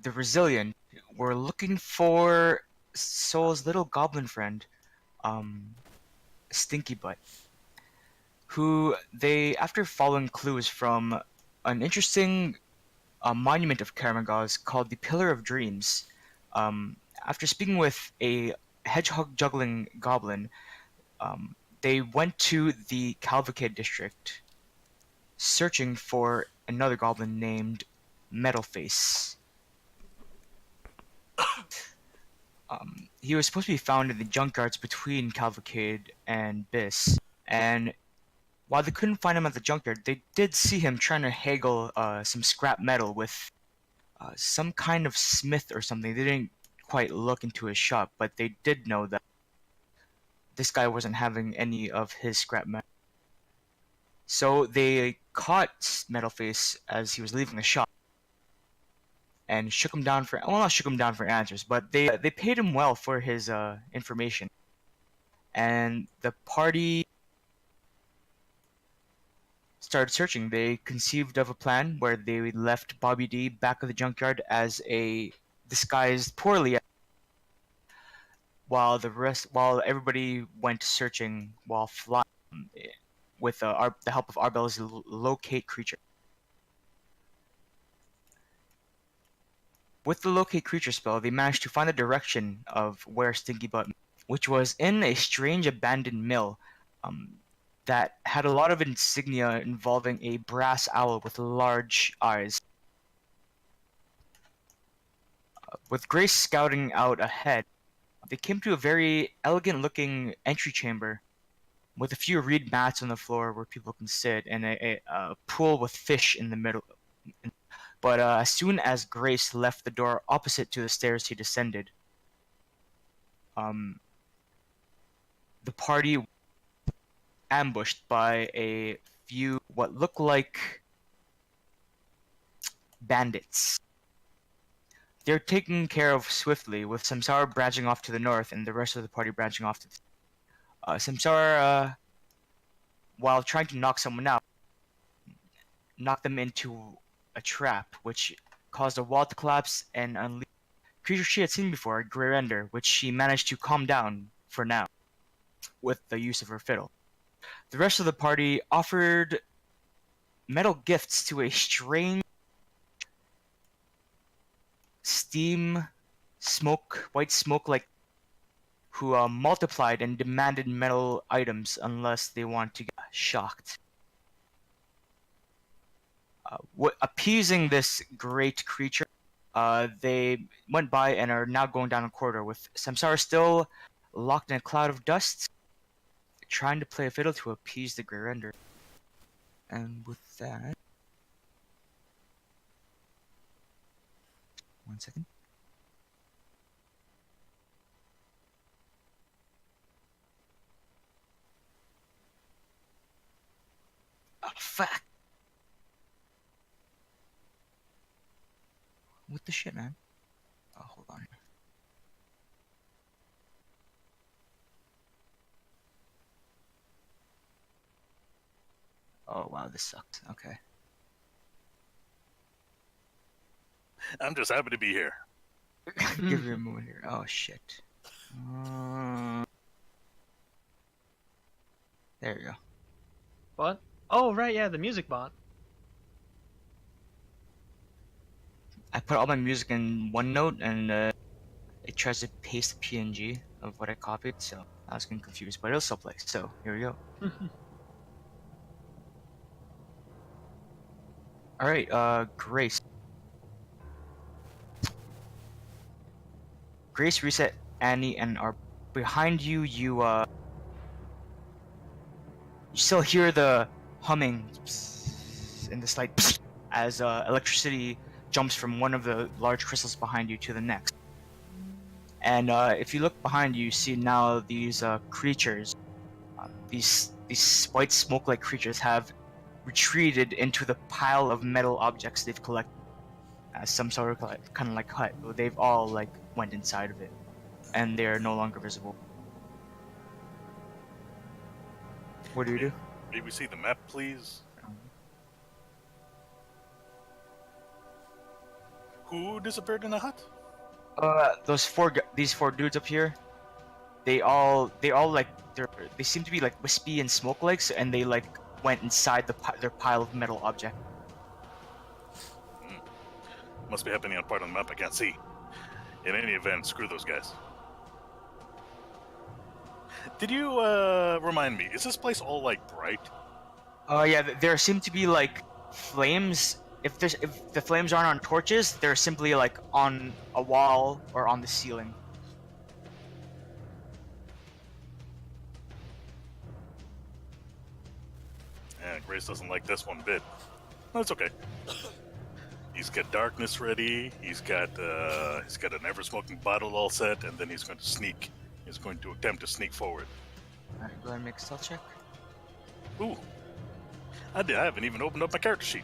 the Resilient were looking for Soul's little goblin friend, um, Stinky Butt, who they, after following clues from an interesting monument of Karamagaz called the Pillar of Dreams, after speaking with a hedgehog juggling goblin, um, they went to the Cavalcade district searching for another goblin named Metalface. He was supposed to be found in the junkyards between Cavalcade and Biss, and while they couldn't find him at the junkyard, they did see him trying to haggle some scrap metal with some kind of smith or something. They didn't quite look into his shop, but they did know that this guy wasn't having any of his scrap metal. So they caught Metalface as he was leaving the shop and shook him down for, well, not shook him down for answers, but they paid him well for his information. And the party started searching. They conceived of a plan where they left Bobby D back of the junkyard as a disguised poorly, while everybody went searching while flying with the help of Arbel's locate creature. With the locate creature spell, they managed to find the direction of where Stinky Butt, which was in a strange abandoned mill that had a lot of insignia involving a brass owl with large eyes. With Grace scouting out ahead, they came to a very elegant-looking entry chamber with a few reed mats on the floor where people can sit and a pool with fish in the middle. But as soon as Grace left the door opposite to the stairs he descended, the party ambushed by a few what looked like bandits. They're taken care of swiftly, with Samsara branching off to the north and the rest of the party branching off to the Samsara, while trying to knock someone out, knocked them into a trap, which caused a wall to collapse and unleash a creature she had seen before, a Grey Render, which she managed to calm down for now with the use of her fiddle. The rest of the party offered metal gifts to a strange white smoke like, who multiplied and demanded metal items unless they want to get shocked. Appeasing this great creature, they went by and are now going down a corridor with Samsara still locked in a cloud of dust, trying to play a fiddle to appease the Grey Render. And with that, one second. Oh, fuck. What the shit, man? Oh, hold on. Oh, wow, this sucks. Okay. I'm just happy to be here. Give me a moment here. Oh, shit. There you go. What? Oh, right, yeah, the music bot. I put all my music in OneNote, and it tries to paste the PNG of what I copied, so I was getting confused, but it'll still play. So here we go. All right, Grace. Grace, Reset, Annie, and are behind you. You still hear the humming in this light as electricity jumps from one of the large crystals behind you to the next. And if you look behind you, you see now these creatures, these white smoke-like creatures have retreated into the pile of metal objects they've collected as some sort of kind of like hut. They've all like went inside of it, and they are no longer visible. What do you do? May we see the map, please? Who disappeared in the hut? These four dudes up here, they all like they seem to be like wispy and smoke like, and they like went inside their pile of metal object. Must be happening on part of the map I can't see. In any event, screw those guys. Did you remind me? Is this place all like bright? Yeah, there seem to be like flames. If the flames aren't on torches, they're simply like on a wall or on the ceiling. Yeah, Grace doesn't like this one bit. That's okay. He's got darkness ready. He's got an ever-smoking bottle all set, and then he's going to sneak. He's going to attempt to sneak forward. Alright, go ahead and make a stealth check. Ooh, I haven't even opened up my character sheet.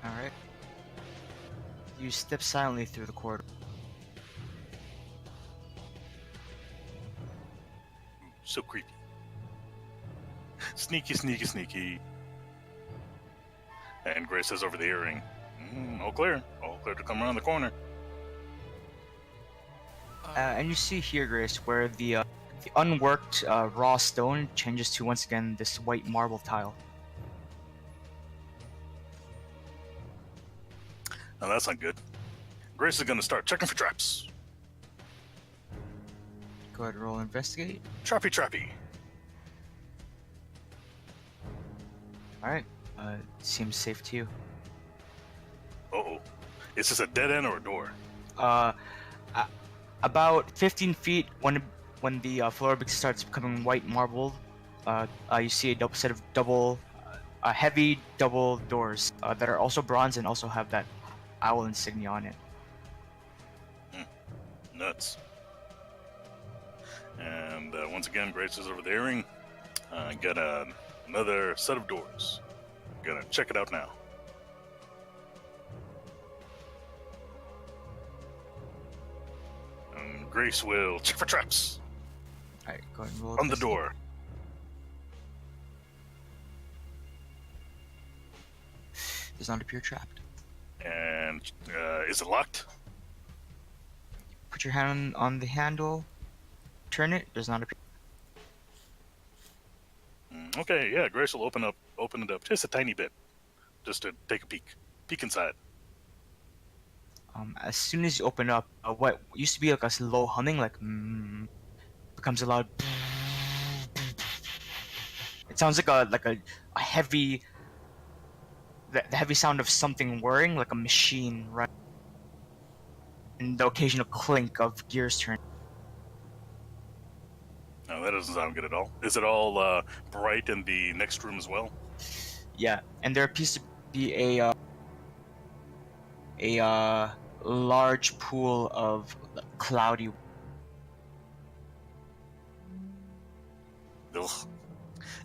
Alright. You step silently through the corridor. So creepy. Sneaky, sneaky, sneaky. And Grace says over the earring, all clear. All clear to come around the corner. And you see here, Grace, where the unworked raw stone changes to once again this white marble tile. Now that's not good. Grace is going to start checking for traps. Go ahead and roll investigate. Trappy, trappy. Alright. Seems safe to you. Uh-oh. Is this a dead end or a door? About 15 feet when the floor starts becoming white marble, you see a set of heavy double doors that are also bronze and also have that owl insignia on it. Nuts. And once again, Grace is over the earring. Got another set of doors. Gonna check it out now. Grace will check for traps Alright, go ahead and roll. on the door. Does not appear trapped. And is it locked? Put your hand on the handle. Turn it. Does not appear. Okay, yeah, Grace will open it up just a tiny bit, just to take a peek inside. As soon as you open up, what used to be like a low humming, like becomes a loud. It sounds like a heavy, the heavy sound of something whirring, like a machine, right? And the occasional clink of gears turning. No, that doesn't sound good at all. Is it all bright in the next room as well? Yeah, and there appears to be a large pool of cloudy. Ugh.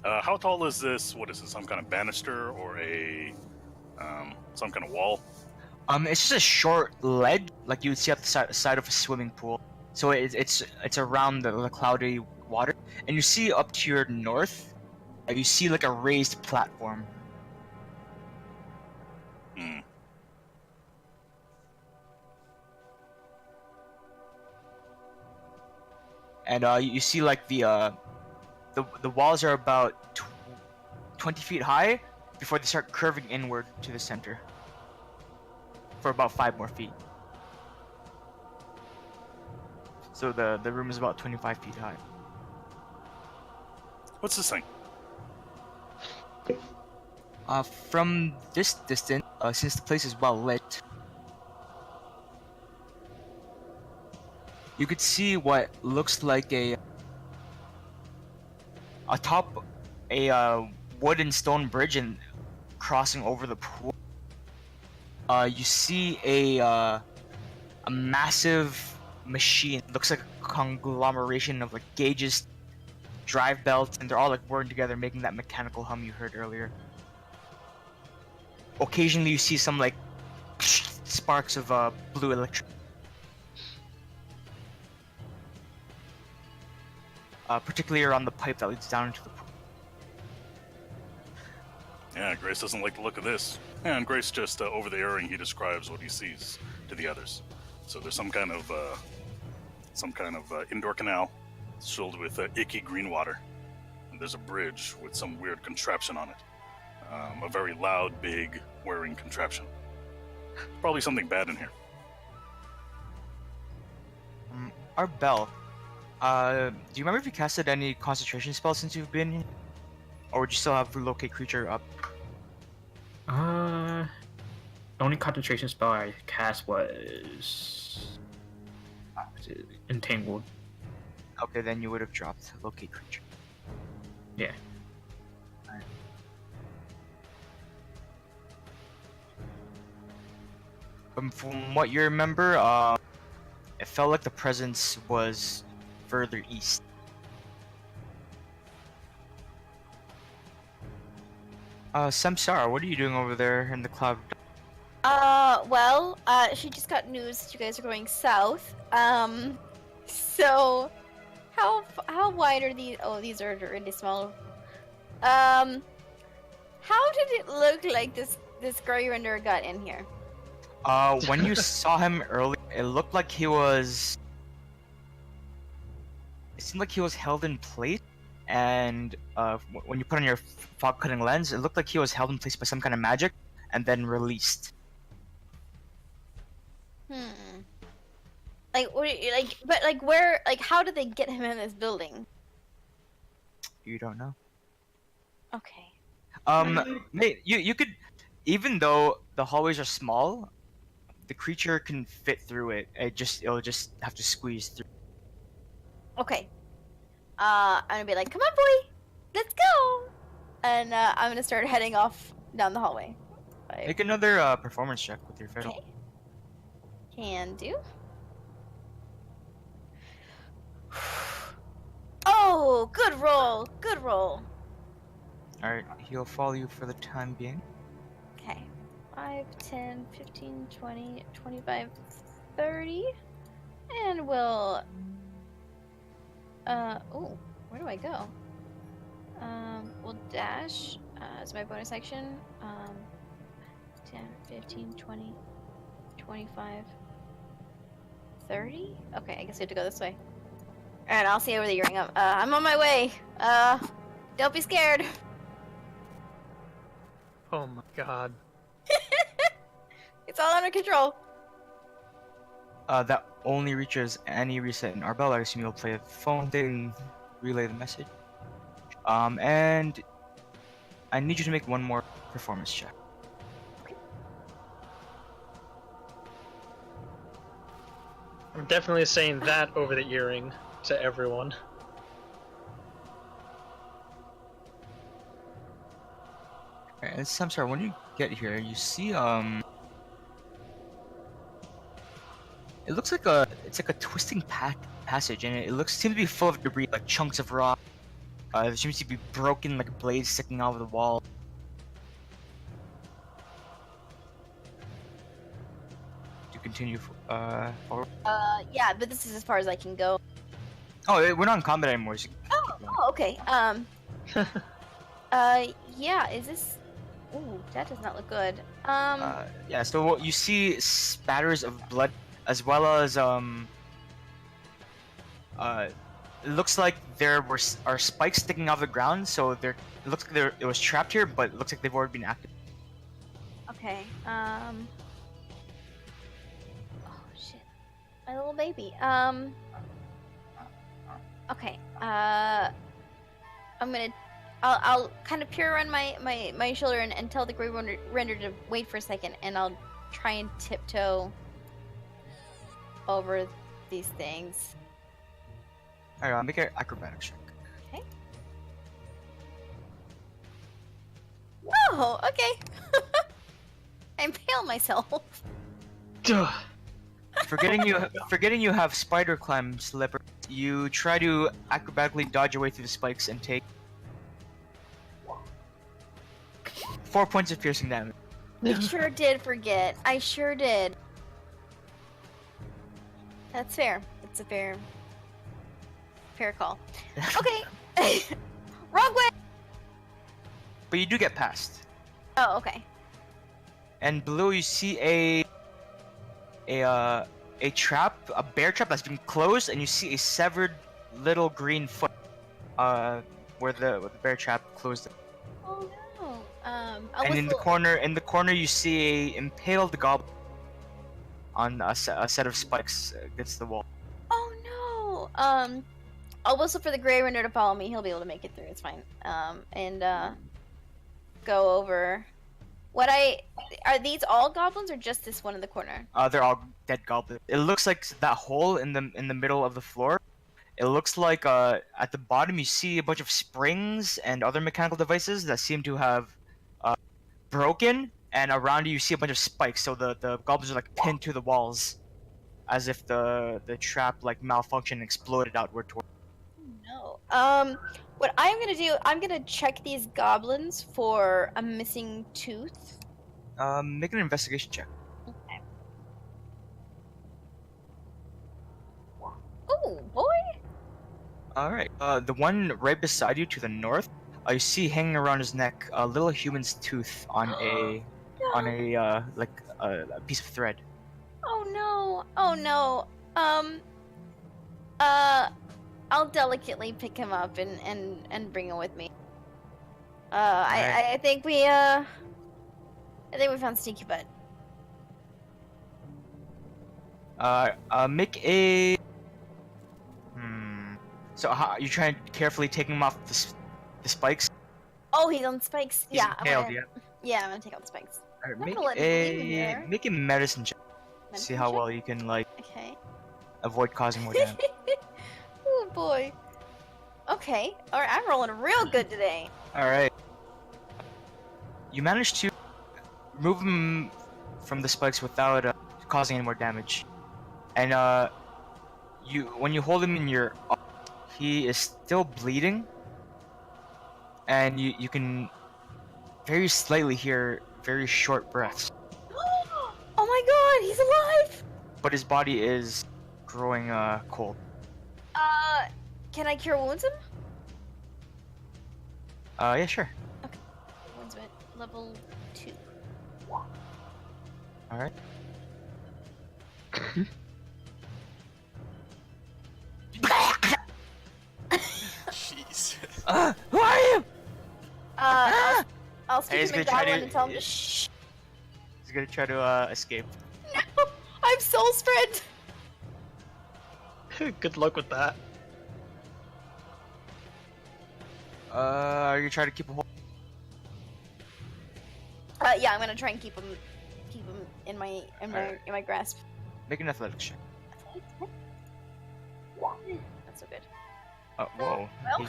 How tall is this? What is this? Some kind of banister or some kind of wall? It's just a short ledge, like you would see at the side of a swimming pool. So it's around the cloudy water, and you see up to your north, you see like a raised platform. Hmm. And you see like the walls are about 20 feet high before they start curving inward to the center for about 5 more feet. So the room is about 25 feet high. What's this thing? From this distance, since the place is well lit, you could see what looks like a wooden stone bridge and crossing over the pool. You see a massive machine. It looks like a conglomeration of like gauges, drive belts, and they're all like working together, making that mechanical hum you heard earlier. Occasionally, you see some like sparks of blue electricity. particularly around the pipe that leads down into the pool. Yeah, Grace doesn't like the look of this. And Grace just, over the airing, he describes what he sees to the others. So there's some kind of indoor canal filled with icky green water. And there's a bridge with some weird contraption on it. A very loud, big, whirring contraption. Probably something bad in here. Our Bell, do you remember if you casted any concentration spells since you've been here? Or would you still have Locate Creature up? The only concentration spell I cast was Entangled. Okay, then you would have dropped Locate Creature. Yeah. From what you remember, it felt like the presence was further east. Samsara, what are you doing over there in the cloud? Well, she just got news that you guys are going south. So how wide are these? Oh, these are really small. How did it look like this Grey Render got in here? When you saw him earlier, it looked like he was. It seemed like he was held in place, and when you put on your fog cutting lens, it looked like he was held in place by some kind of magic, and then released. Like, but where? Like, how did they get him in this building? You don't know. Okay. Mate, you could, even though the hallways are small, the creature can fit through it. It'll just have to squeeze through. Okay. I'm gonna be like, come on, boy, let's go, and I'm gonna start heading off down the hallway. Make another performance check with your fiddle. Okay. Can do. Oh, good roll, good roll. Alright, he'll follow you for the time being. Okay. 5, 10, 15, 20, 25, 30. And we'll... oh, where do I go? We'll dash as my bonus action. 10, 15, 20, 25, 30? Okay, I guess we have to go this way. Alright, I'll see you over the earring. I'm on my way. Don't be scared. Oh my god. It's all under control. That only reaches any reset in Arbel. I assume you'll play a phone thing and relay the message. And I need you to make one more performance check. I'm definitely saying that over the earring to everyone. Alright, and Samsara, when you get here, you see it looks like it's like a twisting passage, and it seems to be full of debris, like chunks of rock. There seems to be broken like blades sticking out of the wall. To continue forward. Yeah, but this is as far as I can go. Oh, we're not in combat anymore. So Oh, okay. Yeah, is this... Ooh, that does not look good. yeah, so what you see spatters of blood, as well as it looks like there are spikes sticking out of the ground, so it looks like it was trapped here, but it looks like they've already been activated. Okay, oh shit. My little baby. Okay, I'll kind of peer around my shoulder and tell the Grey Render to wait for a second, and I'll try and tiptoe over these things. Alright, I'll make an acrobatics check. Okay. Oh, okay. I impale myself. Duh. Forgetting you have spider climb slipper, you try to acrobatically dodge your way through the spikes and take 4 points of piercing damage. I sure did forget. I sure did. That's fair. It's a fair Fair call. Okay. Wrong way. But you do get past. Oh, okay. And below you see a trap, a bear trap that's been closed, and you see a severed little green foot. Where the bear trap closed. Oh no. I'll And whistle. in the corner you see a impaled goblin on a set of spikes against the wall. Oh no. I'll whistle for the Grey Runner to follow me. He'll be able to make it through. It's fine. And go over. Are these all goblins or just this one in the corner? They're all dead goblins. It looks like that hole in the middle of the floor. It looks like at the bottom you see a bunch of springs and other mechanical devices that seem to have broken, and around you see a bunch of spikes. So the goblins are like pinned to the walls, as if the trap like malfunctioned and exploded outward toward. No. What I'm gonna do, I'm gonna check these goblins for a missing tooth. Make an investigation check. Okay. Oh boy. All right. The one right beside you to the north, you see hanging around his neck a little human's tooth on a like a piece of thread. Oh no. Oh no. I'll delicately pick him up and bring him with me. Alright. I think we found Stinky Butt. Make a. So how you trying to carefully take him off the spikes? Oh, he's on spikes. He's Yeah, impaled, I'm yeah. I'm gonna take out the spikes. Alright, I'm not make gonna let him leave me here. make a medicine check. See Medicine how check? well you can like Okay. avoid causing more damage. Oh boy. Okay. All right, I'm rolling real good today. All right. You managed to remove him from the spikes without causing any more damage, and when you hold him in your, he is still bleeding, and you can very slightly hear very short breaths, Oh my god, he's alive! but his body is growing cold. Can I cure wounds him? Yeah, sure. Wounds at level 2. All right. Jesus. Who are you? I'll Hey, he's speak to gonna try McDonald to- and tell him to shh. He's gonna try to escape. No! I'm soul spread! Good luck with that. Are you trying to keep a hold? Yeah, I'm gonna try and keep him in my grasp. Make an athletics check. That's so good. Whoa. Well.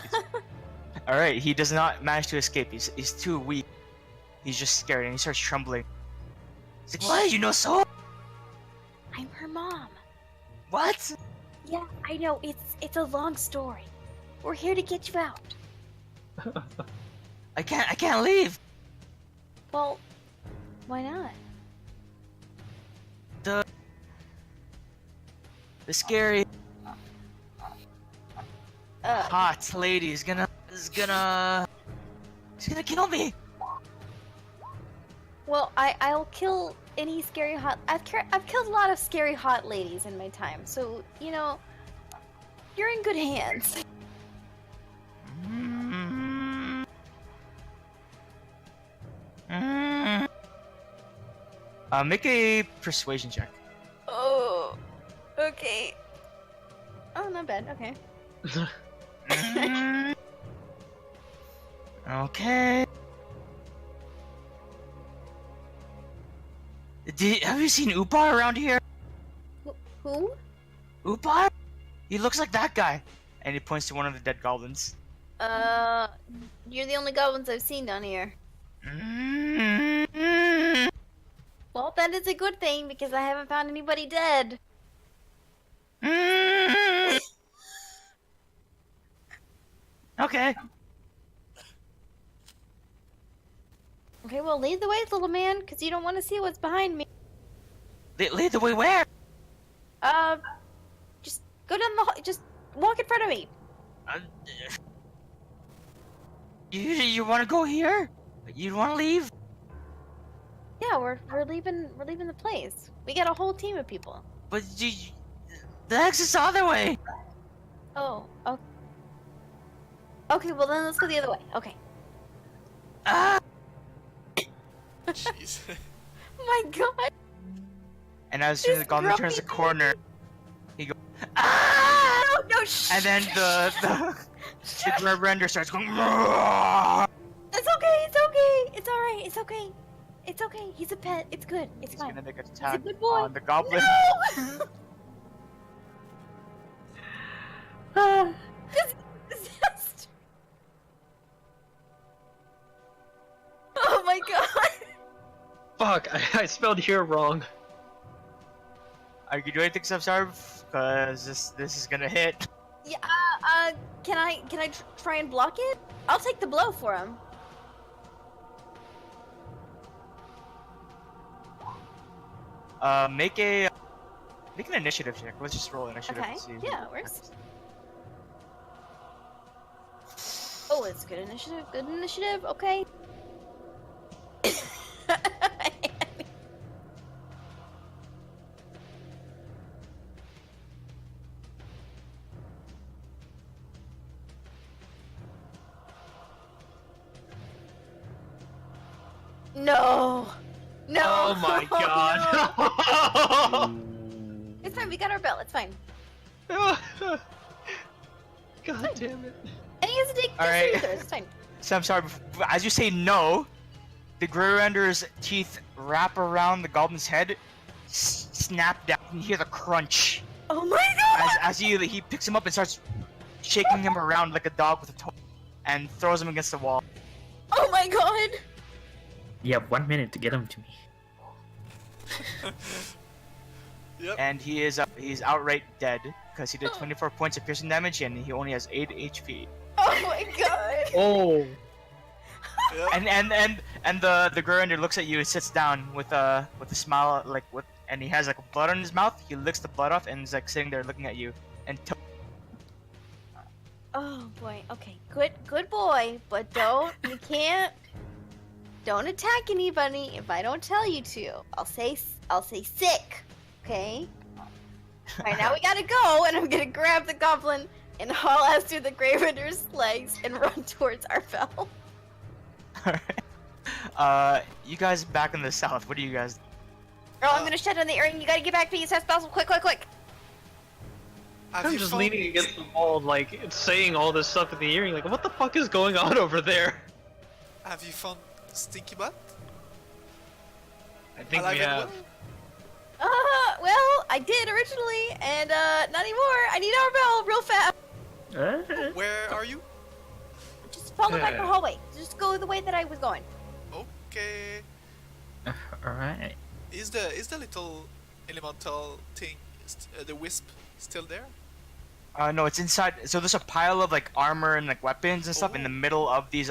All right, he does not manage to escape. He's too weak. He's just scared and he starts trembling. He's like, "What? You know so? I'm her mom. What? Yeah, I know. It's a long story. We're here to get you out. I can't leave. Well, why not? The scary hot lady is gonna kill me. Well, I'll kill any scary hot. I've killed a lot of scary hot ladies in my time, so you know, you're in good hands. Make a persuasion check. Oh, okay. Oh, not bad. Okay. Okay. Have you seen Upar around here? Who? Upar? He looks like that guy. And he points to one of the dead goblins. You're the only goblins I've seen down here. Well, that is a good thing because I haven't found anybody dead. Okay. Okay, well, lead the way, little man, because you don't want to see what's behind me. Lead the way where? Just go down just walk in front of me. Uh, you want to go here? You want to leave? Yeah, we're leaving the place. We got a whole team of people. But the exit's the other way. Oh, okay. Okay, well then let's go the other way. Okay. Ah! Jeez. Oh my god. And as soon as the This goblin turns the grumpy corner, he goes, ah! No, shh. And then the Red Render starts going, It's okay. It's okay. It's all right. It's okay. It's okay. He's a pet. It's good. It's he's fine. gonna make an He's a attack good boy. on the goblin. No! Just- Oh my god. Fuck, I spelled here wrong. Are you doing anything, Samsara? Because this is gonna hit. Yeah. Can I try and block it? I'll take the blow for him. Make an initiative check. Let's just roll initiative. Okay. And see. Yeah, it works. Oh, it's good initiative. Good initiative. Okay. No. No. Oh my god. No. It's fine. We got our belt. It's fine. God damn it. And he has to take All right. It's fine. Samsara, as you say no, the Grey Render's teeth wrap around the goblin's head, snap down. You hear the crunch Oh my god. as he picks him up and starts shaking him around like a dog with a toy, and throws him against the wall. Oh my god. You have 1 minute to get him to me. Yep. And he's outright dead because he did 24 points of piercing damage and he only has 8 HP. Oh my god. Oh. Yep. And the Grey Render looks at you and sits down with a smile and he has like blood on his mouth. He licks the blood off and is like sitting there looking at you and Oh boy. Okay. Good boy. But you can't. Don't attack anybody if I don't tell you to. I'll say sick. Okay. Right now we gotta go, and I'm gonna grab the goblin and haul ass through the Grey Render's legs and run towards our bell. Alright. You guys back in the south. What do you guys? Earl, I'm gonna shut down the earring. You gotta get back to me as fast as possible. Quick. Have I'm you just found- leaning against the wall, like, saying all this stuff in the earring. Like, what the fuck is going on over there? Have you found Stinky Butt? I think Alive we and have. Well, I did originally, and not anymore. I need our bell real fast. well? Where are you? Just follow back the hallway. Just go the way that I was going. Okay. Alright. Is the little elemental thing, the wisp, still there? No, it's inside. So there's a pile of like armor and like weapons and stuff in the middle of these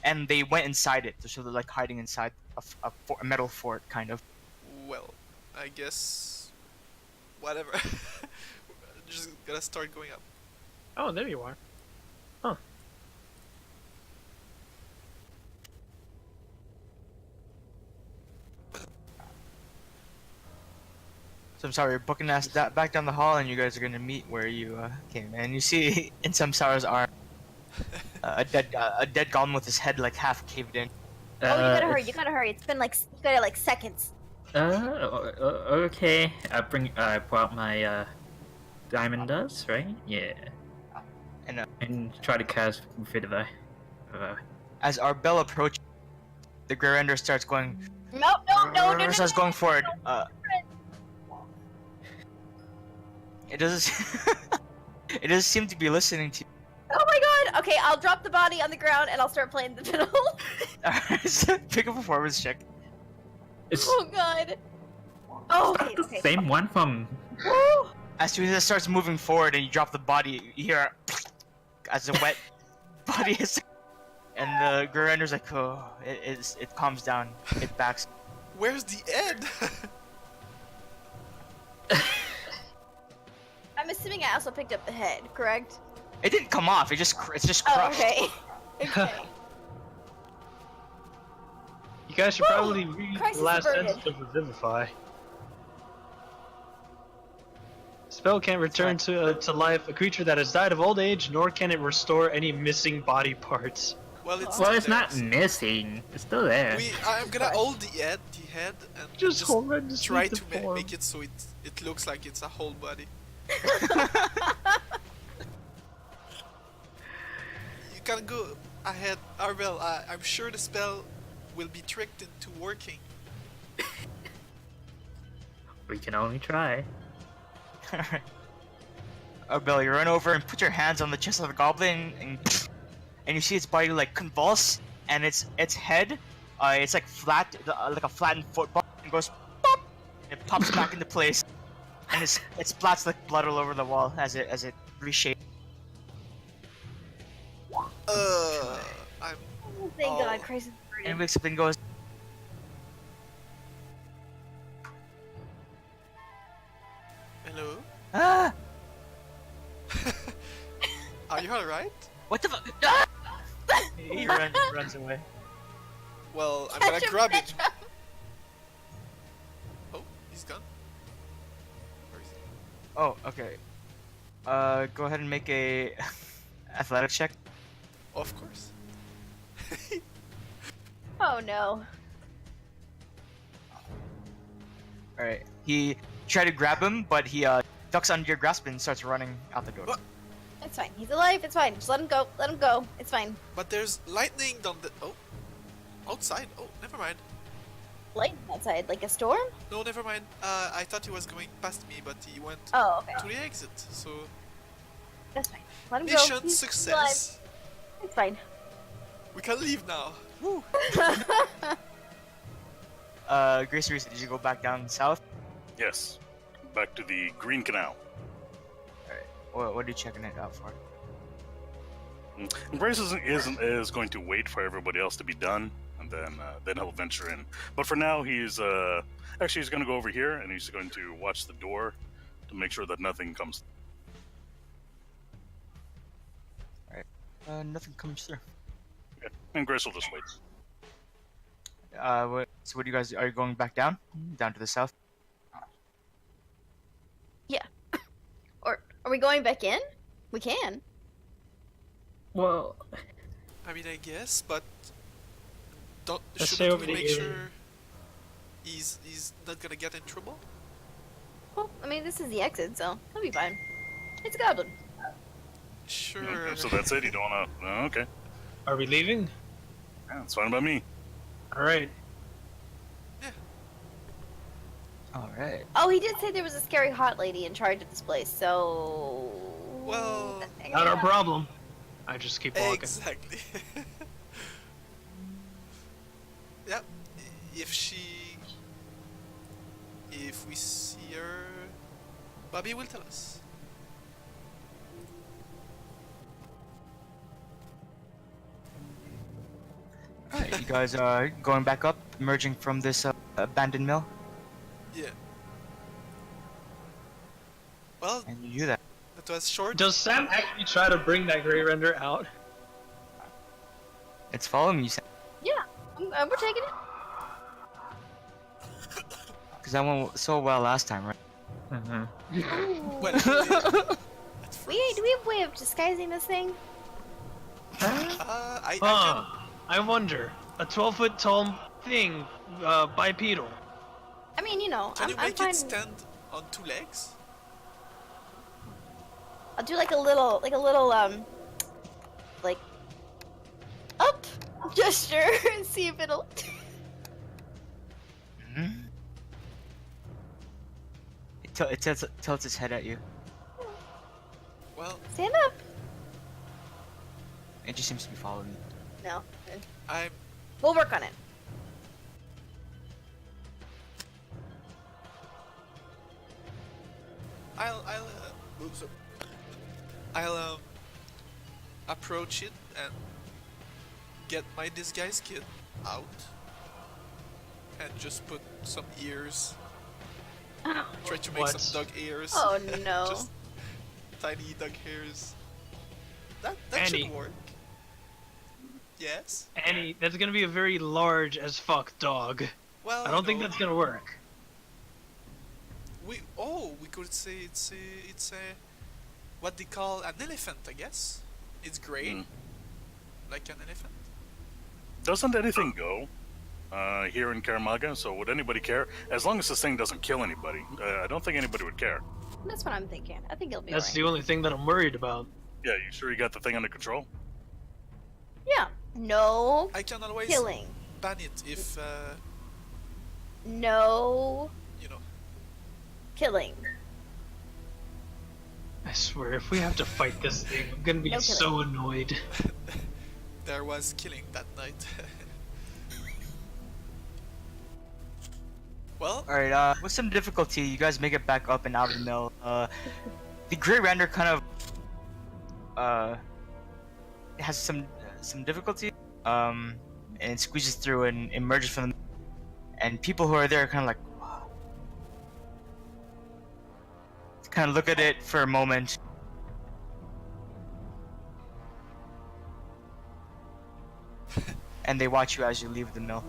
and they went inside it. So they're like hiding inside a metal fort, kind of. Well, I guess whatever. Just gotta start going up. Oh, there you are. Huh. So I'm sorry, you're booking us back down the hall, and you guys are gonna meet where you came. And you see in Samsara's arm a dead goblin with his head like half caved in. Oh, you gotta hurry. You gotta hurry. It's been like seconds. Okay. I pull out my diamond dust, right? Yeah. And try to cast Fit of As our bell approaches, the Grey Render starts going. No. Starts going forward. It doesn't. It doesn't seem to be listening to you. Oh my god. Okay, I'll drop the body on the ground and I'll start playing the fiddle. Alright, so pick a performance check. It's Oh god. Oh, not the okay. same one from. Woo! As soon as it starts moving forward and you drop the body, you hear as the wet body is, and the Grey Render's like, oh, it calms down, it backs. Where's the end? I'm assuming I also picked up the head, correct? It didn't come off. It's just Oh, crushed. okay. Okay. You guys should probably read Crisis the last averted. sentence of Revivify. Spell can't return to life a creature that has died of old age, nor can it restore any missing body parts. Well, it's Well, still it's there, not so- missing. It's still there. I'm gonna Right. hold the head, and Just horrendously try to deformed. make it so it looks like it's a whole body. You can go ahead, Arbel. I'm sure the spell will be tricked into working. We can only try. Oh, Bill, you run over and put your hands on the chest of the goblin, and you see its body like convulse, and its head, it's like flat, like a flattened football, and goes pop, and it pops back into place, and it splats like blood all over the wall as it reshapes. I'm. Oh, thank Oh. God, crisis And it averted. wakes up and goes, Hello. ah, Are you alright? what the fuck? Ah! He runs away. Well, I'm gonna Catch him, grab catch it. him. Oh, he's gone. Where is he? Oh, okay. Go ahead and make a athletic check. Of course. Oh no. All right. He tried to grab him, but he ducks under your grasp and starts running out the door. What? It's fine. He's alive. It's fine. Just let him go. Let him go. It's fine. But there's lightning down the. Oh, outside. Oh, never mind. Lightning outside, like a storm? No, never mind. I thought he was going past me, but he went Oh, okay. to the exit. So That's fine. Let him go. mission He's success. alive. It's fine. We can leave now. Woo. Grace Reese, did you go back down south? Yes. Back to the Green Canal. What are you checking it out for? And Grace is going to wait for everybody else to be done, and then he'll venture in. But for now, he's going to go over here, and he's going to watch the door to make sure that nothing comes. Nothing comes through. Okay. And Grace will just wait. So what do you guys, are you going back down? Down to the south? Or are we going back in? We can. Well, I mean, I guess, but don't Let's stay shouldn't over we the make area. sure he's not gonna get in trouble? Well, I mean, this is the exit, so he'll be fine. It's a goblin. Sure. Okay, so that's it. You don't want to. Okay. Are we leaving? Yeah, it's fine by me. Alright. All right. Oh, he did say there was a scary hot lady in charge of this place, so. Well, Not our problem. I just keep walking. exactly. Yeah. If we see her, Bobby will tell us. All right. You guys are going back up, emerging from this abandoned mill, Yeah. Well, and you do that. that was short. Does Sam actually try to bring that Grey Render out? It's following you, Yeah, we're taking it. because that went so well last time, right? Well, at Do first. we have a way of disguising this thing? I Huh. I wonder. A 12-foot tall thing, bipedal. I mean, you know, can you I'm make fine. it stand on two legs? I'll do like a little, like up gesture and see if it'll. Mm-hmm. It tilts its head at you. Well, Stand up. It just seems to be following you. No, I'm. we'll work on it. I'll approach it and get my disguise kit out and just put some ears. Try to make What? some dog ears. Oh no. Just tiny dog hairs. That should Annie. work. Yes. Annie, that's gonna be a very large as fuck dog. Well, I don't think that's gonna work. we could say it's a what they call an elephant, I guess. It's gray, Mm. like an elephant. Doesn't anything go here in Karamaga? So would anybody care? As long as this thing doesn't kill anybody, I don't think anybody would care. That's what I'm thinking. I think it'll be That's alright. the only thing that I'm worried about. Yeah, you sure you got the thing under control? Yeah. No I can always killing. ban it if No you know. killing. I swear, if we have to fight this thing, I'm gonna be No so annoyed. There was killing that night. Well, Alright, with some difficulty, you guys make it back up and out of the mill. The Grey Render kind of has some difficulty, and squeezes through and emerges from the, and people who are there kind of like kind of look at it for a moment. And they watch you as you leave the mill.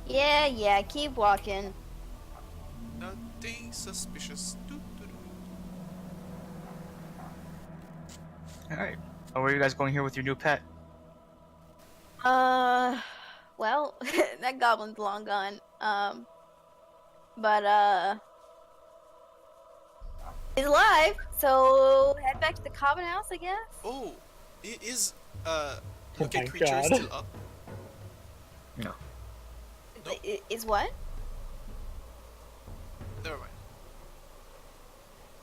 Yeah, keep walking. nothing suspicious. Alright. Where are you guys going here with your new pet? Well, that goblin's long gone. But he's alive, so head back to the common house, I guess. Oh, is Oh Looking my creature God. still up? No. Nope. Is what? Never mind.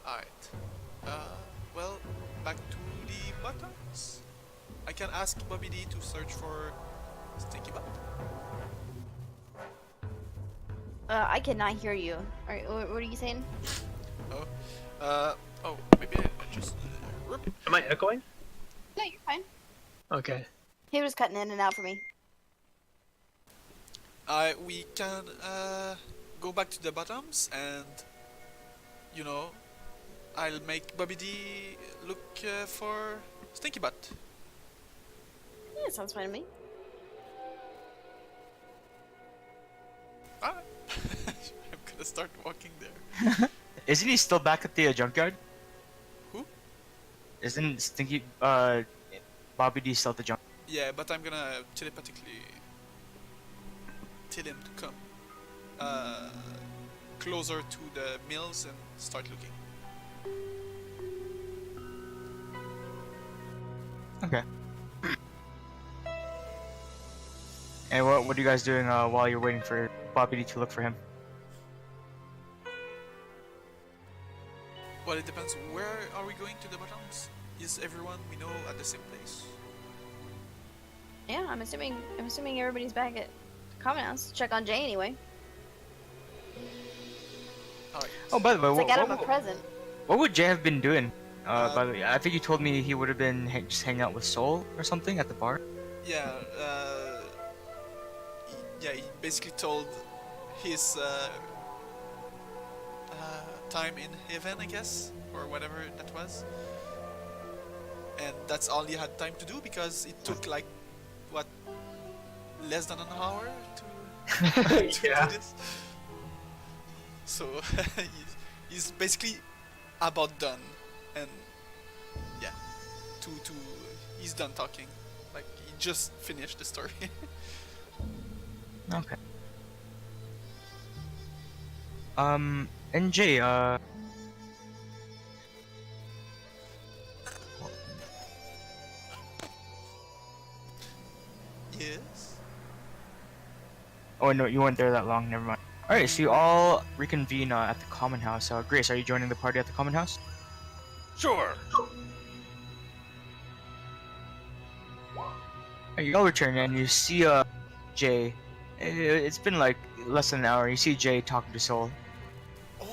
Alright. Well, back to the buttons. I can ask Bobby D to search for Stinky Butt. I cannot hear you. What are you saying? Maybe I just. Am I echoing? No, you're fine. Okay. He was cutting in and out for me. We can go back to the bottoms and, you know, I'll make Bobby D look for Stinky Butt. Yeah, sounds fine to me. Alright. I'm gonna start walking there. Isn't he still back at the junkyard? Who? Isn't Stinky Bobby D still at the junkyard? Yeah, but I'm gonna telepathically tell him to come closer to the mills and start looking. Okay. And what are you guys doing while you're waiting for Bobby D to look for him? Well, it depends. Where are we going to the bottoms? Is everyone we know at the same place? Yeah, I'm assuming everybody's back at the common house. Check on Jay anyway. Alright. Oh, by the way, So I got him a present. what would Jay have been doing? By the way, I think you told me he would have been just hanging out with Soul or something at the bar. Yeah, he basically told his time in heaven, I guess, or whatever that was. And that's all he had time to do because it took like, what, less than an hour to Yeah. do this. So he's basically about done, and yeah, he's done talking. Like he just finished the story. Okay. And Jay, Yes. oh no, you weren't there that long. Never mind. All right, so you all reconvene at the common house. Grace, are you joining the party at the common house? Sure. You all return and you see Jay. It's been like less than an hour. You see Jay talking to Soul, Oh,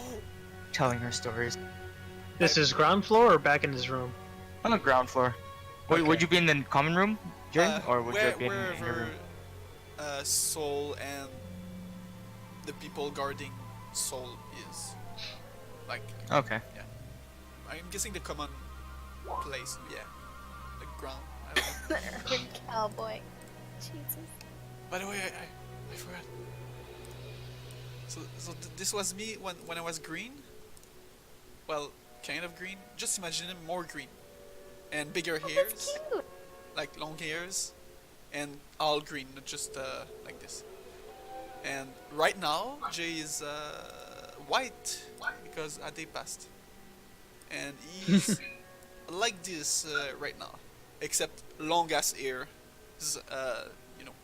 telling her stories This is ground floor or back in his room? on the ground floor. Wait, Okay. would you be in the common room, Jay, or would you be in your wherever room? Soul and the people guarding Soul is. Like, Okay. I'm guessing the common place. Yeah. ground. I don't know. The Earth Cowboy. Jesus. By the way, I forgot. So this was me when I was green. Well, kind of green. Just imagine him more green, and bigger Oh, hairs, that's cute. like long hairs, and all green, not just like this. And right now, Jay is white because Ade passed, and he's like this right now, except long ass hair, is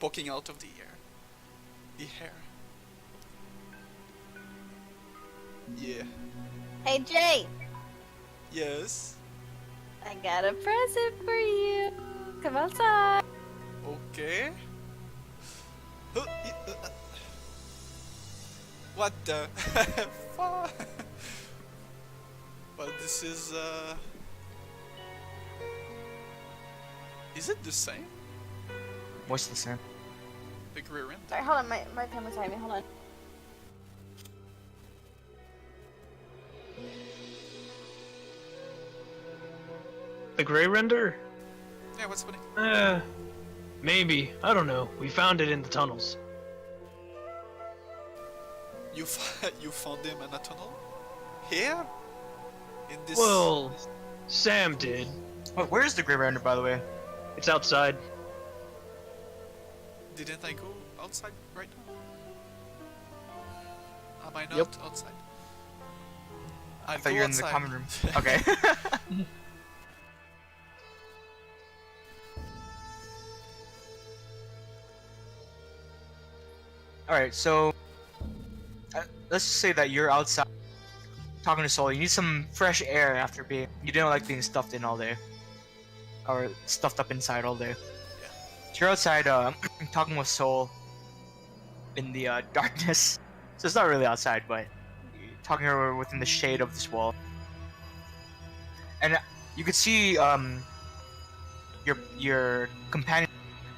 poking out of the hair. Yeah. Hey, Jay. Yes. I got a present for you. Come outside. Okay. What the fuck? Well, this is Is it the same? What's the same? The Grey Render? Sorry, hold on. My pen was me. Hold on. The Grey Render? Yeah, what's funny? Maybe. I don't know. We found it in the tunnels. You found him in a tunnel? Here? In this? Well, Sam did. Oh, where's the Grey Render, by the way? It's outside. Didn't I go outside right now? Am I not Yep. outside? I thought you were in the common room. Okay. Alright, so let's just say that you're outside talking to Soul. You need some fresh air after you didn't like being stuffed in all day. Or stuffed up inside all day. So you're outside talking with Soul in the darkness. So it's not really outside, but you're talking to her within the shade of this wall. And you could see your companion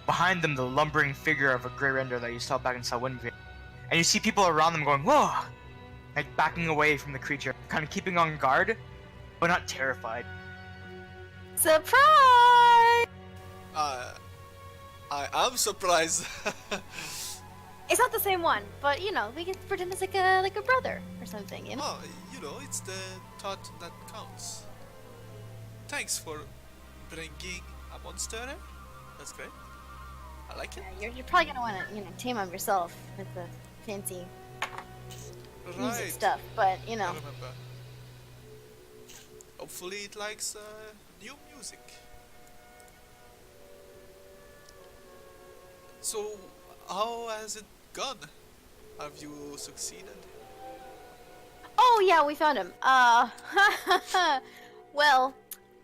behind them, the lumbering figure of a Grey Render that you saw back in Salwinville. And you see people around them going, whoa! Like backing away from the creature, kind of keeping on guard, but not terrified. Surprise! I am surprised. It's not the same one, but we can pretend it's like a brother or something. Oh, it's the thought that counts. Thanks for bringing a monster. That's great. I like it. Yeah, you're probably gonna want to tame him yourself with the fancy music stuff, but I remember. Hopefully it likes new music. So, how has it gone? Have you succeeded? Oh yeah, we found him. Well,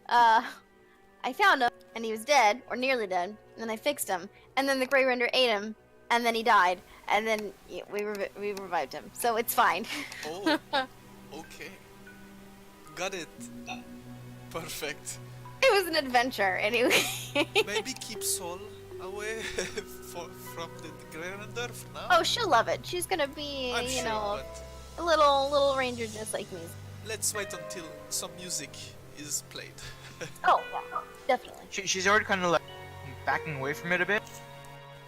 I found him and he was dead or nearly dead, and then I fixed him, and then the Grey Render ate him, and then he died, and then we revived him, so it's fine. Oh, okay. Got it. Perfect. It was an adventure, anyway. Maybe keep Soul away from the Grey Render for now. Oh, she'll love it. She's gonna be, I'm sure, but a little ranger just like me. let's wait until some music is played. Oh, yeah, definitely. She's already kind of like backing away from it a bit,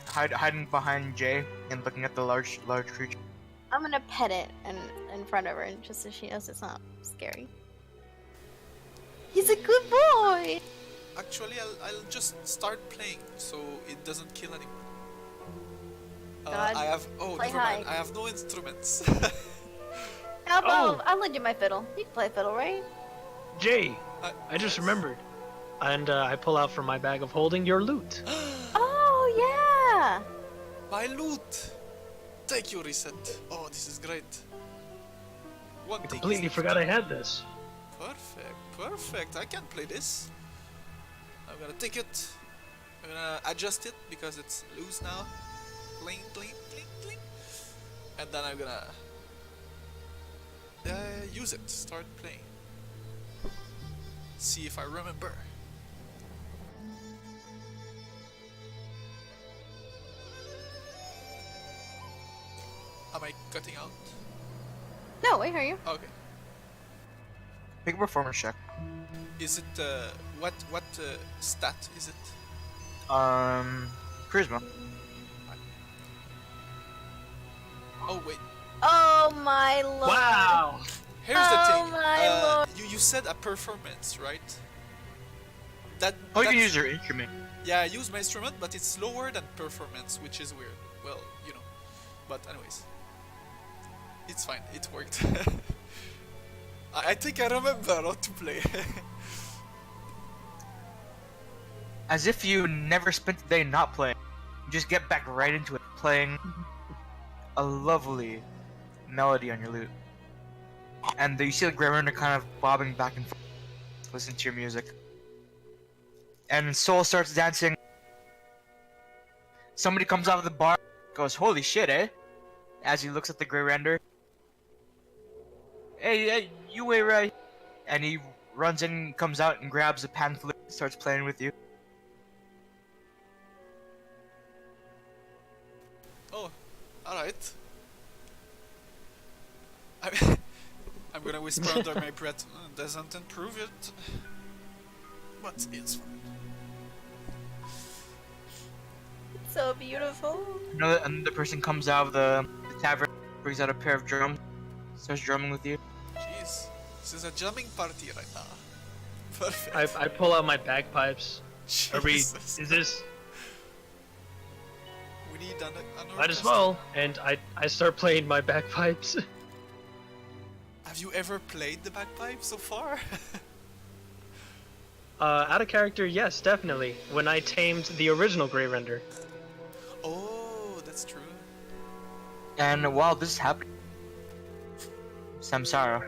hiding behind Jay and looking at the large creature. I'm gonna pet it in front of her, and just so she knows it's not scary. He's a good boy. Actually, I'll just start playing so it doesn't kill anyone. God, I have play never mind. high. I have no instruments. How about Oh. I'll lend you my fiddle. You can play fiddle, right? Jay, I just remembered. And I pull out from my bag of holding your loot. Oh yeah. My loot. Thank you, Reset. Oh, this is great. One I thing completely is forgot I had this. Perfect. I can play this. I'm gonna take it. I'm gonna adjust it because it's loose now. Clink, clink, clink, clink. And then I'm gonna use it. Start playing. See if I remember. Am I cutting out? No, I hear you. Okay. Make a performance check. Is it what stat is it? Charisma. Oh wait, Oh my lord. Wow. here's the Oh thing. my lord. You said a performance, right? That Oh, you can that's- use your instrument. Yeah, I use my instrument, but it's lower than performance, which is weird. Well, you know. But anyways, it's fine. It worked. I think I remember how to play. As if you never spent the day not playing. You just get back right into it, playing a lovely melody on your lute. And you see the Grey Runner kind of bobbing back and forth, listening to your music. And Soul starts dancing. Somebody comes out of the bar, goes, "Holy shit, eh?" As he looks at the Grey Render. Hey, you wait right. And he runs in, comes out, and grabs a pan flute, starts playing with you. Oh, alright. I'm gonna whisper under my breath. Doesn't improve it. But it's fine. So beautiful. Another person comes out of the tavern, brings out a pair of drums, starts drumming with you. Jeez. This is a jamming party right now. Perfect. I pull out my bagpipes. Are we? Jesus. Is this? We need an Might as orchestra. well. And I start playing my bagpipes. Have you ever played the bagpipe so far? Out of character, yes, definitely. When I tamed the original Grey Render. Oh, that's true. And while this is happening, Samsara,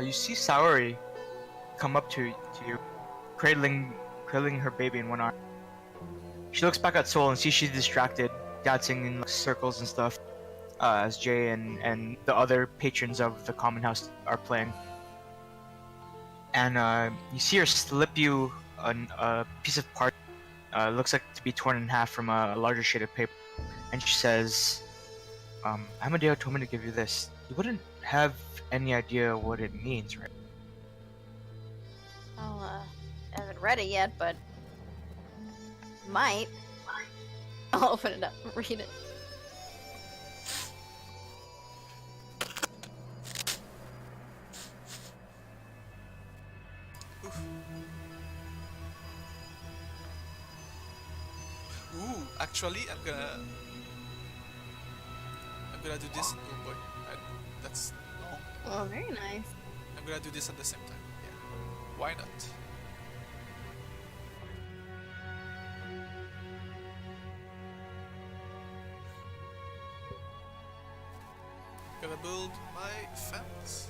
you see Saori come up to you, cradling her baby in one arm. She looks back at Soul and sees she's distracted, dancing in circles and stuff, as Jay and the other patrons of the common house are playing. And you see her slip you a piece of part, looks like to be torn in half from a larger sheet of paper, and she says, Amadeo told me to give you this. You wouldn't have any idea what it means, right? I haven't read it yet, but might. I'll open it up and read it. Ooh, actually, I'm gonna do this. Oh boy, that's no. Oh, very nice. I'm gonna do this at the same time. Yeah, why not? Gonna build my fence.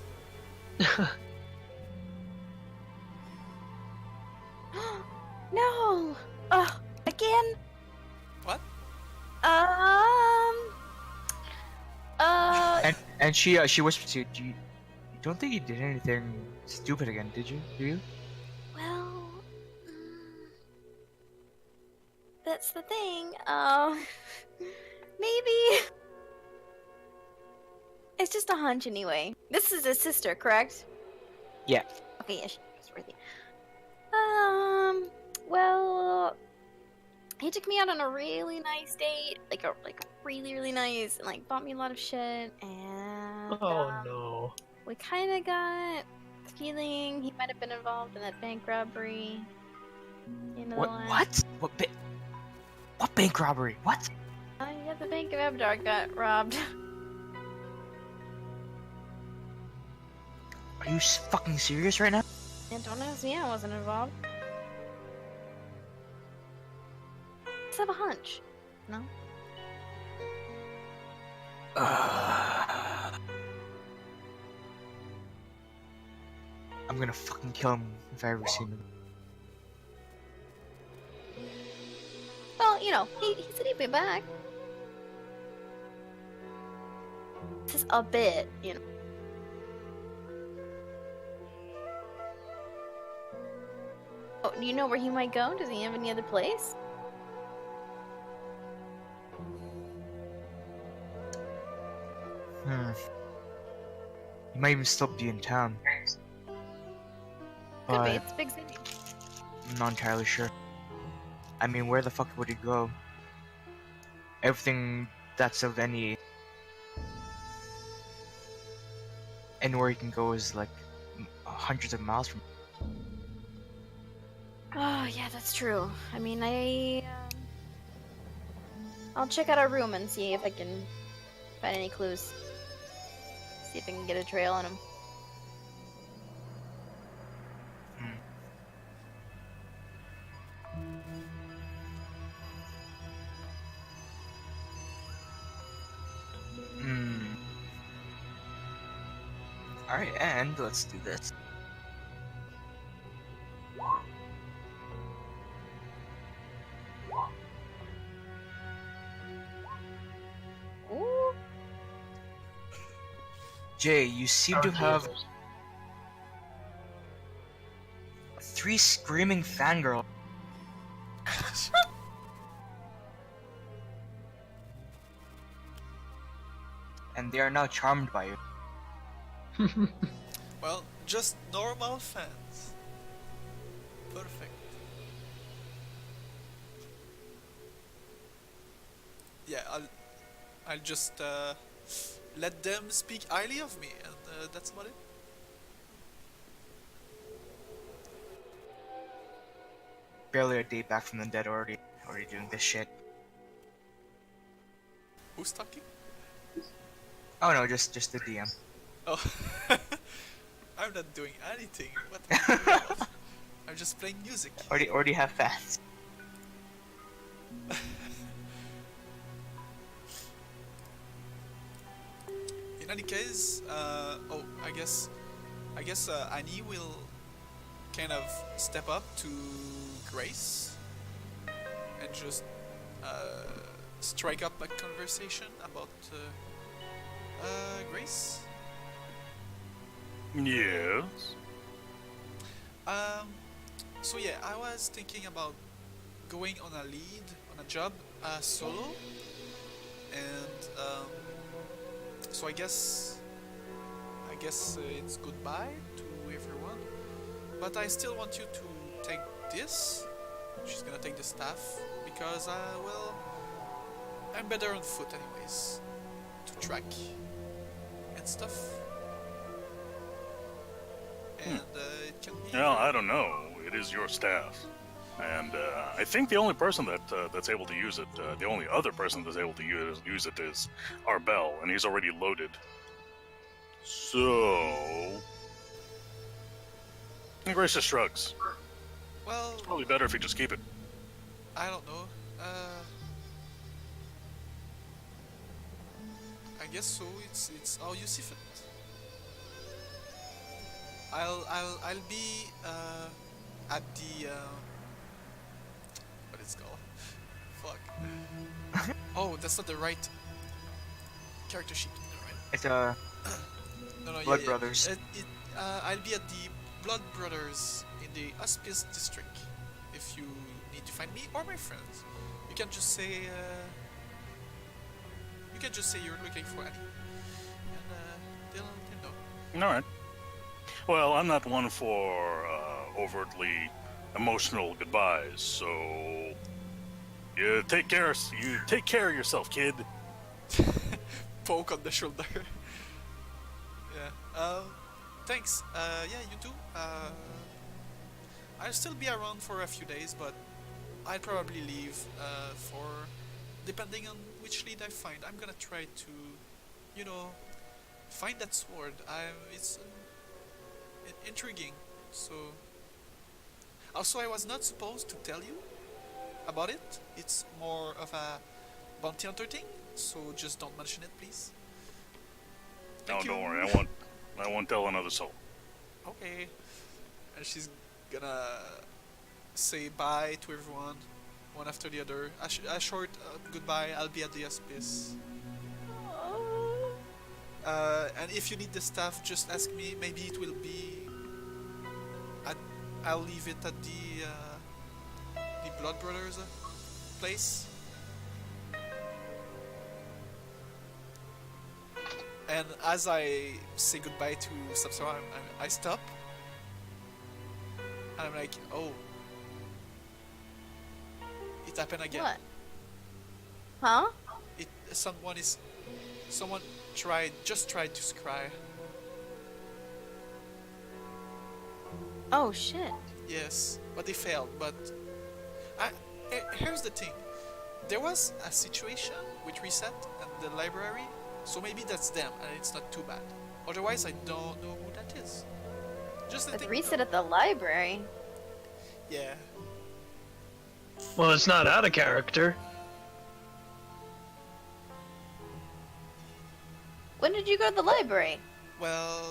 No! Oh, again? What? And she whispers to you, you don't think you did anything stupid again, did you? Do you? Well, that's the thing. Maybe. It's just a hunch anyway. This is his sister, correct? Yeah. Okay, yeah, she's trustworthy. Well, he took me out on a really nice date, like a really nice, and like bought me a lot of shit, and Oh no. we kind of got the feeling he might have been involved in that bank robbery. You know the line? What? What bank robbery? What? Yeah, the Bank of Abdar got robbed. Are you fucking serious right now? And don't ask me, I wasn't involved. Just have a hunch. No? I'm gonna fucking kill him if I ever see him. Well, you know, he said he'd be back. This is a bit, you know. Oh, do you know where he might go? Does he have any other place? He might even still be in town. Could be. but It's a big city. I'm not entirely sure. I mean, where the fuck would he go? Everything that's of anywhere he can go is like hundreds of miles from. Oh yeah, that's true. I mean, I'll check out our room and see if I can find any clues. See if I can get a trail on him. Hmm. All right, and let's do this. Ooh. Jay, you seem to have 3 screaming fangirls. And they are now charmed by you. Well, just normal fans. Perfect. Yeah, I'll just let them speak highly of me, and that's about it. Barely a day back from the dead already doing this shit. Who's talking? Oh no, just the DM. Oh, I'm not doing anything. What am I doing about? I'm just playing music. Already have fans. In any case, oh, I guess Annie will kind of step up to Grace and just strike up a conversation about Grace. Yes. So yeah, I was thinking about going on a lead on a job solo, and so I guess it's goodbye to everyone. But I still want you to take this. She's gonna take the staff because well, I'm better on foot anyways to track and stuff. And it can be. Well, I don't know. It is your staff, and I think the only person that's able to use it, the only other person that's able to use it is Arbel, and he's already loaded. So, and Grace just shrugs. Well, It's probably better if you just keep it. I don't know. I guess so. It's how you see fit. I'll be at the what it's called. Fuck. Oh, that's not the right character sheet. Right? It's No, Blood Brothers. I'll be at the Blood Brothers in the Auspice district. If you need to find me or my friends, you can just say you're looking for Annie, and they'll know. All right. Well, I'm not one for overtly emotional goodbyes, so you take care of yourself, kid. Poke on the shoulder. Yeah. Thanks. Yeah, you too. I'll still be around for a few days, but I'll probably leave for depending on which lead I find. I'm gonna try to, find that sword. It's intriguing. So. Also, I was not supposed to tell you about it. It's more of a bounty hunter thing. So just don't mention it, please. No, Thank you. don't worry. I won't tell another soul. Okay. And she's gonna say bye to everyone, one after the other. A short goodbye. I'll be at the Auspice. And if you need the staff, just ask me. Maybe it will be. I'll leave it at the Blood Brothers place. And as I say goodbye to Samsara, I stop. And I'm like, oh, it happened again. What? Huh? Someone just tried to scry. Oh shit. Yes, but they failed. But here's the thing. There was a situation with reset and the library, so maybe that's them and it's not too bad. Otherwise, I don't know who that is. Just a With thing, reset though. at the library. Yeah. Well, it's not out of character. When did you go to the library? Well,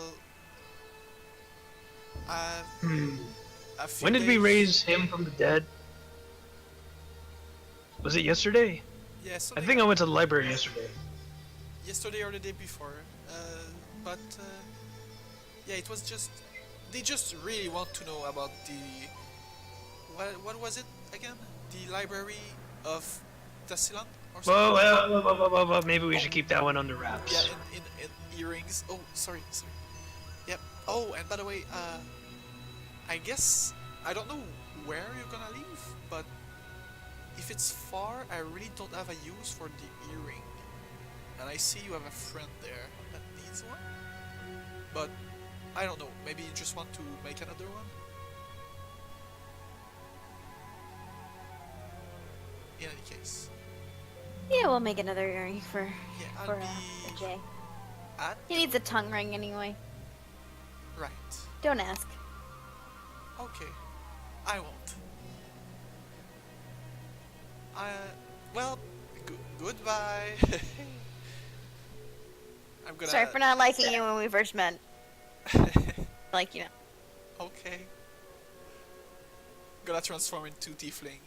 Hmm. a few When did we days- raise him from the dead? Was it yesterday? Yesterday, I think I went to the library yesterday. yesterday or the day before. But yeah, it was just they just really want to know about the what was it again? The library of Tassilan or something. Whoa, maybe we should keep that one under Yeah, wraps. in earrings. Oh, sorry. Yep. Oh, and by the way, I guess I don't know where you're gonna leave, but if it's far, I really don't have a use for the earring. And I see you have a friend there that needs one. But I don't know. Maybe you just want to make another one. In any case, Yeah, we'll make another earring for yeah, I'll for be Jay. at He needs a tongue ring anyway. right. Don't ask. Okay, I won't. Well, goodbye. I'm gonna. Sorry for not liking you when we first met. Like, you know. Okay. Gonna transform into Tiefling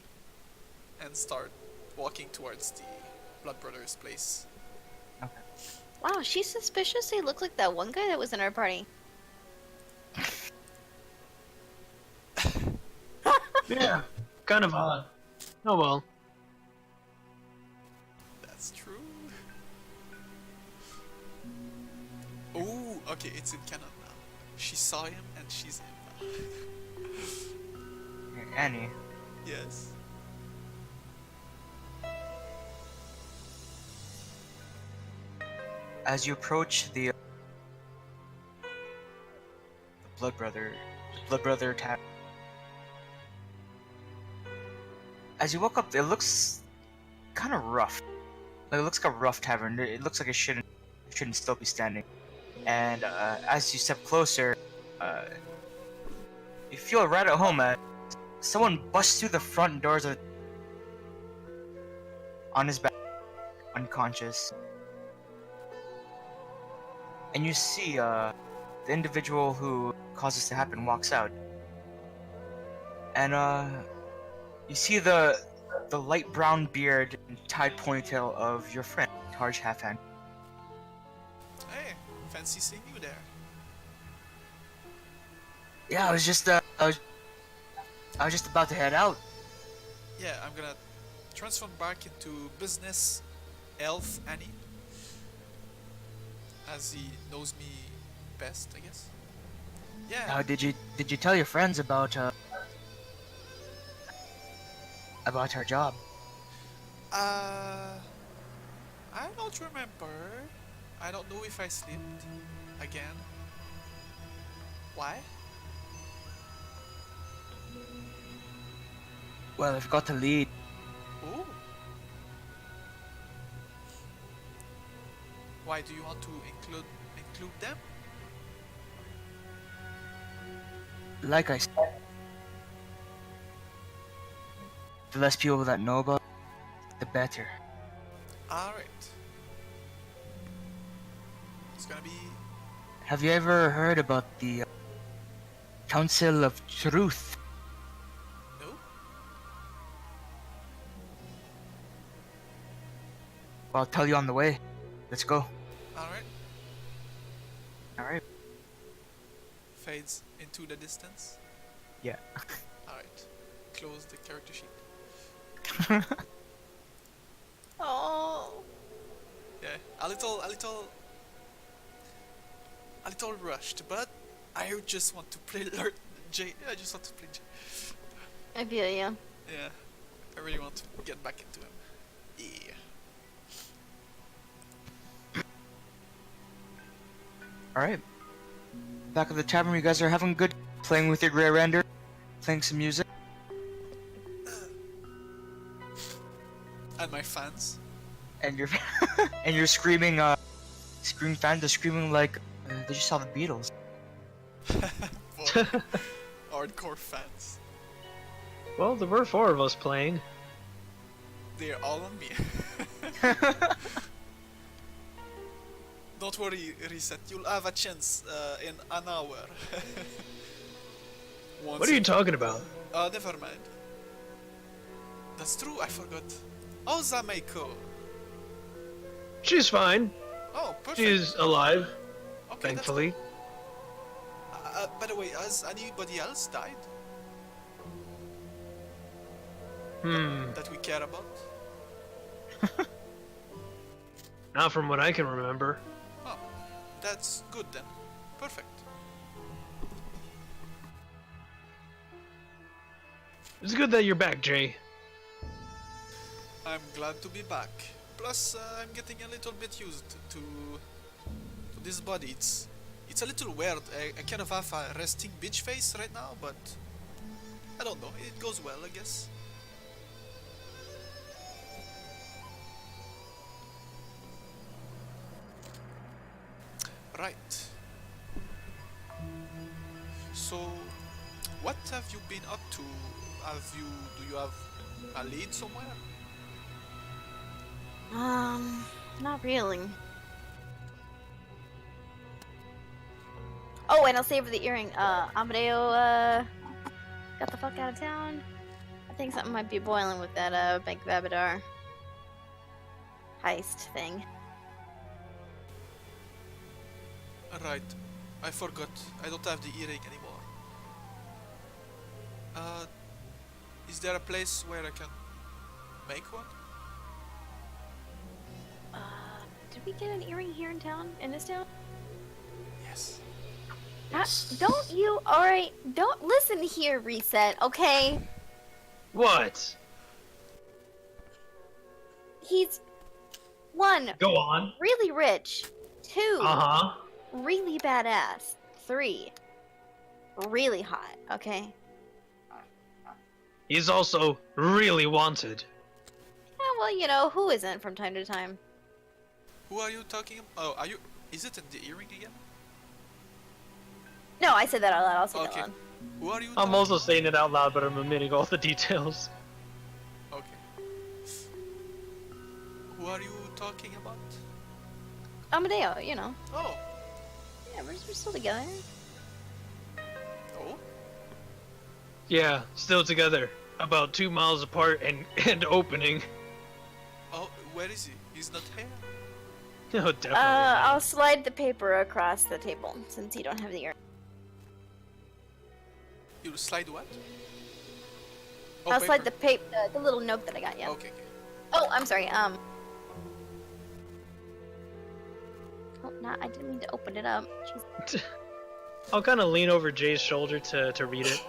and start walking towards the Blood Brothers place. Wow, she's suspicious. He looks like that one guy that was in our party. Yeah, kind of odd. Oh well. That's true. Oh, okay, it's in canon now. She saw him and she's him now. Annie, Yes. as you approach the Blood Brother tavern, as you walk up, it looks kind of rough. Like, it looks like a rough tavern. It looks like it shouldn't still be standing. And as you step closer, you feel right at home. Someone busts through the front doors on his back, unconscious. And you see the individual who caused this to happen walks out. And you see the light brown beard and tied ponytail of your friend, Tarj Halfhand. Hey, fancy seeing you there. Yeah, I was just about to head out. Yeah, I'm gonna transform back into business elf Annie, as he knows me best, I guess. Yeah. Did you tell your friends about her job? I don't remember. I don't know if I slept again. Why? Well, I've got to lead. Oh. Why do you want to include them? Like I said, the less people that know about, the better. All right. It's gonna be. Have you ever heard about the Council of Truth? No. Well, I'll tell you on the way. Let's go. All right. Alright. Fades into the distance. Yeah. All right. Close the character sheet. Oh. Yeah, a little rushed, but I just want to play Jay. I just want to play Jay. I feel you. Yeah, I really want to get back into him. Yeah. Alright. Back at the tavern, you guys are having good playing with your Grey Render, playing some music. And my fans. And you're and you're screaming screaming fans are screaming like they just saw the Beatles. For hardcore fans. Well, there were 4 of us playing. They're all on me. Don't worry, Reset. You'll have a chance in an hour. What are you talking about? Never mind. That's true, I forgot. How's Ameiko? She's fine. Oh, perfect. She's alive, Okay, thankfully. By the way, has anybody else died that we care about? Not from what I can remember. Oh, that's good then. Perfect. It's good that you're back, Jay. I'm glad to be back. Plus, I'm getting a little bit used to this body. It's a little weird. I kind of have a resting bitch face right now, but I don't know. It goes well, I guess. Right. So, what have you been up to? Do you have a lead somewhere? Not really. Oh, and I'll savor the earring. Amadeo, got the fuck out of town. I think something might be boiling with that, Bank of Abadar heist thing. Right. I forgot. I don't have the earring anymore. Is there a place where I can make one? Did we get an earring here in town? In this town? Yes. Don't you? Alright, don't listen here, Reset, okay? What? He's... 1, Go on. really rich. 2, Uh-huh. really badass. 3, really hot, okay? He's also really wanted. Yeah, well, you know, who isn't from time to time? Who are you talking about? Oh, are you... Is it in the earring again? No, I said that out loud. I'll say that Okay. loud. Who are you I'm talking also saying it out loud, but I'm omitting all the details. Okay. Who are you talking about? Amadeo, you know. Oh. Yeah, we're still together. Oh? Yeah, still together. About 2 miles apart and opening. Oh, where is he? He's not here? No, definitely. I'll slide the paper across the table since you don't have the earring. You'll slide what? Oh, I'll slide paper. the little note that I got, yeah. Okay. Oh, I'm sorry, Oh, no, I didn't mean to open it up. Jeez. I'll kind of lean over Jay's shoulder to read it.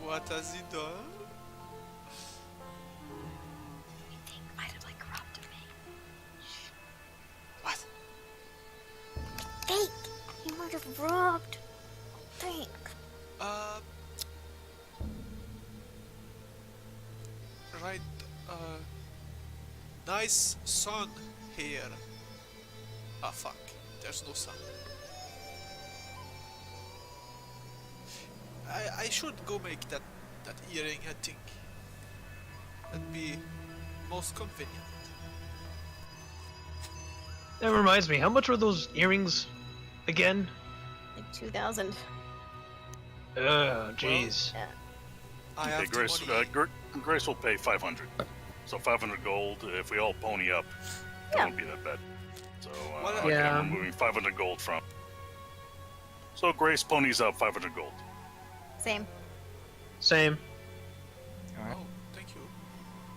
What has he done? Might have like robbed me. What? Think he might have robbed. Think. Right, nice sun here. Ah, fuck. There's no sun. I should go make that earring, I think. That'd be most convenient. That reminds me, how much were those earrings again? Like 2,000. Jeez. Yeah. I Okay, have the Grace, money. Grace will pay 500. So 500 gold. If we all pony up, that Yeah. won't be that bad. So What- okay, Yeah. I'm removing 500 gold from. So Grace ponies up 500 gold. Same. Same. Alright. Oh, thank you.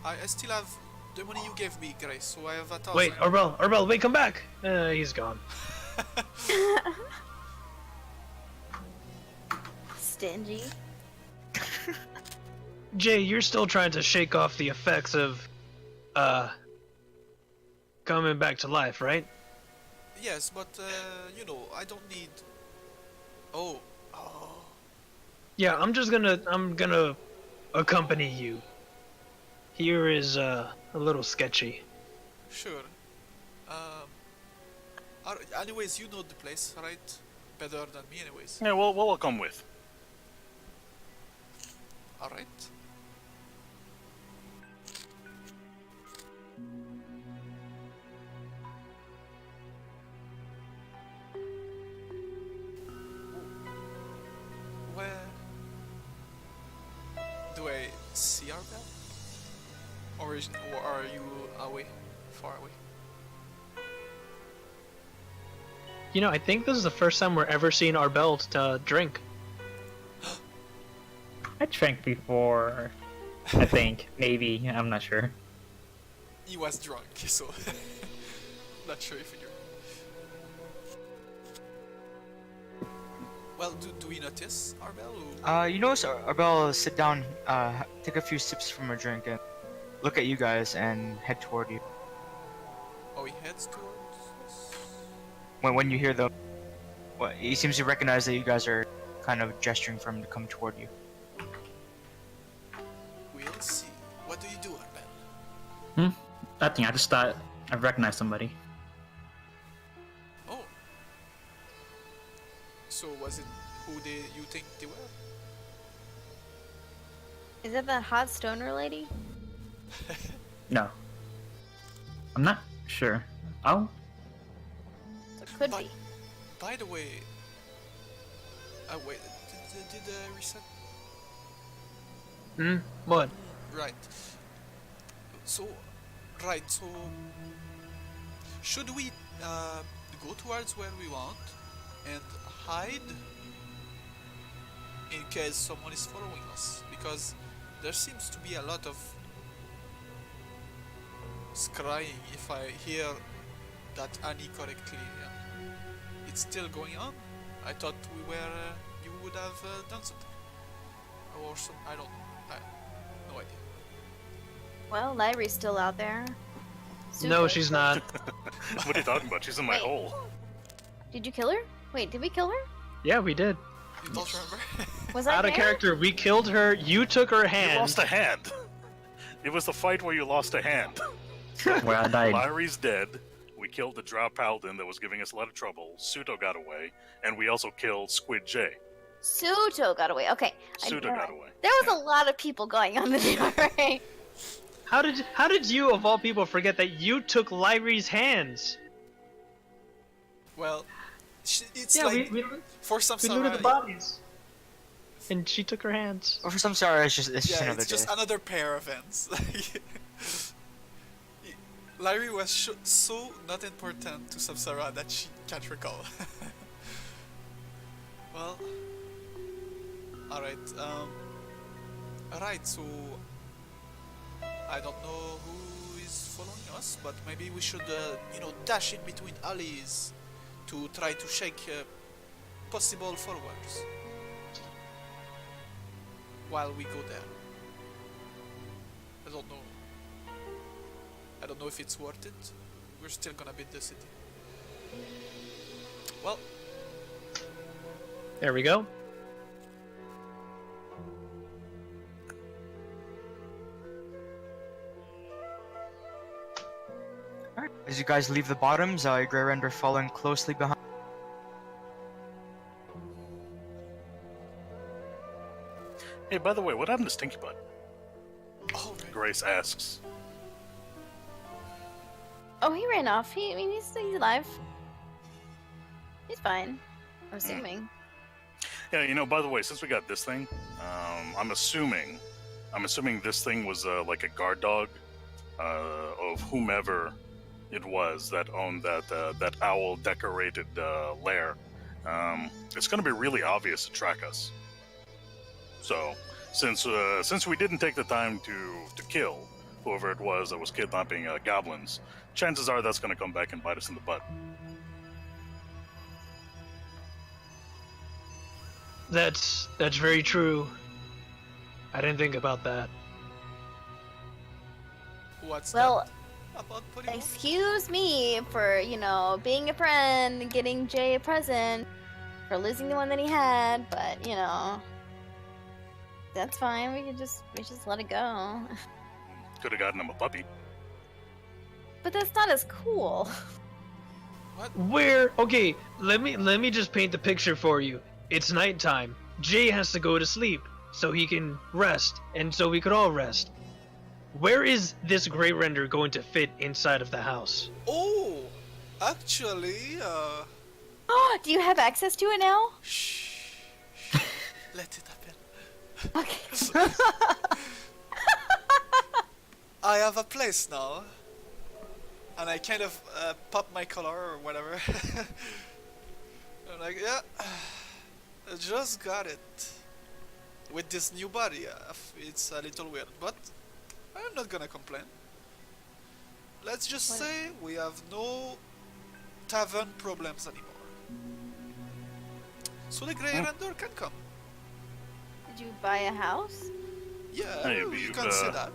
I still have the money you gave me, Grace, so I have 1,000. Wait, Arbel, wait, come back! He's gone. Stingy. Jay, you're still trying to shake off the effects of, coming back to life, right? Yes, but, you know, I don't need... Oh. Yeah, I'm gonna accompany you. Here is, a little sketchy. Sure. Anyways, you know the place, right? Better than me, anyways. Yeah, we'll come with. Alright. Where do I see our bell? Or are you away? Far away? You know, I think this is the first time we're ever seeing Arbel drink. I drank before. I think. Maybe. I'm not sure. He was drunk, so not sure if you're. Well, do we notice Arbel? You notice Arbel sit down, take a few sips from her drink, and look at you guys and head toward you. Oh, he heads towards us? When you hear them, he seems to recognize that you guys are kind of gesturing for him to come toward you. We'll see. What do you do, Arbel? Nothing. I just thought I recognized somebody. Oh. So was it who you think they were? Is that the hot stoner lady? No. I'm not sure. Oh. It could But- be. By the way, wait, did reset? What? Right. So, should we go towards where we want and hide in case someone is following us? Because there seems to be a lot of scrying, if I hear that Annie correctly. It's still going on. I thought you would have done something. Or some, I don't, no idea. Well, Lyri's still out there. No, Super. she's not. What are you talking about? She's in my Wait. hole. Did you kill her? Wait, did we kill her? Yeah, we did. You don't remember? Was I Out of there? character, we killed her, you took her You hand. lost a hand. It was the fight where you lost a hand. Where I died. Larry's dead. We killed the Drow Paladin that was giving us a lot of trouble. Suto got away, and we also killed Squid J. Suto got away. Okay. Suto got away. There was a lot of people going on the deal, right? How did you, of all people, forget that you took Lyri's hands? Well, it's Yeah, like we for some looted the bodies. And she took her hands. Or for some Samsara, it's just yeah, another it's just day. another pair of ends. Larry was so not important to Samsara that she can't recall. Well, alright, alright, so I don't know who is following us, but maybe we should, dash in between alleys to try to shake possible followers while we go there. I don't know. I don't know if it's worth it. We're still gonna beat the city. Well, There we go. Alright. As you guys leave the bottoms, Grey Render following closely behind. Hey, by the way, what happened to Stinky Butt? oh, right. Grace asks. Oh, he ran off. He's alive. He's fine. I'm assuming. Yeah, by the way, since we got this thing, I'm assuming this thing was like a guard dog of whomever it was that owned that owl decorated lair. It's going to be really obvious to track us. So, since we didn't take the time to kill, whoever it was that was kidnapping goblins, chances are that's going to come back and bite us in the butt. That's very true. I didn't think about that. What's Well, that about Polymorph? excuse me for, being a friend, getting Jay a present, for losing the one that he had, but, that's fine. We just let it go. Could have gotten him a puppy. But that's not as cool. Where? Okay, let me just paint the picture for you. It's nighttime. Jay has to go to sleep so he can rest, and so we could all rest. Where is this gray render going to fit inside of the house? Oh, actually, Do you have access to it now? shh, let it happen. Okay. I have a place now, and I kind of pop my collar or whatever. I'm like, yeah, I just got it. With this new body, it's a little weird, but I'm not gonna complain. Let's just say we have no tavern problems anymore. So the Grey Render can come. Did you buy a house? Yeah, Hey, you you've, can say that.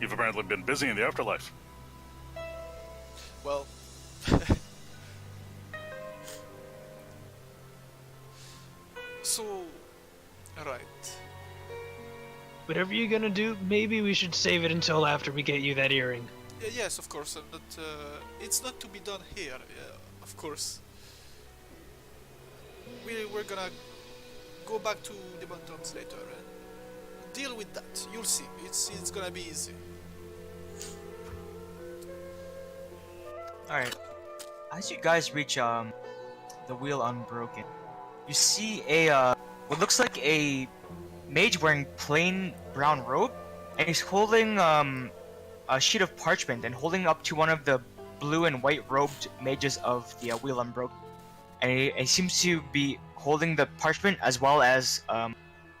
You've apparently been busy in the afterlife. Well, so, right. Whatever you're gonna do, maybe we should save it until after we get you that earring. Yes, of course. I'm not. It's not to be done here. Of course. We're gonna go back to the Buntons later and deal with that. You'll see. It's gonna be easy. Alright. As you guys reach the wheel unbroken, you see a what looks like a mage wearing plain brown robe, and he's holding a sheet of parchment and holding up to one of the blue and white robed mages of the wheel unbroken. And he seems to be holding the parchment as well as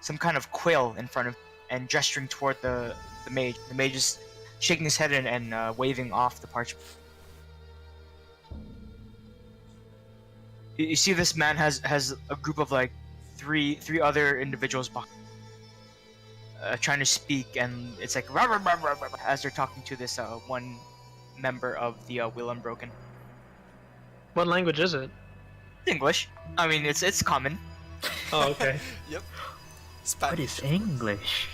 some kind of quill in front of and gesturing toward the mage. The mage is shaking his head and waving off the parchment. You see this man has a group of like three other individuals behind, trying to speak, and it's like rah, rah, rah, rah, rah, as they're talking to this one member of the Wheel Unbroken. What language is it? English. I mean, it's common. Oh, okay. Yep. What Spanish. is English?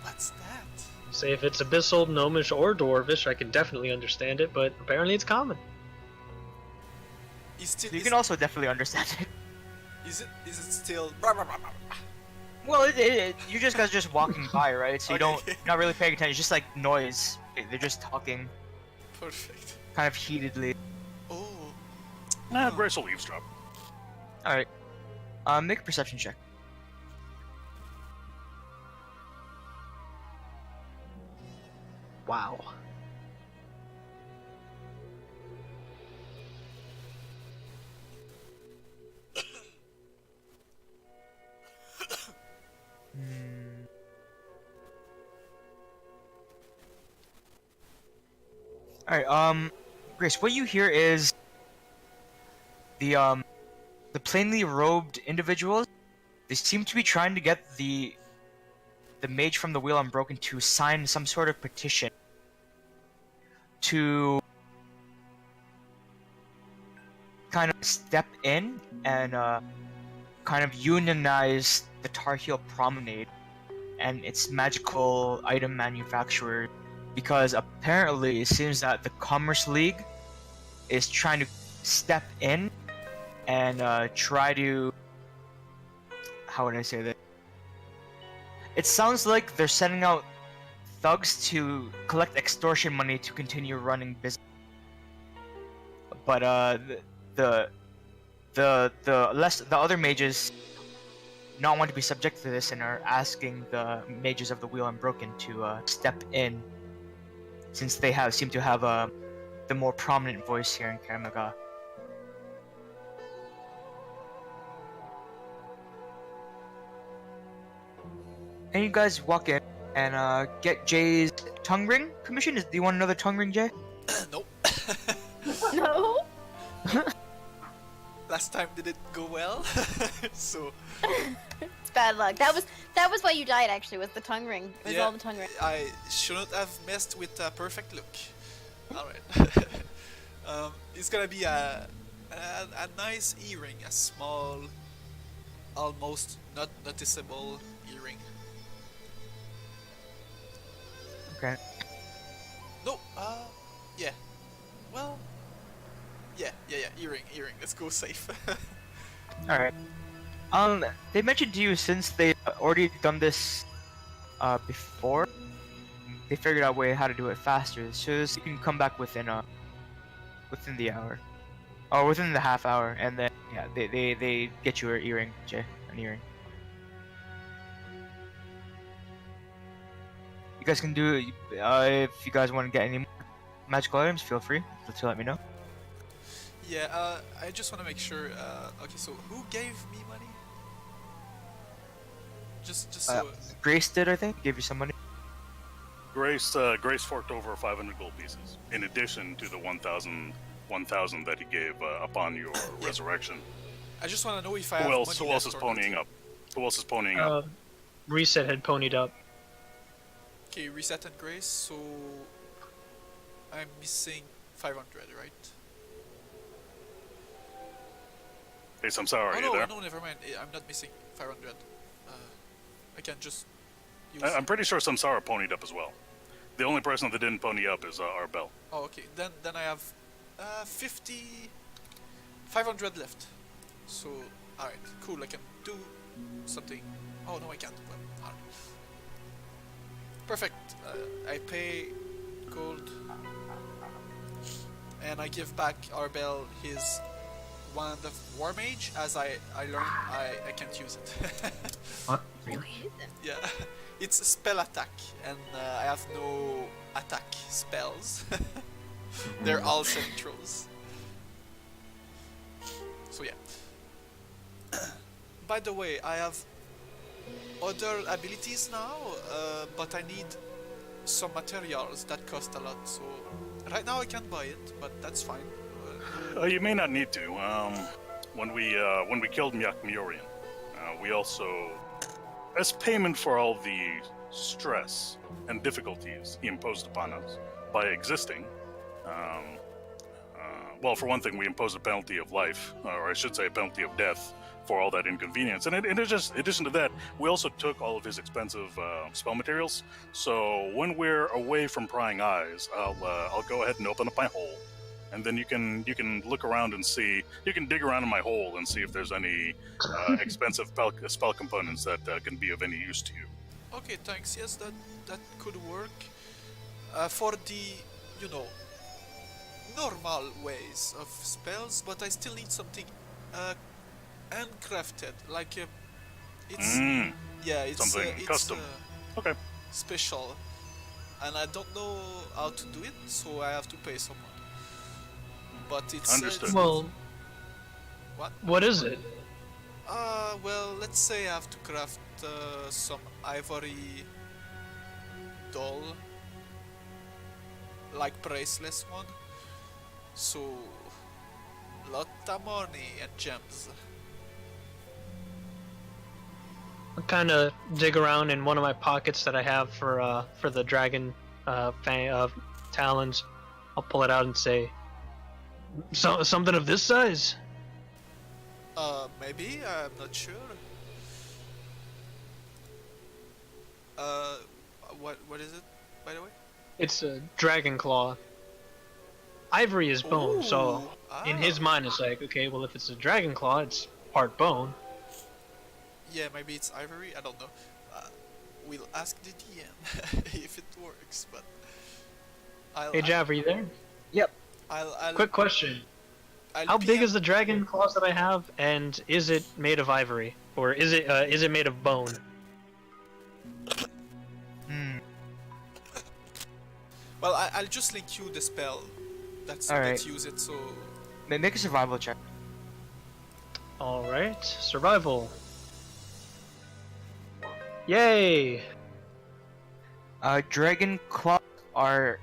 What's that? Say if it's Abyssal, Gnomish, or Dwarvish, I can definitely understand it, but apparently it's common. You can also definitely understand it. Is it still? Well, you just guys are just walking by, right? So Okay. you're not really paying attention. It's just like noise. They're just talking, Perfect. kind of heatedly. Oh. Nah, Grace will eavesdrop. All right. Make a perception check. Wow. Alright, Grace, what you hear is the plainly robed individuals, they seem to be trying to get the mage from the Wheel Unbroken to sign some sort of petition to kind of step in and kind of unionize the Tar Heel Promenade and its magical item manufacturer, because apparently it seems that the Commerce League is trying to step in and try to, how would I say that? It sounds like they're sending out thugs to collect extortion money to continue running business. But the other mages not want to be subject to this and are asking the mages of the Wheel Unbroken to step in, since they seem to have the more prominent voice here in Karamaga. And you guys walk in, and get Jay's tongue ring commission. Do you want another tongue ring, Jay? Nope. No. Last time didn't go well, so It's bad luck. That was why you died. Actually, was the tongue ring. It was yeah, all the tongue ring. I shouldn't have messed with a perfect look. All right. It's gonna be a nice earring, a small, almost not noticeable earring. Okay. No, yeah. Well, yeah, earring. Let's go safe. All right. They mentioned to you since they already done this before, they figured out a way how to do it faster, so you can come back within the hour, or within the half hour, and then yeah, they get you an earring, Jay, an earring. You guys can do it. If you guys want to get any more magical items, feel free to let me know. Yeah, I just want to make sure. Okay, so who gave me money? Just so. Grace did, I think, give you some money. Grace forked over 500 gold pieces, in addition to the 1,000 that he gave upon your resurrection. I just want to know if I have Who money else is left or not. ponying up? Who else is ponying up? Reset had ponied up. Okay, reset and grace. So I'm missing 500, right? Hey, Samsara, are you there? No, never mind. I'm not missing 500. I can just use. I'm pretty sure Samsara ponied up as well. The only person that didn't pony up is Arbel. Oh, okay. Then I have 500 left. So, alright, cool. I can do something. Oh no, I can't. But, alright. Perfect. I pay gold, and I give back Arbel his wand of War Mage, as I learned I can't use it. What? Really? Yeah, it's a spell attack, and I have no attack spells. They're all centrals. So yeah. By the way, I have other abilities now, but I need some materials that cost a lot. So right now I can't buy it, but that's fine. You may not need to. When we killed Myak Murian, we also, as payment for all the stress and difficulties he imposed upon us by existing, well, for one thing, we imposed a penalty of life, or I should say a penalty of death, for all that inconvenience. And in addition to that, we also took all of his expensive spell materials. So when we're away from prying eyes, I'll go ahead and open up my hole, and then you can look around and see. You can dig around in my hole and see if there's any expensive spell components that can be of any use to you. Okay, thanks. Yes, that could work. For the normal ways of spells, but I still need something handcrafted, like it's Something it's custom. Okay. special, and I don't know how to do it, so I have to pay someone. But it's Understood. Well, what is it? well, let's say I have to craft some ivory doll, like bracelets one. So, lot of money and gems. I'll kind of dig around in one of my pockets that I have for the dragon talons. I'll pull it out and say, something of this size. Maybe, I'm not sure. What is it, by the way? It's a dragon claw. Ivory is bone, so in his mind it's like, okay, well if it's a dragon claw, it's part bone. Yeah, maybe it's ivory, I don't know. We'll ask the DM if it works, but... Hey Jav, are you there? Yep. Quick question. How big is the dragon claws that I have, and is it made of ivory? Or is it made of bone? Well, I'll just link you the spell that's Alright. use it, so... Make a survival check. Alright, survival. Yay! Dragon claws are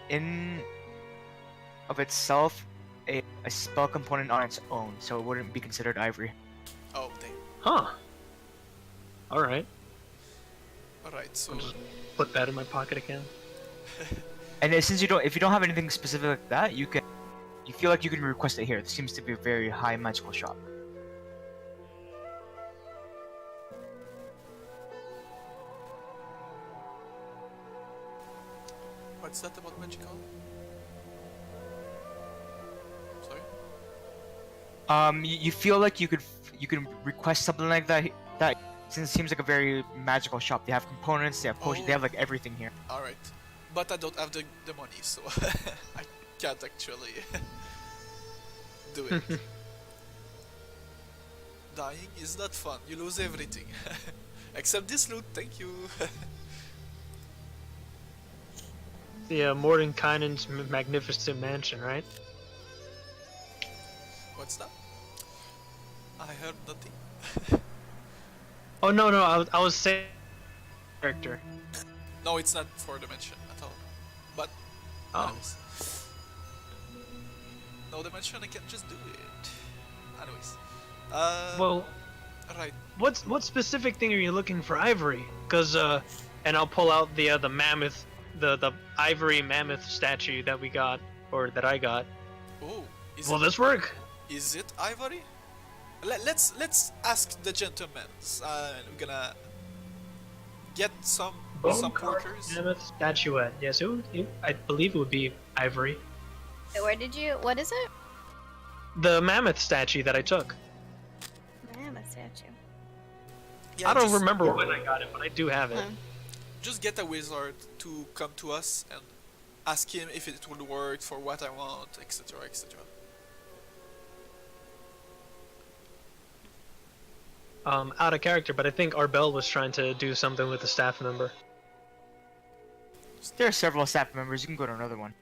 in of itself a spell component on its own, so it wouldn't be considered ivory. Oh, dang. Huh. All right. Alright, so I'll just put that in my pocket again. And since if you don't have anything specific like that, you feel like you can request it here. This seems to be a very high magical shop. what's that about magical? Sorry? You feel like you can request something like that. That since it seems like a very magical shop. They have components, they have potions, they have like everything here. Alright. But I don't have the money, so I can't actually do it. Dying is not fun. You lose everything. Except this loot, thank you. The Mordenkainen's magnificent mansion, right? What's that? I heard nothing. Oh no, I was saying character. No, it's not 4-dimension at all. But Oh. anyways. No dimension, I can just do it. Anyways. Well, Right. what specific thing are you looking for ivory? Cause and I'll pull out the mammoth, the ivory mammoth statue that we got, or that I got. Oh, is Will it, this work? is it ivory? Let's ask the gentlemen. We're gonna get some workers. Mammoth statuette. Yes, I believe it would be ivory. Where did you? What is it? The mammoth statue that I took. Mammoth statue. Yeah, I don't just- remember when I got it, but I do have it. Just get a wizard to come to us and ask him if it will work for what I want, etc., etc. Out of character, but I think Arbel was trying to do something with the staff member. There are several staff members. You can go to another one.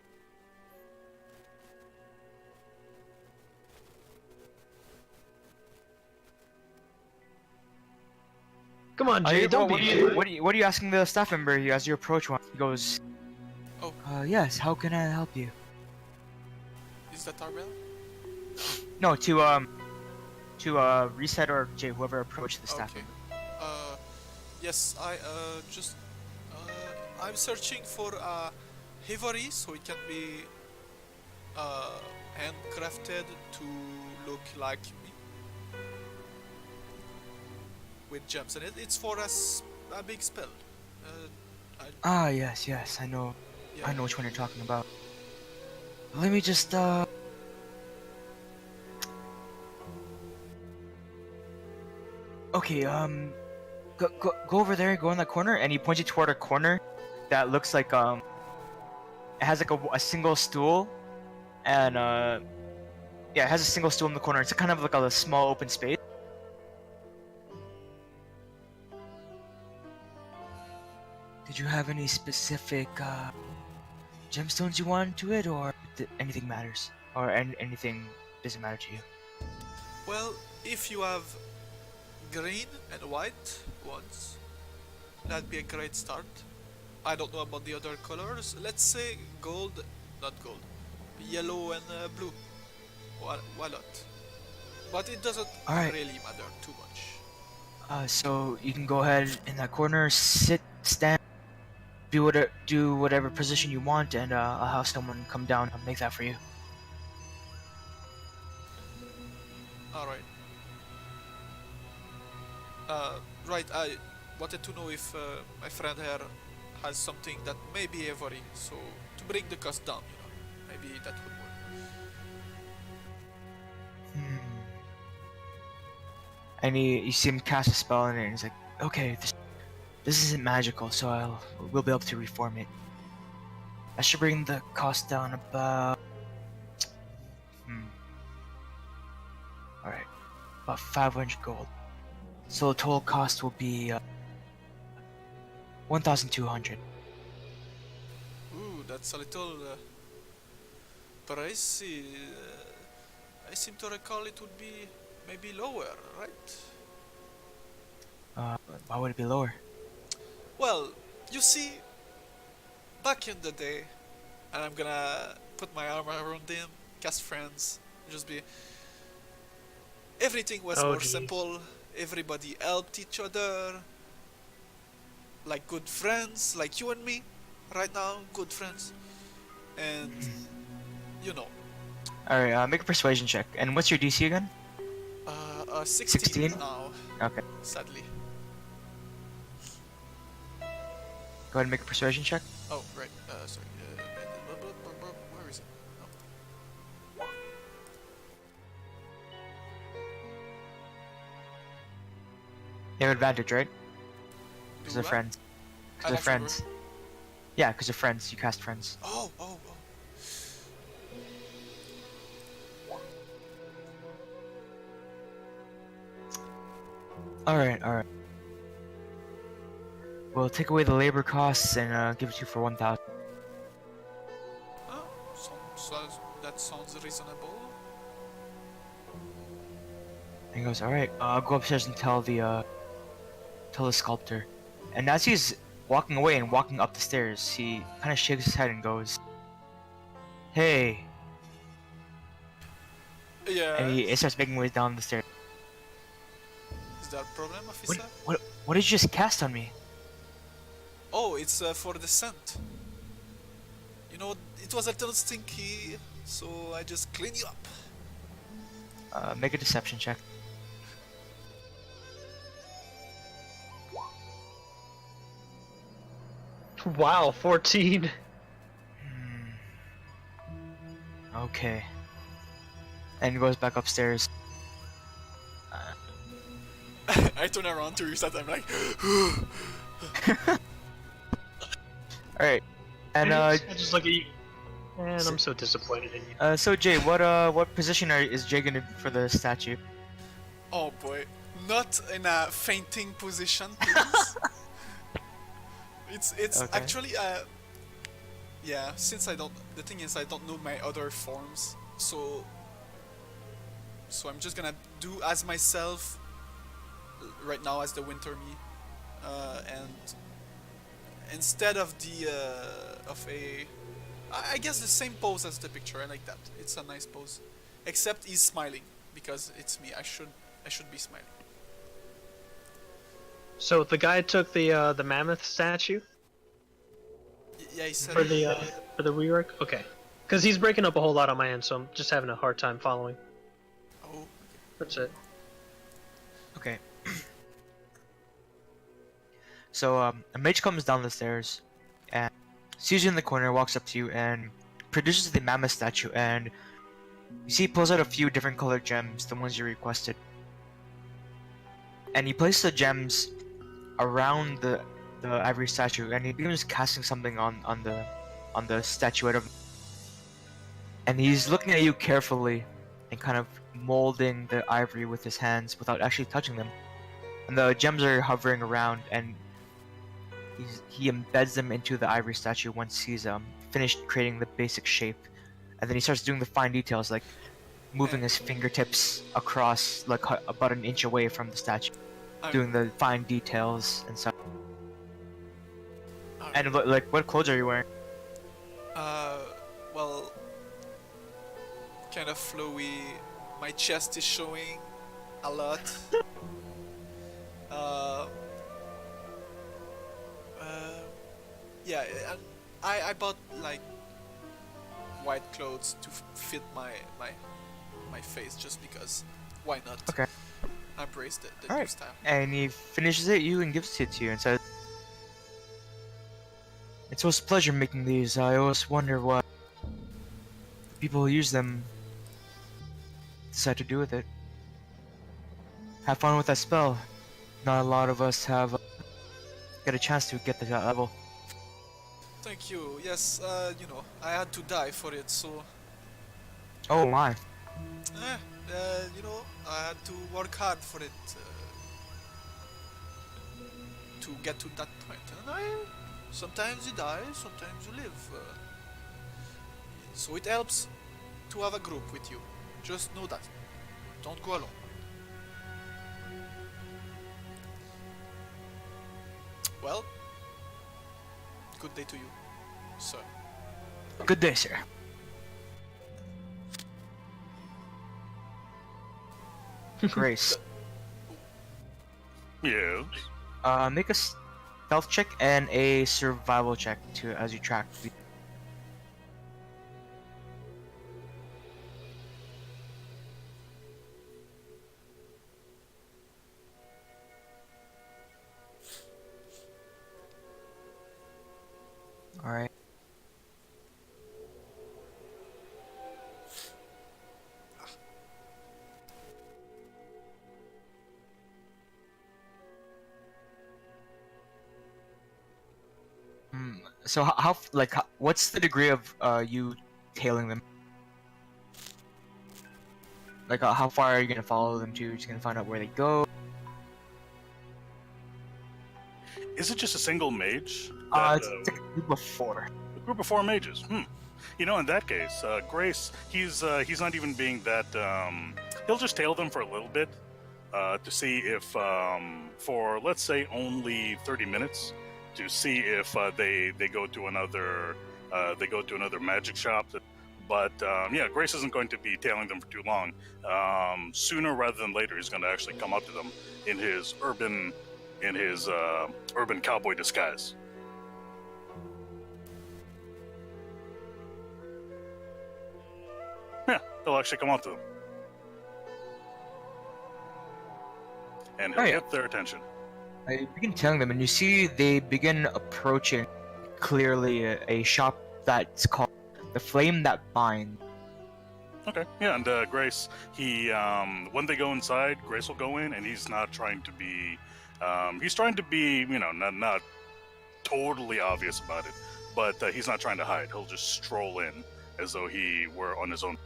Come on, Jay, don't be. What are you asking the staff member as you approach one? He goes, Oh. Yes, how can I help you? Is that Arbel? No, to Reset or Jay, whoever approached the staff Okay. member. Yes, I'm searching for ivory, so it can be handcrafted to look like me with gems in it. It's for a big spell. Yes, I know. Yeah. I know which one you're talking about. Let me just, Okay, go over there, go in that corner, and he points you toward a corner that looks like, it has like a single stool, and, yeah, it has a single stool in the corner. It's kind of like a small open space. Did you have any specific, gemstones you wanted to it, or anything matters? Or anything doesn't matter to you? Well, if you have green and white ones, that'd be a great start. I don't know about the other colors. Let's say gold, not gold, yellow and blue. Why not? But it doesn't Alright. really matter too much. So you can go ahead in that corner, sit, stand, do whatever position you want, and I'll have someone come down and make that for you. Alright. Right, I wanted to know if my friend here has something that may be ivory, so to bring the cost down, maybe that would work. And you see him cast a spell in it, and he's like, okay, this isn't magical, so we'll be able to reform it. That should bring the cost down about... Alright, about 500 gold. So the total cost will be 1,200. Ooh, that's a little pricey. I seem to recall it would be maybe lower, right? Why would it be lower? Well, you see, back in the day, and I'm gonna put my arm around him, cast friends, just be. Everything was Oh, more geez. simple. Everybody helped each other, like good friends, like you and me, right now, good friends, and you know, Alright, make a persuasion check. And what's your DC again? 16 16? now, Okay. sadly. Go ahead and make a persuasion check. Oh, right. Sorry. Where is it? Oh. You have advantage, right? Because Do they're what? friends. I Because they're don't remember. friends. Yeah, because they're friends. You cast friends. Oh. Alright. We'll take away the labor costs and give it to you for 1,000. Oh, that sounds reasonable. And he goes, alright, I'll go upstairs and tell the sculptor. And as he's walking away and walking up the stairs, he kind of shakes his head and goes, hey. Yeah. And he starts making his way down the stairs. Is that a problem, officer? What did you just cast on me? Oh, it's for the scent. You know, it was a little stinky, so I just clean you up. Make a deception check. Wow, 14. Okay. And he goes back upstairs. I turn around to reset. I'm like, Alright. And I just look at you. Man, I'm so disappointed in you. so Jay, what position is Jay gonna be for the statue? oh boy, not in a fainting position, please. it's Okay. actually yeah. Since the thing is I don't know my other forms, so I'm just gonna do as myself right now as the winter me, and instead of I guess the same pose as the picture. I like that. It's a nice pose, except he's smiling because it's me. I should be smiling. So the guy took the mammoth statue Yeah, he said. for the rework. Okay, because he's breaking up a whole lot on my end, so I'm just having a hard time following. Oh, That's it. Okay. So a mage comes down the stairs and sees you in the corner, walks up to you and produces the mammoth statue, and you see he pulls out a few different colored gems, the ones you requested. And he places the gems around the ivory statue, and he begins casting something on the statuette of. And he's looking at you carefully and kind of molding the ivory with his hands without actually touching them. And the gems are hovering around, and he embeds them into the ivory statue once he's finished creating the basic shape. And then he starts doing the fine details, like moving his fingertips across like about an inch away from the statue, doing the fine details and stuff. And like, what clothes are you wearing? Well, kind of flowy. My chest is showing a lot. Yeah, and I bought like white clothes to fit my face just because. Why not? Okay. Embrace the new Alright. style. And he finishes it and gives it to you and says, "It's always a pleasure making these. I always wonder what people who use them decide to do with it. Have fun with that spell. Not a lot of us have get a chance to get to that level." Thank you. Yes, you know, I had to die for it, so Oh my. you know, I had to work hard for it to get to that point. And sometimes you die, sometimes you live. So it helps to have a group with you. Just know that. Don't go alone. Well, good day to you. So, Good day, sir. Grace. Yes. Make a stealth check and a survival check to as you track. All right. So what's the degree of you tailing them? Like how far are you gonna follow them to? You're just gonna find out where they go. Is it just a single mage? It's like a group of 4. A group of 4 mages. You know, in that case, Grace, he's not even being that. He'll just tail them for a little bit to see if, for let's say only 30 minutes, to see if they go to another magic shop. But yeah, Grace isn't going to be tailing them for too long. Sooner rather than later, he's going to actually come up to them in his urban cowboy disguise. Yeah, he'll actually come up to them. And he'll get their attention. You begin telling them, and you see they begin approaching clearly a shop that's called The Flame That Binds. Okay, yeah, and Grace, when they go inside, Grace will go in, and he's not trying to be, you know, not totally obvious about it, but he's not trying to hide. He'll just stroll in as though he were on his own.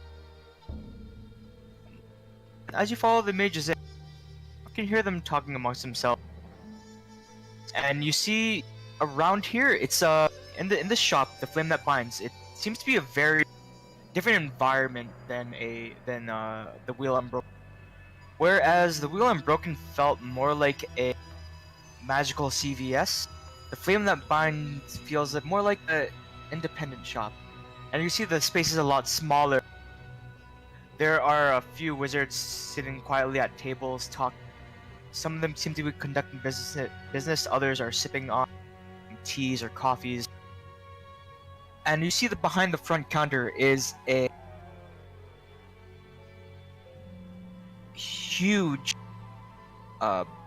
As you follow the mages in, you can hear them talking amongst themselves. And you see around here, it's in this shop, The Flame That Binds, it seems to be a very different environment than the Wheel Unbroken. Whereas the Wheel Unbroken felt more like a magical CVS, The Flame That Binds feels more like an independent shop. And you see the space is a lot smaller. There are a few wizards sitting quietly at tables talking. Some of them seem to be conducting business, others are sipping on teas or coffees. And you see that behind the front counter is a huge,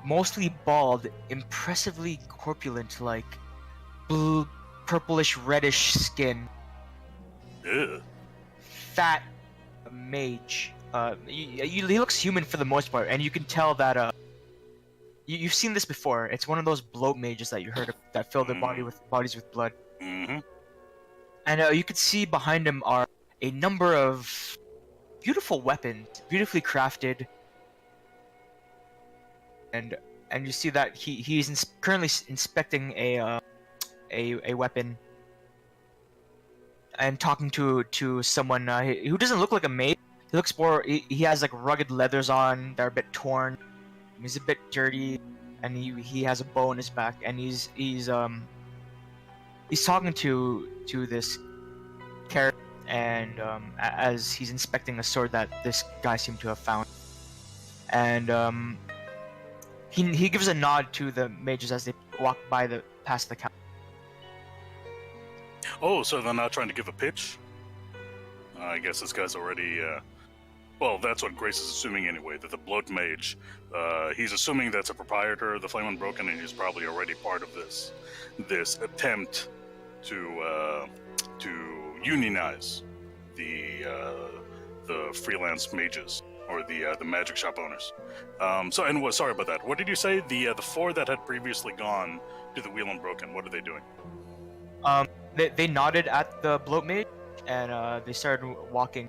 mostly bald, impressively corpulent, like blue, purplish reddish skin, Ugh. fat mage. He looks human for the most part, and you can tell that you've seen this before. It's one of those bloat mages that you heard of that fill their bodies with blood. Mm-hmm. And you could see behind him are a number of beautiful weapons, beautifully crafted. And you see that he's currently inspecting a weapon and talking to someone who doesn't look like a mage. He looks more. He has like rugged leathers on. They're a bit torn. He's a bit dirty, and he has a bow in his back, and he's talking to this character, and as he's inspecting a sword that this guy seemed to have found, and he gives a nod to the mages as they walk past the counter. Oh, so they're not trying to give a pitch? I guess this guy's already. Well, that's what Grace is assuming anyway. That the bloat mage, he's assuming that's a proprietor of the Flame Unbroken, and he's probably already part of this attempt to unionize the freelance mages or the magic shop owners. Sorry about that. What did you say? The 4 that had previously gone to the Wheel Unbroken. What are they doing? They nodded at the bloat mage, and they started walking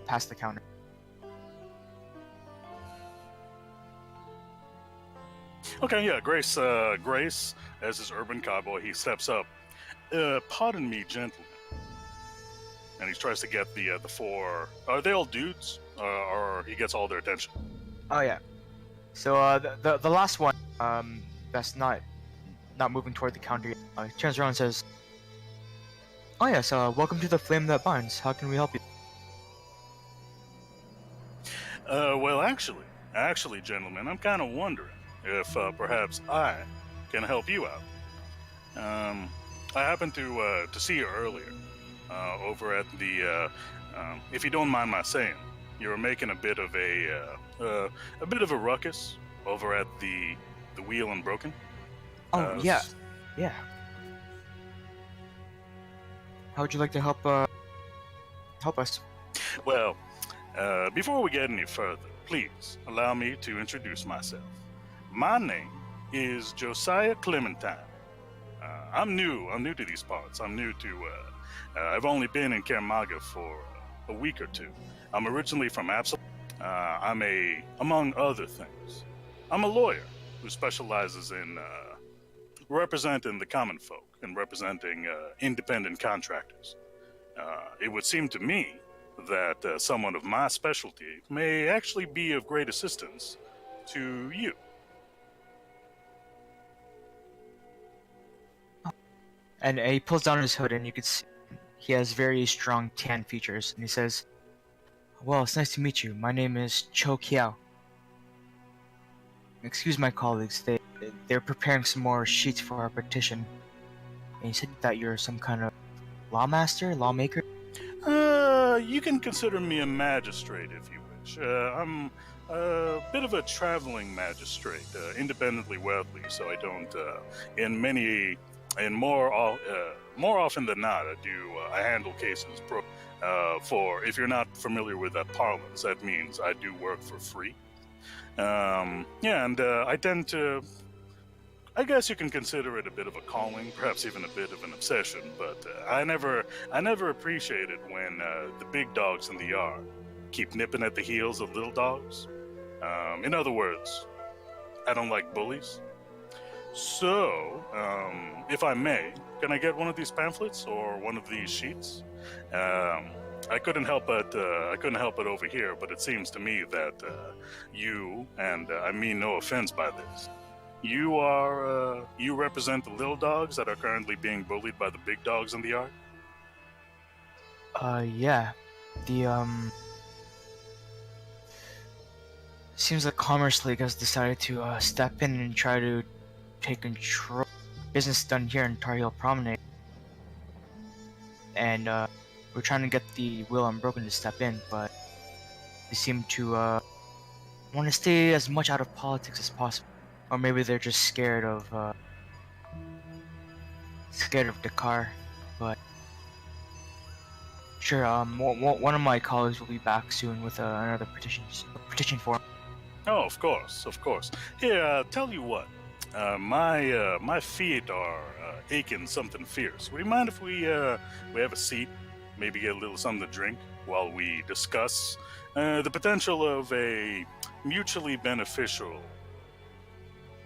past the counter. Okay, yeah, Grace, as his urban cowboy, he steps up. Pardon me, gentlemen. And he tries to get the 4. Are they all dudes, or he gets all their attention? Oh yeah. So the last one that's not moving toward the counter, turns around and says, Oh yes, welcome to the Flame That Binds. How can we help you? Well, actually, gentlemen, I'm kind of wondering if perhaps I can help you out. I happened to see you earlier over at the. If you don't mind my saying, you were making a bit of a ruckus over at the Wheel and Broken. Oh yeah, yeah. How would you like to help us? Well, before we get any further, please allow me to introduce myself. My name is Josiah Clementine. I'm new to these parts. I'm new to. I've only been in Kermaga for a week or two. I'm originally from Absalom. Among other things, I'm a lawyer who specializes in representing the common folk and representing independent contractors. It would seem to me that someone of my specialty may actually be of great assistance to you. And he pulls down his hood, and you can see he has very strong tan features. And he says, "Well, it's nice to meet you. My name is Cho Kiao. Excuse my colleagues. They're preparing some more sheets for our petition. And you said that you're some kind of lawmaker." You can consider me a magistrate if you wish. I'm a bit of a traveling magistrate, independently wealthy, so I don't. More often than not, I handle cases for. If you're not familiar with that parlance, that means I do work for free. I tend to. I guess you can consider it a bit of a calling, perhaps even a bit of an obsession. But I never appreciated when the big dogs in the yard keep nipping at the heels of little dogs. In other words, I don't like bullies. So, if I may, can I get one of these pamphlets or one of these sheets? I couldn't help it over here, but it seems to me that you, and I mean no offense by this, you represent the little dogs that are currently being bullied by the big dogs in the yard? Yeah. Seems like Commerce League has decided to step in and try to take control of business done here in Tar Heel Promenade. And we're trying to get the Will Unbroken to step in, but they seem to want to stay as much out of politics as possible. Or maybe they're just scared of the car. But sure, one of my colleagues will be back soon with another petition form. Oh, of course. Here, tell you what. My feet are aching something fierce. Would you mind if we have a seat, maybe get a little something to drink while we discuss the potential of a mutually beneficial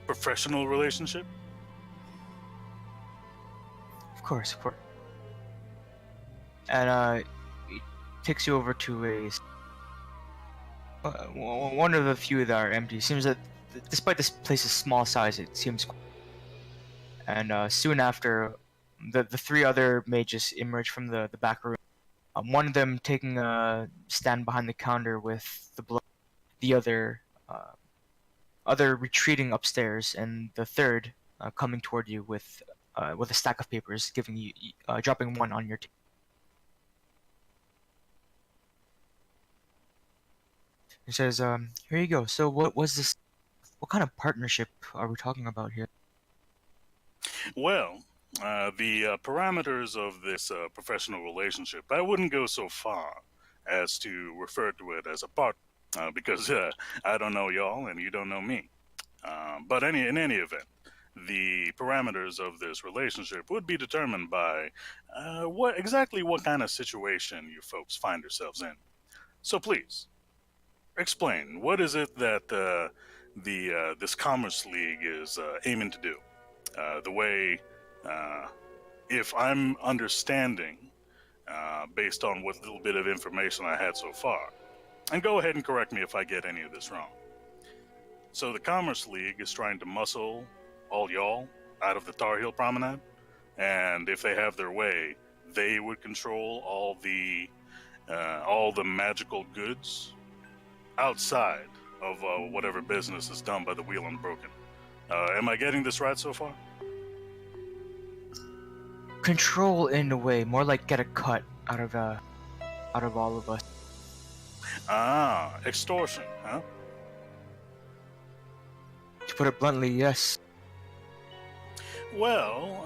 professional relationship? Of course. And it takes you over to one of the few that are empty. Seems that despite this place's small size, it seems. And soon after, the three other mages emerge from the back room. One of them taking a stand behind the counter with the blood. The other retreating upstairs, and the third coming toward you with a stack of papers, giving you dropping one on your table. He says, "Here you go. So, what was this? What kind of partnership are we talking about here?" Well, the parameters of this professional relationship, I wouldn't go so far as to refer to it as a part, because I don't know y'all and you don't know me. But in any event, the parameters of this relationship would be determined by what kind of situation you folks find yourselves in. So please, explain. What is it that this Commerce League is aiming to do? The way, if I'm understanding, based on what little bit of information I had so far, and go ahead and correct me if I get any of this wrong. So the Commerce League is trying to muscle all y'all out of the Tar Heel Promenade, and if they have their way, they would control all the magical goods outside of whatever business is done by the Wheel Unbroken. Am I getting this right so far? Control in a way, more like get a cut out of all of us. Ah, extortion, huh? To put it bluntly, yes. Well,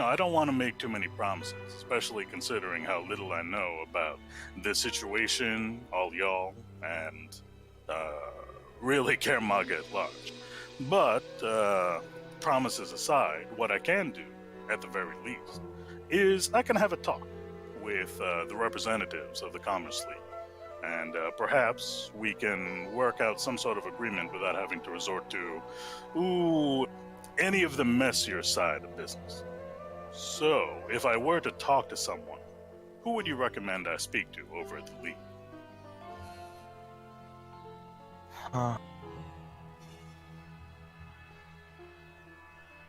I don't want to make too many promises, especially considering how little I know about this situation, all y'all, and really Kermaga at large. But, promises aside, what I can do, at the very least, is I can have a talk with the representatives of the Commerce League. And perhaps we can work out some sort of agreement without having to resort to, any of the messier side of business. So, if I were to talk to someone, who would you recommend I speak to over at the League?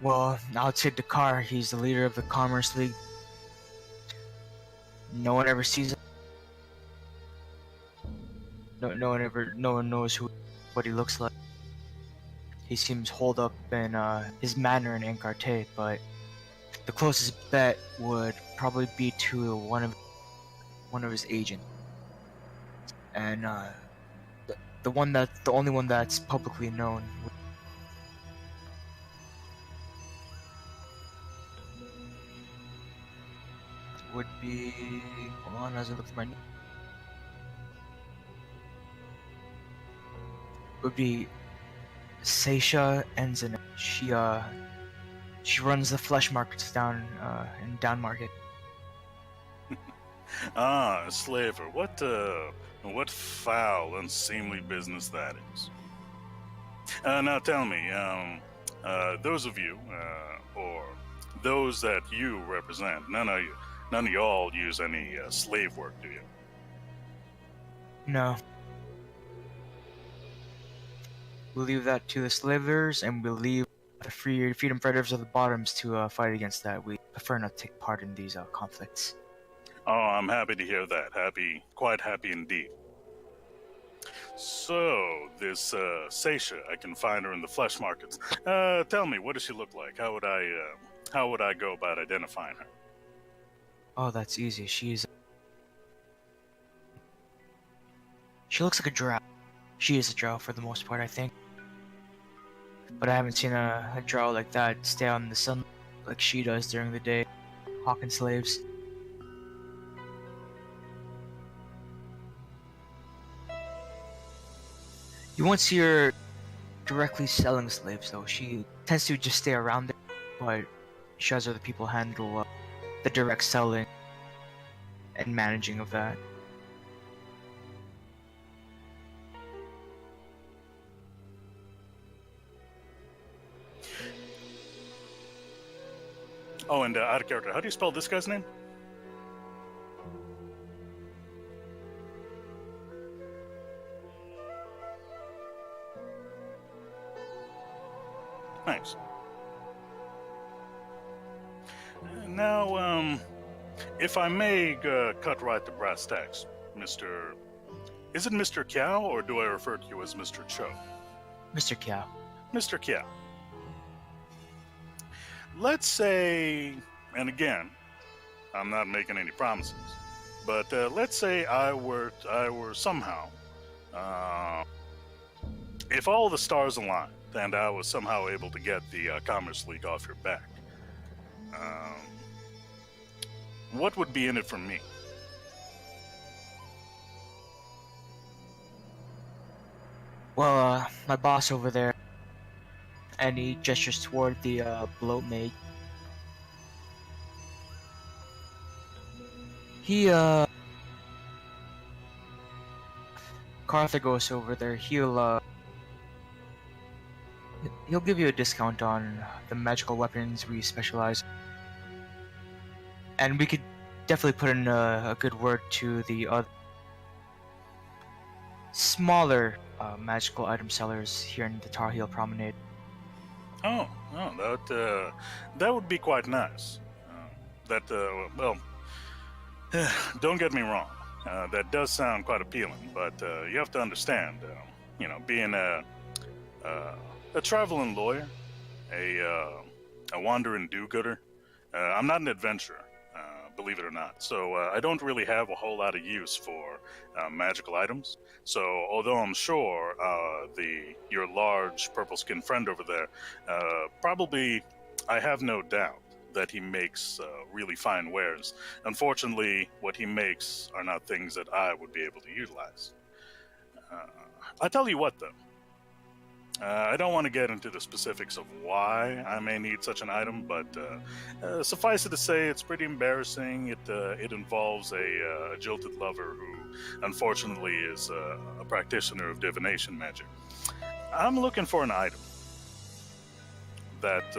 Well, I'll take Dakar. He's the leader of the Commerce League. No one ever sees him. No one knows what he looks like. He seems holed up in his manor in Encarté, but the closest bet would probably be to one of his agents, and the only one that's publicly known. Would be, hold on as I look for my, would be Seisha Enzin. She runs the flesh markets down in Down Market. Ah, a slaver. What foul, unseemly business that is. Now tell me, those of you, or those that you represent, none of y'all use any slave work, do you? No. We'll leave that to the slavers, and we'll leave the freedom fighters of the bottoms to fight against that. We prefer not to take part in these conflicts. Oh, I'm happy to hear that. Quite happy indeed. So, this Seisha, I can find her in the flesh markets. Tell me, what does she look like? How would I go about identifying her? Oh, that's easy. She looks like a drow. She is a drow for the most part, I think. But I haven't seen a drow like that stay out in the sun like she does during the day, hawking slaves. You won't see her directly selling slaves, though. She tends to just stay around there, but she has other people handle the direct selling and managing of that. Oh, and out of character, how do you spell this guy's name? Nice. Now, if I may cut right to brass tacks, Mr. Is it Mr. Kiao, or do I refer to you as Mr. Cho? Mr. Kiao. Mr. Kiao. Let's say, and again, I'm not making any promises, but let's say I were somehow, if all the stars aligned and I was somehow able to get the Commerce League off your back, what would be in it for me? Well, my boss over there, and he gestures toward the bloat maid. Carthagos over there, he'll give you a discount on the magical weapons we specialize in. And we could definitely put in a good word to the other smaller magical item sellers here in the Tar Heel Promenade. Oh, that would be quite nice. Well, Don't get me wrong. That does sound quite appealing, but you have to understand, being a traveling lawyer, a wandering do-gooder, I'm not an adventurer, believe it or not. So I don't really have a whole lot of use for magical items. So although I'm sure your large purple-skinned friend over there, probably, I have no doubt that he makes really fine wares. Unfortunately, what he makes are not things that I would be able to utilize. I'll tell you what, though. I don't want to get into the specifics of why I may need such an item, but suffice it to say, it's pretty embarrassing. It involves a jilted lover who, unfortunately, is a practitioner of divination magic. I'm looking for an item that,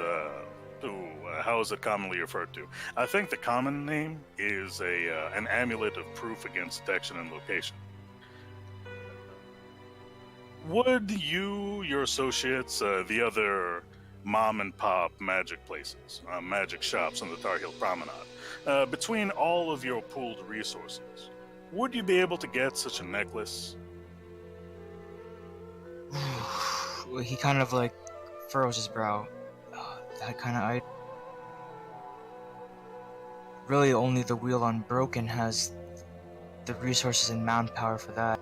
how is it commonly referred to? I think the common name is an amulet of proof against detection and location. Would you, your associates, the other mom and pop magic places, magic shops on the Tar Heel Promenade, between all of your pooled resources, would you be able to get such a necklace? He kind of like furrows his brow. That kind of item. Really, only the Wheel Unbroken has the resources and manpower for that.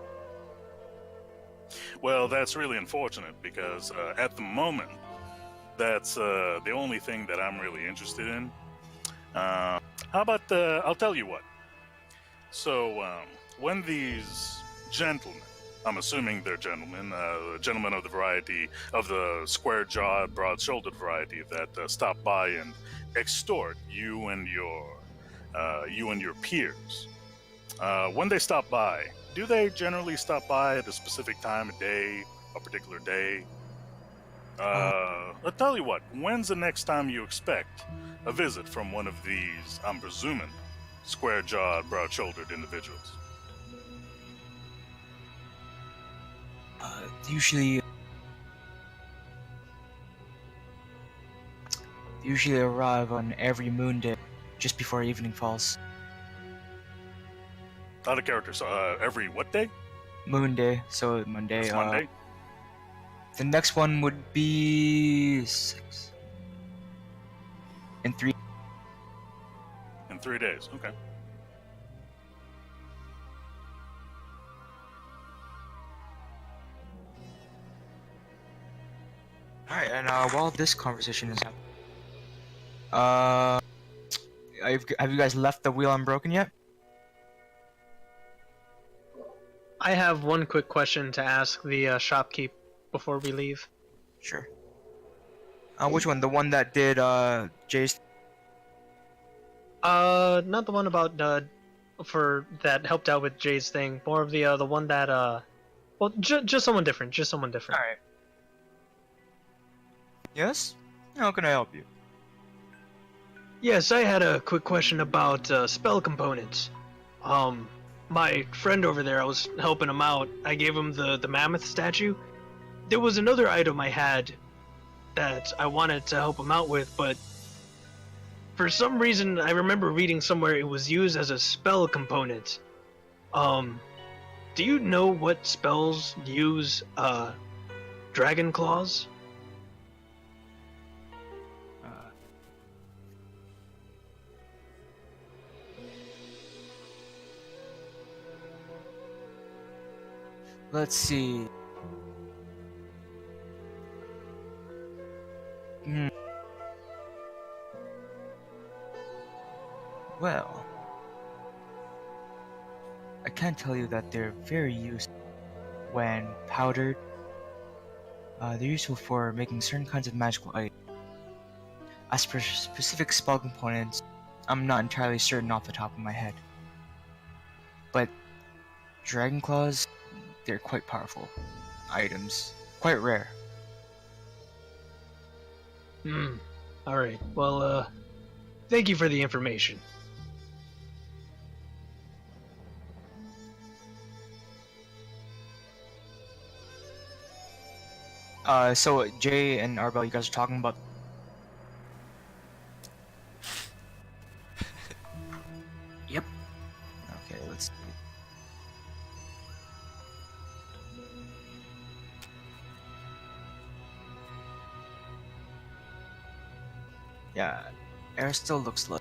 Well, that's really unfortunate because at the moment, that's the only thing that I'm really interested in. How about I'll tell you what. So, when these gentlemen, I'm assuming they're gentlemen, gentlemen of the variety of the square-jawed, broad-shouldered variety that stop by and extort you and your peers. When they stop by, do they generally stop by at a specific time of day, a particular day? I'll tell you what, when's the next time you expect a visit from one of these, I'm presuming, square-jawed, broad-shouldered individuals? Usually arrive on every moon day, just before evening falls. Out of character, so every what day? Moon day, so Monday. It's Monday? The next one would be 6. In 3. In 3 days, okay. Alright, and while this conversation is happening, have you guys left the Wheel Unbroken yet? I have one quick question to ask the shopkeep before we leave. Sure. Which one? The one that did Jay's? Not the one about for that helped out with Jay's thing. More of the one that well, just someone different. Just someone different. All right. Yes. How can I help you? Yes, I had a quick question about spell components. My friend over there, I was helping him out. I gave him the mammoth statue. There was another item I had that I wanted to help him out with, but for some reason I remember reading somewhere it was used as a spell component. Do you know what spells use dragon claws? Let's see. Well, I can tell you that they're very useful when powdered. They're useful for making certain kinds of magical items. As for specific spell components, I'm not entirely certain off the top of my head. But dragon claws, they're quite powerful items, quite rare. Alright, well, thank you for the information. So Jay and Arbel, you guys are talking about... Yep. Yeah, air still looks like.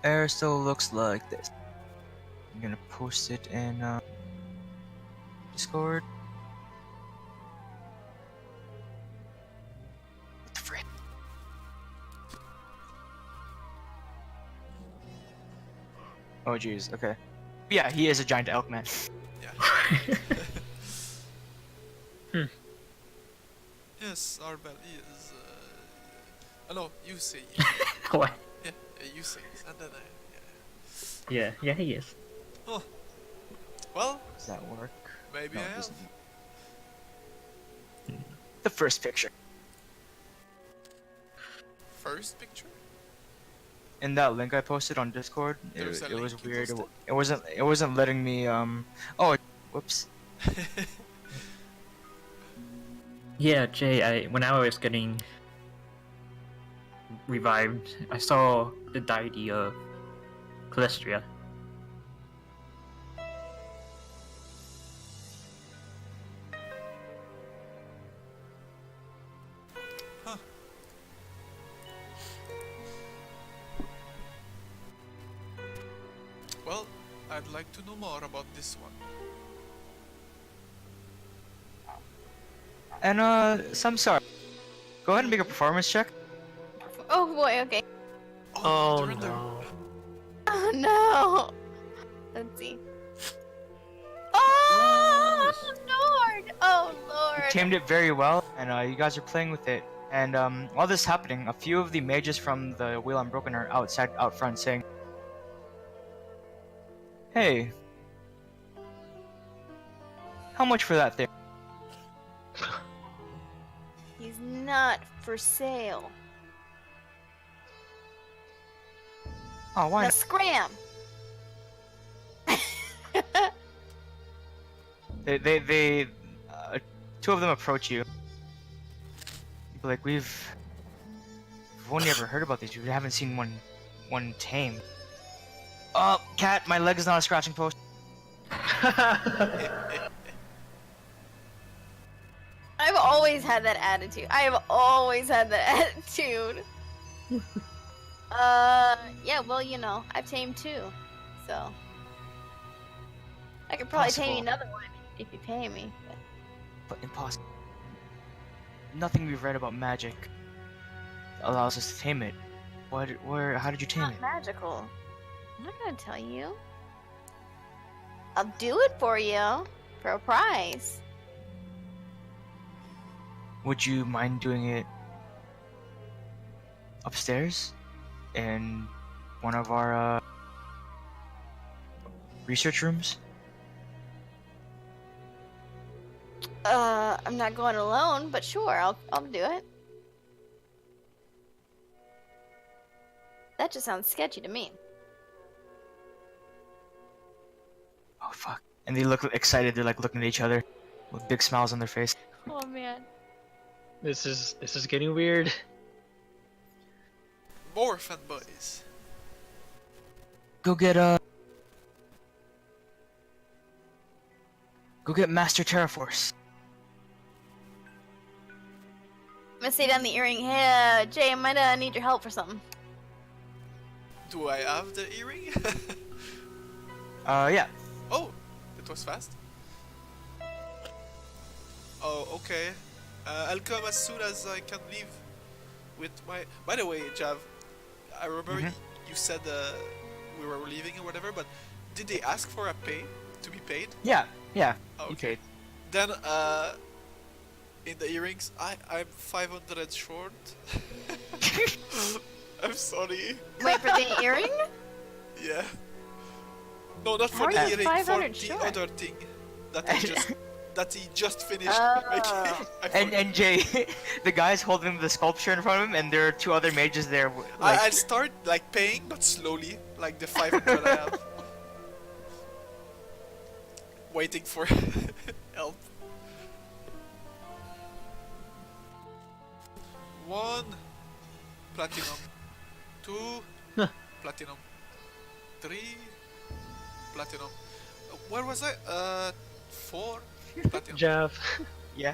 Air still looks like this. I'm gonna post it in Discord. What the frick? Oh jeez, okay. Yeah, he is a giant elk man. Yeah. Yes, our belly is. Oh no, you say. What? Yeah, you say. And then yeah. Yeah, he is. Oh. Well, Does that work? maybe No, I it have. doesn't. The first picture. First picture? In that link I posted on Discord, There's a it was link you weird. posted? It wasn't letting me oh whoops. Yeah, Jay, when I was getting revived, I saw the deity of Calistria. Huh. Well, I'd like to know more about this one. And Samsara, go ahead and make a performance check. Oh boy, okay. Oh surrender. no. Oh no! Let's see. Oh Lord! Oh You Lord! tamed it very well, and you guys are playing with it. And while this is happening, a few of the mages from the Wheel Unbroken are out front saying, "Hey, how much for that thing?" He's not for sale. Oh, why Now not? scram! They two of them approach you. You'd be like, we've only ever heard about these. We haven't seen one tame. Oh, cat, my leg is not a scratching post. I've always had that attitude. I have always had that attitude. Yeah, well, you know, I've tamed too, so I could probably tame you Possible. another one if you pay me. But impossible. Nothing we've read about magic allows us to tame it. How did you It's tame not it? magical. I'm not gonna tell you. I'll do it for you for a price. Would you mind doing it upstairs in one of our research rooms? I'm not going alone, but sure, I'll do it. That just sounds sketchy to me. Oh fuck! And they look excited. They're like looking at each other with big smiles on their face. Oh man. This is getting weird. More fanboys. Go get Master Terraforce. I'm gonna say down the earring. Hey, Jay, I might need your help for something. Do I have the earring? Yeah. Oh, it was fast. Oh, okay. I'll come as soon as I can leave with my... By the way, Jav, I remember you said we were leaving or whatever, but did they ask for a pay? To be paid? Yeah. You Okay. paid. Then, in the earrings, I'm 500 short. I'm sorry. Wait for the earring? Yeah. No, not How for are the you earring, for 500 the short? other thing that he just finished Oh. making. I forgot. And Jay, the guy's holding the sculpture in front of him, and there are two other mages there. I'll start like paying, but slowly, like the 500 I have. Waiting for help. 1 platinum, 2 platinum, 3 platinum. Where was I? 4 platinum. Jeff. Yeah.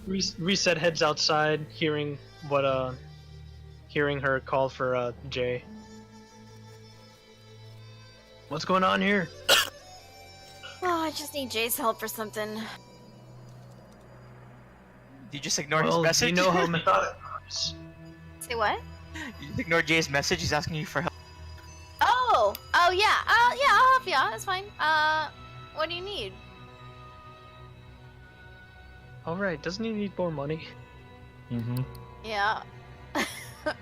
Reset heads outside, hearing her call for Jay. What's going on here? Oh, I just need Jay's help for something. Do you just ignore his Well, message? you know how methodical it is. Say what? You just ignore Jay's message. He's asking you for help. Oh yeah. Yeah, I'll help you out. That's fine. What do you need? Alright, doesn't he need more money? Mm-hmm. Yeah. Of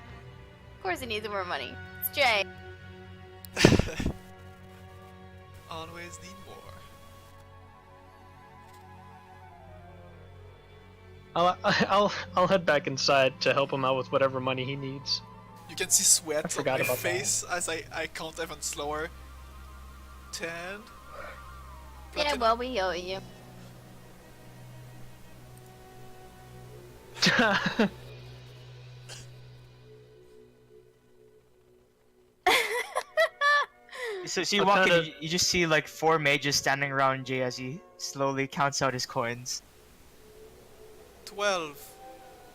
course he needs more money. It's Jay. Always need more. I'll head back inside to help him out with whatever money he needs. You can see sweat on forgot my about face as I count even slower. 10. Yeah, Platinum. well, we owe you. So you What walk kind in, of- you just see like 4 mages standing around Jay as he slowly counts out his coins. 12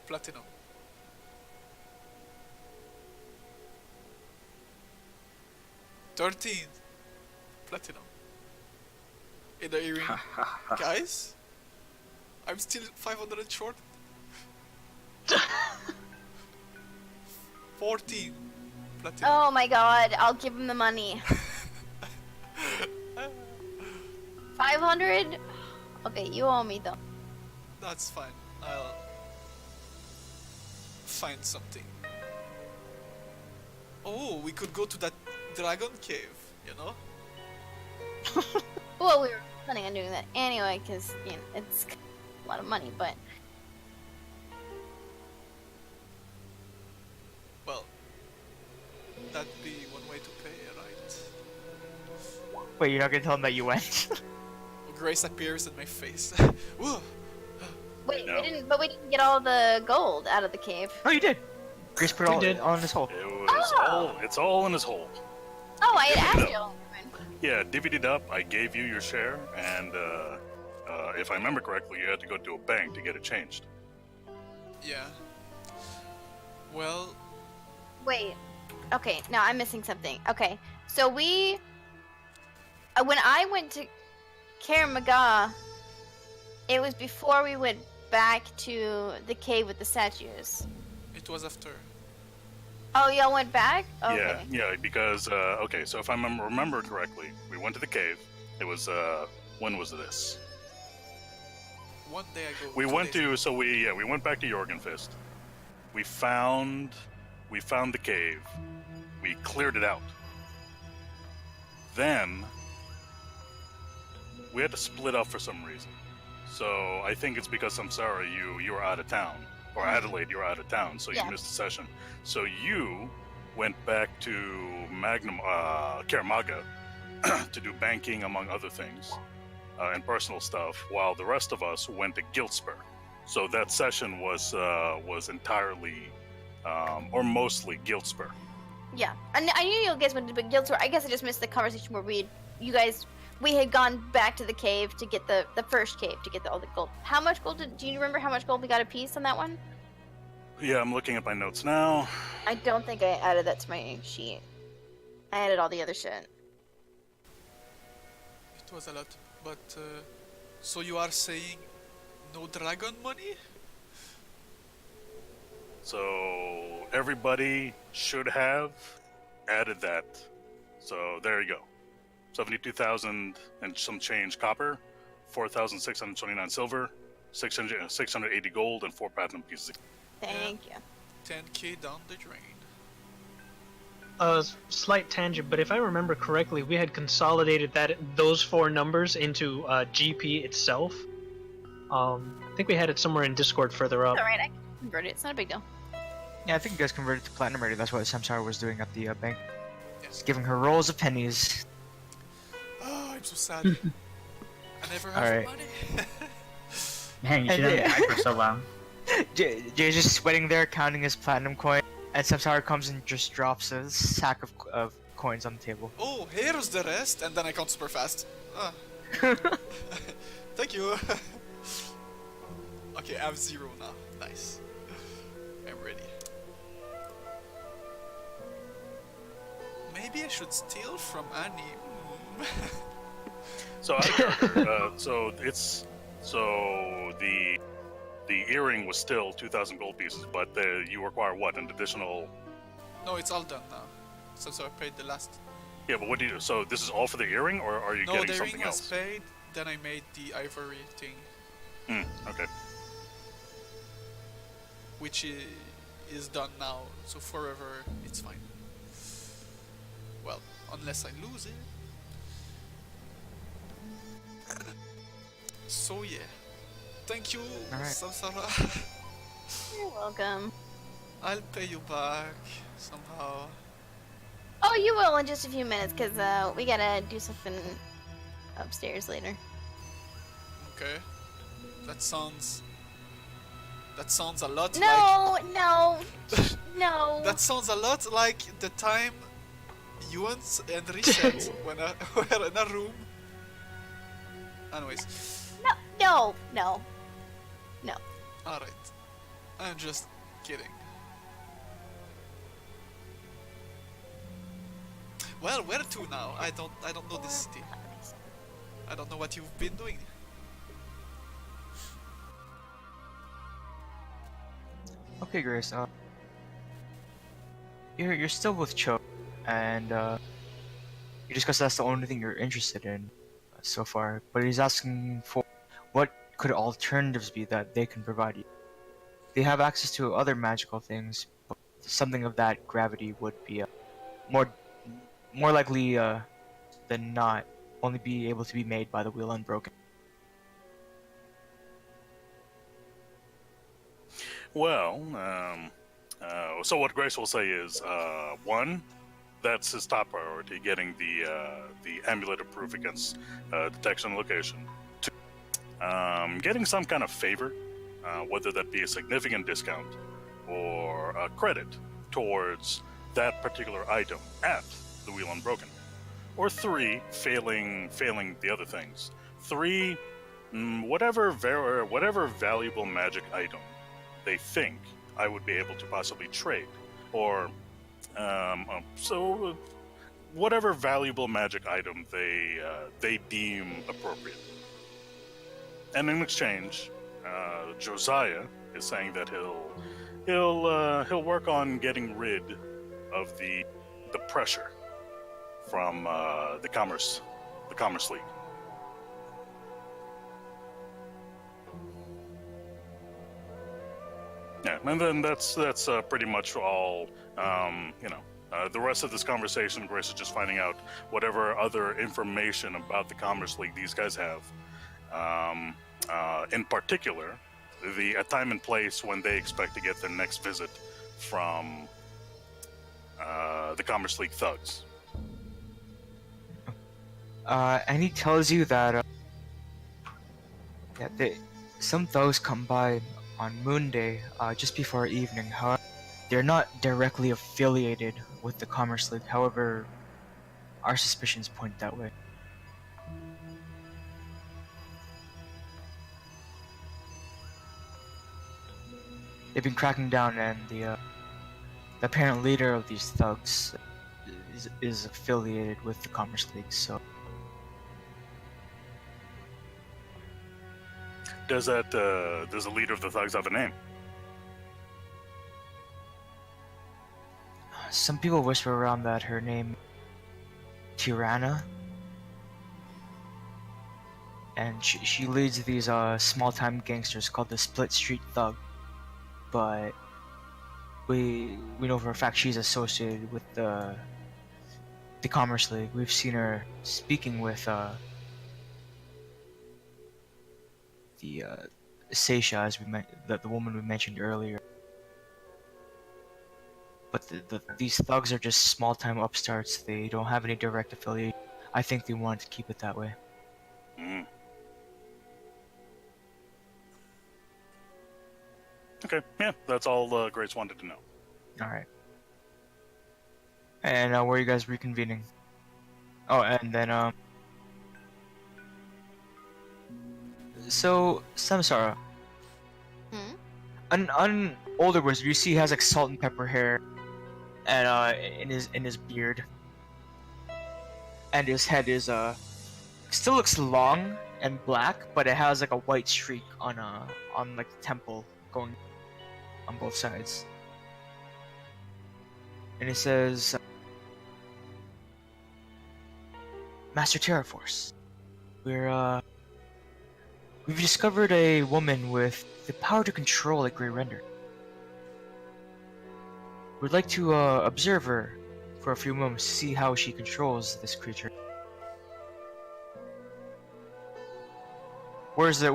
platinum. 13 platinum. In the earring. Guys, I'm still 500 short. 14 platinum. Oh my god, I'll give him the money. 500? Okay, you owe me though. That's fine. I'll find something. Oh, we could go to that dragon cave, you know? Well, we were planning on doing that anyway, because, you know, it's a lot of money, but... Well, that'd be one way to pay, right? Wait, you're not gonna tell him that you went? Grace appears in my face. Whoa! Wait, No. we didn't get all the gold out of the cave. Oh, you did. Grace put You all did. all in his hole. It was all. It's all in his hole. Oh, I had asked Yeah. you. Yeah, divvied it up. I gave you your share, and if I remember correctly, you had to go to a bank to get it changed. Yeah. Well, Wait. Okay, now I'm missing something. Okay, so we... when I went to Karamaga, it was before we went back to the cave with the statues. it was after. Oh, y'all went back? Okay. Yeah, because okay, so if I remember correctly, we went to the cave. It was when was this? One day ago. We 2 went days ago. to we went back to Jorgenfist. We found the cave. We cleared it out. Then we had to split up for some reason. So I think it's because Samsara, you were out of town, or Adelaide, you were out of town, so Yeah. you missed the session. So you went back to Karamaga to do banking among other things and personal stuff, while the rest of us went to Giltspur. So that session was entirely or mostly Giltspur. Yeah. I knew you guys went to Guild Tour. I guess I just missed the conversation where we had gone back to the cave to get the first cave to get all the gold. How much gold do you remember how much gold we got a piece on that one? Yeah, I'm looking at my notes now. I don't think I added that to my sheet. I added all the other shit. It was a lot. But, so you are saying no dragon money? So everybody should have added that. So there you go. 72,000 and some change copper, 4,629 silver, 680 gold, and 4 platinum pieces. Thank you. 10k down the drain. Slight tangent, but if I remember correctly, we had consolidated those 4 numbers into GP itself. I think we had it somewhere in Discord further up. It's alright, I can convert it. It's not a big deal. Yeah, I think you guys converted to platinum already. That's what Samsara was doing at the bank. Yes. Just giving her rolls of pennies. Oh, I'm so sad. I never have Alright. money. Man, you And should have yeah. been back for so long. Jay's just sweating there, counting his platinum coin, and Samsara comes and just drops a sack of coins on the table. Oh, here's the rest, and then I count super fast. Thank you. Okay, I have 0 now. Nice. I'm ready. Maybe I should steal from Annie. So out of character. The earring was still 2,000 gold pieces, but you require what? An additional. No, it's all done now. So I paid the last. Yeah, but what do you do? So this is all for the earring, or are you No, getting the ring something was else? paid. Then I made the ivory thing, Okay. which is done now. So forever, it's fine. Well, unless I lose it. So yeah. Thank you, Alright. Samsara. You're welcome. I'll pay you back somehow. Oh, you will in just a few minutes, because we gotta do something upstairs later. Okay. That sounds a lot like. No, no, no. That sounds a lot like the time Yuan and Reset when were in a room. Anyways, No. alright. I'm just kidding. Well, where to now? I don't know this city. I don't know what you've been doing. Okay, Grace. You're still with Cho, and you discussed that's the only thing you're interested in so far. But he's asking for what could alternatives be that they can provide you. They have access to other magical things, but something of that gravity would be more likely than not only be able to be made by the wheel unbroken. Well, so what Grace will say is, one, that's his top priority, getting the amulet of proof against detection and location. Two, getting some kind of favor, whether that be a significant discount or a credit towards that particular item at the wheel unbroken. Or three, failing the other things. Three, whatever valuable magic item they think I would be able to possibly trade, or so whatever valuable magic item they deem appropriate. And in exchange, Josiah is saying that he'll work on getting rid of the pressure from the Commerce League. Yeah, and then that's pretty much all. The rest of this conversation, Grace is just finding out whatever other information about the Commerce League these guys have. In particular, a time and place when they expect to get their next visit from the Commerce League thugs. And he tells you that some thugs come by on Moon Day just before evening. However, they're not directly affiliated with the Commerce League. However, our suspicions point that way. They've been cracking down, and the apparent leader of these thugs is affiliated with the Commerce League. So. Does the leader of the thugs have a name? Some people whisper around that her name Tirana, and she leads these small-time gangsters called the Split Street Thug. But we know for a fact she's associated with the Commerce League. We've seen her speaking with the Seisha, as the woman we mentioned earlier. But these thugs are just small-time upstarts. They don't have any direct affiliation. I think they wanted to keep it that way. Mm. Okay, yeah, that's all Grace wanted to know. Alright. And where are you guys reconvening? Oh, and then So, Samsara, Hmm? an older wizard you see has like salt and pepper hair, and in his beard, and his head is still looks long and black, but it has like a white streak on like the temple going on both sides. And it says, Master Terraforce, we've discovered a woman with the power to control a Grey Render. We'd like to observe her for a few moments to see how she controls this creature. Where's the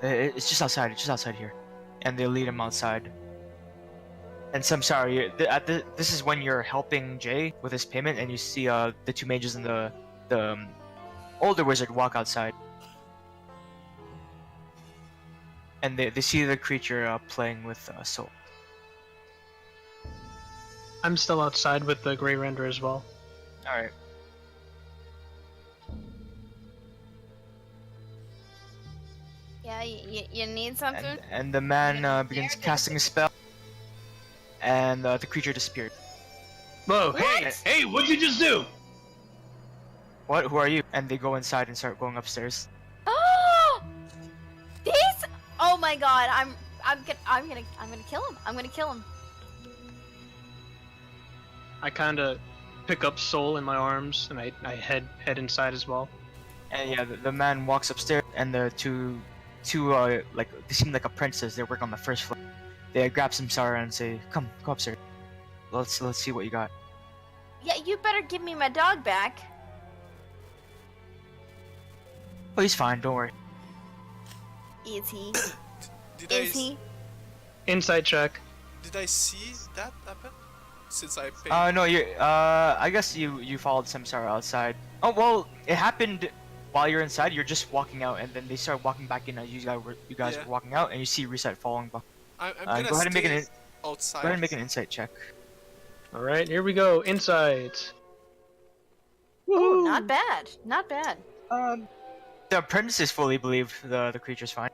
it's just outside. It's just outside here, and they lead him outside. And Samsara, this is when you're helping Jay with his payment, and you see the two mages and the older wizard walk outside, and they see the creature playing with Soul. I'm still outside with the Grey Render as well. All right. Yeah, you need something? And the man begins casting a spell, and the creature disappeared. Whoa, What? hey, what'd you just do? What? Who are you? And they go inside and start going upstairs. Oh! These? Oh my god, I'm gonna kill him. I'm gonna kill him. I kind of pick up Soul in my arms and I head inside as well. And yeah, the man walks upstairs, and the two like they seem like apprentices. They work on the first floor. They grab Samsara and say, "Come, go upstairs. Let's see what you got." Yeah, you better give me my dog back. Oh, he's fine. Don't worry. Is he? Did Is he? Insight check. Did I see that happen? Since I paid. No, you. I guess you followed Samsara outside. Oh well, it happened while you're inside. You're just walking out, and then they start walking back in as you guys Yeah. were walking out, and you see Reset following back. I'm Go gonna ahead and make stay an outside. go ahead and make an insight check. All right, here we go. Insight. Oh, Woohoo! not bad. Not bad. The apprentices fully believe the creature's fine.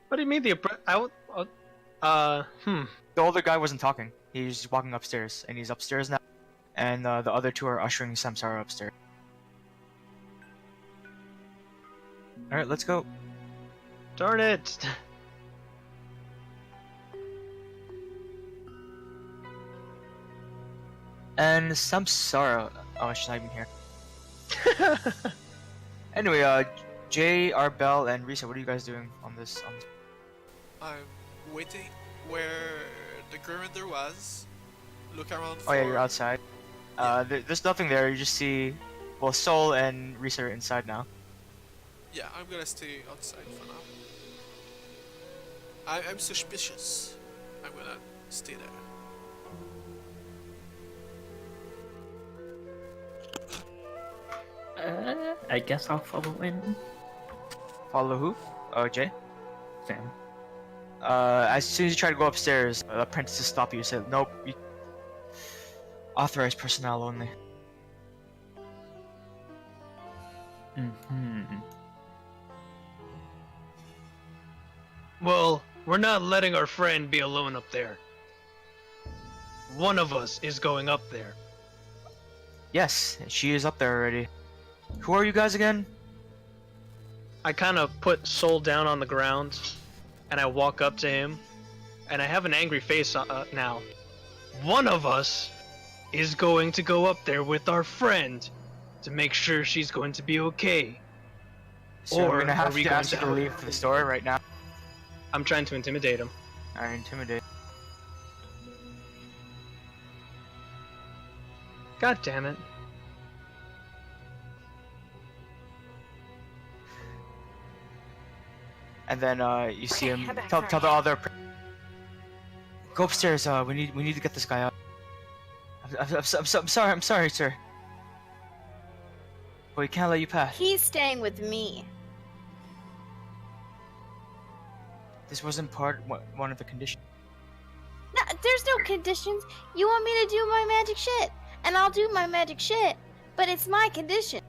What do you mean the The older guy wasn't talking. He's just walking upstairs, and he's upstairs now. And the other two are ushering Samsara upstairs. All right, let's go. Darn it! And Samsara. Oh, she's not even here. Anyway, Jay, Arbel, and Risa, what are you guys doing on this? I'm waiting where the Gurinder was. Look around Oh for. yeah, you're outside. There's nothing there. You just see, well, Soul and Risa are inside now. Yeah, I'm gonna stay outside for now. I'm suspicious. I'm gonna stay there. I guess I'll follow in. Follow who? Oh, Jay. Sam. As soon as you try to go upstairs, the apprentices stop you and say, "Nope, authorized personnel only." Mm-hmm. Well, we're not letting our friend be alone up there. One of us is going up there. Yes, she is up there already. Who are you guys again? I kind of put Soul down on the ground, and I walk up to him, and I have an angry face now. One of us is going to go up there with our friend to make sure she's going to be okay. So Or we're gonna are have we to going ask you to- to leave the store right now. I'm trying to intimidate him. Alright, intimidate. God damn it. And then you see him head back, tell sorry. the other. Go upstairs. We need to get this guy out. I'm sorry, sir. But we can't let you pass. He's staying with me. This wasn't one of the conditions. No, there's no conditions. You want me to do my magic shit, and I'll do my magic shit, but it's my condition.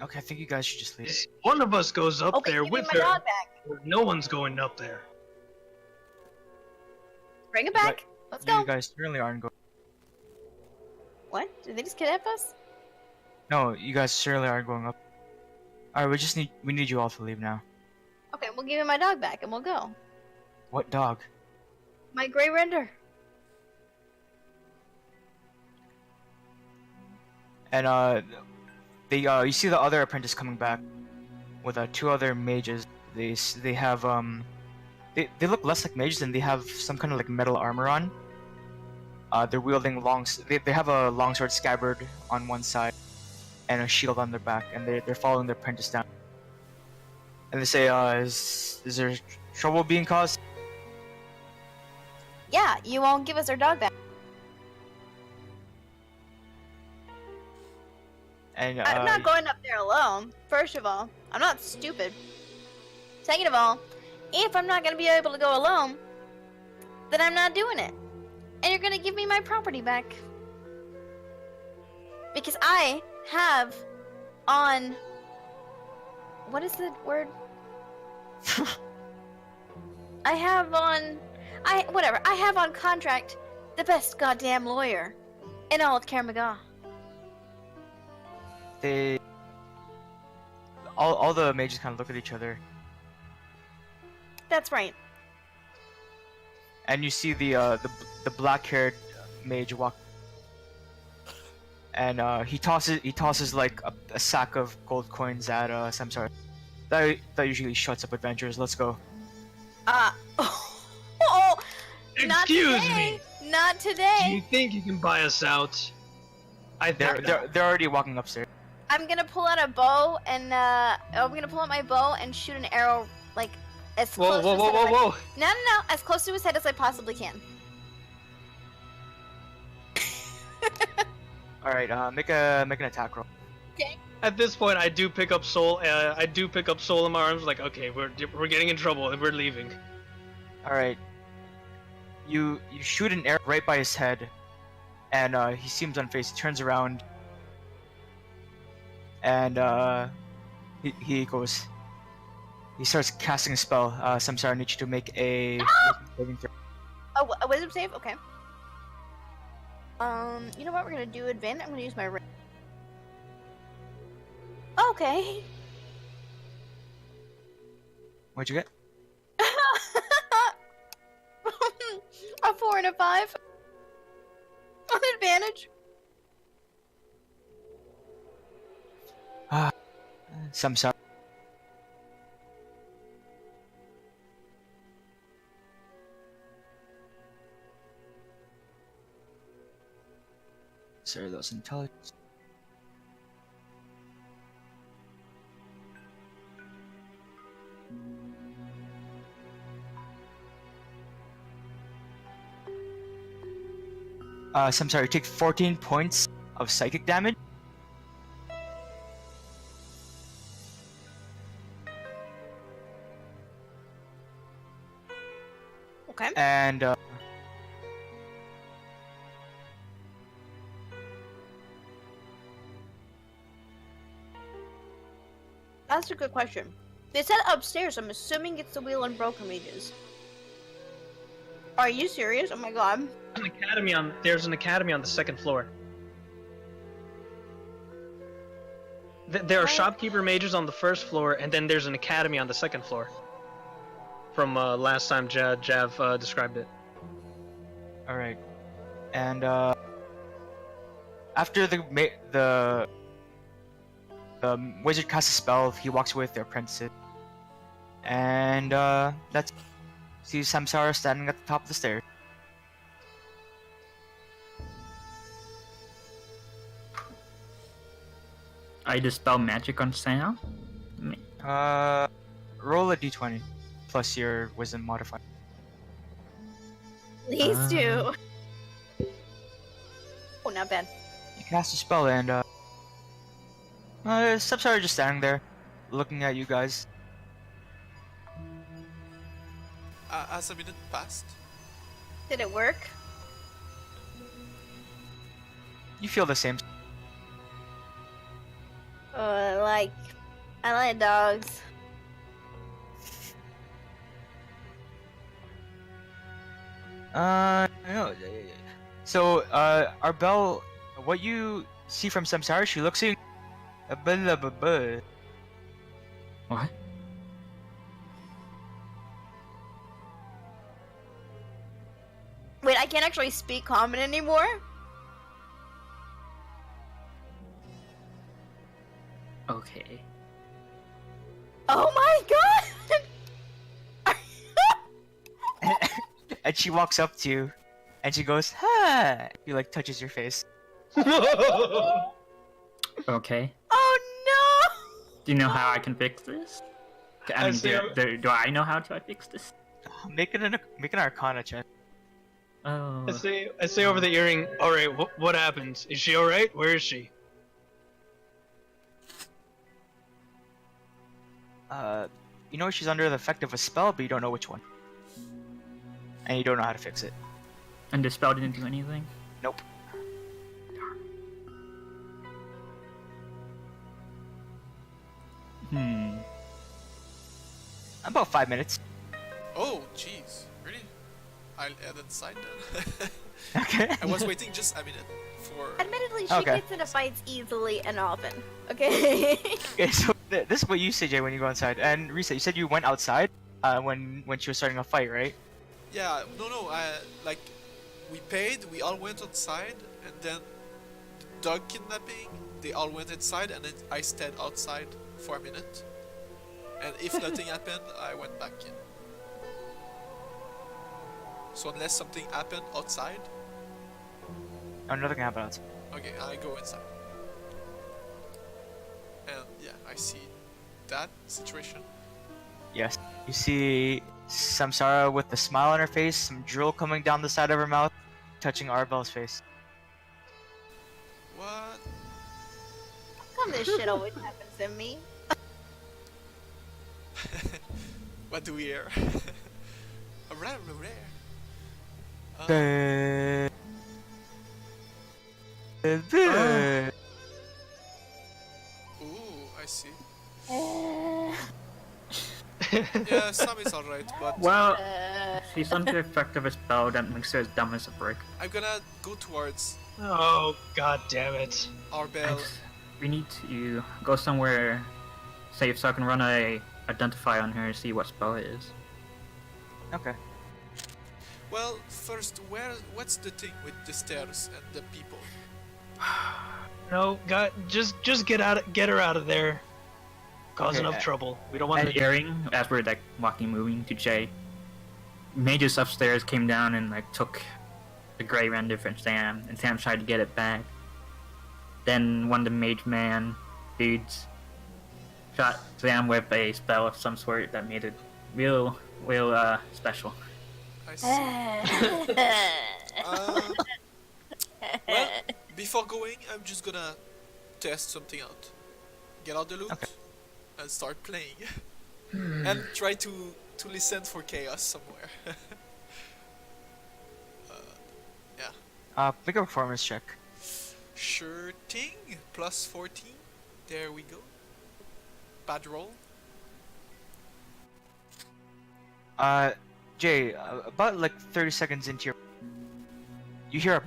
Okay, I think you guys should just leave. One of us goes up Okay, there give me with my her. dog back. No one's going up there. Bring it back. Let's go. You guys certainly aren't going. What? Did they just kidnap us? No, you guys certainly aren't going up. All right, we need you all to leave now. Okay, we'll give you my dog back and we'll go. What dog? My gray render. And you see the other apprentice coming back with two other mages. They have they look less like mages and they have some kind of like metal armor on. They're wielding they have a longsword scabbard on one side and a shield on their back, and they're following their apprentice down. And they say, is there trouble being caused? Yeah, you won't give us our dog back. And I'm not going up there alone. First of all, I'm not stupid. Second of all, if I'm not gonna be able to go alone, then I'm not doing it. And you're gonna give me my property back. Because I have on... What is the word? I have on contract the best goddamn lawyer in all of Kermaga. All the mages kind of look at each other, That's right. and you see the black-haired mage walk, and he tosses like a sack of gold coins at Samsara. That usually shuts up adventurers. Let's go. Oh, not Excuse today. me. Not Do you today. think you can buy us out? I think They're already walking upstairs. I'm gonna pull out a bow and I'm gonna pull out my bow and shoot an arrow like as Whoa, close. whoa, to whoa, his whoa, head whoa! No, as close to his head as I possibly can. All right, make an attack roll. At this point, I do pick up Soul. I do pick up Soul in my arms. Like, okay, we're getting in trouble and we're leaving. All right. You shoot an arrow right by his head, and he seems unfazed. He turns around, and he goes. He starts casting a spell. Samsara, I need you to make a saving throw. A wisdom save. Okay. You know what? We're gonna do advantage. I'm gonna use my ring. Okay. What'd you get? A 4 and a 5. On advantage. Samsara. Sorry, that was intelligence. Samsara, you take 14 points of psychic damage. Okay. And That's a good question. They said upstairs. I'm assuming it's the wheel and broken mages. Are you serious? Oh my god. There's an academy on the second floor. There are shopkeeper mages on the first floor, and then there's an academy on the second floor. From last time Jav described it. all right, and after the wizard casts a spell, he walks away with the apprentices, and that's sees Samsara standing at the top of the stairs. I dispel magic on Sam. Roll a d20 plus your wisdom modifier. Please Ah. do. Oh, not bad. You cast a spell, and Samsara just standing there, looking at you guys. As a minute passed, Did it work? You feel the same. like dogs. No. So, Arbel, what you see from Samsara, she looks in. Blah, blah, blah. What? Wait, I can't actually speak common anymore? Okay. Oh my god! And she walks up to you, and she goes, "Ha!" He like touches your face. Okay. Oh Do you know how I can fix this? I mean, do I know how to fix this? Make an Arcana check. Oh. I say over the earring. All right, what happens? Is she all right? Where is she? You know she's under the effect of a spell, but you don't know which one, and you don't know how to fix it. And the spell didn't do anything? Nope. About 5 minutes. Oh, jeez. Really? I'll add inside then. Okay. I was waiting just a minute for. Admittedly, she Okay. gets into fights easily and often. Okay. Okay, so this is what you say, Jay, when you go inside. And Risa, you said you went outside when she was starting a fight, right? Yeah, no. Like, we paid, we all went outside, and then the dog kidnapping, they all went inside, and then I stayed outside for a minute. And if nothing happened, I went back in. So unless something happened outside, Oh, nothing happened outside. okay, I go inside. And yeah, I see that situation. Yes. You see Samsara with a smile on her face, some drool coming down the side of her mouth, touching Arbel's face. What? How come this shit always happens to me? What do we hear? A rare. Ooh, I see. Yeah, Sam is alright, but Well, Uh, she's under the effect of a spell that makes her as dumb as a brick. I'm gonna go towards Oh god damn it! our bell. We need to go somewhere safe so I can run a identify on her and see what spell it is. Okay. Well, first, what's the thing with the stairs and the people? No, God, just get her out of there. Cause Okay, enough trouble. We don't want And to. Earring, as we're like walking, moving to Jay, mages upstairs came down and like took the gray render from Sam, and Sam tried to get it back. Then one of the mage man dudes shot Sam with a spell of some sort that made it real special. I see. Well, before going, I'm just gonna test something out. Get out the loot Okay. and start playing, and try to listen for chaos somewhere. Make a performance check. Sure thing. Plus 14. There we go. Bad roll. Jay, about like 30 seconds into your... You hear a...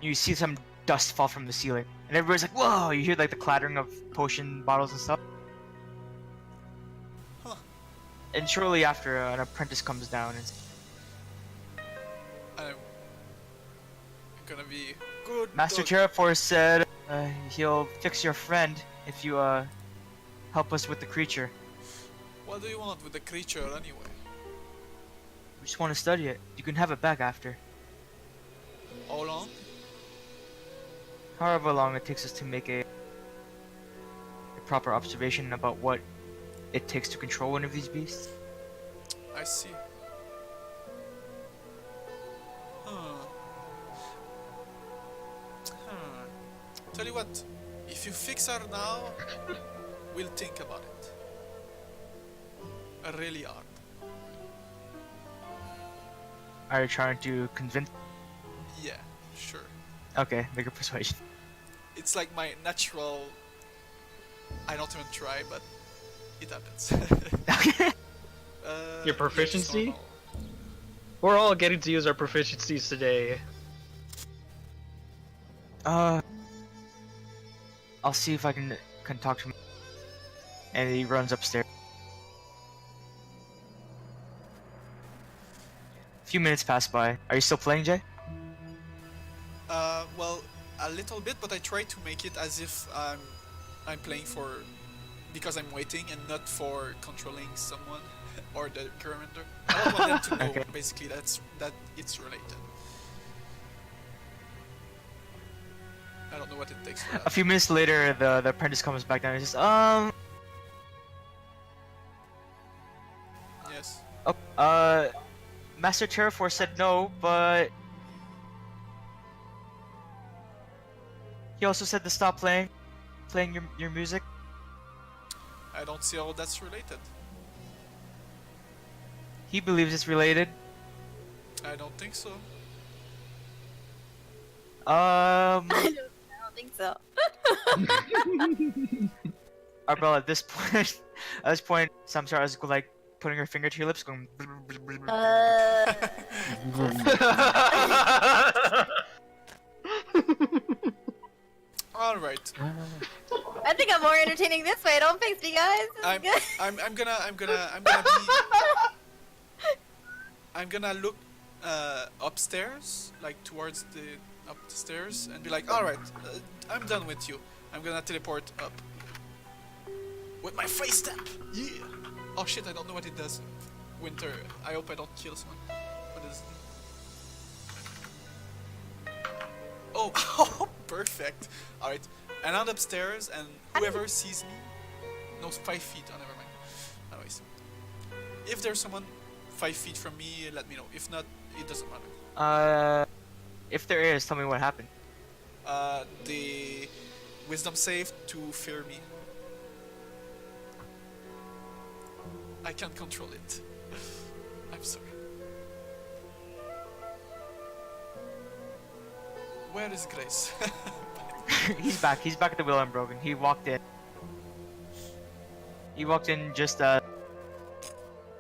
You see some dust fall from the ceiling. And everybody's like, whoa! You hear like the clattering of potion bottles and stuff. Huh. And shortly after, an apprentice comes down and... I'm gonna be good. Master dog. Terraforce said he'll fix your friend if you help us with the creature. What do you want with the creature anyway? We just want to study it. You can have it back after. How long? However long it takes us to make a proper observation about what it takes to control one of these beasts. I see. Tell you what, if you fix her now, we'll think about it. Really hard. Are you trying to convince? Yeah, sure. Okay, make a persuasion. It's like my natural I don't even try, but it happens. Your yeah, just proficiency? normal. We're all getting to use our proficiencies today. I'll see if I can talk to him. And he runs upstairs. A few minutes pass by. Are you still playing, Jay? Well, a little bit, but I try to make it as if I'm playing for because I'm waiting and not for controlling someone or the commander. I don't want them to know Okay. basically that it's related. I don't know what it takes for A that. few minutes later, the apprentice comes back down and says, Yes. Master Terraforce said no, but he also said to stop playing your music. I don't see how that's related. He believes it's related. I don't think so. I don't think so. Arbella, at this point, Samsara is like putting her finger to your lips, going. All right. I think I'm more entertaining this way. Don't fix me, guys. This is I'm good. I'm gonna look upstairs, like towards the upstairs, and be like, all right, I'm done with you. I'm gonna teleport up with my face step. Yeah. Oh shit! I don't know what it does. Winter. I hope I don't kill someone. What is it? Oh, perfect. All right. And I'm upstairs, and whoever sees me knows 5 feet. Oh, never mind. Anyways, if there's someone 5 feet from me, let me know. If not, it doesn't matter. If there is, tell me what happened. The wisdom save to fear me. I can't control it. I'm sorry. Where is Grace? He's back. He's back at the wheel unbroken. He walked in. Just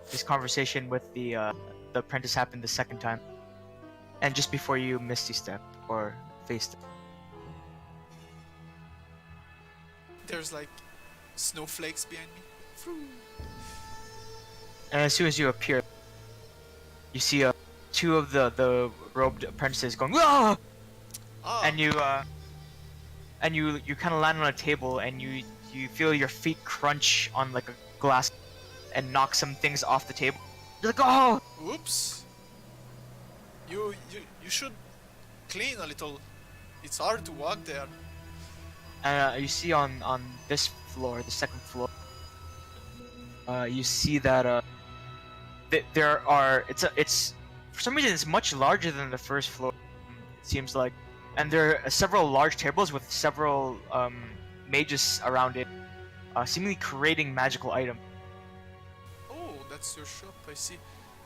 this conversation with the apprentice happened the second time, and just before you misty step or face step. There's like snowflakes behind me. And as soon as you appear, you see two of the robed apprentices going, "Whoa!" Ah, And you kind of land on a table, and you feel your feet crunch on like a glass and knock some things off the table. You're like, "Oh!" oops. You should clean a little. It's hard to walk there. And you see on this floor, the second floor, you see that there are it's for some reason it's much larger than the first floor. It seems like, and there are several large tables with several mages around it, seemingly creating magical items. Oh, that's your shop. I see.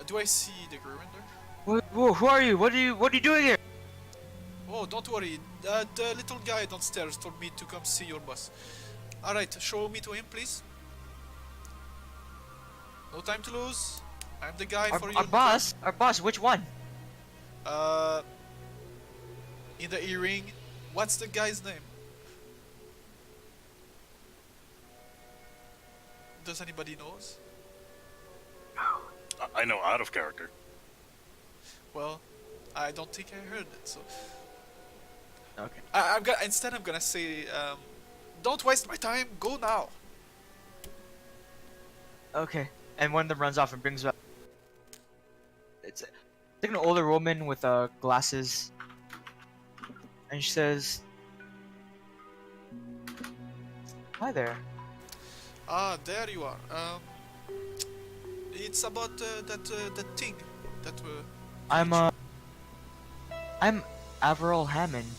Do I see the Gurwinder? Whoa, who are you? What are you doing here? Oh, don't worry. The little guy downstairs told me to come see your boss. Alright, show me to him, please. No time to lose. I'm the guy for you. Our boss, which one? In the earring. What's the guy's name? Does anybody knows? I know out of character. Well, I don't think I heard it, so Okay. I'm gonna say, don't waste my time. Go now. Okay. And one of them runs off and brings up. It's like an older woman with glasses, and she says, "Hi there." Ah, there you are. It's about that thing that I'm Averil Hammond.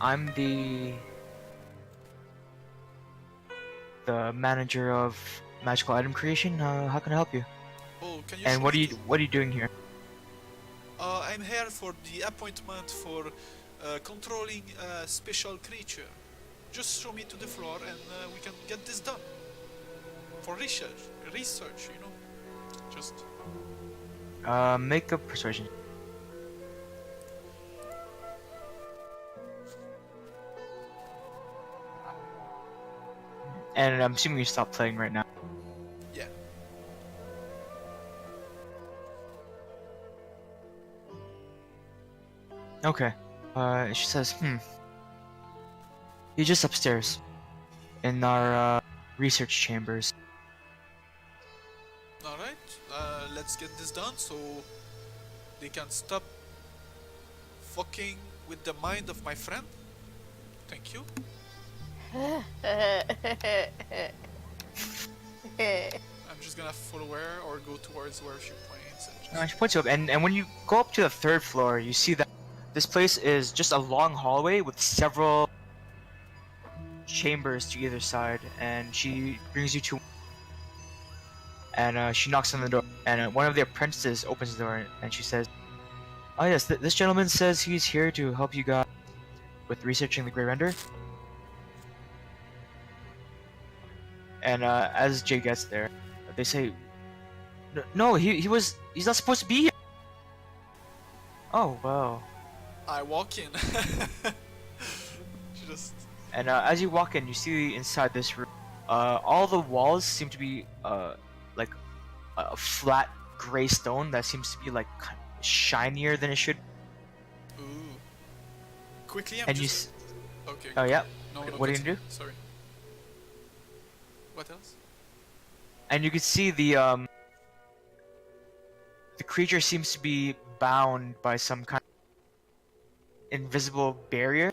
I'm the manager of magical item creation. How can I help you? Oh, can you? And show what me are you doing here? I'm here for the appointment for controlling a special creature. Just show me to the floor and we can get this done. For research, you know. Just Make a persuasion. And I'm assuming you stopped playing right now. yeah. Okay. She says, You're just upstairs. In our, research chambers. All right. Let's get this done so they can stop fucking with the mind of my friend. Thank you. I'm just gonna follow her or go towards where she points and just... She points you up, and when you go up to the 3rd floor, you see that this place is just a long hallway with several chambers to either side, and she brings you to, and she knocks on the door, and one of the apprentices opens the door, and she says, "Oh yes, this gentleman says he's here to help you guys with researching the Grey Render." And as Jay gets there, they say, "No, he's not supposed to be here." Oh well. I walk in. She just... And as you walk in, you see inside this room, all the walls seem to be like a flat gray stone that seems to be like shinier than it should. Ooh. Quickly, I'm And just... Okay. Oh yeah. No, no, What are you gonna do? Sorry. What else? And you can see the creature seems to be bound by some kind of invisible barrier,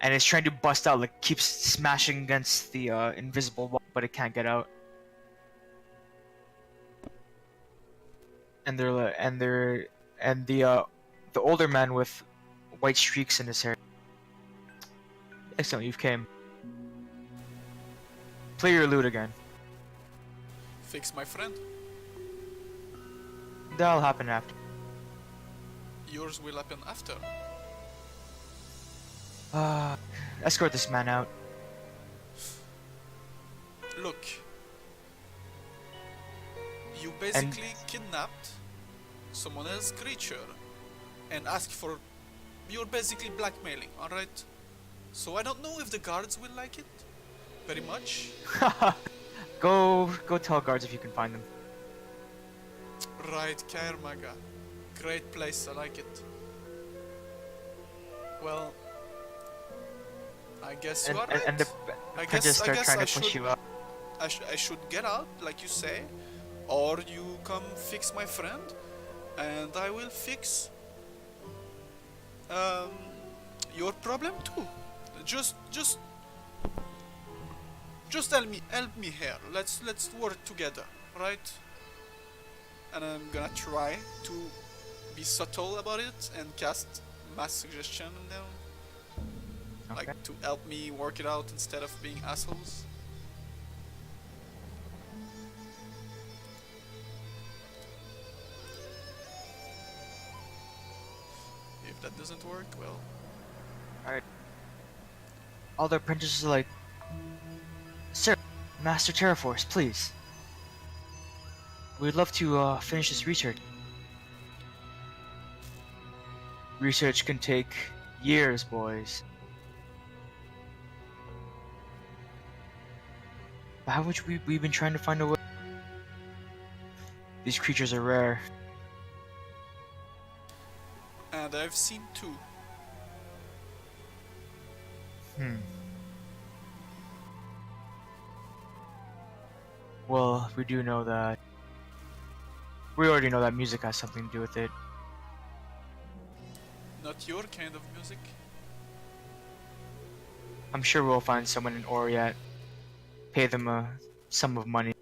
and it's trying to bust out, like keeps smashing against the invisible wall, but it can't get out. And the older man with white streaks in his hair. Excellent, you've came. Play your lute again. Fix my friend. That'll happen after. Yours will happen after. Escort this man out. Look. You basically kidnapped someone else's creature and asked for... You're basically blackmailing, alright? So I don't know if the guards will like it very much. Go tell guards if you can find them. Right, Kairmaga. Great place, I like it. Well, I guess you are right. And the I apprentice start trying I to push should, you up. I should get out, like you say, or you come fix my friend, and I will fix your problem too. Just help me here. Let's work together, right? And I'm gonna try to be subtle about it and cast mass suggestion on them. Okay. Like to help me work it out instead of being assholes. If that doesn't work, well... Alright. All the apprentices are like, "Sir, Master Terraforce, please. We'd love to finish this research. Research can take years, boys. But how much we've been trying to find a way? These creatures are rare. And I've seen two. Well, we do know that... We already know that music has something to do with it. Not your kind of music. I'm sure we'll find someone in Oriat, pay them a sum of money,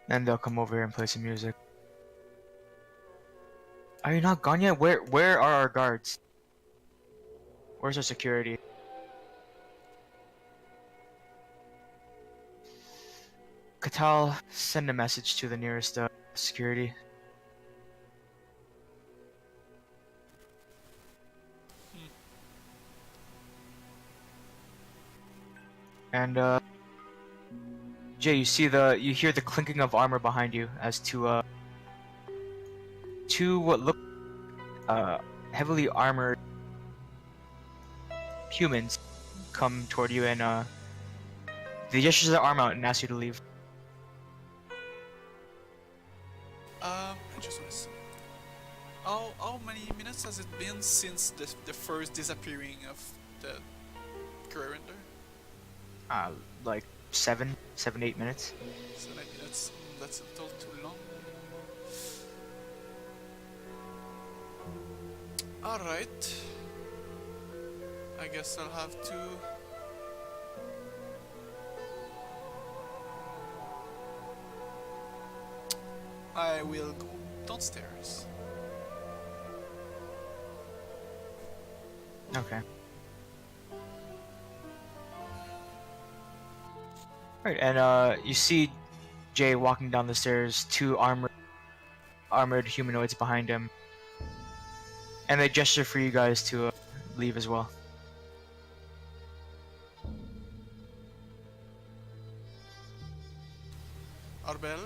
and they'll come over here and play some music. Are you not gone yet? Where are our guards? Where's our security? Katal, send a message to the nearest security. And Jay, you hear the clinking of armor behind you as two what look heavily armored humans come toward you, and they gesture their arm out and ask you to leave. I just want to see. How many minutes has it been since the first disappearing of the Grey Render? Like 7, 8 minutes. 7 minutes. That's a little too long. Alright. I guess I'll have to. I will go downstairs. Okay. Right, and you see Jay walking down the stairs, two armored humanoids behind him, and they gesture for you guys to leave as well. Arbel?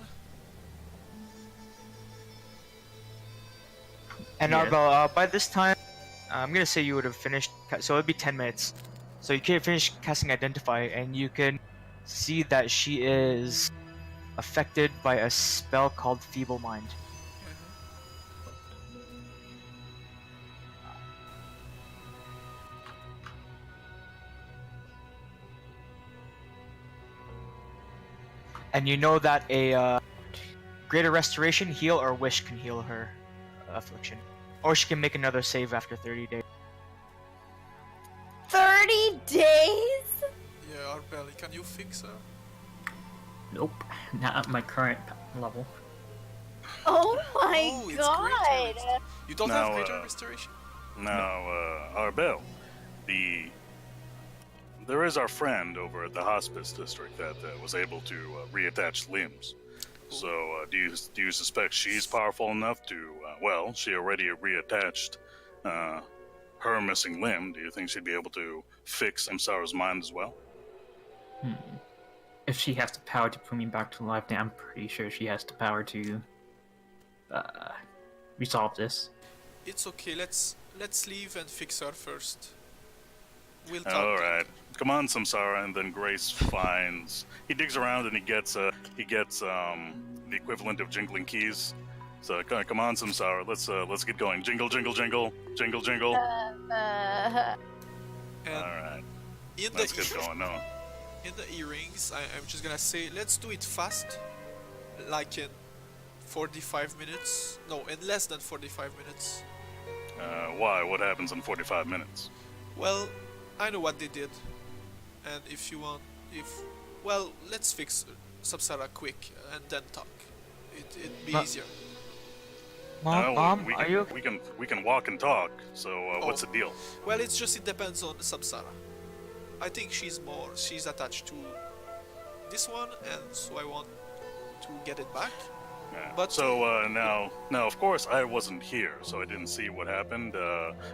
And Yes. Arbel, by this time, I'm gonna say you would have finished, so it'd be 10 minutes. So you can finish casting Identify, and you can see that she is affected by a spell called Feeble Mind. And you know that a Greater Restoration, Heal, or Wish can heal her affliction. Or she can make another save after 30 days. 30 days? Yeah, Arbel, can you fix her? Nope, not at my current level. Oh my Oh, it's god! greater rest- You don't Now, have greater restoration? Now, Arbel, there is our friend over at the hospice district that was able to reattach limbs. So, do you suspect she's powerful enough to? Well, she already reattached her missing limb. Do you think she'd be able to fix Samsara's mind as well? If she has the power to bring me back to life, then I'm pretty sure she has the power to resolve this. It's okay, let's leave and fix her first. We'll talk. All right, come on, Samsara, and then Grace finds. He digs around and he gets the equivalent of jingling keys. So come on, Samsara, let's get going. Jingle, jingle, jingle, jingle, jingle. And All right, in let's the get going. No. in the earrings, I'm just gonna say, let's do it fast, like in 45 minutes. No, in less than 45 minutes. Why? What happens in 45 minutes? Well, I know what they did, and if you want, well, let's fix Samsara quick and then talk. It'd be easier. Mom, we are can, you? we can walk and talk. So what's the deal? Well, it depends on Samsara. I think she's attached to this one, and so I want to get it back. Yeah. But- So now, of course, I wasn't here, so I didn't see what happened.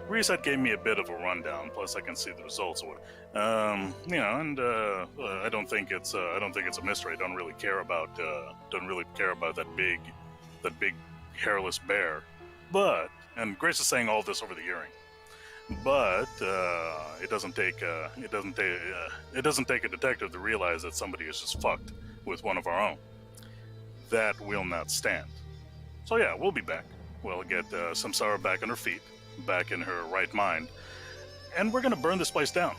Reset gave me a bit of a rundown. Plus, I can see the results of it. And I don't think it's a mystery. I don't really care about that big hairless bear. But, and Grace is saying all this over the hearing. But it doesn't take a detective to realize that somebody is just fucked with one of our own. That will not stand. So yeah, we'll be back. We'll get Samsara back on her feet, back in her right mind, and we're gonna burn this place down.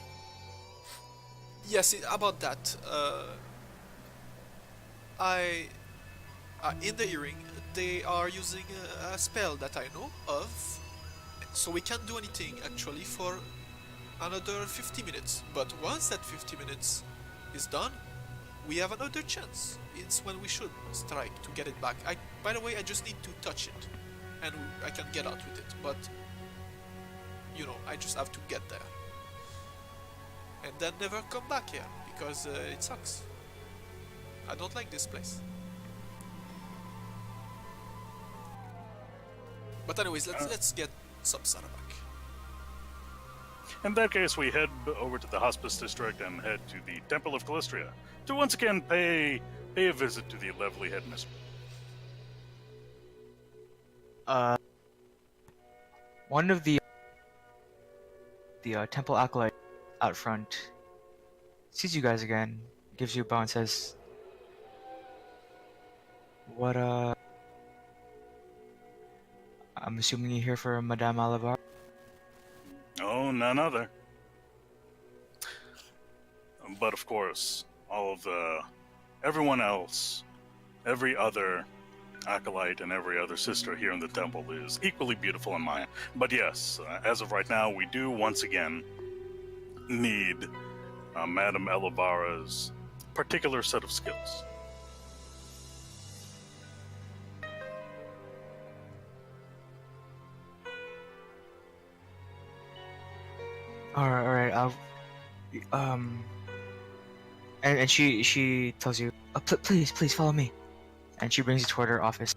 Yes, about that. In the earring, they are using a spell that I know of, so we can't do anything actually for another 50 minutes. But once that 50 minutes is done, we have another chance. It's when we should strike to get it back. By the way, I just need to touch it, and I can get out with it. But I just have to get there, and then never come back here because it sucks. I don't like this place. But anyways, let's get Samsara back. In that case, we head over to the Hospice District and head to the Temple of Callistria to once again pay a visit to the lovely headmistress. One of the temple acolyte out front sees you guys again, gives you a bow and says, "What I'm assuming you're here for Madame Alabar." Oh, none other. But of course, everyone else, every other acolyte and every other sister here in the temple is equally beautiful in my. But yes, as of right now, we do once again need Madame Elivara's particular set of skills. All right. And she tells you, please follow me, and she brings you toward her office.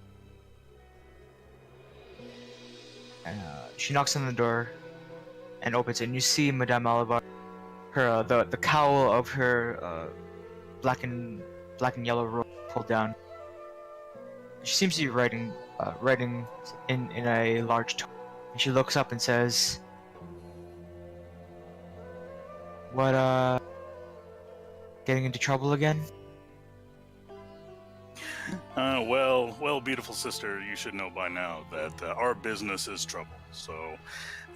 And she knocks on the door, and opens it, and you see Madame Alabar, her the cowl of her black and yellow robe pulled down. She seems to be writing in a large tome. And she looks up and says, "What getting into trouble again?" Well, beautiful sister, you should know by now that our business is trouble. So,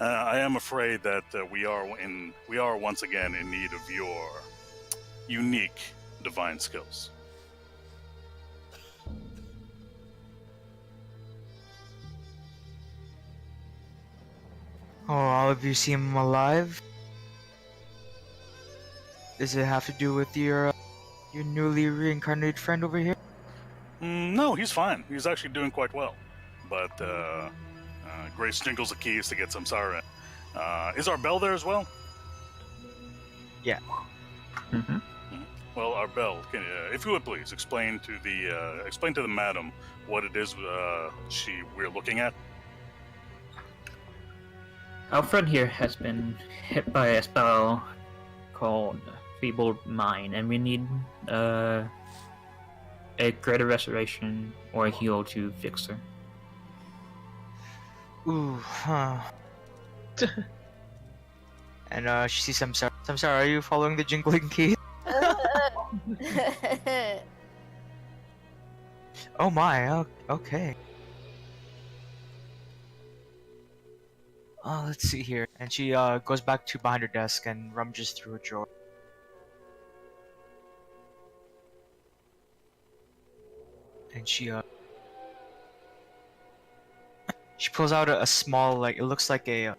I am afraid that we are once again in need of your unique divine skills. Oh, all of you seem alive. Does it have to do with your newly reincarnated friend over here? No, he's fine. He's actually doing quite well. But Grace jingles the keys to get Samsara. Is our bell there as well? Yeah. Mm-hmm. Well, our bell, if you would please explain to the madam what it is we're looking at. Our friend here has been hit by a spell called Feeble Mind, and we need a greater restoration or a heal to fix her. Ooh, huh. And she sees Samsara. Samsara, are you following the jingling key? Oh my, okay. Let's see here. And she goes back to behind her desk and rummages through a drawer. And she pulls out a small, it looks like a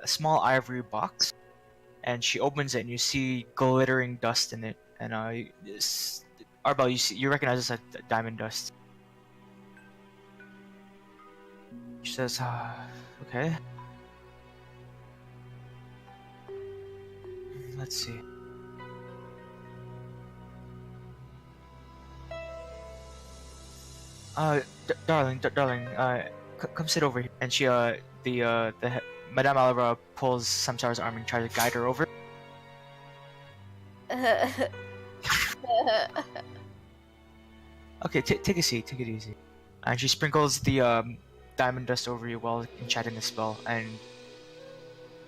small ivory box. And she opens it and you see glittering dust in it. And Arbel, you recognize this as diamond dust. She says, okay. Let's see. Darling, come sit over here. And she, Madame Alivera pulls Samsara's arm and tries to guide her over. Okay, take a seat, take it easy. And she sprinkles the diamond dust over you while enchanting the spell, and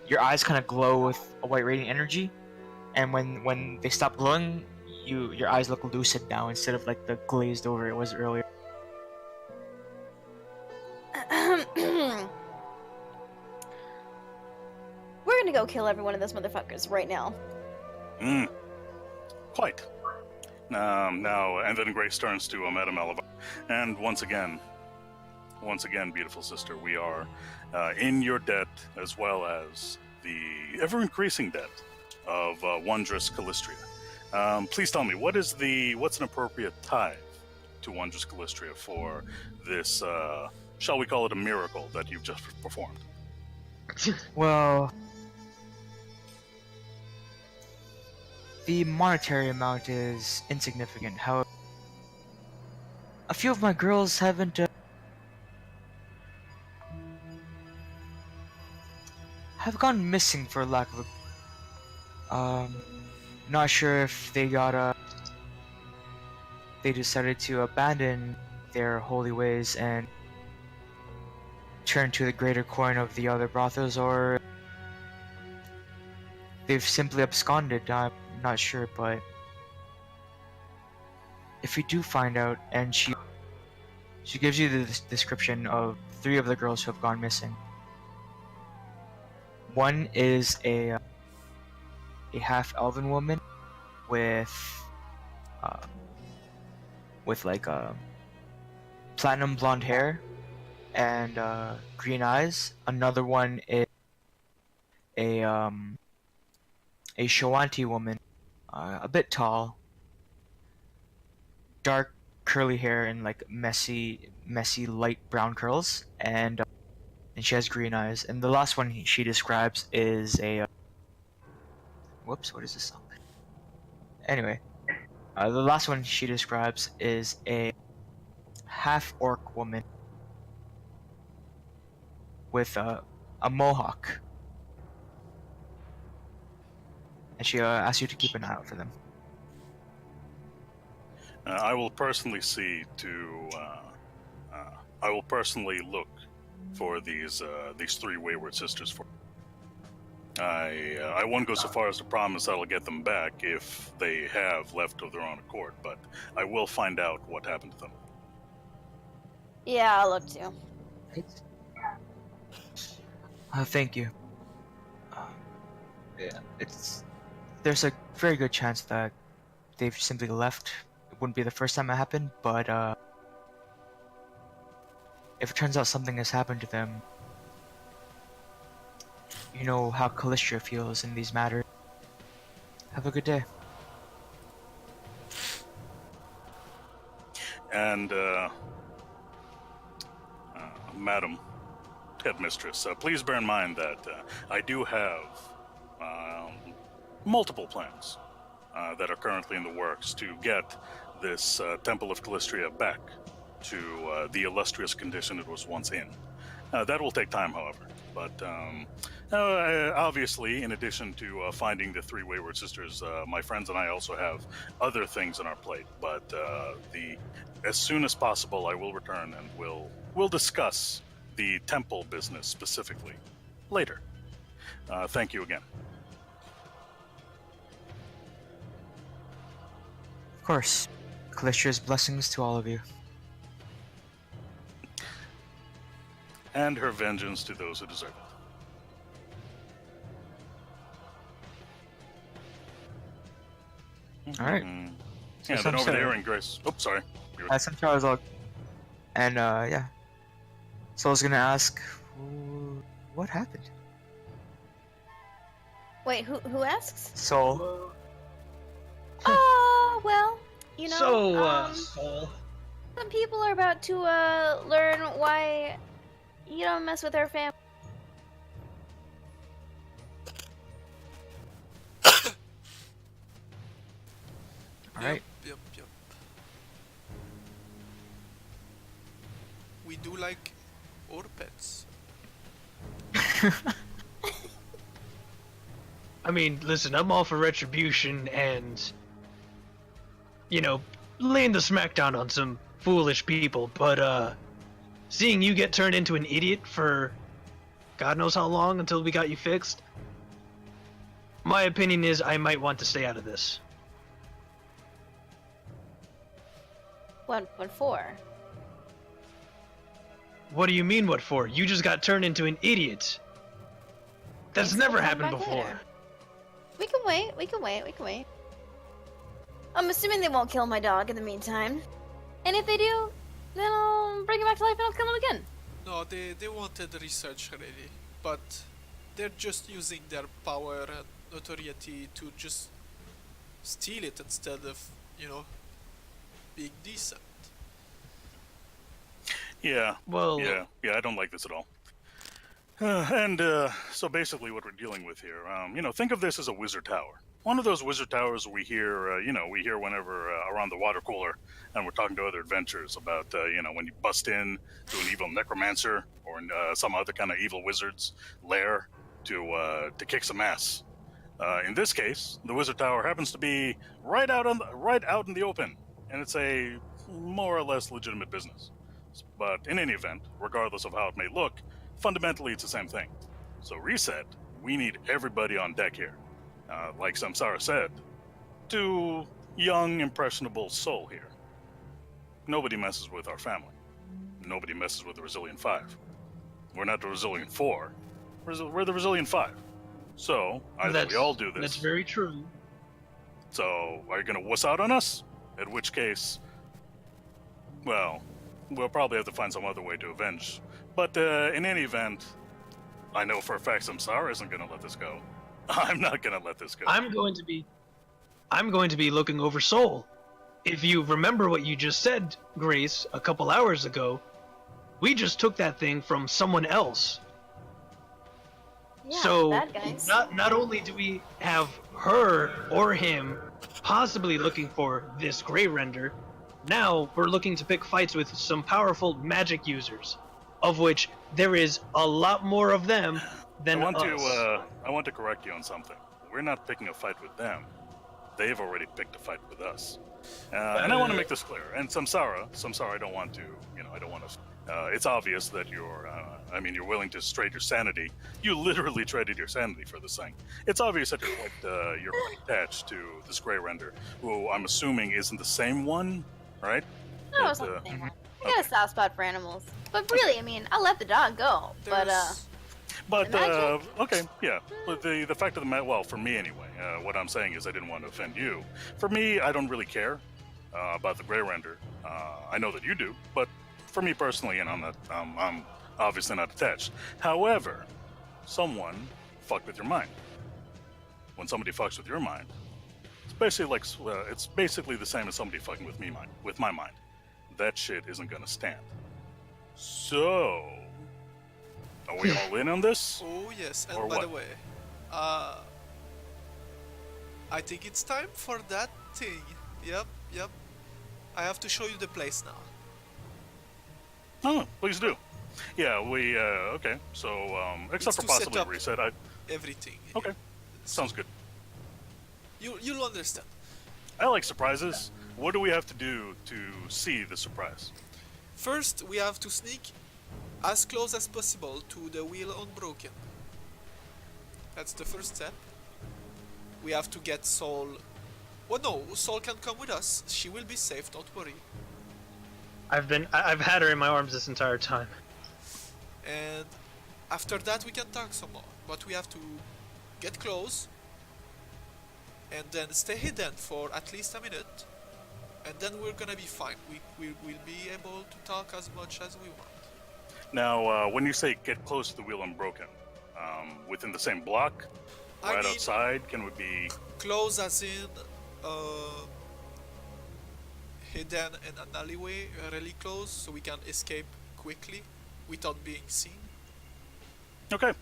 your eyes kind of glow with a white radiant energy. And when they stop glowing, your eyes look lucid now instead of like the glazed over it was earlier. We're gonna go kill every one of those motherfuckers right now. Quite. Now, and then Grace turns to Madame Alivara, and once again, beautiful sister, we are in your debt as well as the ever-increasing debt of wondrous Callistria. Please tell me, what's an appropriate tithe to wondrous Callistria for this, shall we call it a miracle that you've just performed? Well, the monetary amount is insignificant. However, a few of my girls haven't have gone missing, for lack of a. Not sure if they decided to abandon their holy ways and turn to the greater coin of the other brothels, or they've simply absconded. I'm not sure, but if you do find out, and she gives you the description of 3 of the girls who have gone missing. One is a half-elven woman with uh, like platinum blonde hair and green eyes. Another one is a Shawanti woman, a bit tall, dark curly hair and like messy light brown curls, and she has green eyes. And the last one she describes is a whoops, what is this song? Anyway, the last one she describes is a half-orc woman with a mohawk, and she asks you to keep an eye out for them. I will personally see to. I will personally look for these 3 wayward sisters. For I won't go so far as to promise I'll get them back if they have left of their own accord, but I will find out what happened to them. Yeah, I'll look too. Thank you. Yeah, there's a very good chance that they've simply left. It wouldn't be the first time it happened, but if it turns out something has happened to them, you know how Calistria feels in these matters. Have a good day. And, Madam Headmistress, please bear in mind that I do have multiple plans that are currently in the works to get this Temple of Calistria back to the illustrious condition it was once in. That will take time, however. But obviously, in addition to finding the 3 wayward sisters, my friends and I also have other things on our plate. But as soon as possible, I will return and we'll discuss the temple business specifically later. Thank you again. Of course. Calistria's blessings to all of you. And her vengeance to those who deserve it. Alright. Yeah, So then over Samsara. there in Grace. Oh, sorry. Samsara was all, and yeah. So I was gonna ask, what happened? Wait, who asks? So, Well, you know, Soul. some people are about to learn why you don't mess with our family. alright. Yep. We do like our pets. I mean, listen, I'm all for retribution and, you know, laying the smackdown on some foolish people, but, seeing you get turned into an idiot for God knows how long until we got you fixed, my opinion is I might want to stay out of this. What for? What do you mean, what for? You just got turned into an idiot. That's Thanks, never I'll come happened back before. later. We can wait. I'm assuming they won't kill my dog in the meantime. And if they do, then I'll bring him back to life and I'll kill him again. No, they wanted research really, but they're just using their power and notoriety to just steal it instead of, being decent. Yeah. Well, Yeah, I don't like this at all. So basically what we're dealing with here, think of this as a wizard tower. One of those wizard towers we hear, we hear whenever around the water cooler, and we're talking to other adventurers about, when you bust in to an evil necromancer or some other kind of evil wizard's lair, to kick some ass. In this case, the Wizard Tower happens to be right out in the open, and it's a more or less legitimate business. But in any event, regardless of how it may look, fundamentally it's the same thing. So reset, we need everybody on deck here. Like Samsara said, to young, impressionable soul here. Nobody messes with our family. Nobody messes with the Resilient 5. We're not the Resilient 4. We're the Resilient 5. So, either we all do this. That's very true. So, are you going to wuss out on us? In which case, well, we'll probably have to find some other way to avenge. But in any event, I know for a fact Samsara isn't going to let this go. I'm not going to let this go. I'm going to be looking over Soul. If you remember what you just said, Grace, a couple hours ago, we just took that thing from someone else. Yeah, So bad guys. not only do we have her or him possibly looking for this gray render, now we're looking to pick fights with some powerful magic users, of which there is a lot more of them than us. I want to correct you on something. We're not picking a fight with them. They've already picked a fight with us. And I want to make this clear. And Samsara, I don't want to, I don't want to. It's obvious that you're willing to trade your sanity. You literally traded your sanity for this thing. It's obvious that you're quite attached to this gray render, who I'm assuming isn't the same one, right? No, it's not the same one. I got a soft spot for animals. But really, I let the dog go. But magic? okay, yeah. But the fact of the matter, well, for me anyway, what I'm saying is I didn't want to offend you. For me, I don't really care about the gray render. I know that you do, but for me personally, and I'm obviously not attached. However, someone fucked with your mind. When somebody fucks with your mind, it's basically the same as somebody fucking with my mind. That shit isn't gonna stand. So, are we all in on this? Oh yes, Or and by what? the way, I think it's time for that thing. Yep. I have to show you the place now. Oh, please do. Yeah, we okay. So, except for It's to set possibly up reset, everything. okay, sounds good. You'll understand. I like surprises. What do we have to do to see the surprise? First, we have to sneak as close as possible to the wheel unbroken. That's the first step. We have to get Soul. Oh no, Soul can come with us. She will be safe, don't worry. I've had her in my arms this entire time. And after that we can talk some more. But we have to get close and then stay hidden for at least a minute. And then we're gonna be fine. We will be able to talk as much as we want. Now, when you say get close to the wheel unbroken, within the same block, I right mean- outside, can we be? Close as in hidden in an alleyway, really close, so we can escape quickly without being seen. Okay.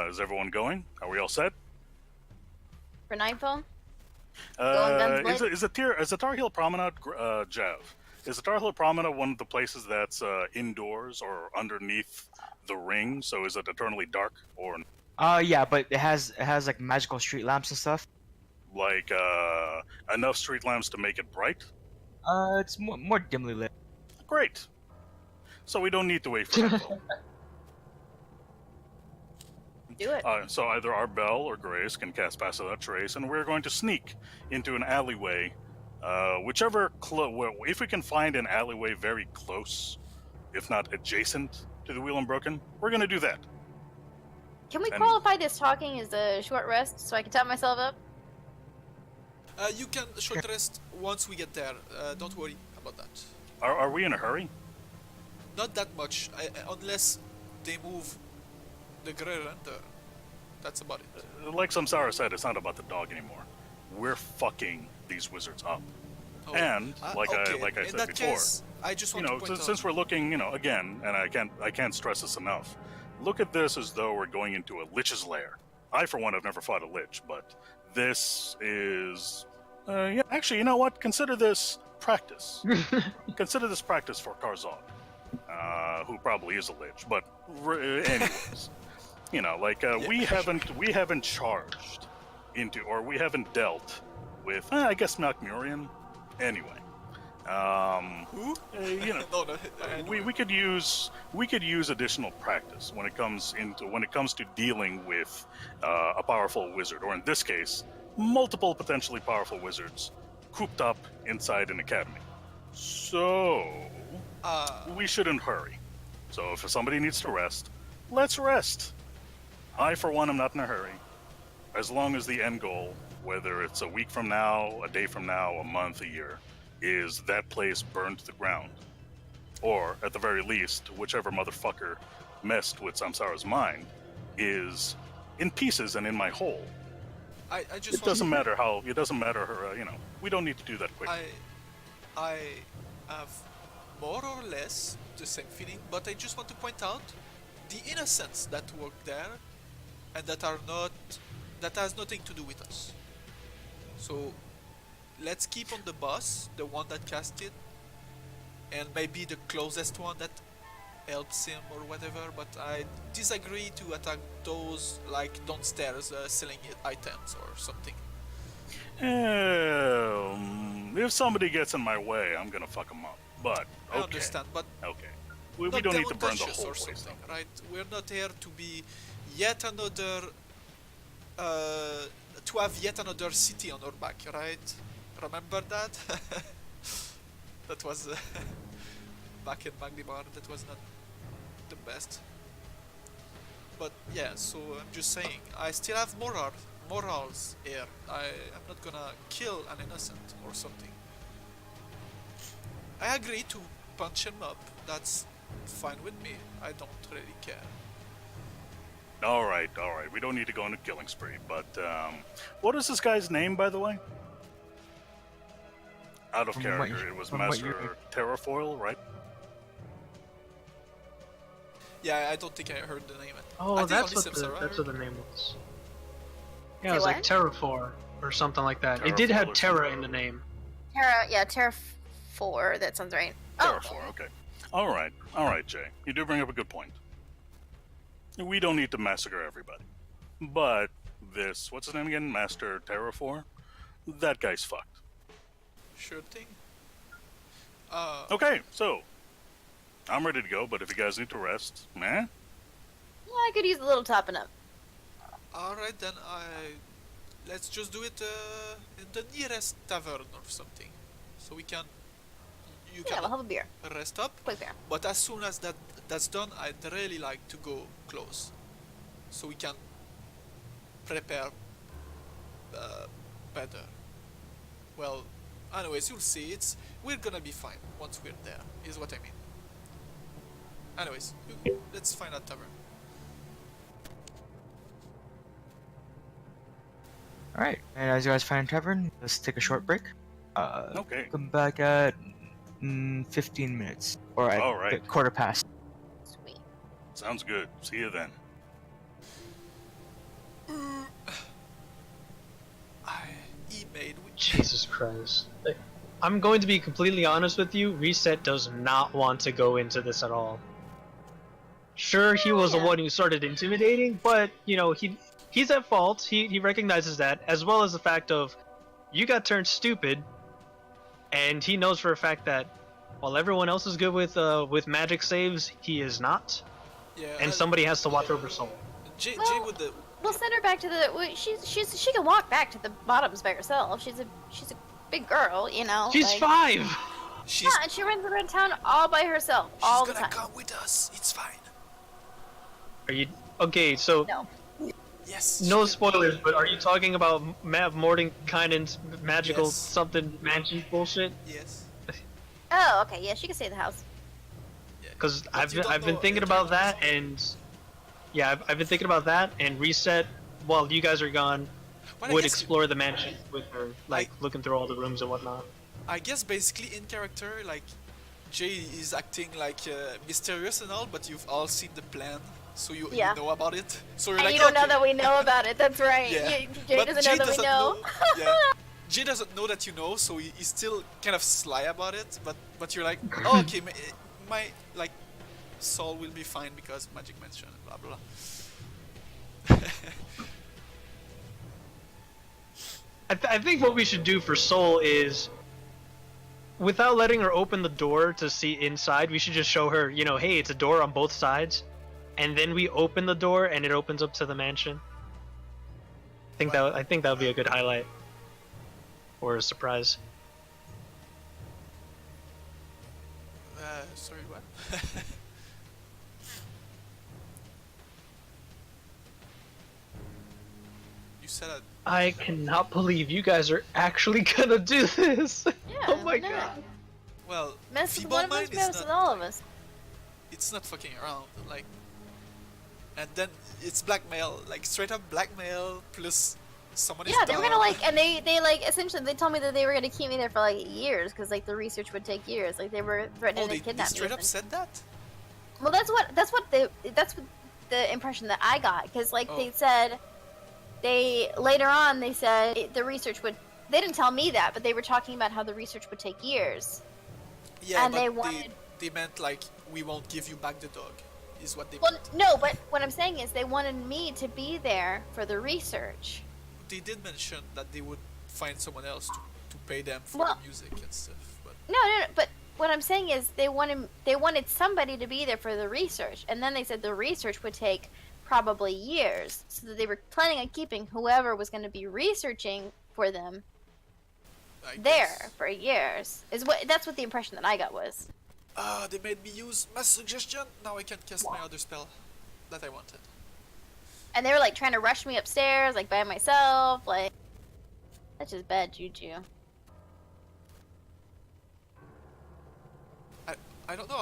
Is everyone going? Are we all set? For Nightfall? Going guns Is the Tar Heel Promenade, Jav? Is the Tar Heel Promenade one of the places that's indoors or underneath the ring? So is it eternally dark, or Yeah, but it has like magical street lamps and stuff. like enough street lamps to make it bright? It's more dimly lit. Great. So we don't need to wait for nightfall. Do it. So either Arbel or Grace can cast Pass Without Trace, and we're going to sneak into an alleyway. If we can find an alleyway very close, if not adjacent to the Wheel Unbroken, we're going to do that. Can we and- qualify this talking as a short rest so I can top myself up? You can short rest once we get there. Don't worry about that. Are we in a hurry? Not that much, unless they move the grey render. That's about it. Like Samsara said, it's not about the dog anymore. We're fucking these wizards up. Oh, And like I in said that before, case, I just want to point out. since we're looking, again, and I can't stress this enough. Look at this as though we're going into a lich's lair. I, for one, have never fought a lich, but this is, actually, you know what? Consider this practice. Consider this practice for Karzog, who probably is a lich. But anyways, You know, like we haven't charged into, or we haven't dealt with. I guess Malkmurian. Anyway, Who? you know, no, I know. we could use additional practice when it comes to dealing with a powerful wizard, or in this case, multiple potentially powerful wizards cooped up inside an academy. So we shouldn't hurry. So if somebody needs to rest, let's rest. I, for one, am not in a hurry. As long as the end goal, whether it's a week from now, a day from now, a month, a year, is that place burned to the ground. Or, at the very least, whichever motherfucker messed with Samsara's mind is in pieces and in my hole. I just It doesn't matter how. It doesn't matter her. We don't need to do that quickly. I have more or less the same feeling, but I just want to point out the innocents that work there and that has nothing to do with us. So let's keep on the boss, the one that cast it, and maybe the closest one that helps him or whatever, but I disagree to attack those like downstairs selling items or something. If somebody gets in my way, I'm gonna fuck them up. But okay. I understand, but Okay. We not don't need to burn the demonstratious whole or place something, down. right? We're not here to be yet another to have yet another city on our back, right? Remember that? That was back in Magnibar. That was not the best. But yeah, so I'm just saying, I still have morals here. I'm not gonna kill an innocent or something. I agree to punch him up. That's fine with me. I don't really care. All right. We don't need to go on a killing spree. But what is this guy's name, by the way? Out of From what character. you- It was from what Master you- Terrafoil, right? Yeah, I don't think I heard the name. Oh, I think that's only what the Samsara that's heard. what the name was. Say Yeah, it was like what? Terrafor or something like that. It did Terrafor have or Terra something. in the name. Terra 4. That sounds right. Oh, Terrafor, okay. All right, Jay. You do bring up a good point. We don't need to massacre everybody. But this, what's his name again? Master Terrafor? That guy's fucked. Sure thing. Okay, so I'm ready to go, but if you guys need to rest, man. yeah, I could use a little topping up. Alright then, let's just do it in the nearest tavern or something. So you Yeah, can we'll have a beer. rest up. Quick beer. But as soon as that's done, I'd really like to go close. So we can prepare better. Well, anyways, you'll see. We're gonna be fine once we're there, is what I mean. Anyways, let's find a tavern. Alright, and as you guys find a tavern, let's take a short break. Okay. Come back at 15 minutes. Or at Alright. quarter past. Sweet. Sounds good. See you then. I emailed with Jesus Christ. I'm going to be completely honest with you. Reset does not want to go into this at all. Sure, he was the Yeah. one who started intimidating, but he's at fault. He recognizes that, as well as the fact of you got turned stupid, and he knows for a fact that while everyone else is good with magic saves, he is not, yeah, and somebody has to watch over Soul. Jay Well, with the We'll send her back to the. She can walk back to the bottoms by herself. She's a big girl, you know. She's like, 5. she's Yeah, and she runs around town all by herself, all the gonna time. come with us. It's fine. Are you okay? So No. Yes. no she- spoilers, but are you talking about Mav Mordenkainen's magical Yes. something mansion bullshit? Yes. Oh, okay. Yeah, she can stay at the house. Yeah. Because But I've you don't I've been know thinking the about that, characters. and yeah, I've been thinking about that, and Reset while you guys are gone Well, I would guess- explore the mansion with her, like looking through all the rooms and whatnot. I guess basically in character, like Jay is acting like mysterious and all, but you've all seen the plan, so you Yeah. know about it. So you're And like, you don't know okay. that we know about it. That's right. Yeah. Jay But doesn't Jay know that we know. yeah. Jay doesn't know that you know, so he's still kind of sly about it. But you're like, oh, okay, my like soul will be fine because magic mention, blah blah. I think what we should do for Soul is, without letting her open the door to see inside, we should just show her, you know, hey, it's a door on both sides, and then we open the door and it opens up to the mansion. I think that would be a good highlight or a surprise. Sorry, what? You said that. I cannot believe you guys are actually gonna do this. Yeah, Oh my why not? god. Well, Mess with Feeble one of Mind us, mess is with not. all of us. It's not fucking around. Like, and then it's blackmail, like straight up blackmail plus someone is Yeah, they were gonna dumb. like, and they like essentially they told me that they were gonna keep me there for like years because like the research would take years. Like they were threatening Oh, to they kidnap me. straight up essentially. said that? Well, that's what the impression that I got because like they Oh. said they later on they said the research would. They didn't tell me that, but they were talking about how the research would take years. Yeah, And but they wanted- they meant like we won't give you back the dog, is what they Well, meant. no, but what I'm saying is they wanted me to be there for the research. They did mention that they would find someone else to pay them for Well- the music and stuff, but No, but what I'm saying is they wanted somebody to be there for the research, and then they said the research would take probably years, so that they were planning on keeping whoever was going to be researching for them I there guess. for years. That's what the impression that I got was. They made me use mass suggestion. Now I can cast my other spell that I wanted. And they were like trying to rush me upstairs, like by myself, like that's just bad juju. I don't know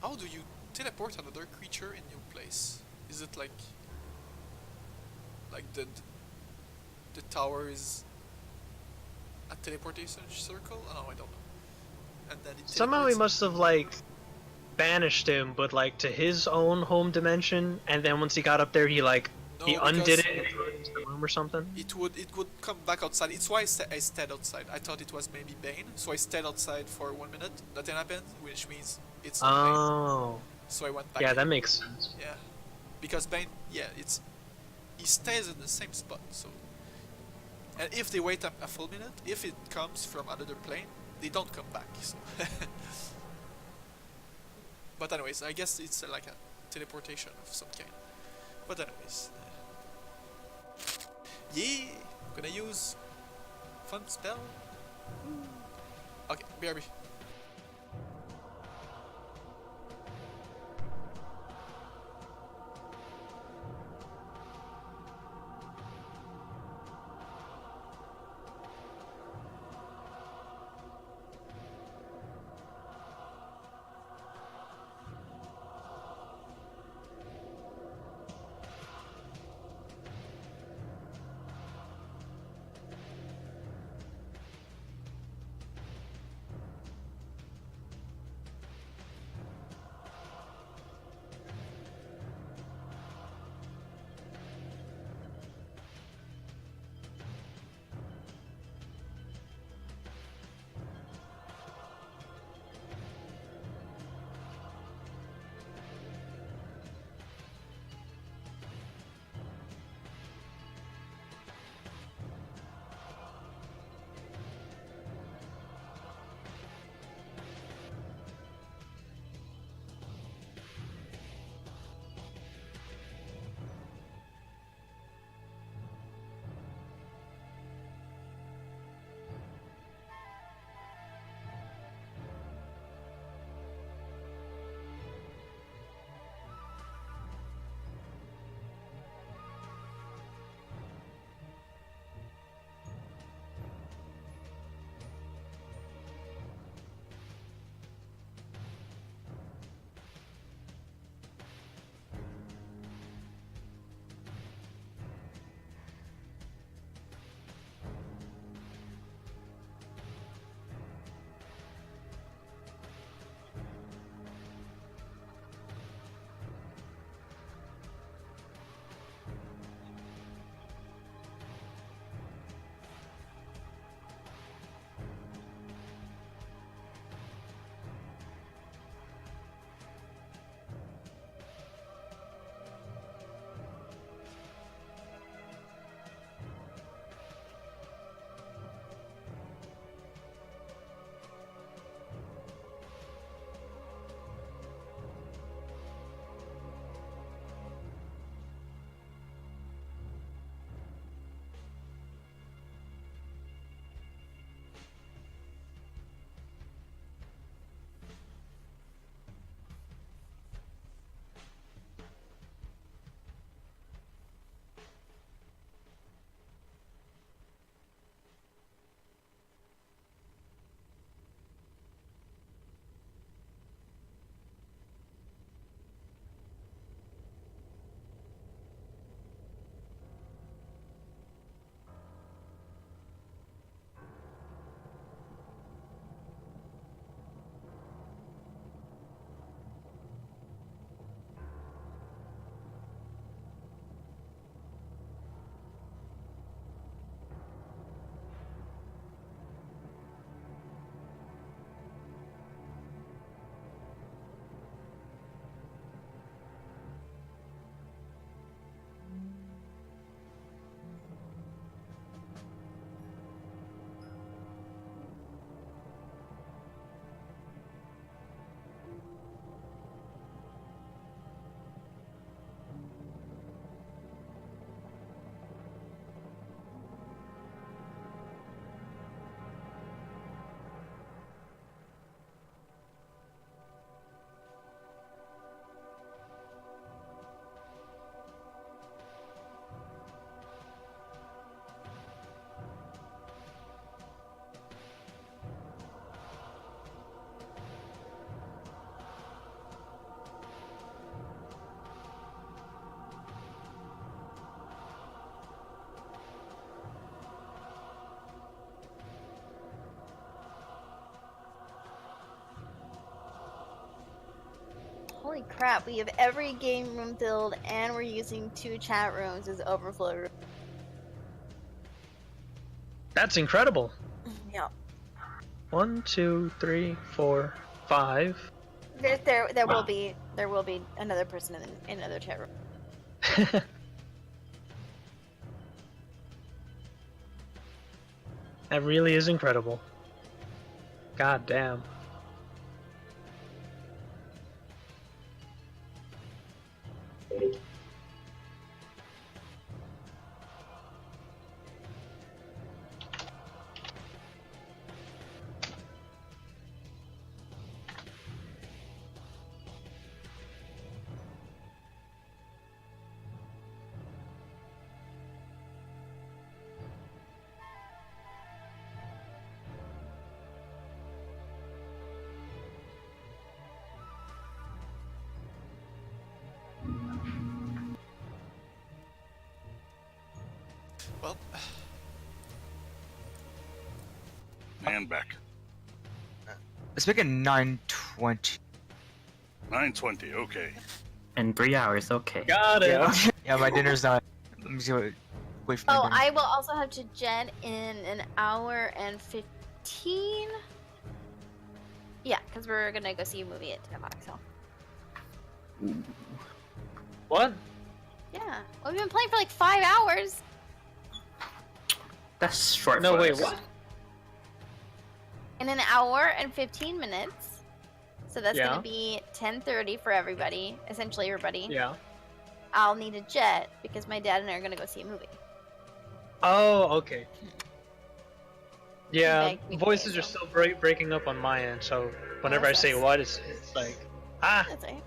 how do you teleport another creature in your place? Is it like the tower is a teleportation circle? Oh, I don't know. And then it Somehow he teleports- must have like banished him, but like to his own home dimension, and then once he got up there, he No, undid because it and threw it into the room or something. It would come back outside. It's why I stayed outside. I thought it was maybe Bane, so I stayed outside for 1 minute. Nothing happened, which means it's not Bane. Oh, So I went back. yeah, in. that makes sense. Yeah, because Bane, yeah, he stays in the same spot. So, and if they wait a full minute, if it comes from another plane, they don't come back. So, but anyways, I guess it's like a teleportation of some kind. But anyways, yeah, I'm gonna use fun spell. Okay, BRB. Holy crap, we have every game room filled and we're using 2 chat rooms as overflow room. That's incredible. Yeah. 1, 2, 3, 4, 5. There will be another person in another chat room. That really is incredible. God damn. Well, And back. Let's make it 9:20. 9:20. Okay. In 3 hours, okay. Got it. Yeah, yeah, my dinner's not. Let me see what. Wait for my Oh, dinner. I will also have to jet in an hour and 15. Yeah, because we're gonna go see a movie at 10 o'clock. So What? yeah, well, we've been playing for like 5 hours. That's short. No, for wait, us. what? In an hour and 15 minutes. So that's Yeah. gonna be 10:30 for everybody, essentially everybody. Yeah. I'll need a jet because my dad and I are gonna go see a movie. Oh, okay. Yeah, Okay, we can voices say are so. still breaking up on my end, so whenever I that's say us. what, it's like, ah. That's right.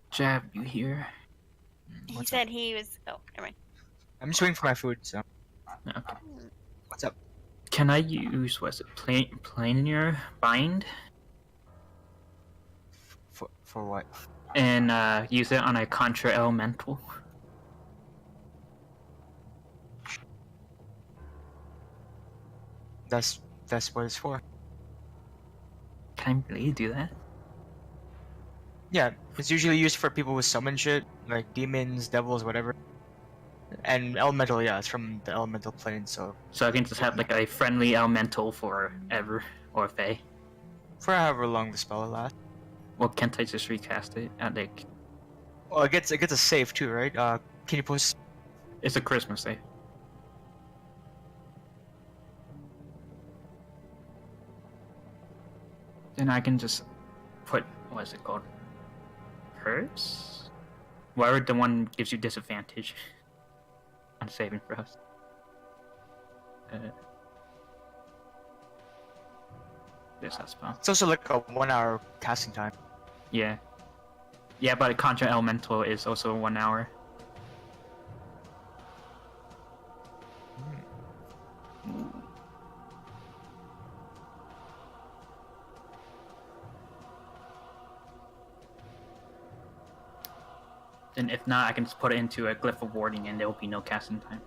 Jab, you here? He What's said he was. Oh, never mind. I'm just waiting for my food. So Okay. what's up? Can I use what's it? Planar bind For what? and use it on a contra elemental? That's what it's for. Can I really do that? Yeah, it's usually used for people with summon shit, like demons, devils, whatever. And elemental, yeah, it's from the elemental plane, so So I can just have like a friendly elemental forever, or Fae. for however long the spell lasts. Well, can't I just recast it? At like, Well, it gets a save too, right? Can you post? it's a Christmas day. Then I can just put what is it called? Curse? Whatever the one gives you disadvantage on saving throws. There's that spell. It's also like a 1 hour casting time. Yeah. Yeah, but a contra elemental is also 1 hour. And if not, I can just put it into a glyph of warding and there will be no casting time.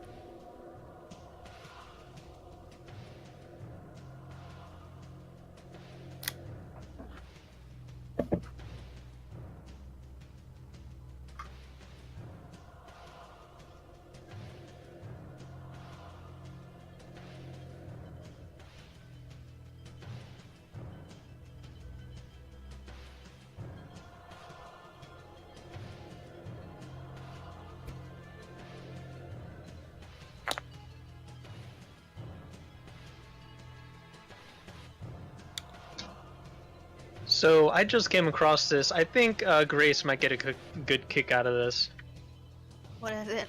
So I just came across this. I think Grace might get a good kick out of this. What is it?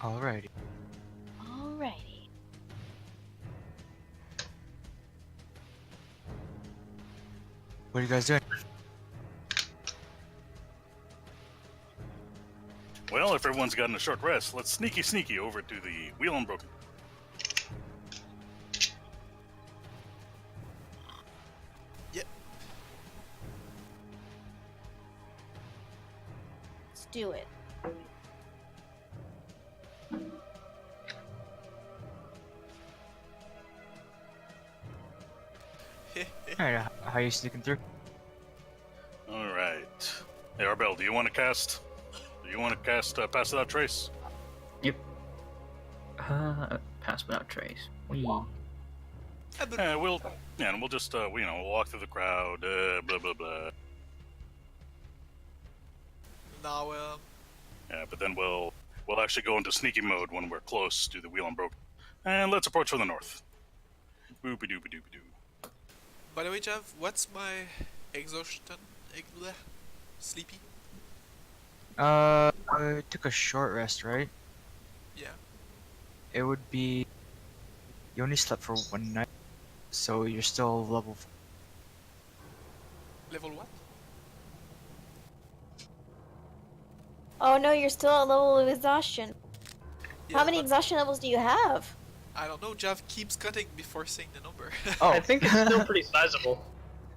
Alrighty. Alrighty. What are you guys doing? Well, if everyone's gotten a short rest, let's sneaky over to the Wheel Unbroken. Yeah. Let's do it. Alright, how are you sneaking through? All right. Hey, Arbel, do you want to cast? Do you want to cast Pass Without Trace? Yep. Pass without trace. Wee. And we'll just we'll walk through the crowd. Blah blah blah. Now, Yeah, but then we'll actually go into sneaky mode when we're close to the Wheel Unbroken. And let's approach from the north. Boopy doopy doopy doo. by the way, Jav, what's my exhaustion? Bleh. Sleepy? Took a short rest, right? Yeah. It would be. You only slept for one night, so you're still level. Level what? Oh no, you're still at level of exhaustion. Yeah, How many but exhaustion levels do you have? I don't know. Jav keeps cutting before saying the number. Oh, I think it's still pretty sizable.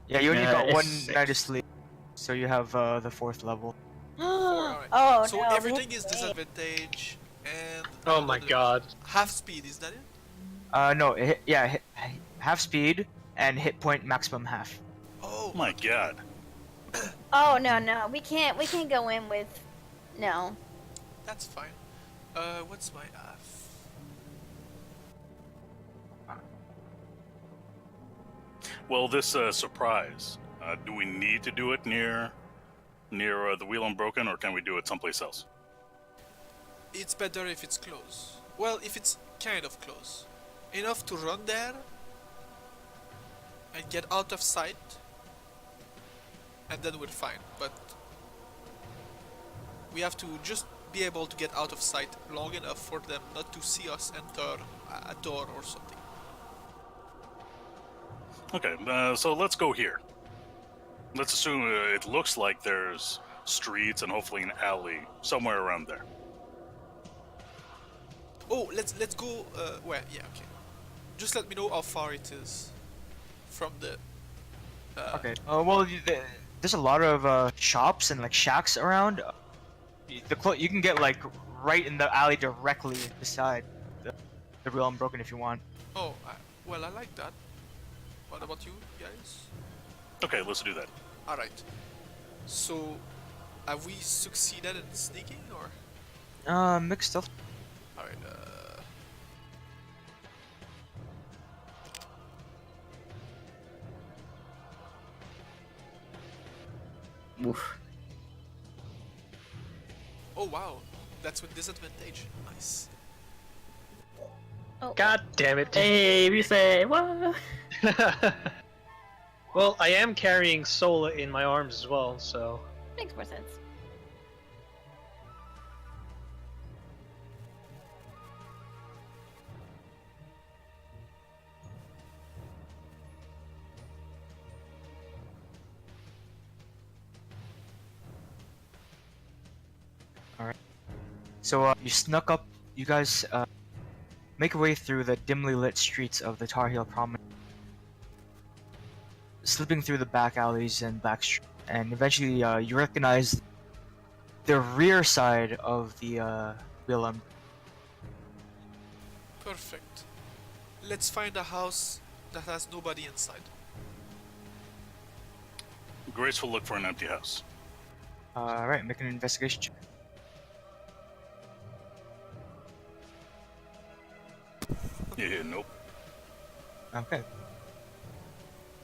yeah, you only Yeah, got it's one 6. night of sleep, so you have the 4th level. Alright. Oh So no. everything is disadvantage and. Oh my another- god. Half speed, is that it? No, half speed and hit point maximum half. Oh My God. Oh no, we can't go in with. No. That's fine. What's my half? Well, this surprise. Do we need to do it near the Wheel Unbroken, or can we do it someplace else? It's better if it's close. Well, if it's kind of close. Enough to run there and get out of sight, and then we're fine. But we have to just be able to get out of sight long enough for them not to see us enter a door or something. Okay, so let's go here. Let's assume it looks like there's streets and hopefully an alley somewhere around there. Oh, let's go. Where? Yeah, okay. Just let me know how far it is from the. Okay. Well, there's a lot of shops and like shacks around. You can get like right in the alley directly beside the Real Unbroken if you want. Oh, well, I like that. What about you guys? Okay, let's do that. All right. So, have we succeeded in sneaking or? Mixed stuff. All right. Oof. Oh wow, that's with disadvantage. Nice. Oh. God damn it. Hey, we say what? Well, I am carrying Sola in my arms as well, so. Makes more sense. So you snuck up. You guys make your way through the dimly lit streets of the Tar Heel Promenade, slipping through the back alleys and back streets, and eventually you recognize the rear side of the Wheel Unbroken. Perfect. Let's find a house that has nobody inside. Grace will look for an empty house. Alright, make an investigation check. Yeah, nope. Okay.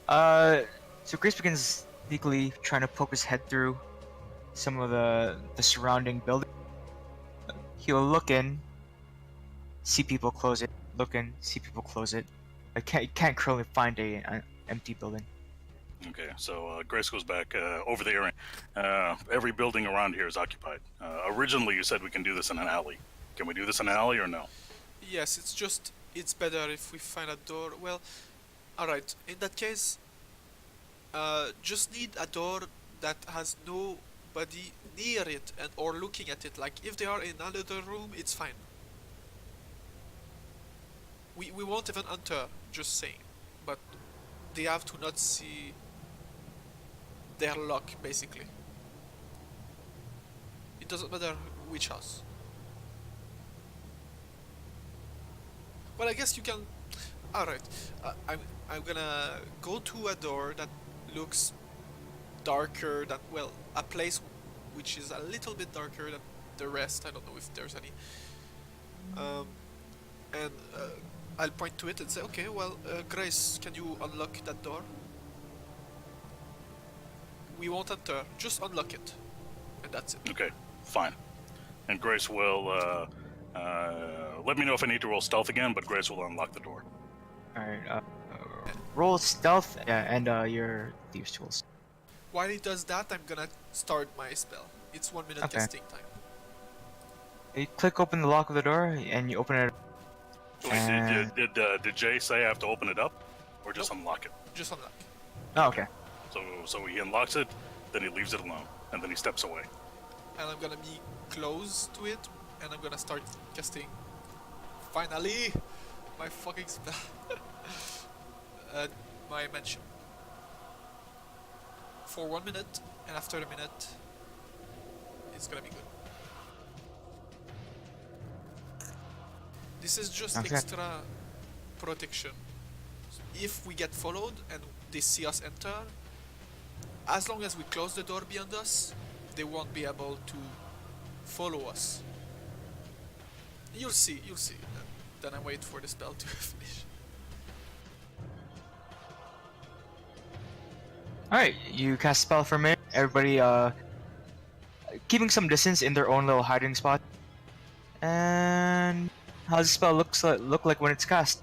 So Grace begins sneakily trying to poke his head through some of the surrounding buildings. He'll look in, see people close it, look in, see people close it. I can't currently find an empty building. Okay, so Grace goes back over the area. Every building around here is occupied. Originally, you said we can do this in an alley. Can we do this in an alley or no? Yes, it's better if we find a door. Well, alright. In that case, just need a door that has nobody near it and or looking at it. Like if they are in another room, it's fine. We won't even enter. Just saying, but they have to not see their luck, basically. It doesn't matter which house. Well, I guess you can. All right, I'm gonna go to a door that looks darker than, well, a place which is a little bit darker than the rest. I don't know if there's any. And I'll point to it and say, okay, well, Grace, can you unlock that door? We won't enter. Just unlock it, and that's it. Okay, fine. And Grace will let me know if I need to roll stealth again, but Grace will unlock the door. Alright, roll stealth and your thieves tools. While he does that, I'm gonna start my spell. It's 1 minute Okay. casting time. You click open the lock of the door and you open it. Wait, And- did Jay say I have to open it up, or just unlock it? Just unlock. Oh, okay. So he unlocks it, then he leaves it alone, and then he steps away. And I'm gonna be close to it, and I'm gonna start casting. Finally, my fucking spell. My mansion. For 1 minute, and after a minute, it's gonna be good. This is just Okay. extra protection. If we get followed and they see us enter, as long as we close the door behind us, they won't be able to follow us. You'll see. Then I wait for the spell to finish. Alright, you cast spell for a minute. Everybody keeping some distance in their own little hiding spot. And how does the spell look like when it's cast?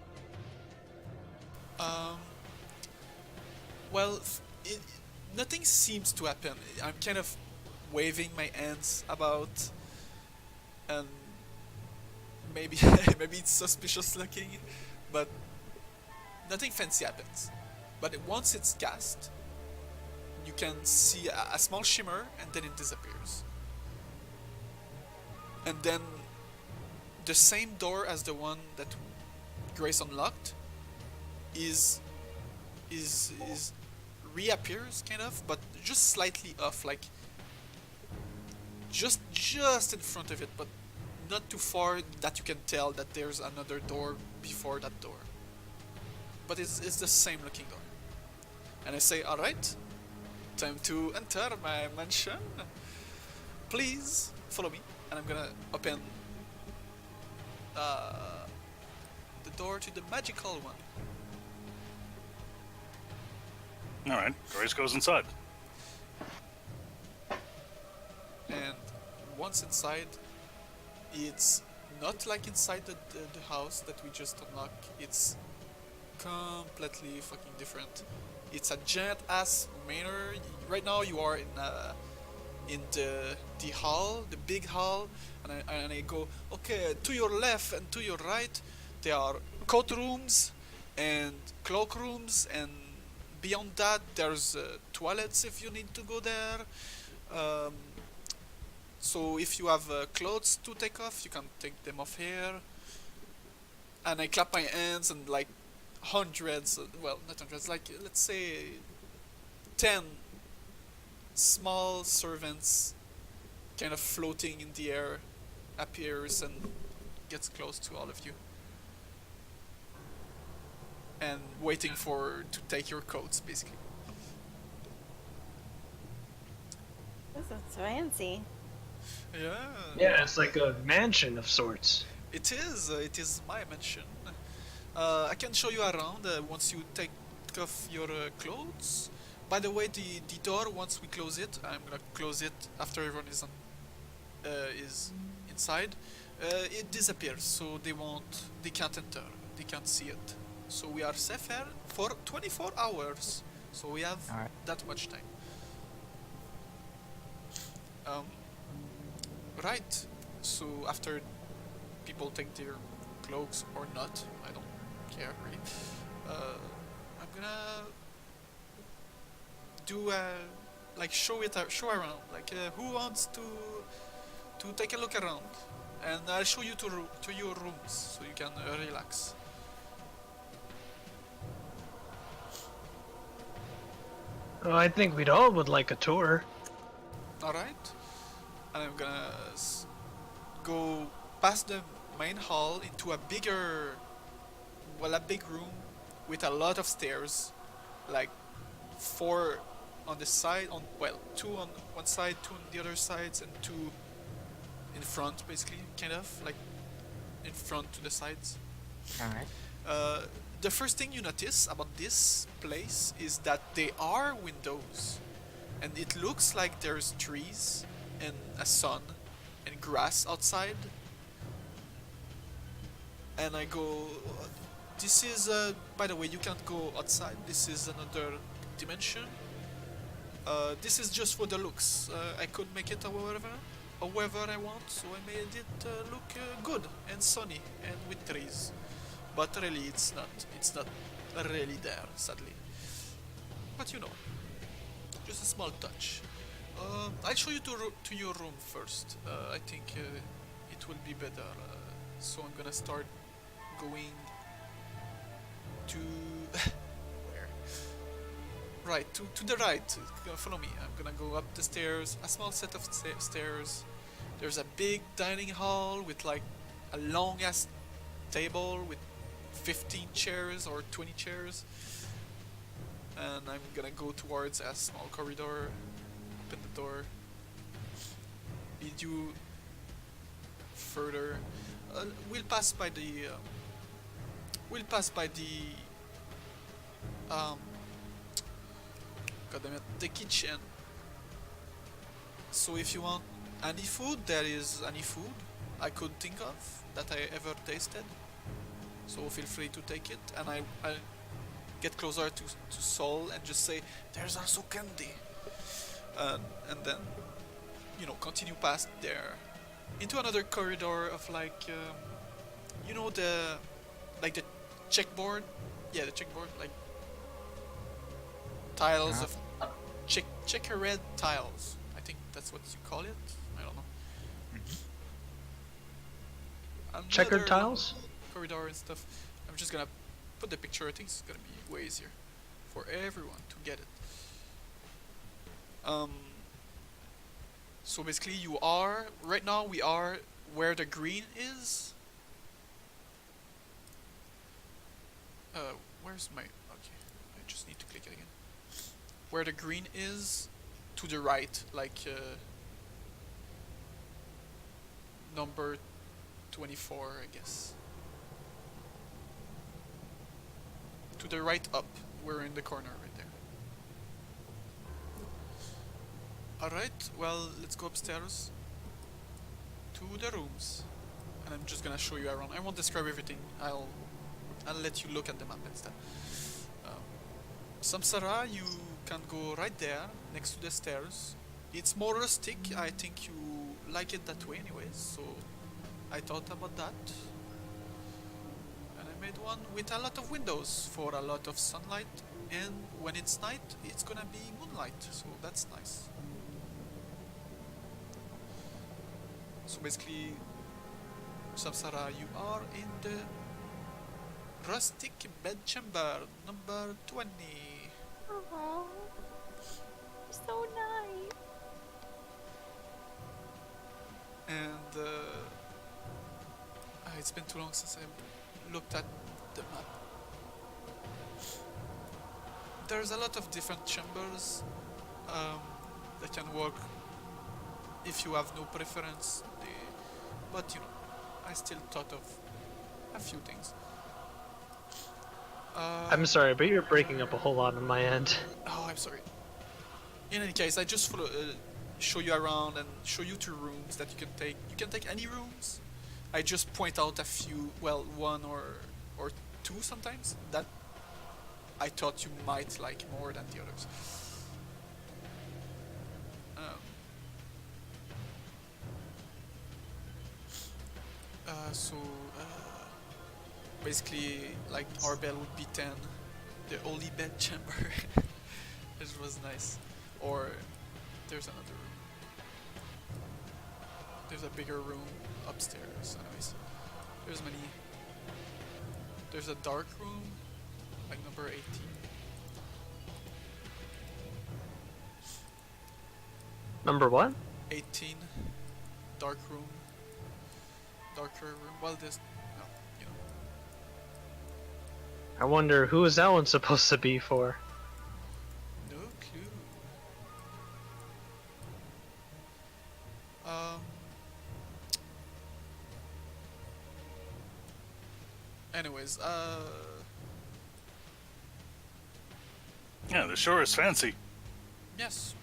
Well, nothing seems to happen. I'm kind of waving my hands about, and maybe maybe it's suspicious looking, but nothing fancy happens. But once it's cast, you can see a small shimmer, and then it disappears. And then the same door as the one that Grace unlocked is reappears, kind of, but just slightly off, like just in front of it, but not too far that you can tell that there's another door before that door. But it's the same looking door. And I say, alright, time to enter my mansion. Please follow me. And I'm gonna open the door to the magical one. Alright, Grace goes inside. And once inside, it's not like inside the house that we just unlocked. It's completely fucking different. It's a giant ass manor. Right now you are in the hall, the big hall, and I go, okay, to your left and to your right there are coat rooms and cloak rooms, and beyond that there's toilets if you need to go there. So if you have clothes to take off, you can take them off here. And I clap my hands, and like hundreds, well, not hundreds, like let's say 10 small servants kind of floating in the air appears and gets close to all of you. And waiting to take your coats, basically. This is fancy. Yeah. Yeah, it's like a mansion of sorts. It is my mansion. I can show you around once you take off your clothes. By the way, the door, once we close it, I'm gonna close it after everyone is inside. It disappears, so they can't enter, they can't see it. So we are safe here for 24 hours. So we have Alright. that much time. Right. So after people take their cloaks or not. I don't care really. I'm gonna do like show around. Like who wants to take a look around, and I'll show you to your rooms so you can relax. Oh, I think we'd all would like a tour. All right, and I'm gonna go past the main hall into a big room with a lot of stairs, like 4 on the side, 2 on one side, 2 on the other sides, and 2 in front, basically, kind of like in front to the sides. Alright. The first thing you notice about this place is that there are windows, and it looks like there's trees and a sun and grass outside. And I go, this is, by the way, you can't go outside, this is another dimension. This is just for the looks. I could make it however I want, so I made it look good and sunny and with trees. But really, it's not really there, sadly. But you know, just a small touch. I'll show you to your room first. I think it will be better. So I'm gonna start going to where? Right, to the right. Follow me. I'm gonna go up the stairs. A small set of stairs. There's a big dining hall with like a long ass table with 15 chairs or 20 chairs, and I'm gonna go towards a small corridor, open the door, lead you further. We'll pass by the goddammit, the kitchen. So if you want any food, there is any food I could think of that I ever tasted. So feel free to take it, and I'll get closer to Sol and just say, there's also candy. And then, you know, continue past there into another corridor of like, you know, the checkboard? Yeah, the checkboard, like tiles of checkered tiles. I think that's what you call it. I don't know. Checkered Another tiles? corridor and stuff. I'm just gonna put the picture. I think it's gonna be way easier for everyone to get it. So basically right now we are where the green is. Where's my, okay, I just need to click it again. Where the green is to the right, like number 24, I guess. To the right up, we're in the corner right there. Alright, well, let's go upstairs to the rooms, and I'm just gonna show you around. I won't describe everything, I'll let you look at the map instead. Samsara, you can go right there, next to the stairs. It's more rustic, I think you like it that way anyways, so I thought about that. And I made one with a lot of windows for a lot of sunlight, and when it's night, it's gonna be moonlight, so that's nice. So basically, Samsara, you are in the rustic bedchamber number 20. Aww. So nice. And it's been too long since I looked at the map. There's a lot of different chambers that can work if you have no preference. But you know, I still thought of a few things. I'm sorry, but you're breaking up a whole lot on my end. Oh, I'm sorry. In any case, I just show you around and show you 2 rooms that you can take. You can take any rooms. I just point out a few, well, 1 or 2 sometimes, that I thought you might like more than the others. So basically, like our bell would be 10, the only bed chamber. It was nice. Or there's another room. There's a bigger room upstairs. Anyways, there's many. There's a dark room, like number 18. Number what? 18, dark room, darker room. Well, there's no, you know. I wonder who is that one supposed to be for? No clue. Um. Anyways, Yeah, the shore is fancy. yes,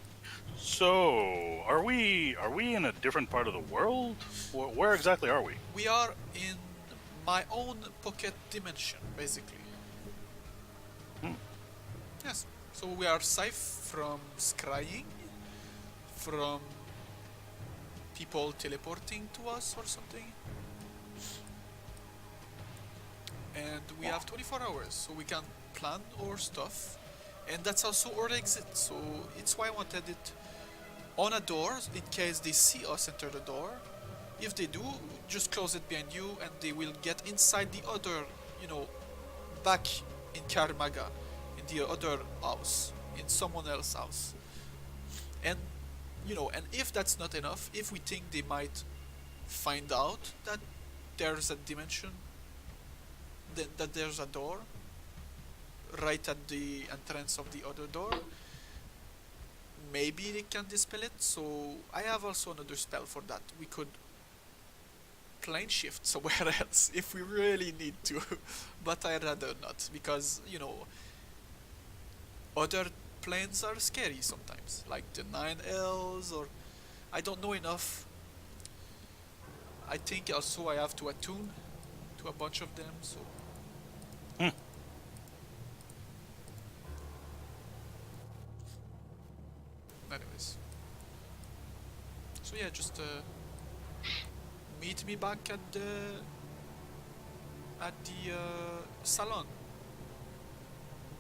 So, are we in a different part of the world? Where exactly are we? we are in my own pocket dimension, basically. Hmm. Yes. So we are safe from scrying, from people teleporting to us or something. And we have 24 hours, so we can plan our stuff. And that's also our exit, so it's why I wanted it on a door, in case they see us enter the door. If they do, just close it behind you and they will get inside the other, back in Karimaga, in the other house, in someone else's house. And, and if that's not enough, if we think they might find out that there's a dimension, that there's a door right at the entrance of the other door, maybe they can dispel it. So I have also another spell for that. We could plane shift somewhere else if we really need to, but I'd rather not, because other planes are scary sometimes, like the 9Ls, or I don't know enough. I think also I have to attune to a bunch of them, so anyways. So yeah, just meet me back at the salon,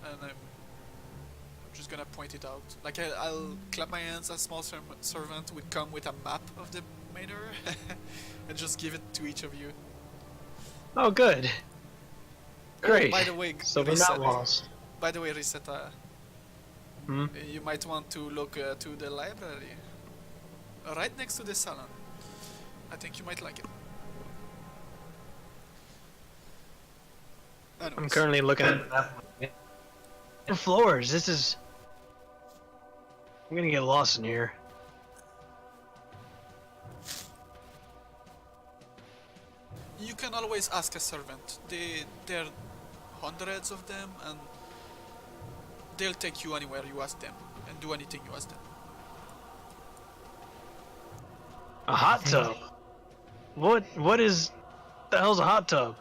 and I'm just gonna point it out. Like I'll clap my hands. A small servant would come with a map of the manor, and just give it to each of you. Oh, good. Great. By the way, So we're not lost. By the way, Risetta, Hmm? you might want to look to the library, right next to the salon. I think you might like it. I'm Anyways. currently looking at the floors. This is. I'm gonna get lost in here. You can always ask a servant. There are hundreds of them, and they'll take you anywhere you ask them, and do anything you ask them. A hot tub. What is the hell's a hot tub?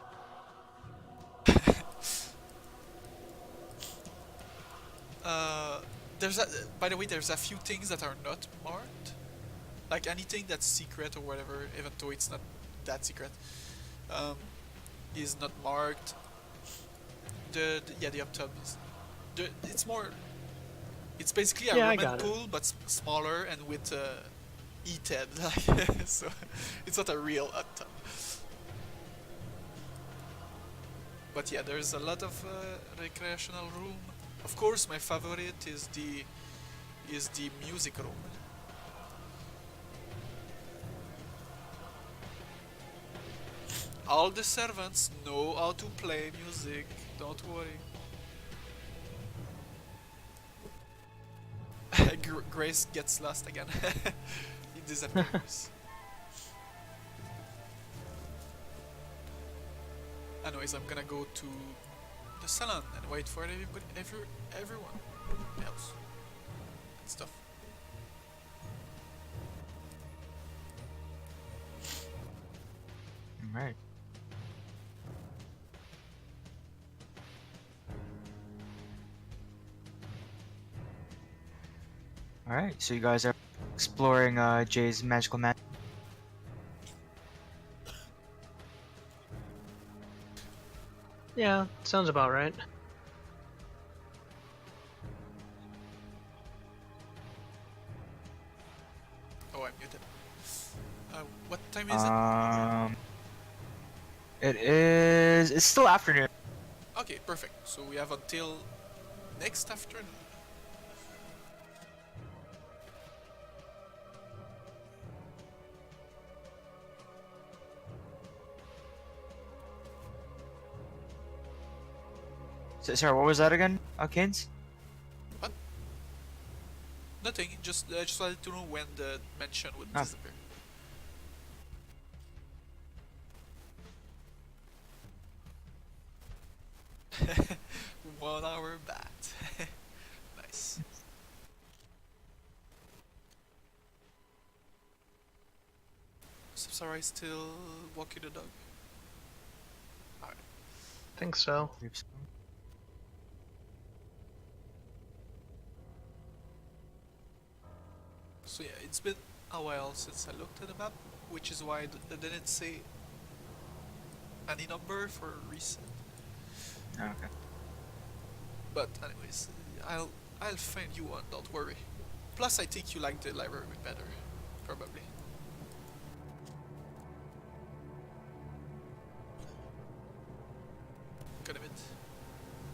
By the way, there's a few things that are not marked. Like anything that's secret or whatever, even though it's not that secret, is not marked. The hot tub is. It's basically a Roman pool, but smaller and with heated. So it's not a real hot tub. But yeah, there's a lot of recreational room. Of course, my favorite is the music room. All the servants know how to play music. Don't worry. Grace gets lost again. He disappears. Anyways, I'm gonna go to the salon and wait for everyone else and stuff. Alright. Alright, so you guys are exploring Jay's magical magic. Yeah, sounds about right. Oh, I'm muted. What time is it? It's still afternoon. Okay, perfect. So we have until next afternoon. Sorry, what was that again, Canes? What? Nothing. Just wanted to know when the mention would Ah. disappear. One hour bat. Nice. Samsara is still walking the dog. Alright. Think so. So yeah, it's been a while since I looked at the map, which is why I didn't say any number for reset. Okay. But anyways, I'll find you one. Don't worry. Plus, I think you like the library better, probably. Got a bit.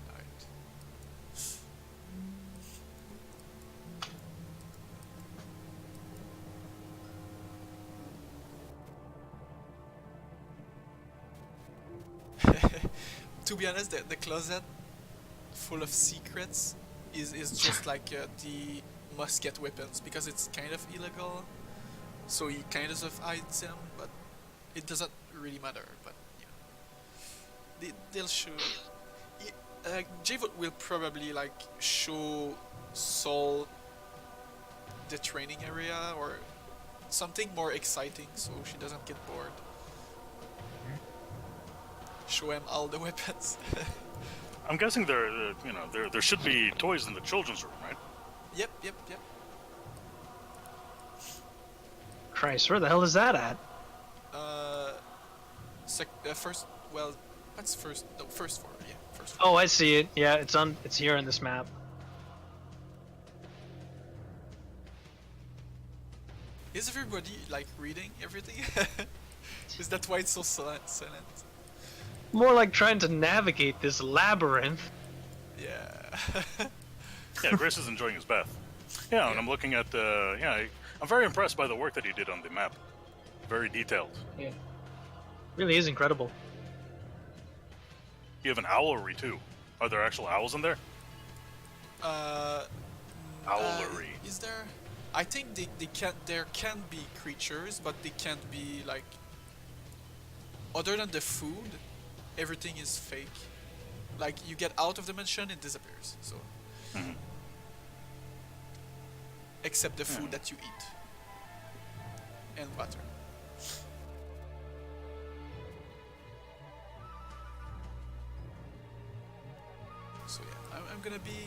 Alright. To be honest, the closet full of secrets is just like the musket weapons because it's kind of illegal. So he kind of hides them, but it doesn't really matter. But yeah, they'll show. Javot will probably like show Sol the training area or something more exciting, so she doesn't get bored. Show him all the weapons. I'm guessing there should be toys in the children's room, right? Yep. Christ, where the hell is that at? First. Well, that's first. No, first floor. Yeah, first floor. Oh, I see it. Yeah, it's here on this map. Is everybody like reading everything? Is that why it's so silent? More like trying to navigate this labyrinth. Yeah. Yeah, Grace is enjoying his bath. Yeah, and I'm looking at I'm very impressed by the work that he did on the map. Very detailed. Yeah. Really is incredible. You have an owlery too. Are there actual owls in there? Owlery. Is there? I think they can. There can be creatures, but they can't be like. Other than the food, everything is fake. Like you get out of the mansion, it disappears. So. Mhm. Except the food that you eat. And water. So yeah, I'm gonna be.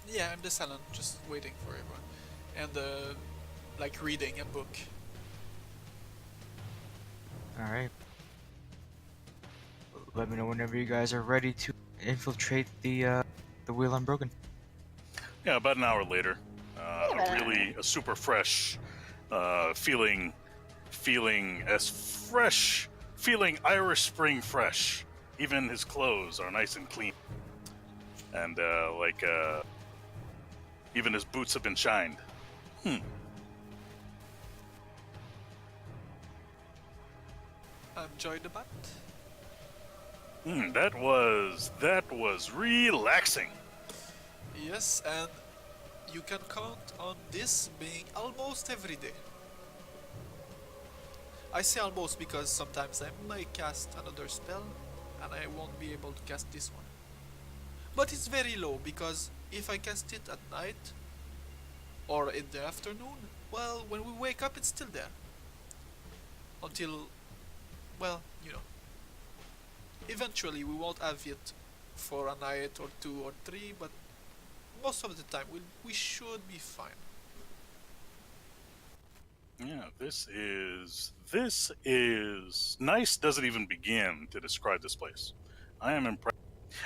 Yeah, I'm the salon, just waiting for everyone, and like reading a book. All right. Let me know whenever you guys are ready to infiltrate the wheel unbroken. Yeah, about an hour later. about an Really a super fresh, feeling as fresh, feeling Irish Spring fresh. Even his clothes are nice and clean, and even his boots have been shined. Enjoy the bat. That was relaxing. Yes, and you can count on this being almost every day. I say almost because sometimes I might cast another spell and I won't be able to cast this one. But it's very low because if I cast it at night or in the afternoon, well, when we wake up it's still there. Until, well, eventually we won't have it for a night or 2 or 3, but most of the time we should be fine. Yeah, this is nice. Doesn't even begin to describe this place. I am impressed.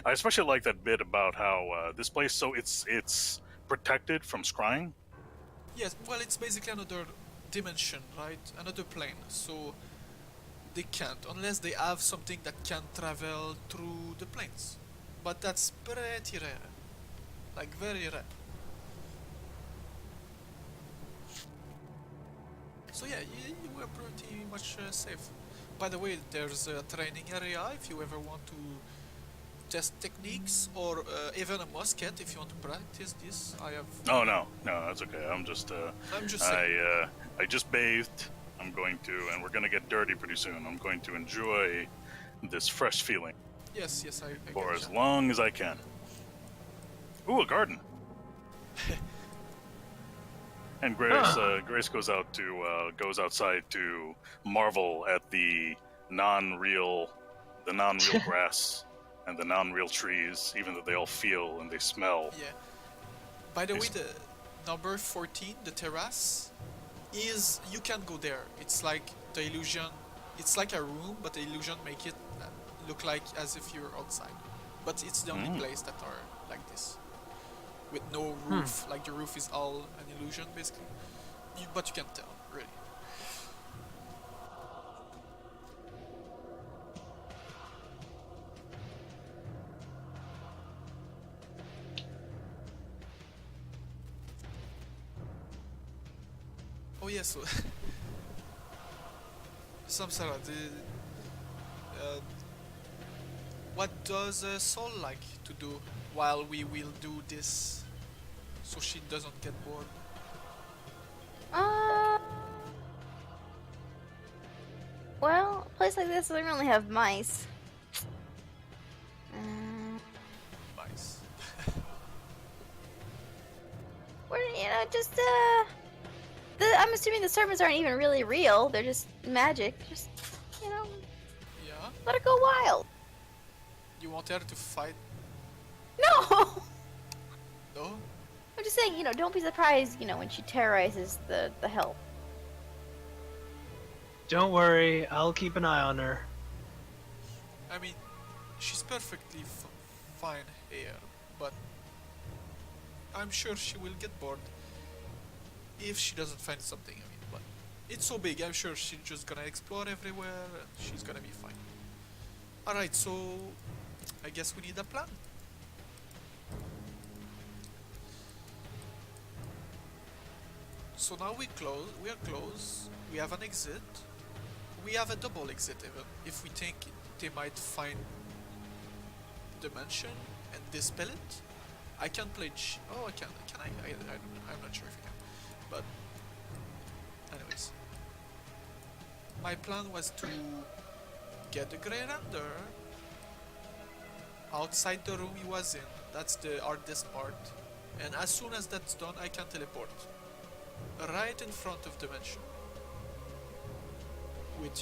I especially like that bit about how this place, so it's protected from scrying. Yes, well, it's basically another dimension, right? Another plane. So they can't unless they have something that can travel through the planes. But that's pretty rare. Like very rare. So yeah, you were pretty much safe. By the way, there's a training area if you ever want to test techniques, or even a musket if you want to practice this. I have. Oh no, that's okay. I'm just saying. I just bathed. I'm going to, and we're gonna get dirty pretty soon. I'm going to enjoy this fresh feeling Yes, I for get as you. long as I can. Ooh, a garden. And Grace goes outside to marvel at the non-real grass and the non-real trees, even though they all feel and they smell. Yeah. By the way, the number 14, the terrace, is you can't go there. It's like the illusion. It's like a room, but the illusion make it look like as if you're outside. But it's the only place that are like this, with no roof. Like the roof is all an illusion, basically. But you can't tell, really. Oh yeah, so Samsara, what does Soul like to do while we will do this, so she doesn't get bored? Well, a place like this doesn't really have mice. Nice. We're just I'm assuming the servants aren't even really real. They're just magic. Just Yeah. let it go wild. You want her to fight? No. No. I'm just saying, don't be surprised, when she terrorizes the help. Don't worry, I'll keep an eye on her. I mean, she's perfectly fine here, but I'm sure she will get bored if she doesn't find something. I mean, but it's so big, I'm sure she's just gonna explore everywhere and she's gonna be fine. Alright, so I guess we need a plan. So now we are close, we have an exit. We have a double exit even, if we think they might find dimension and dispel it. I can play I can I don't know, I'm not sure if I can. But anyways. My plan was to get the Grey Render outside the room he was in. That's the hardest part. And as soon as that's done, I can teleport. Right in front of Dimension. With,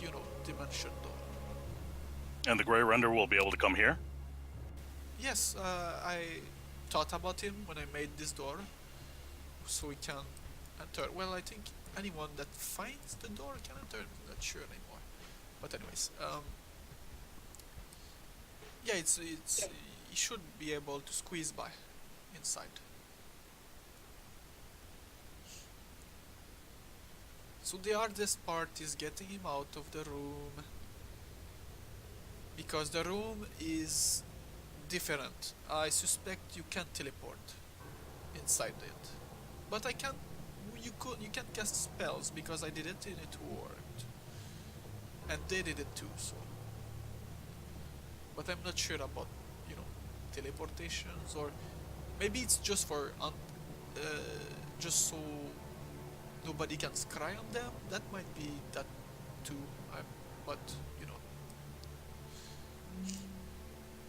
Dimension door. And the Grey Render will be able to come here? Yes, I thought about him when I made this door. So we can enter. Well, I think anyone that finds the door can enter. I'm not sure anymore. But anyways, yeah, it's he should be able to squeeze by inside. So the hardest part is getting him out of the room, because the room is different. I suspect you can't teleport inside it, but I can't. You can't cast spells because I did it and it worked, and they did it too. So, but I'm not sure about teleportations, or maybe it's just for just so nobody can scry on them. That might be that too. But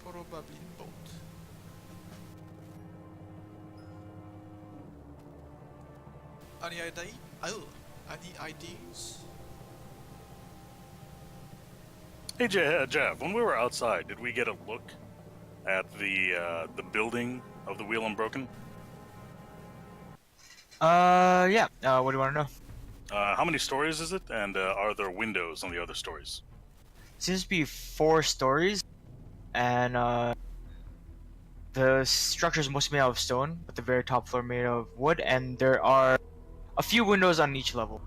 probably both. Any idea? Any ideas? Hey, Jeff, when we were outside, did we get a look at the building of the Wheel Unbroken? Yeah. What do you want to know? How many stories is it, and are there windows on the other stories? Seems to be 4 stories, and the structure is mostly made out of stone, but the very top floor made of wood, and there are a few windows on each level.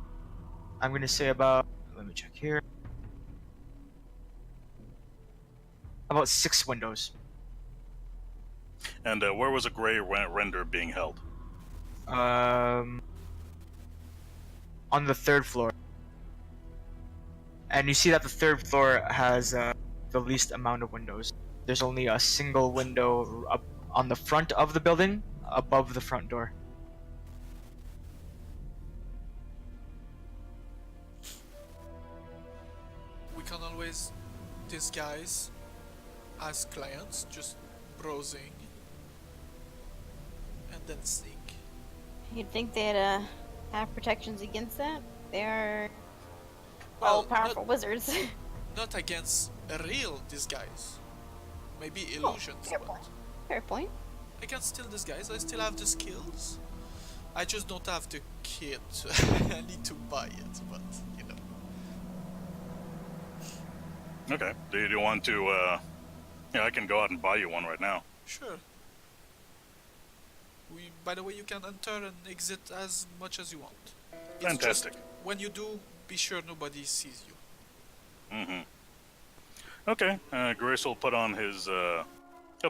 I'm gonna say about, let me check here, about 6 windows. And where was a gray render being held? On the 3rd floor. And you see that the 3rd floor has the least amount of windows. There's only a single window up on the front of the building, above the front door. We can always disguise as clients, just browsing, and then sneak. You'd think they'd have protections against that. They are Well, all-powerful wizards. Not against a real disguise. Maybe illusions, fair but point. Fair point. I can still disguise. I still have the skills. I just don't have the kit. I need to buy it, but you know. Okay. Do you want to? Yeah, I can go out and buy you one right now. Sure. By the way, you can enter and exit as much as you want. It's Fantastic. Just, when you do, be sure nobody sees you. Mm-hmm. Okay. Grace will put on his. He'll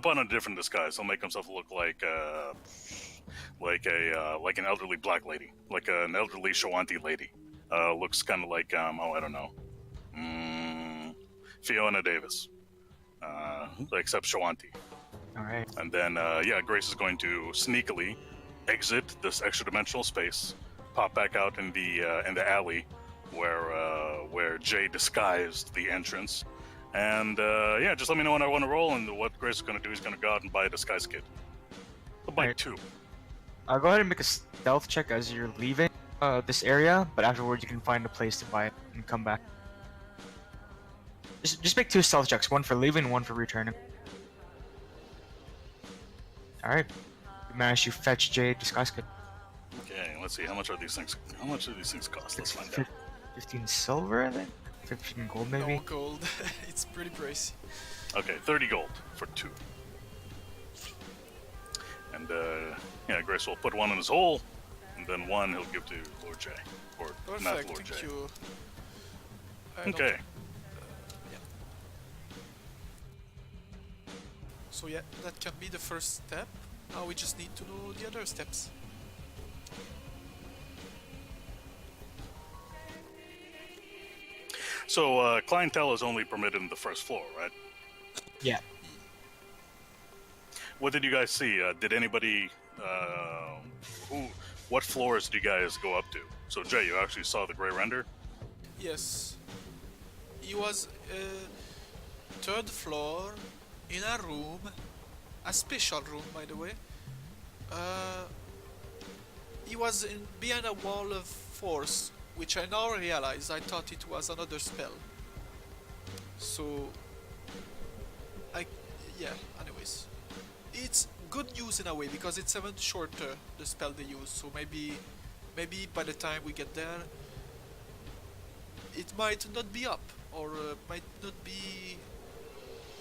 put on a different disguise. He'll make himself look like an elderly black lady, like an elderly Shawanti lady. Looks kind of like I don't know, Fiona Davis, except Shawanti. All right. And then Grace is going to sneakily exit this extra dimensional space, pop back out in the alley where Jay disguised the entrance. And just let me know when I want to roll, and what Grace is going to do is going to go out and buy a disguise kit. He'll buy Right. 2. I'll go ahead and make a stealth check as you're leaving this area, but afterwards you can find a place to buy it and come back. Just make 2 stealth checks, one for leaving and one for returning. Alright. You managed to fetch Jay disguise kit. Okay, let's see. How much do these things cost? Let's find out. 15 silver, I think? 15 gold, maybe? No gold. It's pretty pricey. Okay, 30 gold for 2. And Grace will put one in his hole, and then one he'll give to Lord Jay. Or not Perfect, Lord thank Jay. you. I Okay. don't- yeah. So yeah, that can be the first step. Now we just need to know the other steps. So clientele is only permitted in the first floor, right? Yeah. What did you guys see? Did anybody? What floors did you guys go up to? So Jay, you actually saw the gray render. Yes. He was 3rd floor in a room, a special room by the way. He was behind a wall of force, which I now realize I thought it was another spell. So, anyways. It's good news in a way because it's even shorter, the spell they use, so maybe by the time we get there, it might not be up, or might not be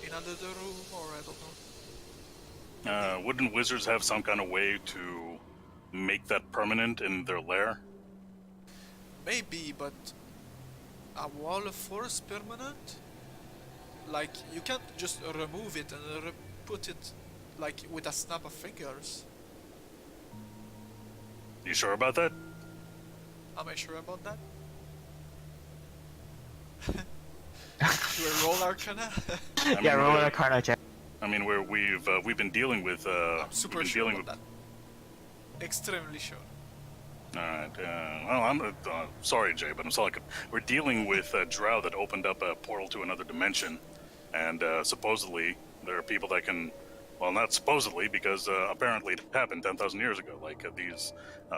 in another room, or I don't know. Wouldn't wizards have some kind of way to make that permanent in their lair? Maybe, but a wall of force permanent? Like, you can't just remove it and put it, like, with a snap of fingers. You sure about that? Am I sure about that? Do I roll Arcana? I mean, Yeah, roll an Arcana check. I mean, we've been dealing with. I'm super we've been sure dealing about that. Extremely sure. All right. Well, I'm sorry, Jay, but I'm sorry. We're dealing with a drow that opened up a portal to another dimension, and supposedly there are people that can. Well, not supposedly, because apparently it happened 10,000 years ago. Like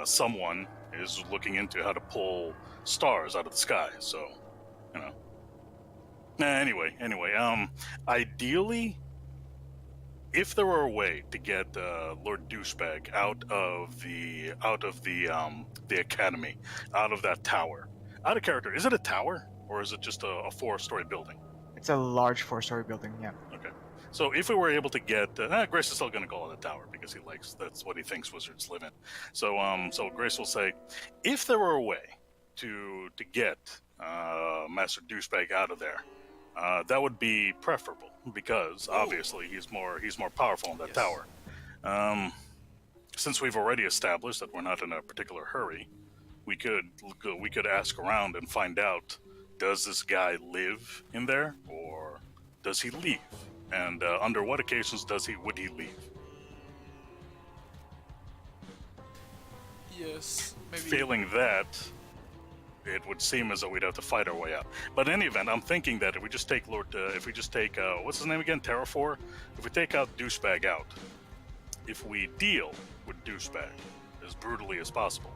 someone is looking into how to pull stars out of the sky. So, you know. Anyway. Ideally, if there were a way to get Lord Douchebag out of the academy, out of that tower, out of character, is it a tower or is it just a 4-story building? It's a large 4-story building, yeah. Okay. So if we were able to get, Grace is still going to call it a tower because that's what he thinks wizards live in. So Grace will say, if there were a way to get Master Douchebag out of there, that would be preferable because obviously he's more powerful in that Yes. tower. Since we've already established that we're not in a particular hurry, we could ask around and find out: does this guy live in there, or does he leave? And under what occasions would he leave? Yes, maybe. Failing that, it would seem as though we'd have to fight our way out. But in any event, I'm thinking that if we just take what's his name again, Terrafor? If we take out Douchebag out, if we deal with Douchebag as brutally as possible,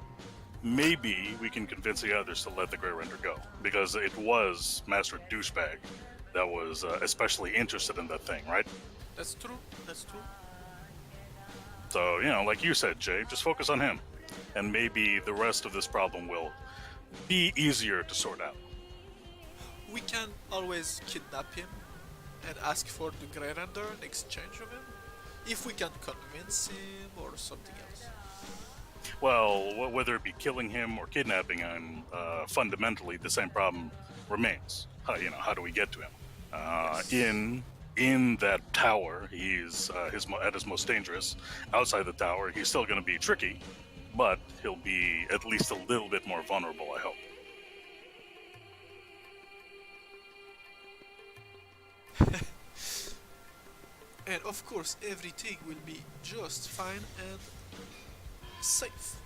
maybe we can convince the others to let the Grey Render go, because it was Master Douchebag that was especially interested in that thing, right? That's true. That's true. So, like you said, Jay, just focus on him, and maybe the rest of this problem will be easier to sort out. We can always kidnap him and ask for the Grey Render in exchange of him, if we can convince him or something else. Well, whether it be killing him or kidnapping him, fundamentally the same problem remains. How do we get to him? In that tower, he's at his most dangerous. Outside the tower, he's still going to be tricky, but he'll be at least a little bit more vulnerable, I hope. And of course, everything will be just fine and safe.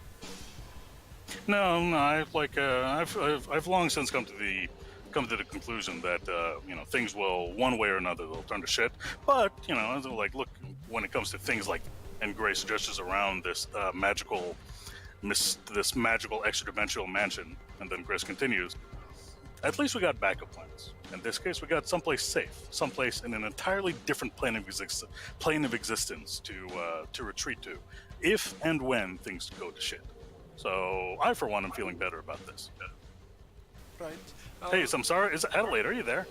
No, I've long since come to the conclusion that things will, one way or another, they'll turn to shit. But look, when it comes to things like, and Grace gestures around this magical extra-dimensional mansion, and then Grace continues, at least we got backup plans. In this case, we got someplace safe, someplace in an entirely different plane of existence to retreat to, if and when things go to shit. So I, for one, am feeling better about this. Right. Hey, Samsara, is Adelaide? Are you there?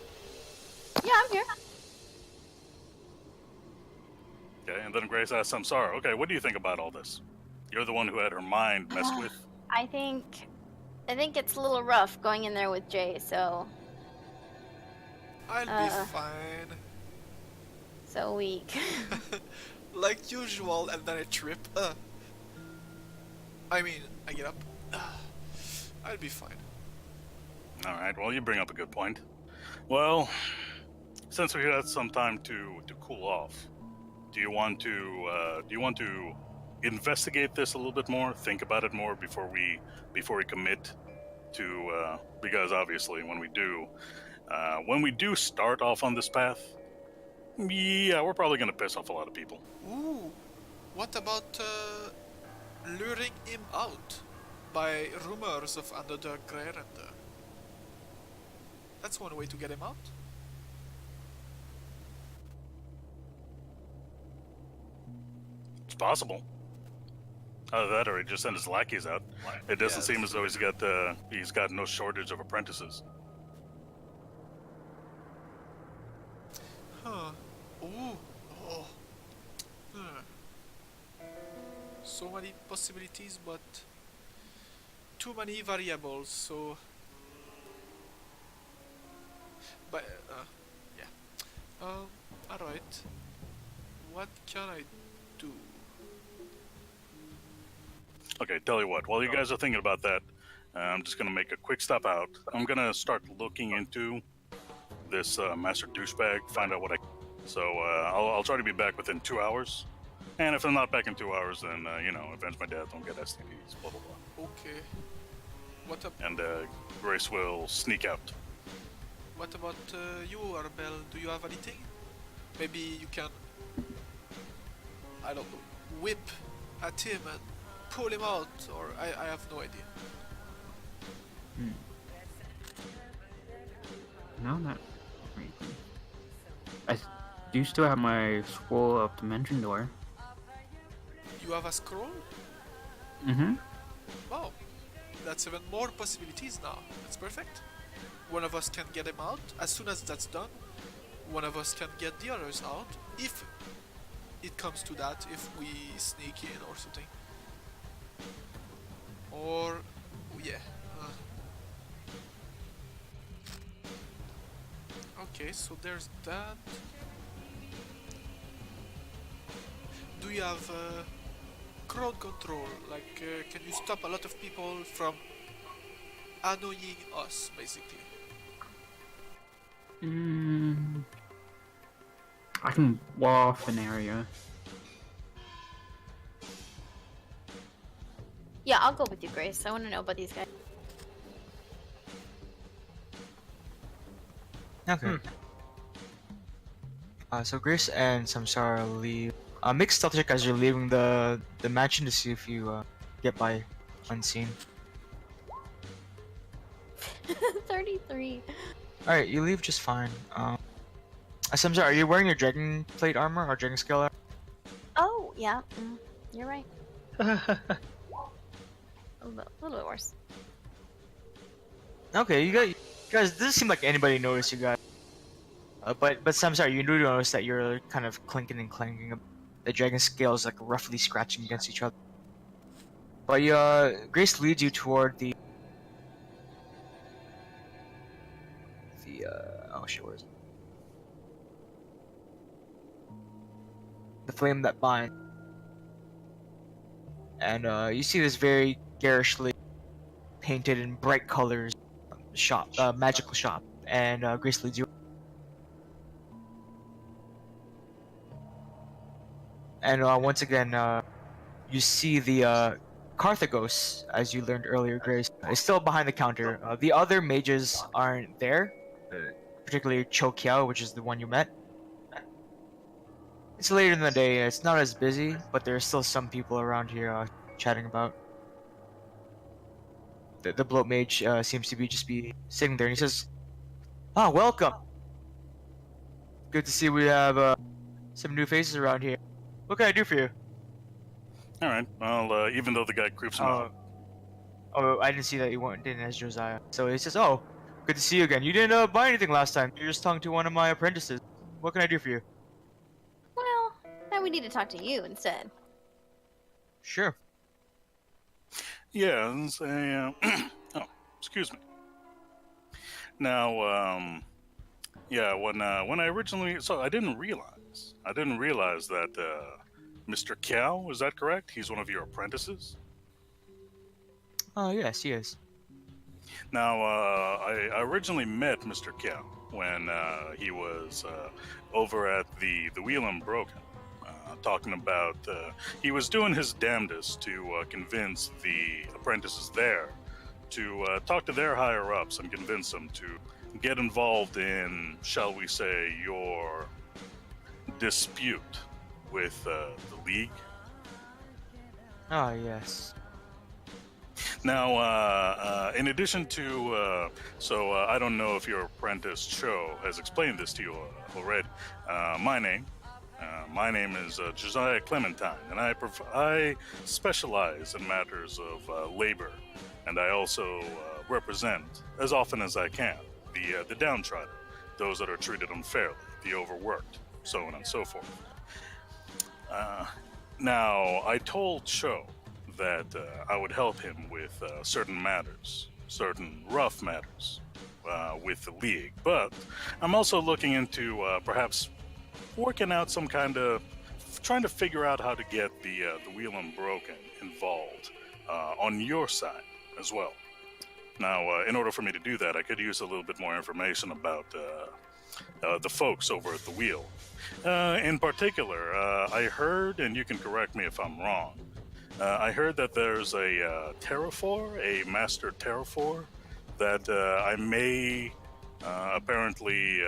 Yeah, I'm here. Okay, and then Grace asks Samsara, okay, what do you think about all this? You're the one who had her mind messed with. I think it's a little rough going in there with Jay, so I'll be fine. so weak. Like usual, and then I trip. I get up. I'll be fine. All right, well, you bring up a good point. Well, since we had some time to cool off, do you want to investigate this a little bit more, think about it more before we commit to? Because obviously, when we do start off on this path, yeah, we're probably gonna piss off a lot of people. Ooh, what about luring him out by rumors of another Grey Render? That's one way to get him out. It's possible. Either that, or he just sent his lackeys out. It doesn't seem as though he's got no shortage of apprentices. Huh. Ooh. Oh. So many possibilities, but too many variables, so... But, yeah. Alright. What can I do? Okay, tell you what, while you guys are thinking about that, I'm just gonna make a quick stop out. I'm gonna start looking into this Master Douchebag, find out what I... So, I'll try to be back within 2 hours. And if I'm not back in 2 hours, then, avenge my dad, don't get STDs, blah, blah, blah. Okay. What And Grace will sneak out. What about you, Arbel? Do you have anything? Maybe you can, I don't know, whip at him and pull him out, or I have no idea. No, not really. I do still have my scroll of dimension door. You have a scroll? Mm-hmm. Wow, that's even more possibilities now. That's perfect. One of us can get him out. As soon as that's done, one of us can get the others out, if it comes to that, if we sneak in or something. Or yeah. Okay, so there's that. Do you have crowd control? Like, can you stop a lot of people from annoying us, basically? I can wall off an area. Yeah, I'll go with you, Grace. I want to know about these guys. Okay. So Grace and Samsara leave. Make stealth check as you're leaving the mansion to see if you get by unseen. 33. All right, you leave just fine. Samsara, are you wearing your dragon plate armor or dragon scale armor? Oh, yeah. You're right. A little bit worse. Okay, you guys. It doesn't seem like anybody noticed you guys. But Samsara, you do notice that you're kind of clinking and clanking. The dragon scales like roughly scratching against each other. But Grace leads you toward the oh shit, where is it? The flame that binds. And you see this very garishly painted in bright colors shop, magical shop, and Grace leads you. And once again, you see the Carthagos, as you learned earlier, Grace, is still behind the counter. The other mages aren't there, particularly Cho Kiao, which is the one you met. It's later in the day, it's not as busy, but there are still some people around here chatting about. The bloat mage seems to be sitting there, and he says, "Ah, welcome. Good to see we have some new faces around here. What can I do for you?" All right. Well, even though the guy creeps him out. Oh, I didn't see that you went in as Josiah. So he says, "Oh, good to see you again. You didn't buy anything last time. You just talked to one of my apprentices. What can I do for you?" Well, now we need to talk to you instead. Sure. Yeah, and say, oh, excuse me. Now, yeah, when I originally, so I didn't realize that Mr. Kiao, is that correct? He's one of your apprentices. Oh, yes, he is. Now, I originally met Mr. Kiao when he was over at the Wheel Unbroken, talking about he was doing his damnedest to convince the apprentices there to talk to their higher ups and convince them to get involved in, shall we say, your dispute with the League. Oh, yes. Now, in addition to, I don't know if your apprentice Cho has explained this to you already. My name is Josiah Clementine, and I specialize in matters of labor, and I also represent, as often as I can, the downtrodden, those that are treated unfairly, the overworked, so on and so forth. Now, I told Cho that I would help him with certain matters, certain rough matters with the League, but I'm also looking into perhaps working out some kind of, trying to figure out how to get the Wheel Unbroken involved on your side as well. Now, in order for me to do that, I could use a little bit more information about the folks over at the Wheel. In particular, I heard, and you can correct me if I'm wrong, I heard that there's a Terrafor, a Master Terrafor, that I may apparently,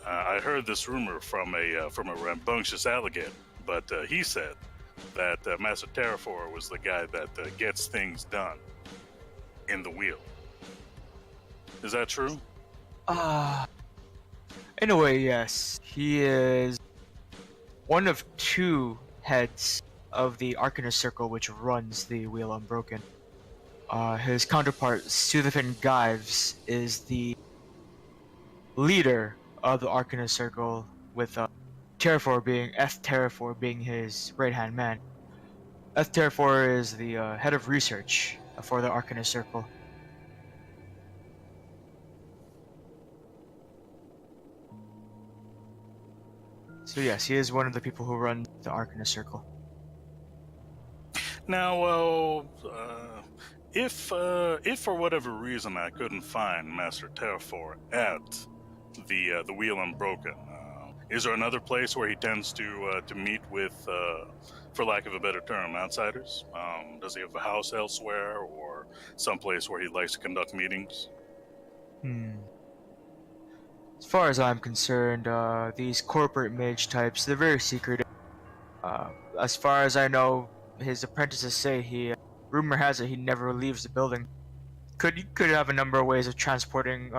I heard this rumor from a rambunctious alligator, but he said that Master Terrafor was the guy that gets things done in the Wheel. Is that true? In a way, yes. He is one of two heads of the Arcanist Circle, which runs the Wheel Unbroken. His counterpart, Sutherfin Gyves, is the leader of the Arcanist Circle, with Terrafor being his right-hand man. F. Terrafor is the head of research for the Arcanist Circle. So yes, he is one of the people who run the Arcanist Circle. Now, if for whatever reason I couldn't find Master Terrafor at the Wheel Unbroken, is there another place where he tends to meet with, for lack of a better term, outsiders? Does he have a house elsewhere, or someplace where he likes to conduct meetings? As far as I'm concerned, these corporate mage types, they're very secretive. As far as I know, his apprentices say rumor has it he never leaves the building. Could have a number of ways of traveling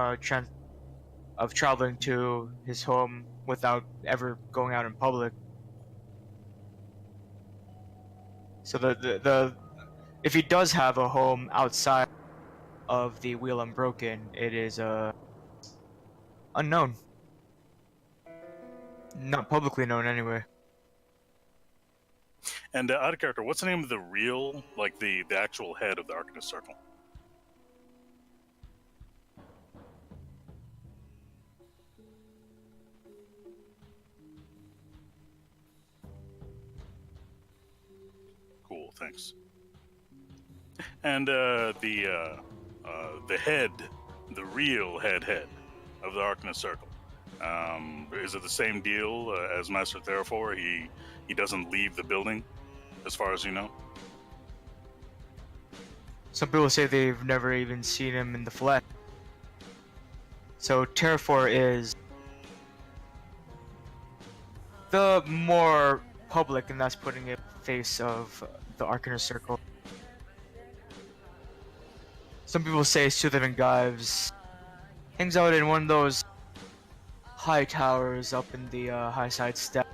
to his home without ever going out in public. So if he does have a home outside of the Wheel Unbroken, it is unknown. Not publicly known anyway. And out of character, what's the name of the real, like the actual head of the Arcanist Circle? Cool, thanks. And the head, the real head of the Arcanist Circle, is it the same deal as Master Therafor? He doesn't leave the building, as far as you know? Some people say they've never even seen him in the flesh. So Terrafor is the more public, and that's putting it face of the Arcanist Circle. Some people say Sutherland Gives hangs out in one of those high towers up in the high side step.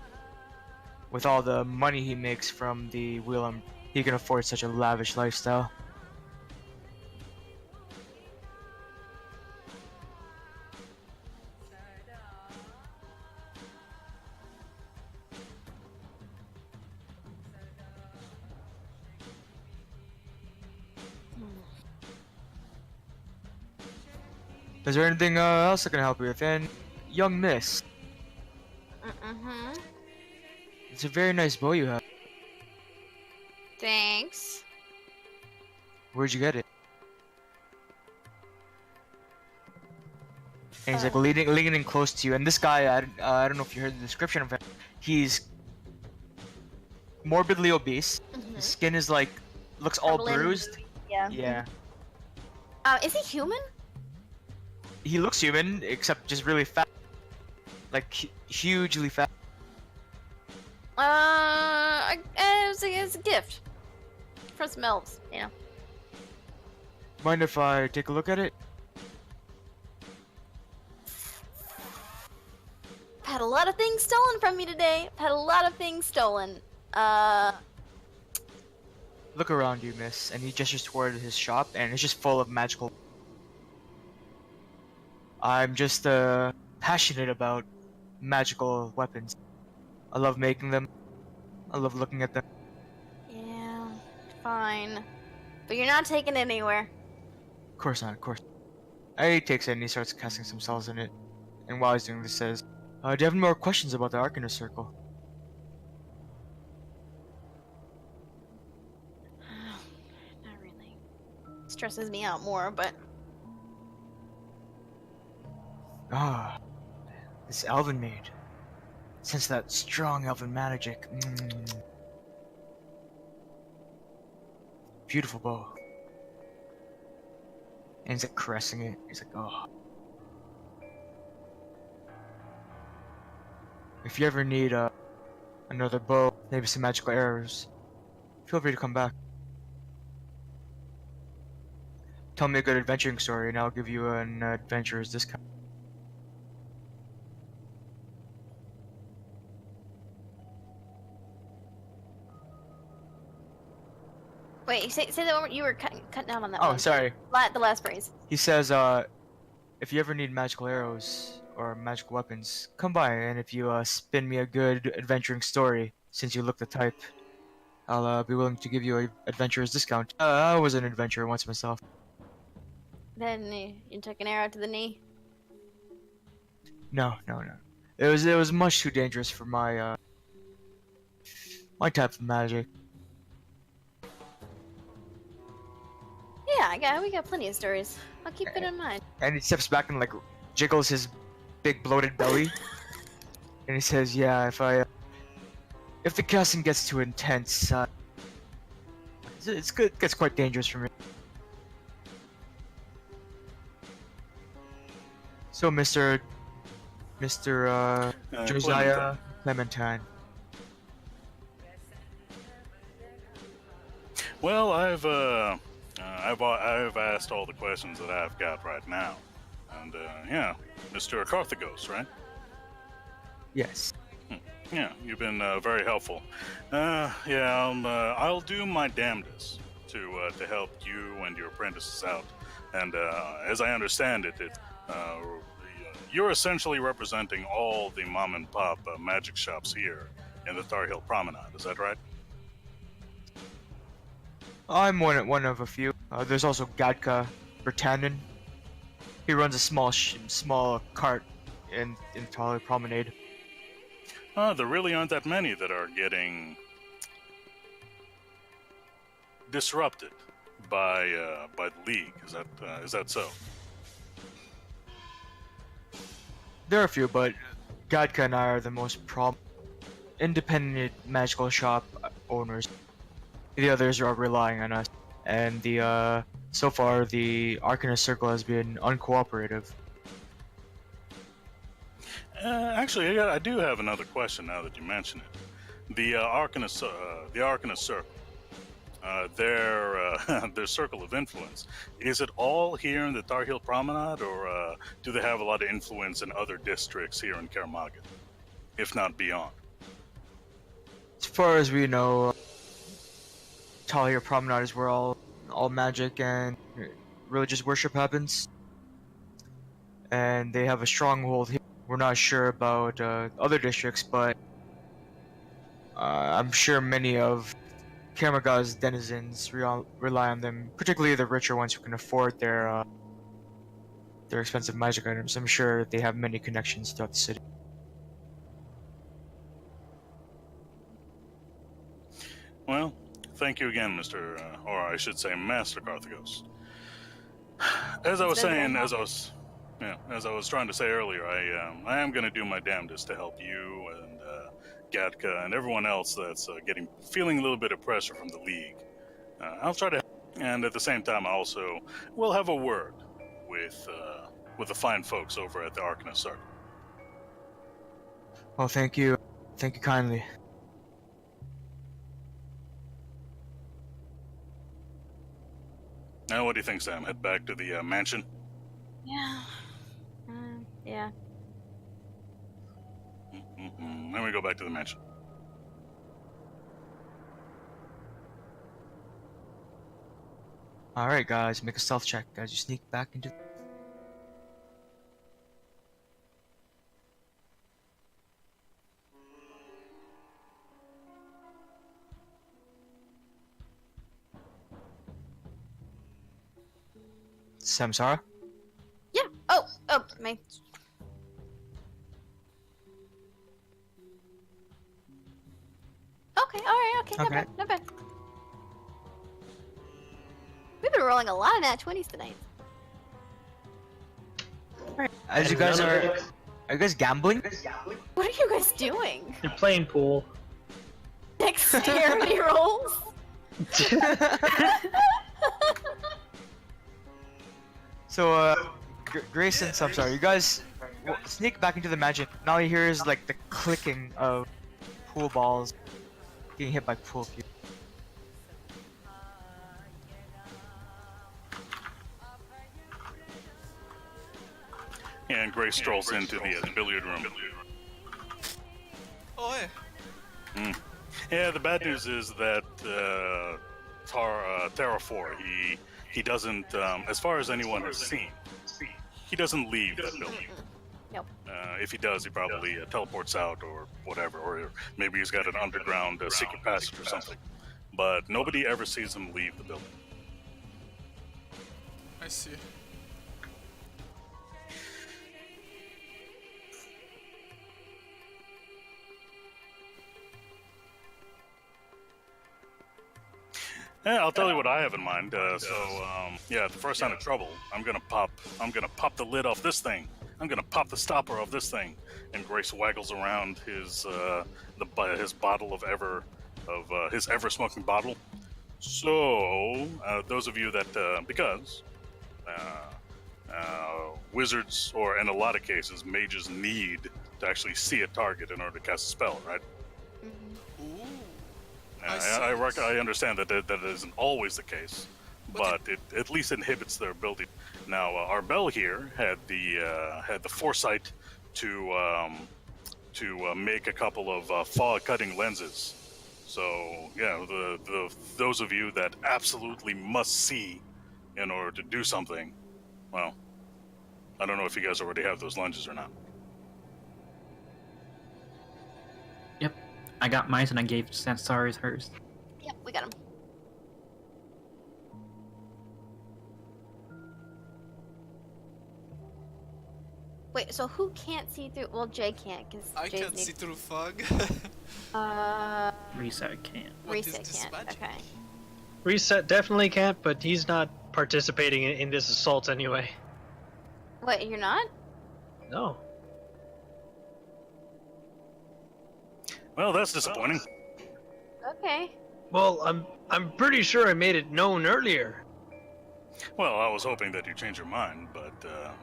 With all the money he makes from the Wheel, he can afford such a lavish lifestyle. Is there anything else I can help you with? And young miss, it's a very nice bow you have. Thanks. Where'd you get it? And he's like leaning close to you. And this guy, I don't know if you heard the description of him. He's morbidly obese. His skin is looks all Crumbling. bruised. Yeah. Yeah. Is he human? He looks human, except just really fat. Like hugely fat. It's a gift from some elves, you know. Mind if I take a look at it? I've had a lot of things stolen from me today. I've had a lot of things stolen. Look around you, miss. And he gestures toward his shop, and it's just full of magical. I'm just passionate about magical weapons. I love making them. I love looking at them. Yeah, fine. But you're not taking it anywhere. Of course not, of course. He takes it and he starts casting some spells in it. And while he's doing this, says, do you have any more questions about the Arcanist Circle? Not really. Stresses me out more, but Ah, this elven maid. Sense that strong elven magic. Beautiful bow. And he's like caressing it. He's like, oh. If you ever need another bow, maybe some magical arrows, feel free to come back. Tell me a good adventuring story and I'll give you an adventurer's discount. wait. Say that one. You were cutting down on that Oh, one. sorry. The last phrase. He says, if you ever need magical arrows or magic weapons, come by, and if you spin me a good adventuring story, since you look the type, I'll be willing to give you a adventurer's discount. I was an adventurer once myself. Then you took an arrow to the knee. No, no, no. It was much too dangerous for my type of magic. Yeah, we got plenty of stories. I'll keep it in mind. And he steps back and like jiggles his big bloated belly, and he says, "Yeah, if the casting gets too intense, it's good. It gets quite dangerous for me." So, Mr. Josiah Clementine. Well, I've asked all the questions that I've got right now, and yeah, Mr. Carthagos, right? Yes. Yeah, you've been very helpful. Yeah, I'll do my damnedest to help you and your apprentices out. And as I understand it, you're essentially representing all the mom and pop magic shops here in the Tar Hill Promenade. Is that right? I'm one of a few. There's also Gadka Bertanen. He runs a small cart in Taller Promenade. There really aren't that many that are getting disrupted by the League. Is that so? There are a few, but Gadka and I are the most independent magical shop owners. The others are relying on us, and so far the Arcanist Circle has been uncooperative. Actually, I do have another question now that you mention it. The Arcanist Circle, their circle of influence, is it all here in the Tar Heel Promenade, or do they have a lot of influence in other districts here in Kermagan, if not beyond? As far as we know, Talia Promenade is where all magic and religious worship happens, and they have a stronghold here. We're not sure about other districts, but I'm sure many of Kermaga's denizens rely on them, particularly the richer ones who can afford their expensive magic items. I'm sure they have many connections throughout the city. Well, thank you again, or I should say, Master Carthagos. As I was trying to say earlier, I am going to do my damnedest to help you and Gatka and everyone else that's feeling a little bit of pressure from the League. I'll try to help. And at the same time, I also will have a word with the fine folks over at the Arcanist Circle. Well, thank you. Thank you kindly. Now, what do you think, Sam? Head back to the mansion? Yeah. Yeah. Then we go back to the mansion. Alright, guys, make a stealth check as you sneak back into. Samsara? Yeah. Oh, my. Okay, alright, okay, Okay. not bad. We've been rolling a lot of nat 20s tonight. As you guys are you guys gambling? What are you guys doing? They're playing pool. Dexterity rolls? So, Grace and Samsara, you guys sneak back into the magic. Now you hear is like the clicking of pool balls getting hit by pool cues. And Grace strolls into the billiard room. Oh, hey. Yeah, the bad news is that Terrafor, he doesn't, as far as anyone has seen, he doesn't leave that building. Nope. If he does, he probably teleports out or whatever, or maybe he's got an underground secret passage or something. But nobody ever sees him leave the building. I see. Yeah, I'll tell you what I have in mind. Yeah, the first sign of trouble, I'm gonna pop the lid off this thing. I'm gonna pop the stopper off this thing. And Grace waggles around his bottle of his ever smoking bottle. So those of you that because wizards, or in a lot of cases, mages need to actually see a target in order to cast a spell, right? Mm-hmm. Ooh. I understand that that isn't always the case, but it at least inhibits their ability. Now, Arbel here had the foresight to make a couple of fog-cutting lenses. So yeah, those of you that absolutely must see in order to do something, well, I don't know if you guys already have those lenses or not. Yep. I got mine and I gave Samsara hers. Yep, we got him. Wait, so who can't see through? Well, Jay can't, because I Jay's can't see through fog. Reset can't. What is Reset this can't. magic? Okay. Reset definitely can't, but he's not participating in this assault anyway. Wait, you're not? No. Well, that's disappointing. Okay. Well, I'm pretty sure I made it known earlier. Well, I was hoping that you change your mind, but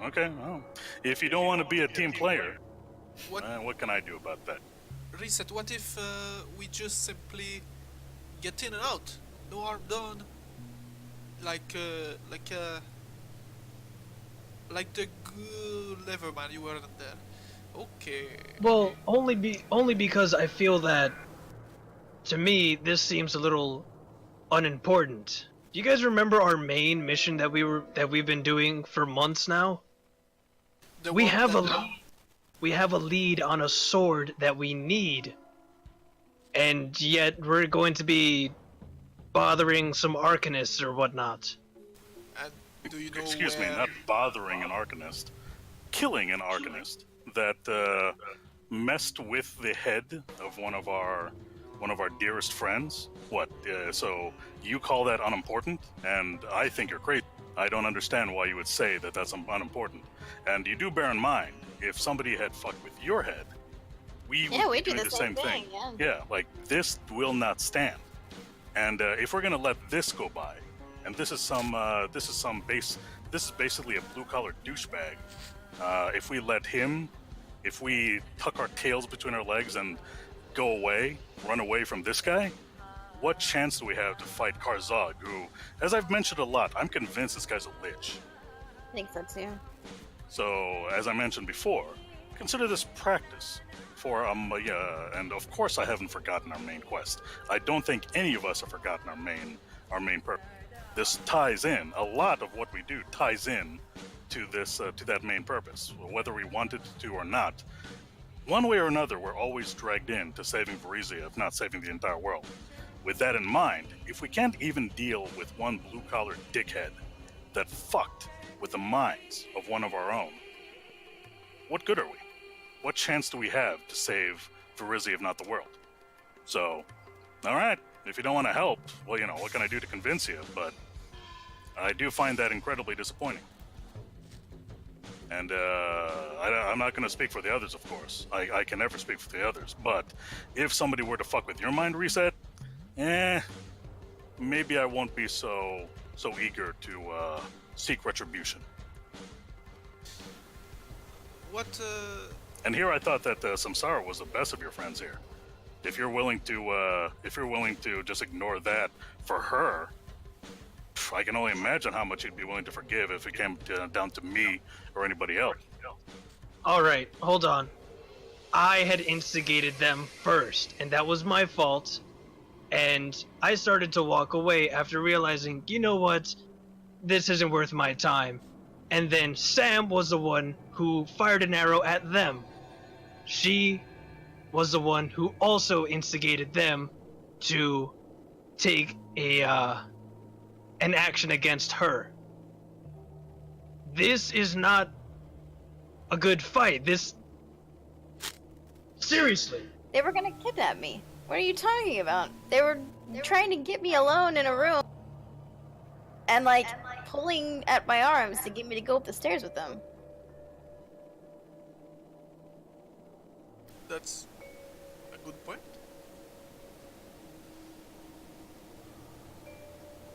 okay. Well, if you don't want to be a team player, what can I do about that? Reset, what if we just simply get in and out? No harm done. Like the never mind, you weren't there. Okay. Well, only because I feel that, to me, this seems a little unimportant. Do you guys remember our main mission that we've been doing for months now? The We one have that- we have a lead on a sword that we need, and yet we're going to be bothering some arcanists or whatnot. And do you know Excuse me, where... not bothering an arcanist, killing an arcanist that messed with the head of one of our dearest friends. What? So you call that unimportant? And I think you're crazy. I don't understand why you would say that that's unimportant. And you do bear in mind, if somebody had fucked with your head, we would we be do doing the the same same thing. thing, Yeah, like this will not stand. And if we're gonna let this go by, and this is basically a blue-collar douchebag. If we tuck our tails between our legs and go away, run away from this guy, what chance do we have to fight Karzog, who, as I've mentioned a lot, I'm convinced this guy's a lich. I think so too. So, as I mentioned before, consider this practice for and of course I haven't forgotten our main quest. I don't think any of us have forgotten our main purpose. This ties in, a lot of what we do ties in to that main purpose, whether we wanted to or not. One way or another, we're always dragged in to saving Varisia, if not saving the entire world. With that in mind, if we can't even deal with one blue-collar dickhead that fucked with the minds of one of our own, what good are we? What chance do we have to save Varisia, if not the world? So, alright, if you don't want to help, well, what can I do to convince you? But I do find that incredibly disappointing. And I'm not going to speak for the others, of course. I can never speak for the others. But if somebody were to fuck with your mind reset, maybe I won't be so eager to seek retribution. What, And here I thought that Samsara was the best of your friends here. If you're willing to just ignore that for her, I can only imagine how much you'd be willing to forgive if it came down to me or anybody else. Alright, hold on. I had instigated them first, and that was my fault. And I started to walk away after realizing, you know what? This isn't worth my time. And then Sam was the one who fired an arrow at them. She was the one who also instigated them to take an action against her. This is not a good fight. Seriously. They were gonna kidnap me. What are you talking about? They were trying to get me alone in a room and like pulling at my arms to get me to go up the stairs with them. That's a good point.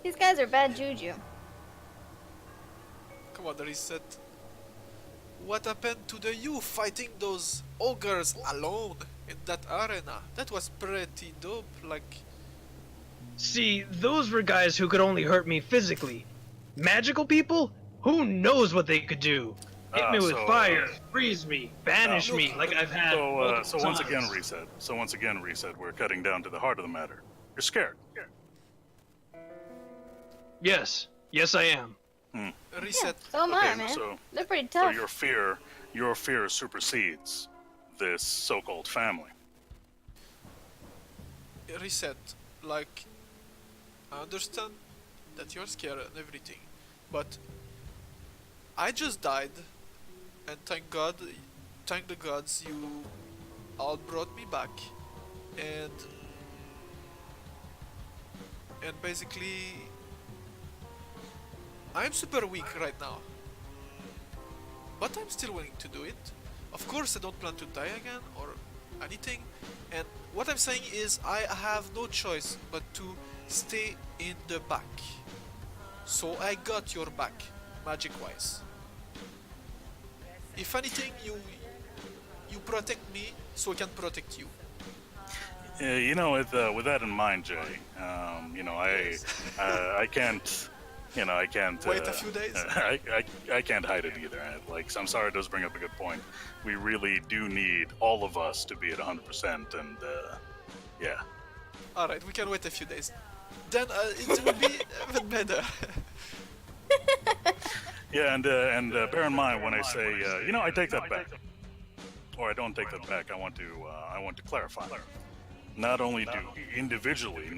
These guys are bad juju. Come on, reset. What happened to the you fighting those ogres alone in that arena? That was pretty dope. Like, See, those were guys who could only hurt me physically. Magical people? Who knows what they could do? Hit me with so, fire, freeze me, banish look, me like I've had. So multiple once times. again, reset. So once again, reset. We're cutting down to the heart of the matter. You're scared. Yes, I am. reset. So am I, Okay, man. so- They're pretty So tough. your fear supersedes this so-called family. Reset. Like, I understand that you're scared and everything, but I just died, and thank God, thank the gods, you all brought me back, and basically, I'm super weak right now, but I'm still willing to do it. Of course, I don't plan to die again or anything, and what I'm saying is I have no choice but to stay in the back. So I got your back, magic-wise. If anything, you protect me, so I can protect you. You know, with that in mind, Jay, you know, I can't, you know, I can't Wait a few days? I can't hide it either. Like Samsara does bring up a good point. We really do need all of us to be at 100%, and yeah. Alright, we can wait a few days. Then it will be even better. Yeah, and bear in mind when I say, you know, I take that back, or I don't take that back. I want to clarify. Not only do we individually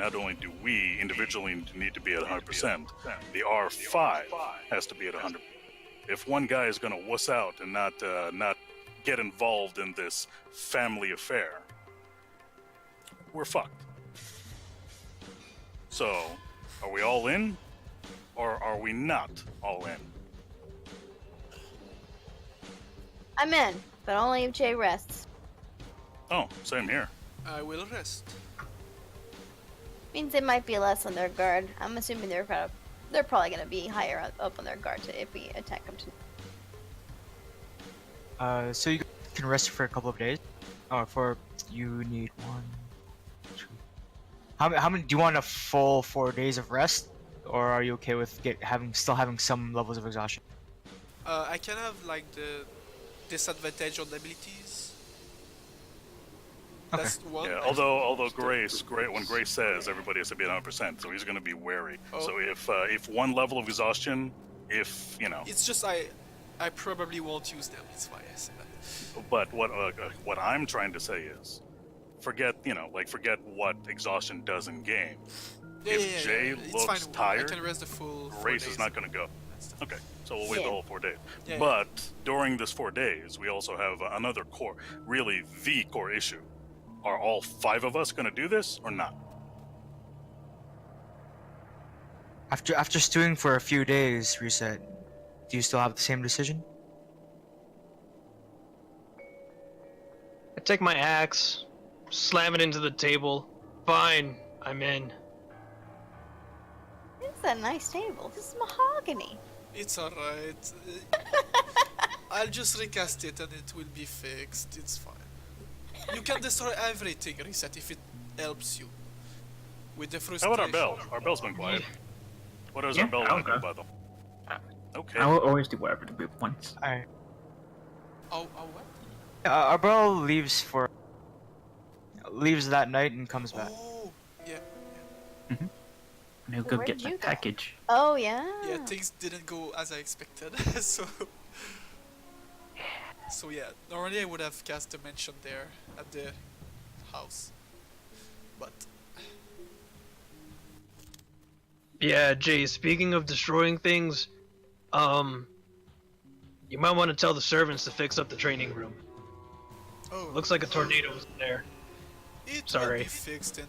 need to be at 100%, the R5 has to be at 100. If one guy is going to wuss out and not get involved in this family affair, we're fucked. So, are we all in, or are we not all in? I'm in, but only if Jay rests. Oh, same here. I will rest. Means they might be less on their guard. I'm assuming they're probably gonna be higher up on their guard if we attack them tonight. So you can rest for a couple of days. You need 1, 2. How many? Do you want a full 4 days of rest, or are you okay with still having some levels of exhaustion? I can have like the disadvantage on abilities. Okay. That's one. Yeah, although when Grace says everybody has to be at 100%, so he's going to be wary. Oh. So if one level of exhaustion, if you know, It's just I probably won't use them. It's fine. I say that. but what I'm trying to say is, forget what exhaustion does in game. If Jay It's looks fine. tired, I can rest the full 4 Grace days. is not going to go. Okay, so we'll wait Yeah. the whole 4 days. Yeah, But during this 4 days, we also have another core, really the core issue. Are all 5 of us going to do this or not? After stewing for a few days, Reset, do you still have the same decision? I take my axe, slam it into the table. Fine, I'm in. This is a nice table. This is mahogany. It's alright. I'll just recast it and it will be fixed. It's fine. You can destroy everything, Reset, if it helps you. With the How frustration. about our bell? Our bell's been quiet. What does our Yeah, bell I'll want to do, go. by the way? Okay. I will always do whatever the group wants. Alright. Oh, what? Arbel leaves that night and comes back. Oh, yeah. And he'll go Where get did you that go? package. Oh yeah. Yeah, things didn't go as I expected, so... So yeah, normally I would have cast Dimension there at the house, but Yeah, Jay, speaking of destroying things, you might want to tell the servants to fix up the training room. oh, Looks like a tornado was in there. it will Sorry. be fixed in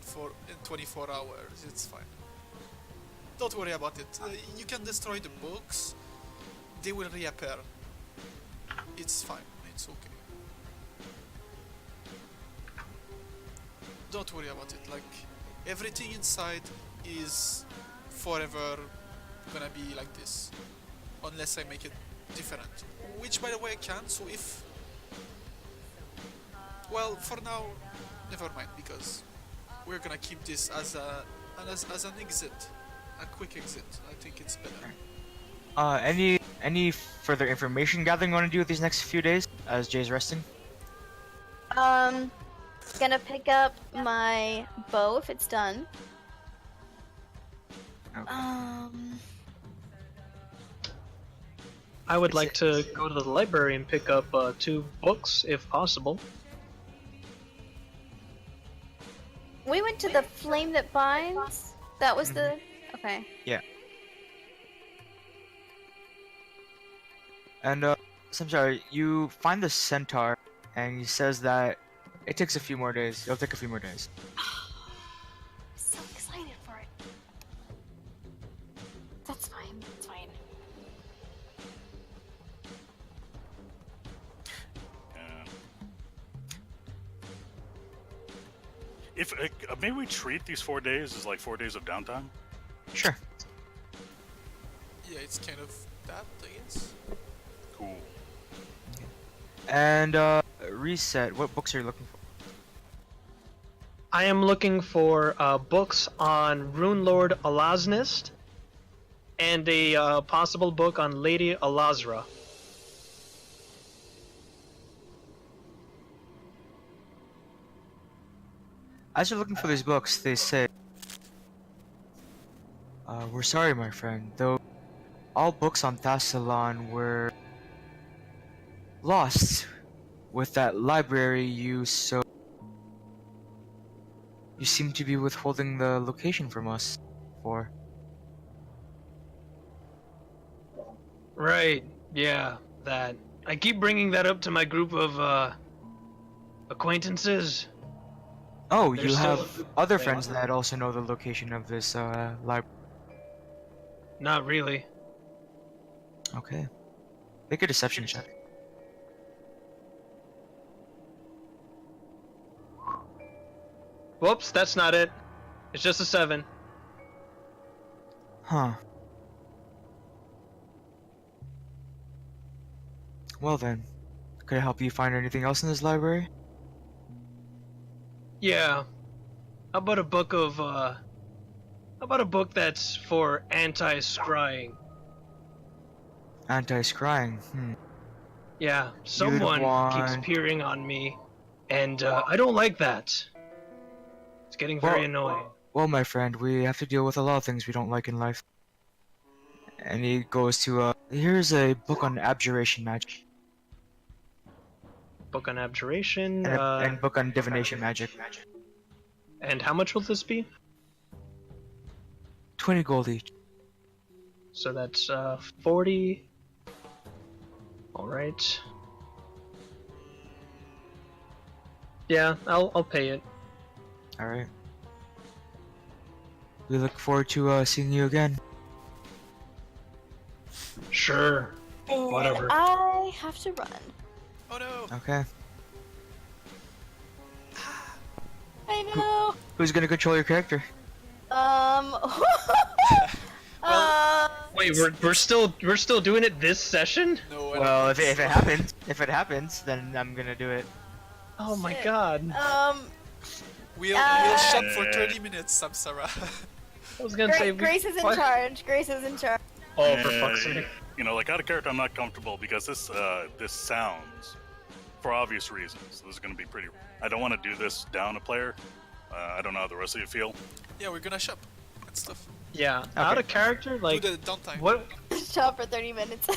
24 hours. It's fine. Don't worry about it. You can destroy the books; they will reappear. It's fine. It's okay. Don't worry about it. Like everything inside is forever gonna be like this, unless I make it different. Which, by the way, I can. So if, well, for now, never mind, because we're gonna keep this as an exit, a quick exit. I think it's better. Any further information gathering you want to do with these next few days as Jay's resting? Gonna pick up my bow if it's done. Okay. I would like to go to the library and pick up 2 books, if possible. We went to the Flame That Binds. That was the. Okay. Yeah. And Samsara, you find the centaur, and he says that it takes a few more days. It'll take a few more days. So excited for it. That's fine. That's fine. If maybe we treat these 4 days as like 4 days of downtime. Sure. Yeah, it's kind of that, I guess. Cool. And reset. What books are you looking for? I am looking for books on Runelord Alaznist and a possible book on Lady Alazra. As you're looking for these books, they say, "We're sorry, my friend. Though all books on Thassalon were lost with that library you seem to be withholding the location from us for." Right, yeah, that. I keep bringing that up to my group of acquaintances. Oh, They're you still- have other friends that also know the location of this library. Not really. Okay. Make a deception check. Whoops, that's not it. It's just a 7. Huh. Well then, could I help you find anything else in this library? Yeah. How about a book of, how about a book that's for anti-scrying? Anti-scrying. Yeah, someone keeps want- peering on me, and I don't like that. It's getting very Well- annoying. Well, my friend, we have to deal with a lot of things we don't like in life. And he goes to, here's a book on abjuration magic. Book on abjuration, And a book on divination magic. and how much will this be? 20 gold each. So that's 40. Alright. Yeah, I'll pay it. Alright. We look forward to seeing you again. Sure. And Whatever. I have to run. Oh no! Okay. I know. Who's gonna control your character? Wait, we're still doing it this session? No. I Well, don't if think it happens, then I'm gonna do it. Oh my Shit. god. We'll Uh, shop for 30 minutes, Samsara. I was gonna say Grace is in what? charge. Grace is in charge. Oh, for fuck's sake. You know, like out of character, I'm not comfortable because this sounds, for obvious reasons, this is going to be pretty. I don't want to do this down a player. I don't know how the rest of you feel. Yeah, we're gonna shop and stuff. Yeah, out of character, like Do the downtime. what? Shop for 30 minutes.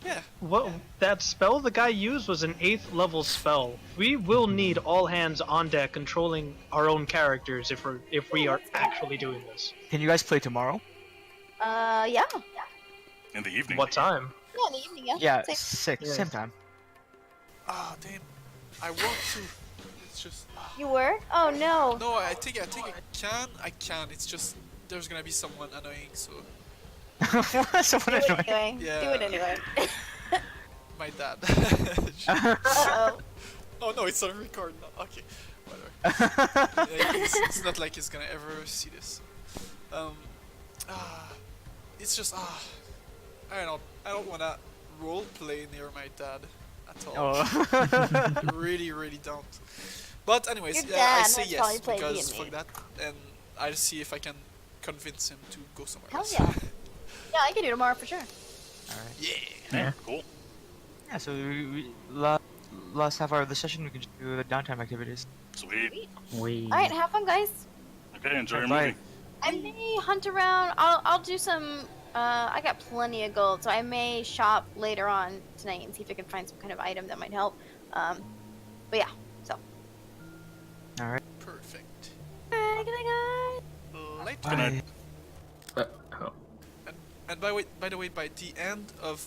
Yeah. What that spell the guy used was an 8th level spell. We will need all hands on deck controlling our own characters if we are actually doing this. Can you guys play tomorrow? Yeah. In the evening. What time? Yeah, in the evening, yeah. Yeah, Same. 6, Yeah. same time. Ah, damn. I want to. It's just. You were? Oh no. No, I think I can. I can. It's just there's gonna be someone annoying. So Someone Do it annoying. anyway. Yeah. Do it anyway. my dad. Uh-oh. Oh no, it's on record now. Okay, whatever. Yeah, it's not like he's gonna ever see this. Ah, it's just I don't wanna role play near my dad at all. Oh. Really don't. But anyways, Your I dad say must yes probably play because D&D. fuck that, and I'll see if I can convince him to go somewhere Hell else. yeah. Yeah, I can do tomorrow for sure. Alright. Yeah. Yeah. Cool. Yeah, so last half hour of the session, we can just do the downtime activities. Sweet. We. Alright, have fun, guys. Okay, enjoy your Bye. movie. I may hunt around. I'll do some. I got plenty of gold, so I may shop later on tonight and see if I can find some kind of item that might help. But yeah. So. Alright. Perfect. Alright, good night, Later. Good night. Oh. And by the way, by the end of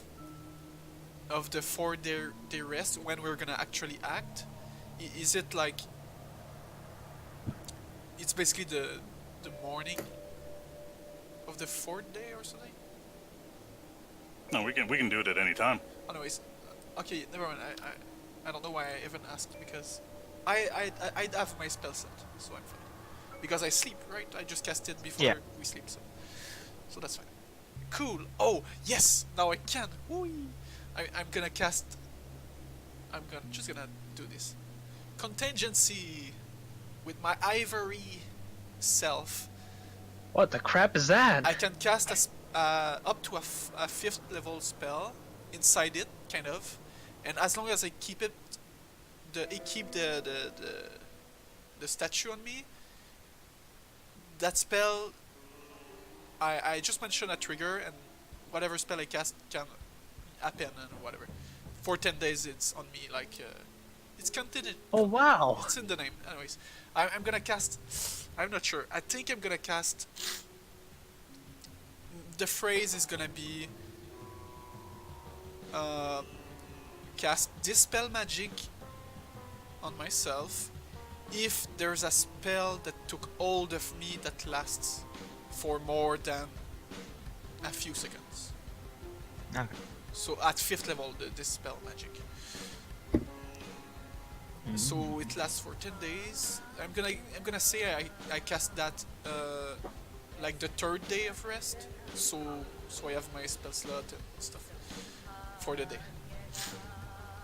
the 4-day rest, when we're gonna actually act, is it like it's basically the morning of the 4th day or something? No, we can do it at any time. Anyways, okay, never mind. I don't know why I even asked because I have my spell set, so I'm fine. Because I sleep, right? I just cast it before Yeah. we sleep, so that's fine. Cool. Oh yes, now I can. Whee! I'm gonna cast. Just gonna do this. Contingency with my ivory self. What the crap is that? I can cast up to a 5th level spell inside it, kind of, and as long as I keep it, keep the statue on me. That spell, I just mentioned a trigger, and whatever spell I cast can happen and whatever. For 10 days, it's on me. Like it's contingent. Oh wow. It's in the name. Anyways, I'm gonna cast. I'm not sure. I think I'm gonna cast. The phrase is gonna be. Cast Dispel Magic on myself if there's a spell that took hold of me that lasts for more than a few seconds. Okay. So at 5th level, the Dispel Magic. So it lasts for 10 days. I'm gonna say I cast that like the 3rd day of rest. So I have my spell slot and stuff for the day.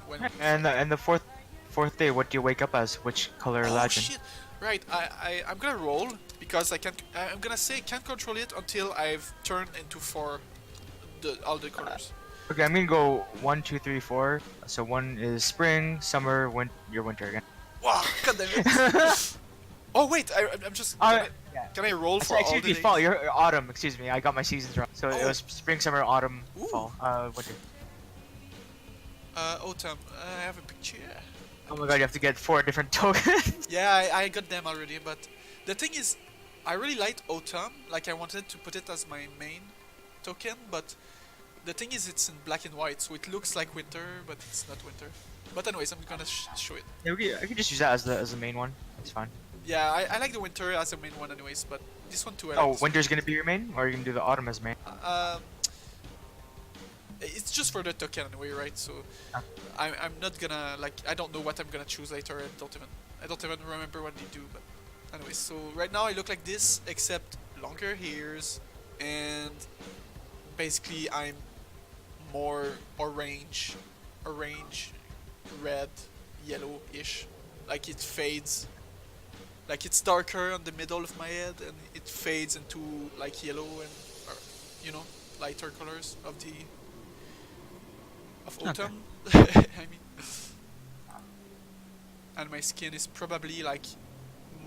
When And the fourth day, what do you wake up as? Which color oh legend? shit! Right, I'm gonna roll because I can't. I'm gonna say I can't control it until I've turned into all the colors. Okay, I'm gonna go 1, 2, 3, 4. So 1 is spring, summer, your winter again. Wow! God damn it! Oh wait, I'm just. Can I roll for all the Excuse me, days? fall. You're autumn. Excuse me, I got my seasons wrong. So it Oh. was spring, summer, autumn, Ooh. fall, winter. Autumn. I have a picture. Oh my god, you have to get 4 different tokens. Yeah, I got them already, but the thing is, I really liked Autumn. Like, I wanted to put it as my main token, but the thing is, it's in black and white, so it looks like winter, but it's not winter. But anyways, I'm gonna show it. Yeah, I can just use that as the main one. It's fine. Yeah, I like the winter as a main one anyways, but this one too I Oh, like. winter's gonna be your main, or are you gonna do the autumn as main? It's just for the token anyway, right? So Ah. I'm not gonna like I don't know what I'm gonna choose later. I don't even remember what they do. But anyway, so right now I look like this, except longer hairs, and basically I'm more orange, red, yellow-ish. Like it fades. Like it's darker on the middle of my head, and it fades into like yellow and lighter colors of autumn. I mean, and my skin is probably like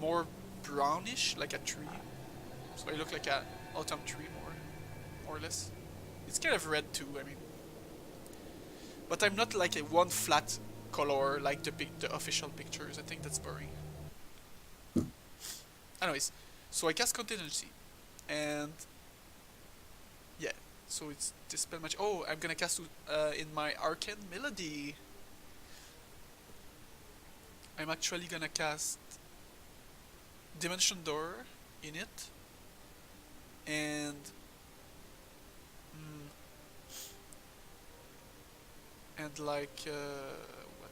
more brownish, like a tree. So I look like a autumn tree more or less. It's kind of red too. I mean, But I'm not like a one flat color like the official pictures. I think that's boring. Anyways, so I cast contingency, and yeah, so it's dispel magic. Oh, I'm gonna cast in my arcane melody. I'm actually gonna cast Dimension Door in it, and mm, and like what?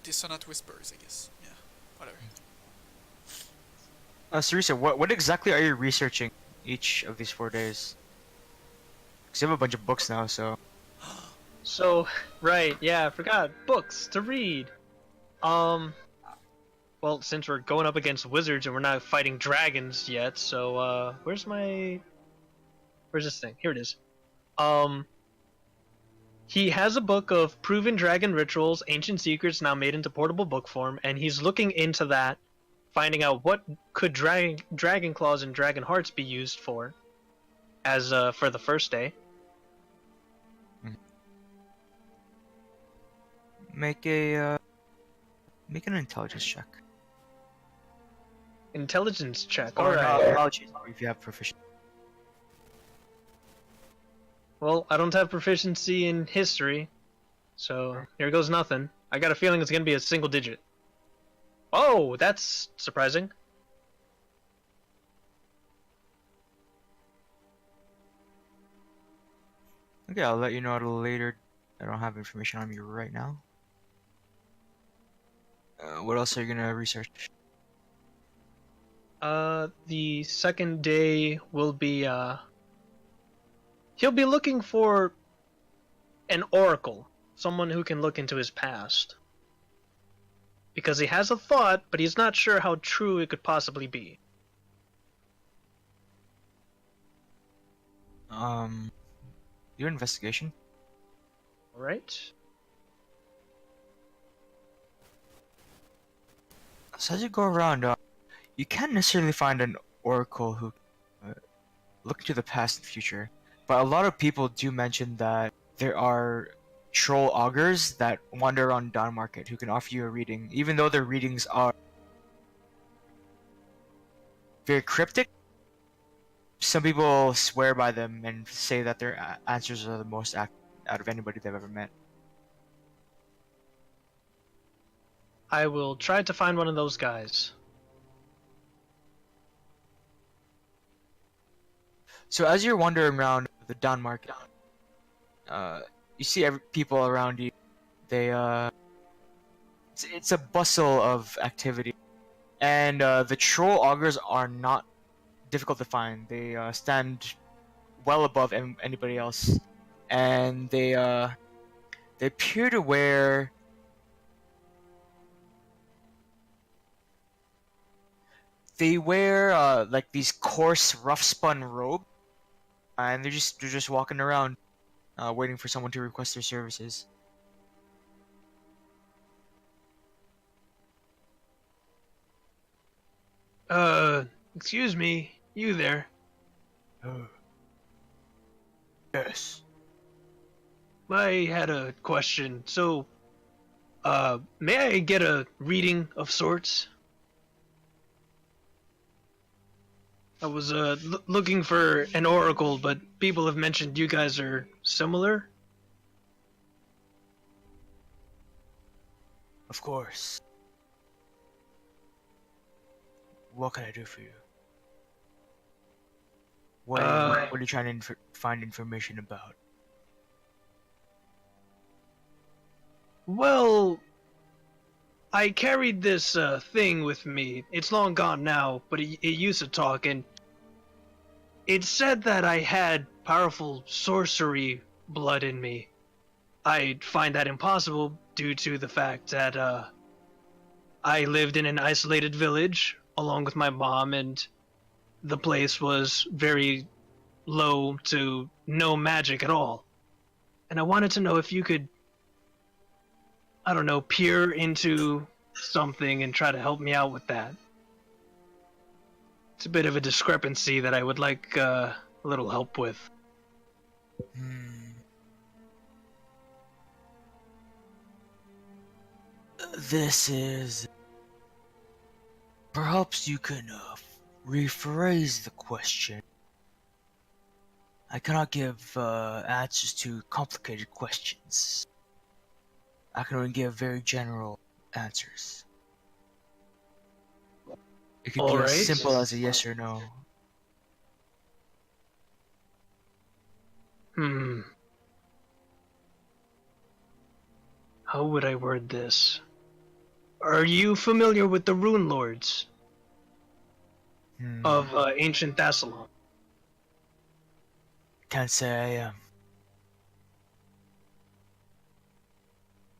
Dissonant Whispers, I guess. Yeah, whatever. Sarisa, what exactly are you researching each of these 4 days? Because you have a bunch of books now, so... So, right, yeah, I forgot. Books to read. Well, since we're going up against wizards and we're not fighting dragons yet, so, where's this thing? Here it is. He has a book of proven dragon rituals, ancient secrets now made into portable book form, and he's looking into that, finding out what could dragon claws and dragon hearts be used for, as, for the first day. Make an intelligence check. Intelligence check, Or alright. knowledge if you have proficiency. Well, I don't have proficiency in history, so here goes nothing. I got a feeling it's gonna be a single digit. Oh, that's surprising. Okay, I'll let you know a little later. I don't have information on me right now. What else are you gonna research? The second day will be, he'll be looking for an oracle, someone who can look into his past. Because he has a thought, but he's not sure how true it could possibly be. Your investigation. Alright? So as you go around, you can't necessarily find an oracle who look into the past and future, but a lot of people do mention that there are troll augurs that wander around Dawn Market who can offer you a reading, even though their readings are very cryptic. Some people swear by them and say that their answers are the most accurate out of anybody they've ever met. I will try to find one of those guys. So as you're wandering around the Dawn Market, you see people around you. They it's a bustle of activity, and the troll augurs are not difficult to find. They stand well above anybody else, and they appear to wear like these coarse, rough-spun robes, and they're just walking around, waiting for someone to request their services. Excuse me, you there. Yes. I had a question. So, may I get a reading of sorts? I was, looking for an oracle, but people have mentioned you guys are similar. Of course. What can I do for you? What are you trying to find information about? Well, I carried this thing with me. It's long gone now, but it used to talk, and it said that I had powerful sorcery blood in me. I find that impossible due to the fact that I lived in an isolated village along with my mom, and the place was very low to no magic at all. And I wanted to know if you could, I don't know, peer into something and try to help me out with that. It's a bit of a discrepancy that I would like a little help with. Hmm. This is. Perhaps you can rephrase the question. I cannot give answers to complicated questions. I can only give very general answers. It could All be as right. simple as a yes or no. Hmm. How would I word this? Are you familiar with the Runelords Hmm. of ancient Thassalon? Can't say I am.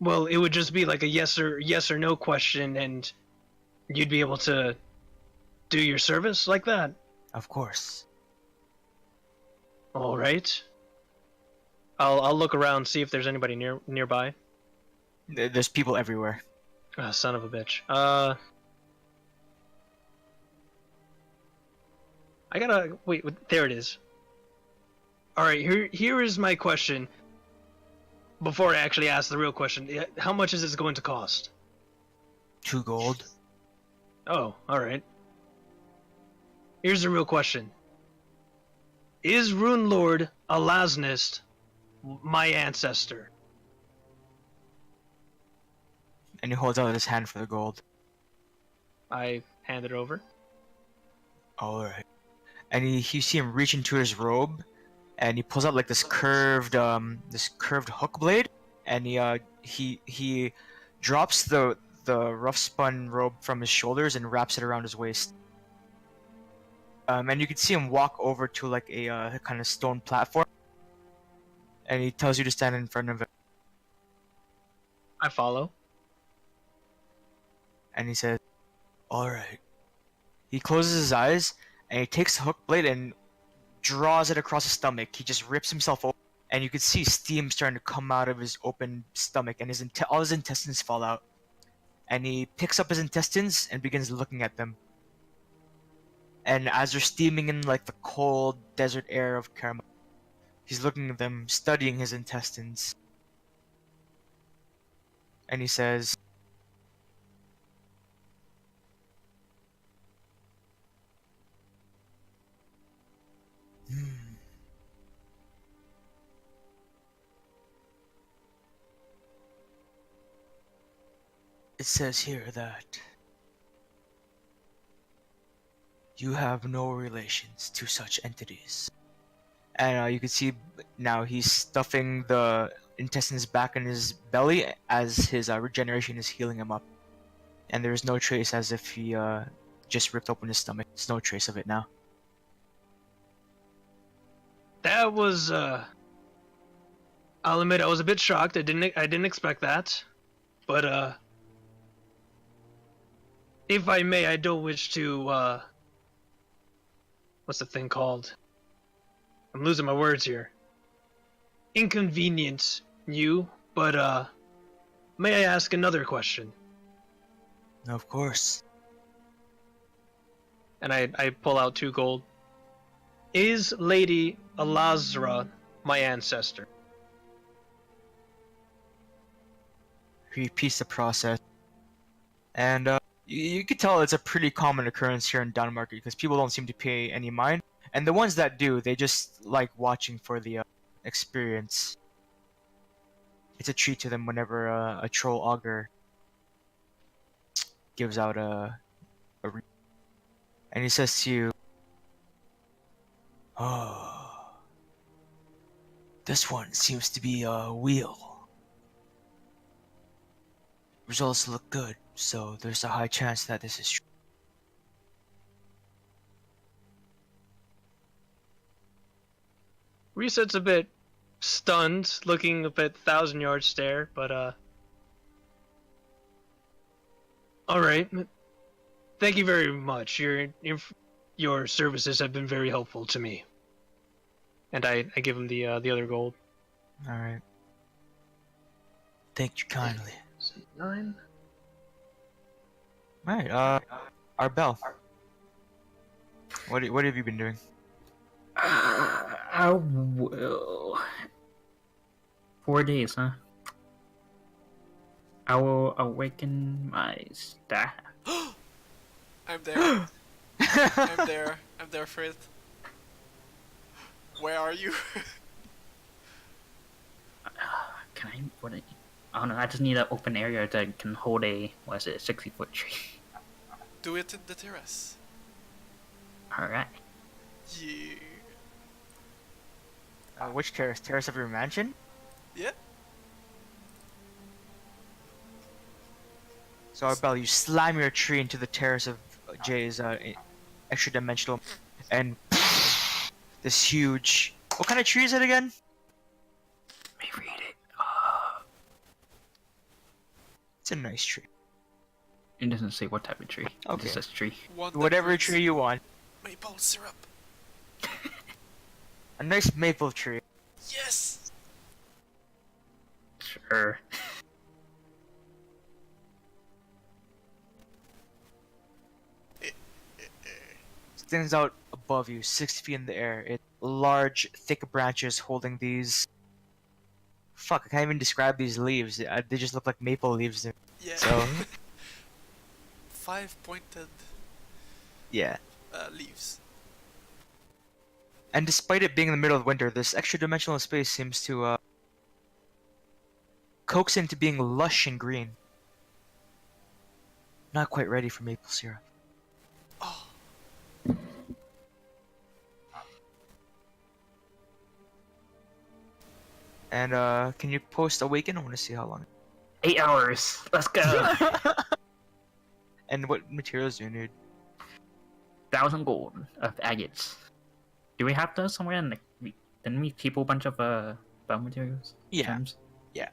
Well, it would just be like a yes or no question, and you'd be able to do your service like that. Of course. All right. I'll look around, see if there's anybody nearby. There's people everywhere. Ah, son of a bitch. I gotta wait. There it is. All right. Here is my question. Before I actually ask the real question, how much is this going to cost? 2 gold. Oh, all right. Here's the real question: is Runelord Alasnist my ancestor? And he holds out his hand for the gold. I hand it over. Alright. And you see him reach into his robe, and he pulls out like this curved hook blade, and he drops the rough spun robe from his shoulders and wraps it around his waist. And you can see him walk over to like a kind of stone platform, and he tells you to stand in front of it, I follow. and he says, "Alright." He closes his eyes, and he takes the hook blade and draws it across his stomach. He just rips himself open, and you can see steam starting to come out of his open stomach, and all his intestines fall out. And he picks up his intestines and begins looking at them. And as they're steaming in like the cold desert air of Caramel, he's looking at them, studying his intestines. And he says, "Hmm. It says here that you have no relations to such entities." And you can see now he's stuffing the intestines back in his belly as his regeneration is healing him up. And there's no trace, as if he just ripped open his stomach. There's no trace of it now. That was I'll admit I was a bit shocked. I didn't expect that. But if I may, I don't wish to what's the thing called? I'm losing my words here. Inconvenience you, but may I ask another question? Of course. And I pull out 2 gold. Is Lady Alazra my ancestor? He repeats the process. And you can tell it's a pretty common occurrence here in Denmark because people don't seem to pay any mind. And the ones that do, they just like watching for the experience. It's a treat to them whenever a troll augur gives out and he says to you, "Oh, this one seems to be a wheel. Results look good, so there's a high chance that this is true." Reset's a bit stunned, looking a bit 1,000-yard stare, but all right. Thank you very much. Your services have been very helpful to me. And I give him the other gold. All right. Thank you kindly. 9. All right. Arbel, what have you been doing? I will 4 days, huh? I will awaken my staff. I'm there. I'm there. I'm there, Frith. Where are you? Can I? What? I don't know. I just need an open area that can hold a 60-foot tree. Do it in the terrace. All right. Yeah. Which terrace? Terrace of your mansion? Yeah. So Arbel, you slam your tree into the terrace of Jay's extra dimensional, and this huge. What kind of tree is it again? Let me read it. It's a nice tree. It doesn't say what type of tree. It Okay. just says tree. One that Whatever brings tree you want. maple syrup. A nice maple tree. Yes. Sure. Stands out above you, 6 feet in the air. It large, thick branches holding these. Fuck, I can't even describe these leaves. They just look like maple leaves. Yeah. So 5-pointed yeah. leaves. And despite it being in the middle of winter, this extra dimensional space seems to coax into being lush and green. Not quite ready for maple syrup. Oh. And can you post awaken? I want to see how long. 8 hours. Let's go. And what materials do you need? 1,000 gold of agates. Do we have those somewhere? And didn't we keep a bunch of bone materials? Yeah. Gems? Yeah.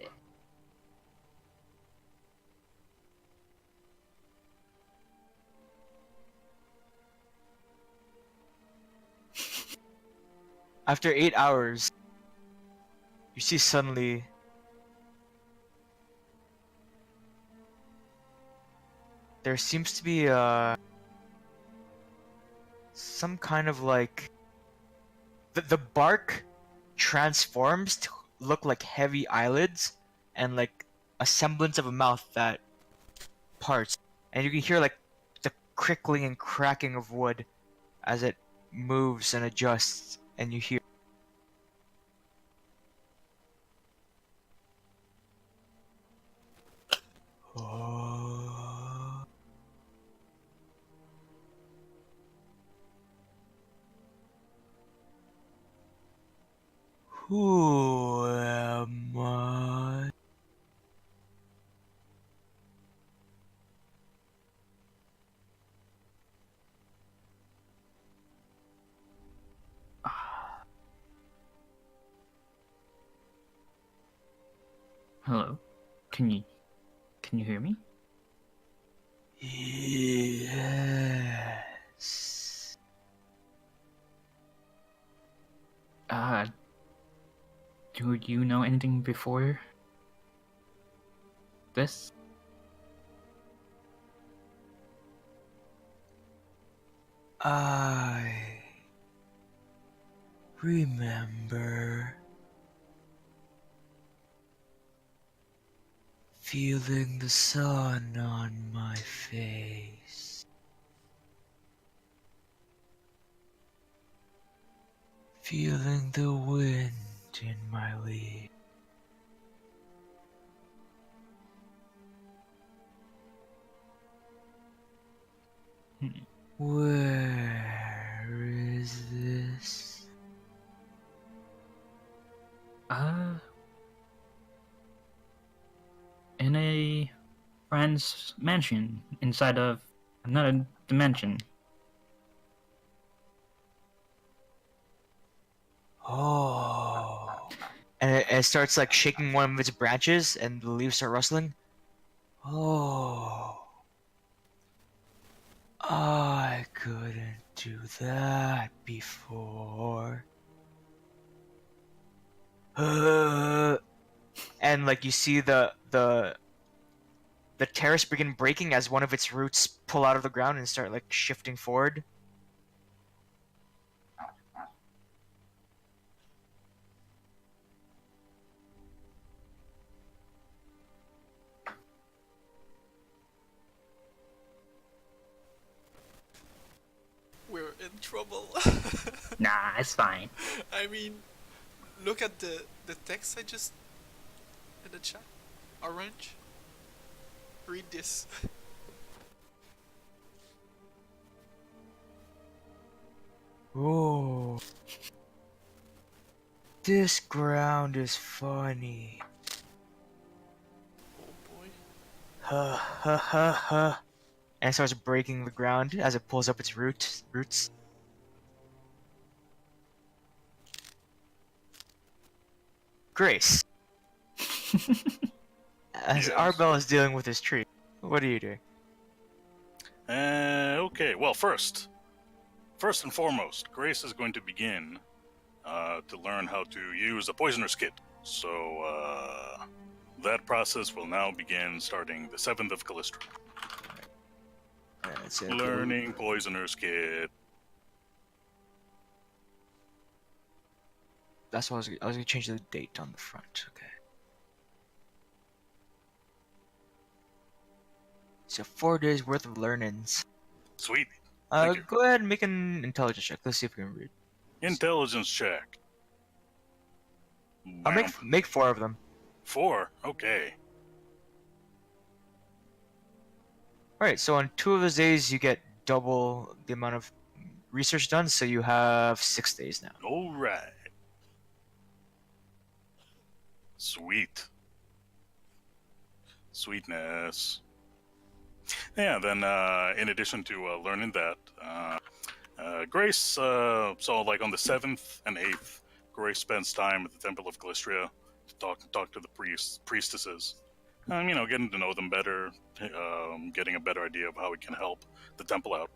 After 8 hours, you see suddenly there seems to be some kind of like the bark transforms to look like heavy eyelids and like a semblance of a mouth that parts, and you can hear like the crickling and cracking of wood as it moves and adjusts, and you hear who am I? Hello? Can you hear me? Yes. Do you know anything before this? I remember feeling the sun on my face, feeling the wind in my leaves. Where is this? In a friend's mansion inside of another dimension. Oh. And it starts like shaking one of its branches and the leaves start rustling. Oh. I couldn't do that before. And like you see the terrace begin breaking as one of its roots pull out of the ground and start like shifting forward. in trouble. Nah, it's fine. I mean, look at the text I just in the chat. Orange. Read this. Oh, this ground is funny. Oh boy. Ha ha ha ha. And it starts breaking the ground as it pulls up its roots. Grace, as Yes. Arbel is dealing with his tree, what are you doing? Okay. Well, first and foremost, Grace is going to begin to learn how to use a poisoner's kit. So that process will now begin starting the 7th of Callistra. That's it. Learning poisoner's kit. That's what I was gonna change the date on the front. Okay. So 4 days worth of learnings. Sweet. Thank you. Go ahead and make an intelligence check. Let's see if we can read. Intelligence check. I'll make 4 of them. 4. Okay. Alright, so on 2 of those days you get double the amount of research done, so you have 6 days now. All right. Sweet. Sweetness. Yeah, then in addition to learning that, Grace, so like on the 7th and 8th, Grace spends time at the Temple of Calistria to talk to the priestesses. Getting to know them better, getting a better idea of how we can help the temple out.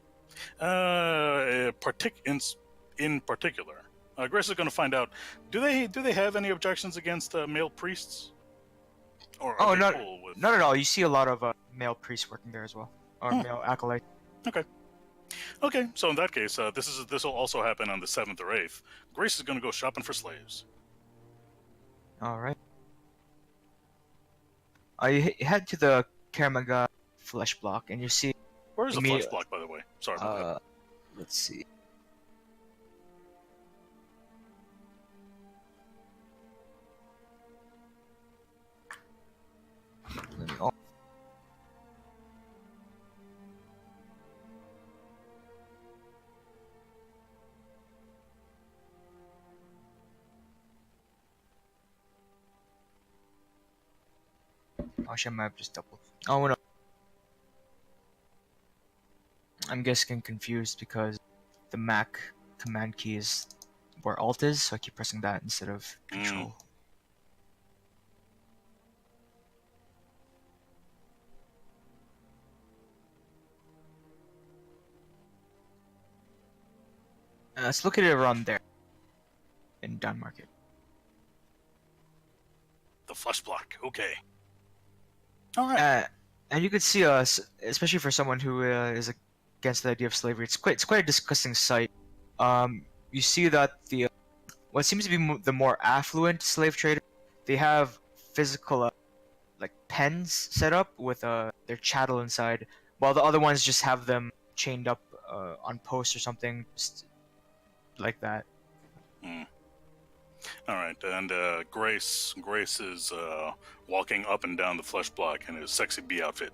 In particular, Grace is going to find out: do they have any objections against male priests? Or are they cool with... not at all. You see a lot of male priests working there as well, or male acolytes. Okay. So in that case, this will also happen on the 7th or 8th. Grace is going to go shopping for slaves. All right. You head to the Karamaga flesh block, and you see. Where's the flesh block, by the way? Sorry about that. Let's see. Let me. Oh. Actually, I might have just doubled. Oh no. I'm getting confused because the Mac command key is where Alt is, so I keep pressing that instead of Control. It's located around there in Down Market. The flesh block. Okay. All right. And you could see us, especially for someone who is against the idea of slavery. It's quite a disgusting sight. You see that the what seems to be the more affluent slave traders, they have physical like pens set up with their chattel inside, while the other ones just have them chained up on posts or something, just like that. All right, and Grace is walking up and down the flesh block in his sexy bee outfit,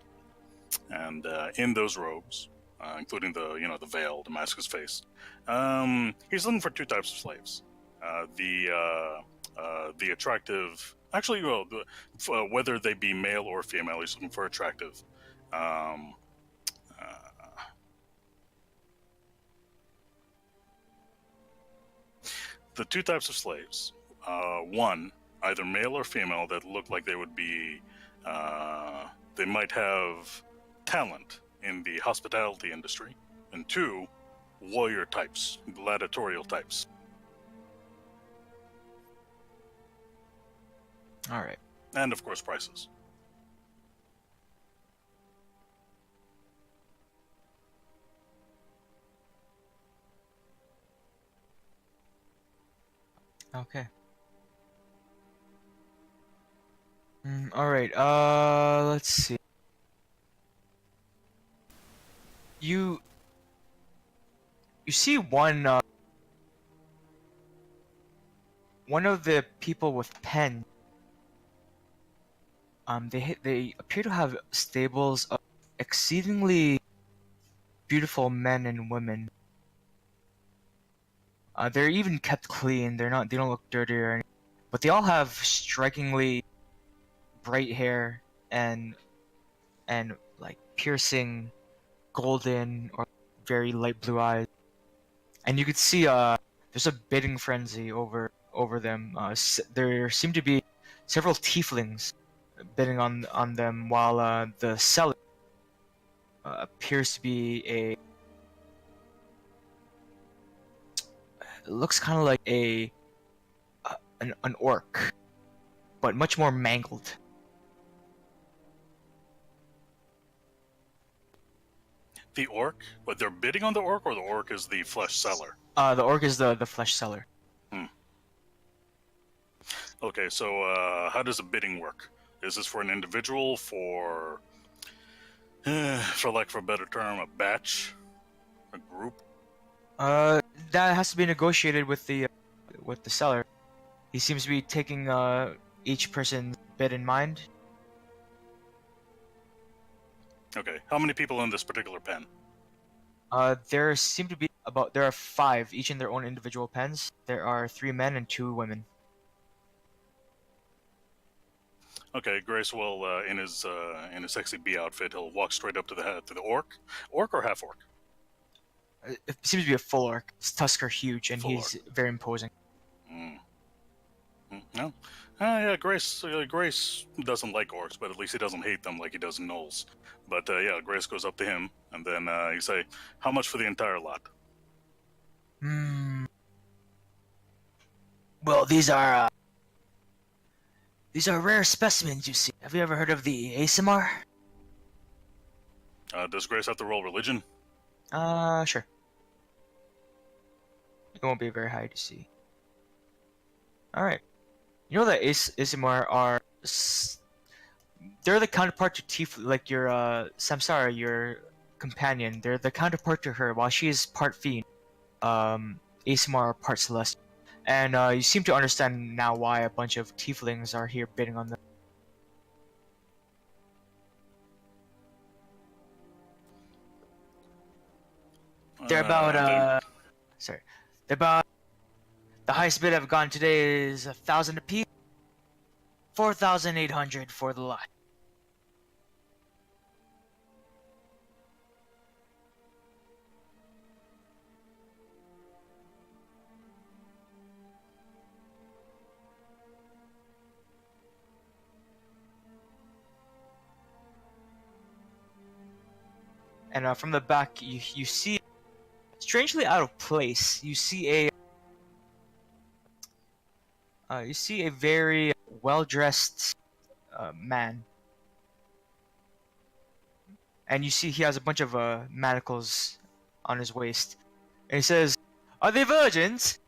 and in those robes, including the veil, the mask his face. He's looking for 2 types of slaves. The attractive, actually, well, whether they be male or female, he's looking for attractive. The 2 types of slaves. One, either male or female, that look like they would be, they might have talent in the hospitality industry. And 2, warrior types, gladiatorial types. All right. And of course, prices. Okay. All right. Let's see. You see one of the people with pen. They appear to have stables of exceedingly beautiful men and women. They're even kept clean. They don't look dirty or anything. But they all have strikingly bright hair and like piercing golden or very light blue eyes. And you could see there's a bidding frenzy over them. There seem to be several tieflings bidding on them, while the seller appears to be it looks kind of like an orc, but much more mangled. The orc? But they're bidding on the orc, or the orc is the flesh seller? The orc is the flesh seller. Okay, so how does the bidding work? Is this for an individual, for lack of a better term, a batch, a group? That has to be negotiated with the seller. He seems to be taking each person's bid in mind. Okay, how many people in this particular pen? There seem to be there are 5, each in their own individual pens. There are 3 men and 2 women. Okay, Grace will, in his sexy bee outfit, he'll walk straight up to the orc, orc or half orc. It seems to be a full orc. His tusks are huge, and Full he's very imposing. No, yeah, Grace doesn't like orcs, but at least he doesn't hate them like he does gnolls. But yeah, Grace goes up to him, and then you say, "How much for the entire lot?" Well, these are rare specimens. You see, have you ever heard of the ASMR? Does Grace have to roll religion? Sure. It won't be very high to see. All right. You know that ASMR are they're the counterpart to like your Samsara, your companion. They're the counterpart to her. While she is part fiend, ASMR are part celestial. And you seem to understand now why a bunch of tieflings are here bidding on them. They're about sorry, they're about the highest bid I've gotten today is 1,000 apiece. 4,800 for the lot. And from the back, you see, strangely out of place, you see a very well-dressed man, and you see he has a bunch of manacles on his waist, and he says, "Are they virgins?"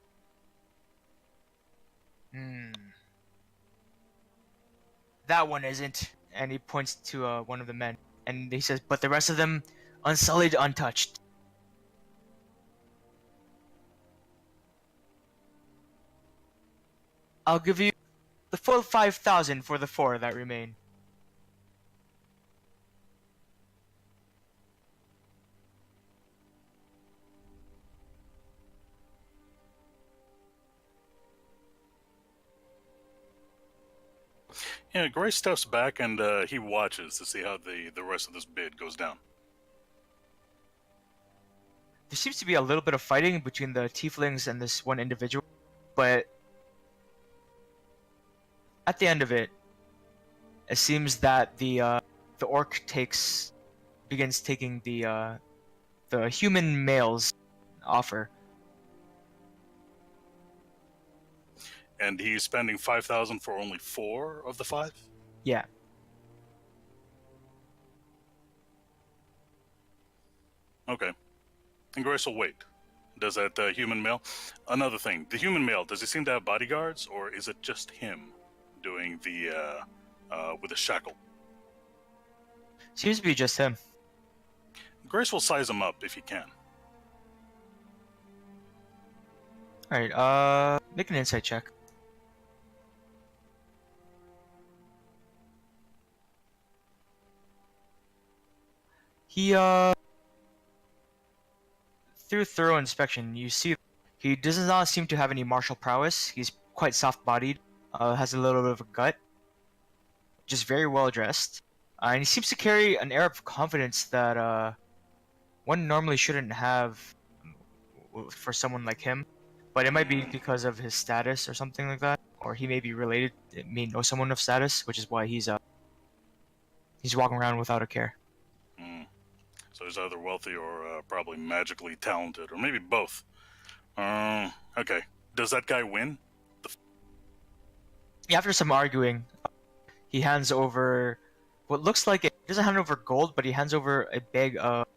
That one isn't, and he points to one of the men, and he says, "But the rest of them, unsullied, untouched." I'll give you the full 5,000 for the 4 that remain. Yeah, Grace steps back and he watches to see how the rest of this bid goes down. There seems to be a little bit of fighting between the tieflings and this one individual, but at the end of it, it seems that the orc begins taking the human male's offer. And he's spending 5,000 for only 4 of the 5? Yeah. Okay. And Grace will wait. Does that human male? Another thing, the human male, does he seem to have bodyguards, or is it just him doing the with a shackle? Seems to be just him. Grace will size him up if he can. Alright, make an insight check. He, through thorough inspection, you see he does not seem to have any martial prowess. He's quite soft-bodied, has a little bit of a gut, just very well dressed, and he seems to carry an air of confidence that one normally shouldn't have for someone like him. But it might be because of his status or something like that, or he may be related, may know someone of status, which is why he's walking around without a care. Hmm. So he's either wealthy or probably magically talented, or maybe both. Okay. Does that guy win? After some arguing, he hands over what looks like it. He doesn't hand over gold, but he hands over a bag of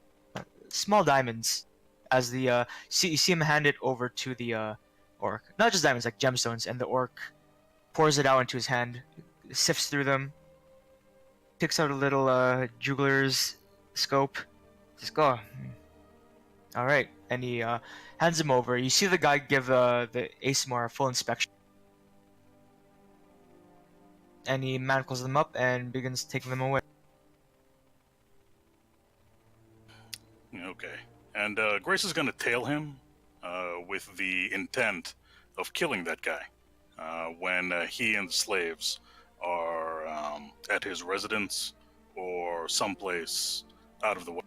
small diamonds. As the you see him hand it over to the orc. Not just diamonds, like gemstones, and the orc pours it out into his hand, sifts through them, picks out a little jeweler's scope. Says, "Go." All right, and he hands him over. You see the guy give the Asmar a full inspection, and he manacles them up and begins taking them away. Okay. And Grace is going to tail him with the intent of killing that guy when he and the slaves are at his residence or someplace out of the way.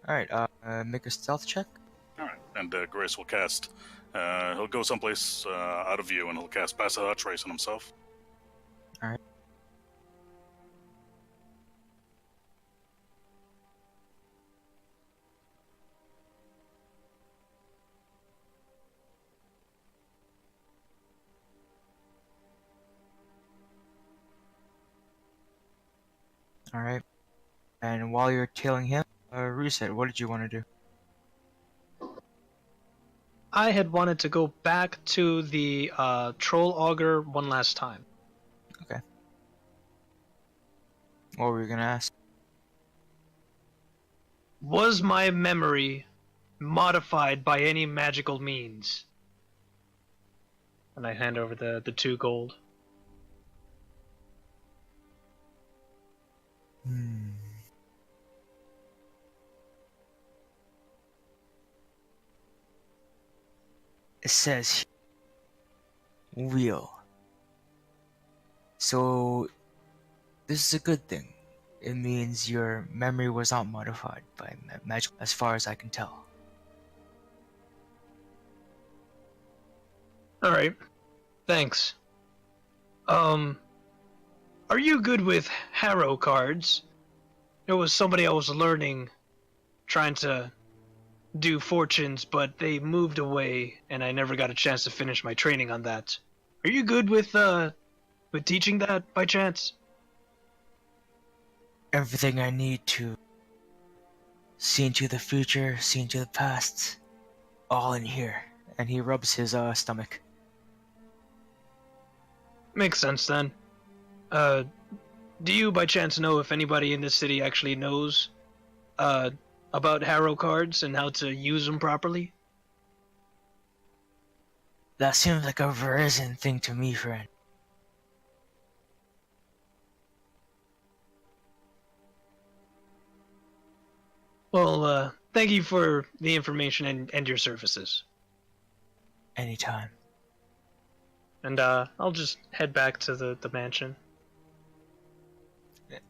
All right, make a stealth check. All right. And Grace will cast. He'll go someplace out of view, and he'll cast Pass Without Trace on himself. All right. All right. And while you're tailing him, Reset, what did you want to do? I had wanted to go back to the troll auger one last time. Okay. What were you gonna ask? Was my memory modified by any magical means? And I hand over the 2 gold. It says wheel. So this is a good thing. It means your memory was not modified by magic, as far as I can tell. Alright. Thanks. Are you good with harrow cards? There was somebody I was learning, trying to do fortunes, but they moved away, and I never got a chance to finish my training on that. Are you good with teaching that, by chance? Everything I need to see into the future, see into the past, all in here. And he rubs his stomach. Makes sense, then. Do you, by chance, know if anybody in this city actually knows, about harrow cards and how to use them properly? That seems like a Verizon thing to me, friend. Well, thank you for the information and your services. Anytime. And, I'll just head back to the mansion.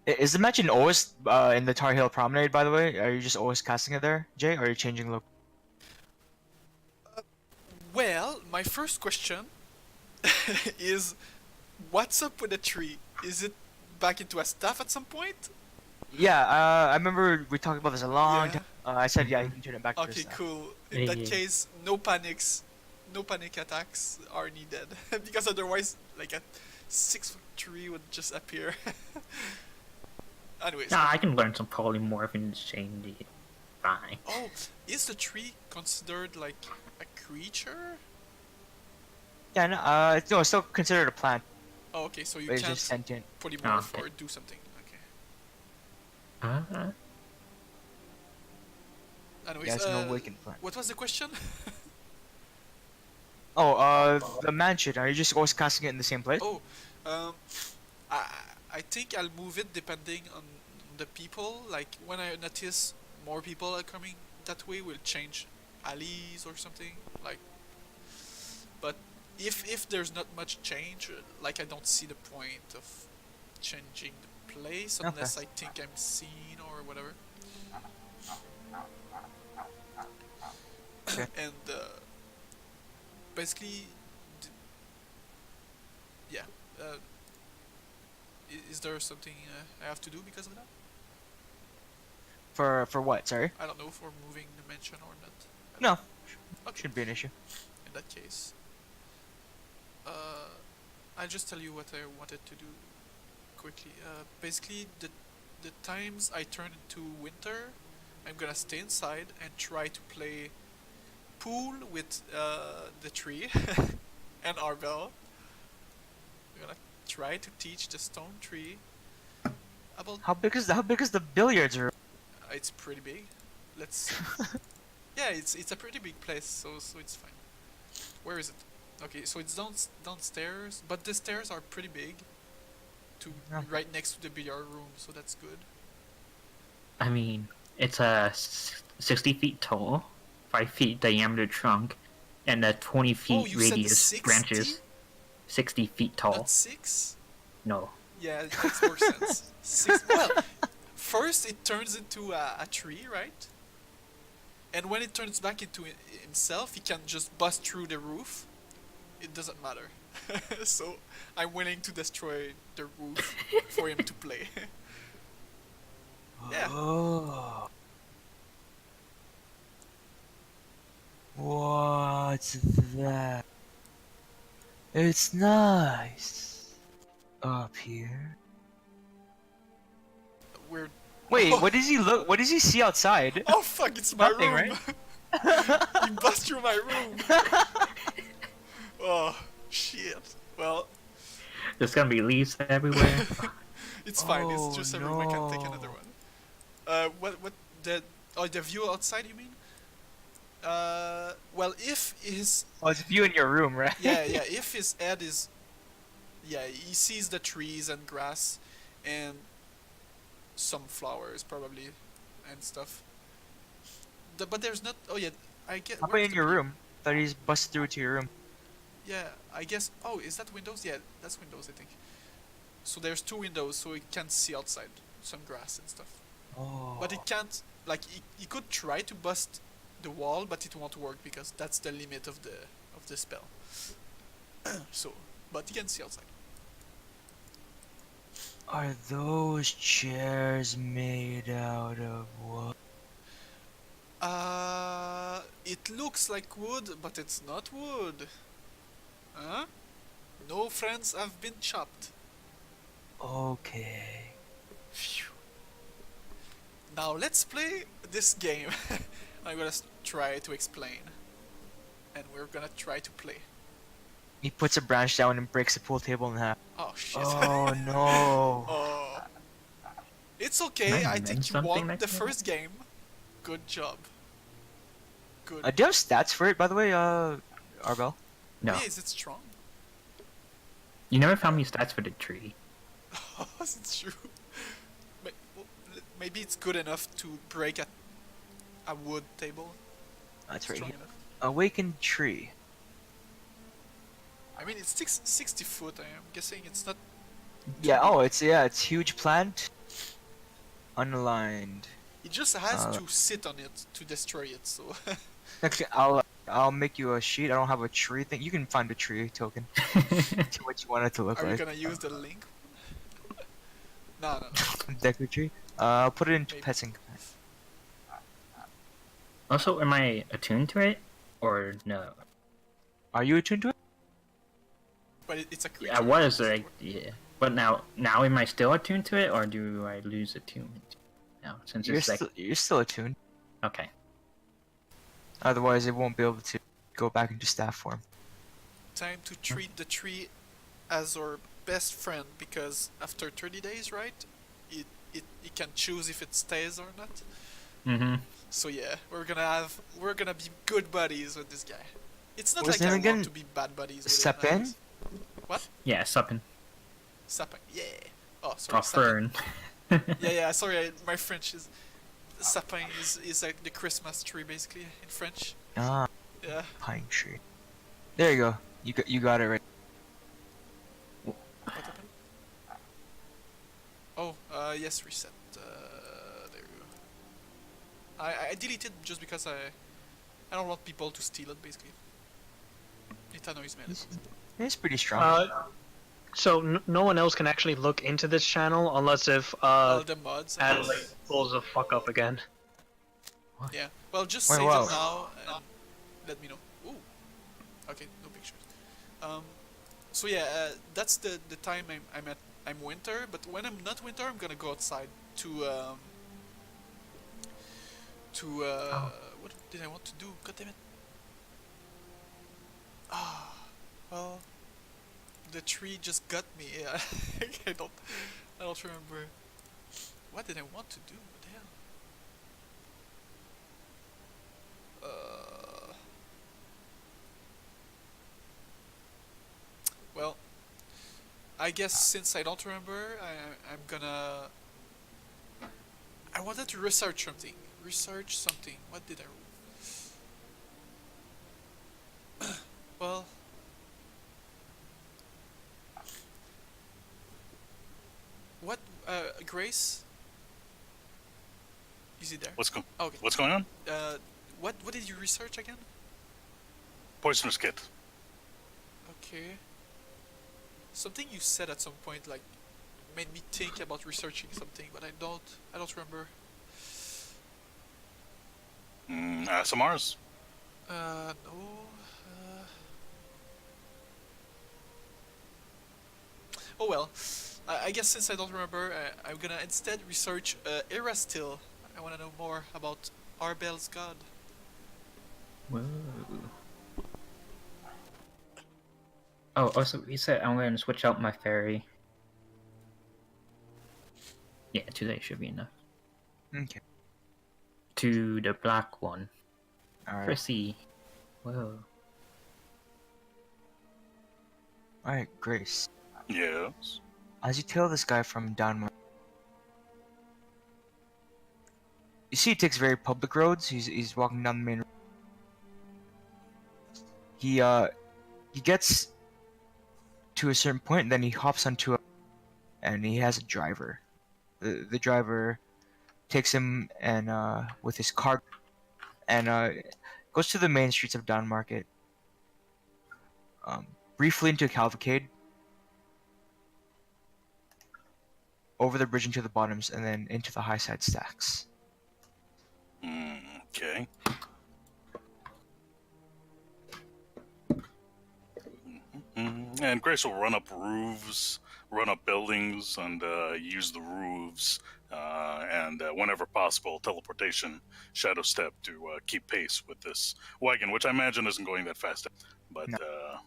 Is the mansion always in the Tar Heel Promenade, by the way? Are you just always casting it there, Jay? Or are you changing look? Well, my first question is, what's up with the tree? Is it back into a staff at some point? Yeah, I remember we talked about this a long Yeah. time. I said, yeah, you can turn it back to Okay, this. cool. In that Yeah. case, no panics, no panic attacks are needed because otherwise, like a 6-foot tree would just appear. Anyways. Nah, I can learn some polymorph and change it. Fine. Oh, is the tree considered like a creature? Yeah, no, it's still considered a plant, Oh, okay, so you but it's can't just sentient. polymorph okay. or do something. Okay. Anyways, Yeah, it's an awakened plant. what was the question? Oh, the mansion. Are you just always casting it in the same place? Oh, um, I I think I'll move it depending on the people. Like when I notice more people are coming that way, we'll change alleys or something. Like, but if there's not much change, like I don't see the point of changing the place Okay. unless I think I'm seen or whatever. Okay. And basically, yeah. Is there something I have to do because of that? For what? Sorry. I don't know, for moving the mansion or not. I don't No, know. Okay. shouldn't be an issue. In that case, I'll just tell you what I wanted to do quickly. Basically, the times I turn into winter, I'm gonna stay inside and try to play pool with the tree and Arbel. I'm gonna try to teach the stone tree about. How big is the billiards room? It's pretty big. Let's see. Yeah, it's a pretty big place, so it's fine. Where is it? Okay, so it's downstairs, but the stairs are pretty big. Yeah. Right next to the billiard room, so that's good. I mean, it's a 60 feet tall, 5 feet diameter trunk, and a 20 feet Oh, you said radius 60? branches. 60 feet tall. Not 6? No. Yeah, it makes more sense. 6. Well, first it turns into a tree, right? And when it turns back into himself, he can just bust through the roof. It doesn't matter. So I'm willing to destroy the roof for him to play. Yeah. Oh. What's that? It's nice. Up here. We're. Wait, Oh. what does he look? What does he see outside? Oh fuck! It's my Nothing, room. right? He bust through my room. Oh shit. Well, There's gonna be leaves everywhere. it's fine. Oh, It's just a room. I can take no. another one. What the view outside? You mean? Well, if his Oh, it's you in your room, right? yeah, if his head is, yeah, he sees the trees and grass, and some flowers probably, and stuff. But there's not. Oh yeah, I get. How about where's in the your view? room? Thought he's busted through to your room. Yeah, I guess. Oh, is that windows? Yeah, that's windows, I think. So there's 2 windows, so it can see outside, some grass and stuff. Oh. But it can't. Like, he could try to bust the wall, but it won't work because that's the limit of the spell. So, but he can see outside. Are those chairs made out of wood? It looks like wood, but it's not wood. Huh? No friends have been chopped. Okay. Phew. Now let's play this game. I'm gonna try to explain. And we're gonna try to play. He puts a branch down and breaks the pool table in half. Oh shit. Oh no. Oh. It's okay, Can I I invent think you something won like the that? first game. Good job. Good. Do you have stats for it, by the way, Arbel? No. Yeah, is it strong? You never found me stats for the tree. Is it true? Maybe it's good enough to break a wood table. That's right Strong here. enough. Awakened tree. I mean, it's 60 foot. I am guessing it's not. Yeah. Oh, it's huge plant. Unaligned. It just has Uh, to sit on it to destroy it. So Actually, I'll make you a sheet. I don't have a tree thing. You can find a tree token to what you want it to look are we like. gonna use the link? No. Deco tree. I'll put it into Maybe. pets and. Also, am I attuned to it? Or no? Are you attuned to it? But it's a creature. I was, right? like, yeah. But now am I still attuned to it, or do I lose attunement now? Since it's like, You're still attuned. okay. Otherwise, it won't be able to go back into staff form. Time to treat the tree as our best friend because after 30 days, right? It can choose if it stays or not. Mm-hmm. So yeah, we're gonna be good buddies with this guy. It's not What was like his I name want again? to be bad buddies with him. I Sepin? just what? Yeah, Suppin. Sapang. Yeah. Oh, sorry. Or Sapang. Fern. Yeah. Sorry, my French is sapin is like the Christmas tree basically in French. Ah, Yeah. pine tree. There you go. You got it right. What happened? Oh, yes, reset. There you go. I deleted just because I don't want people to steal it basically. It annoys me a little bit. It's pretty strong. So no one else can actually look into this channel unless if All the mods. I Adelaide guess. pulls the fuck up again. Yeah. Well, just Wait, save wow. it now and let me know. Ooh. Okay, no pictures. So yeah, that's the time I'm winter. But when I'm not winter, I'm gonna go outside to what did I want to do? God damn it. Ah, well, the tree just got me. Yeah. I don't remember. What did I want to do? What the hell? Well, I guess since I don't remember, I'm gonna. I wanted to research something. Research something. What did I? Well. What? Grace? Is he there? What's Okay. What's going on? What did you research again? Poisonous kit. Okay. Something you said at some point like made me think about researching something, but I don't remember. Samars. No. Oh well. I guess since I don't remember, I'm gonna instead research Erastil. I wanna know more about Arbel's god. Whoa. Oh, also, he said I'm going to switch out my fairy. Yeah, 2 days should be enough. Okay. To the black one. Alright. Prissy. Whoa. Alright, Grace. Yes. As you tail this guy from Denmark, you see he takes very public roads. He's walking down the main road. He gets to a certain point, and then he hops onto a, and he has a driver. The driver takes him and with his car, and goes to the main streets of Down Market. Briefly into a cavalcade, over the bridge into the bottoms, and then into the high side stacks. Okay. And Grace will run up roofs, run up buildings, and use the roofs, and whenever possible, teleportation, shadow step to keep pace with this wagon, which I imagine isn't going that fast. But No.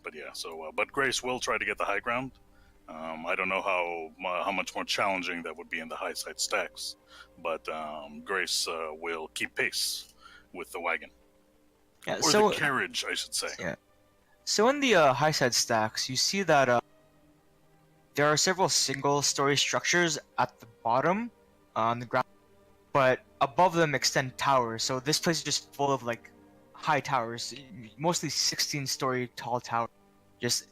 but yeah. So but Grace will try to get the high ground. I don't know how much more challenging that would be in the high side stacks, but Grace will keep pace with the wagon, Yeah. or So the carriage, I should say. Yeah. So in the high side stacks, you see that there are several single-story structures at the bottom on the ground, but above them extend towers. So this place is just full of like high towers, mostly 16-story tall towers, just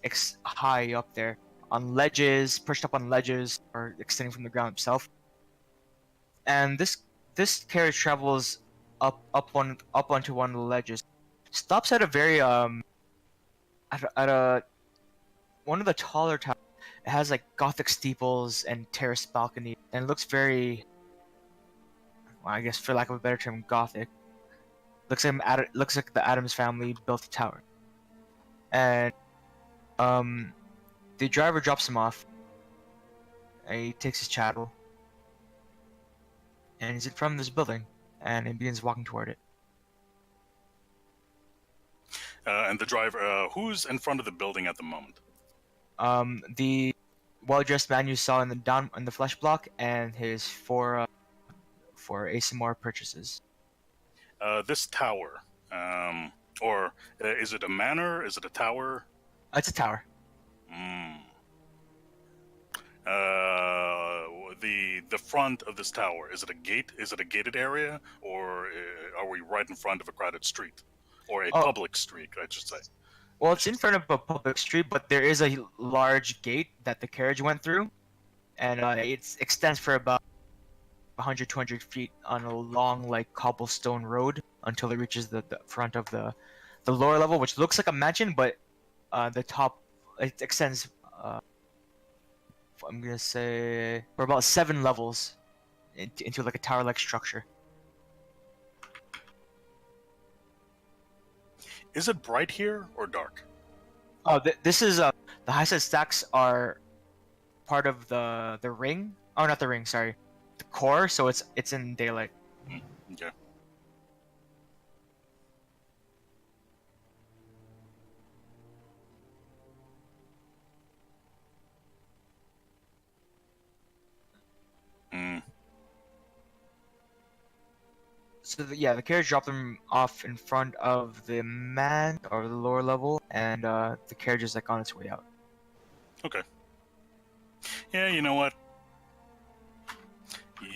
high up there on ledges, perched up on ledges, or extending from the ground itself. And this carriage travels up onto one of the ledges, stops at a very at a one of the taller towers. It has like Gothic steeples and terraced balcony, and it looks very, well, I guess for lack of a better term, Gothic. Looks like the Adams family built the tower. And the driver drops him off. And he takes his chattel, and he's in front of this building, and he begins walking toward it. And the driver, who's in front of the building at the moment? The well-dressed man you saw in the flesh block, and his four ASMR purchases. This tower, or is it a manor? Is it a tower? It's a tower. Mm. The front of this tower, is it a gate? Is it a gated area, or are we right in front of a crowded street, or a Oh, public street? I should say. well, it's in front of a public street, but there is a large gate that the carriage went through, and it extends for about 100, 200 feet on a long, like, cobblestone road until it reaches the front of the lower level, which looks like a mansion, but the top, it extends, I'm gonna say, for about 7 levels into like a tower-like structure. Is it bright here or dark? Oh, this is the high side stacks are part of the ring. Oh, not the ring. Sorry, the core. So it's in daylight. Okay. Mm. So yeah, the carriage dropped them off in front of the man or the lower level, and the carriage is like on its way out. Okay. Yeah, you know what?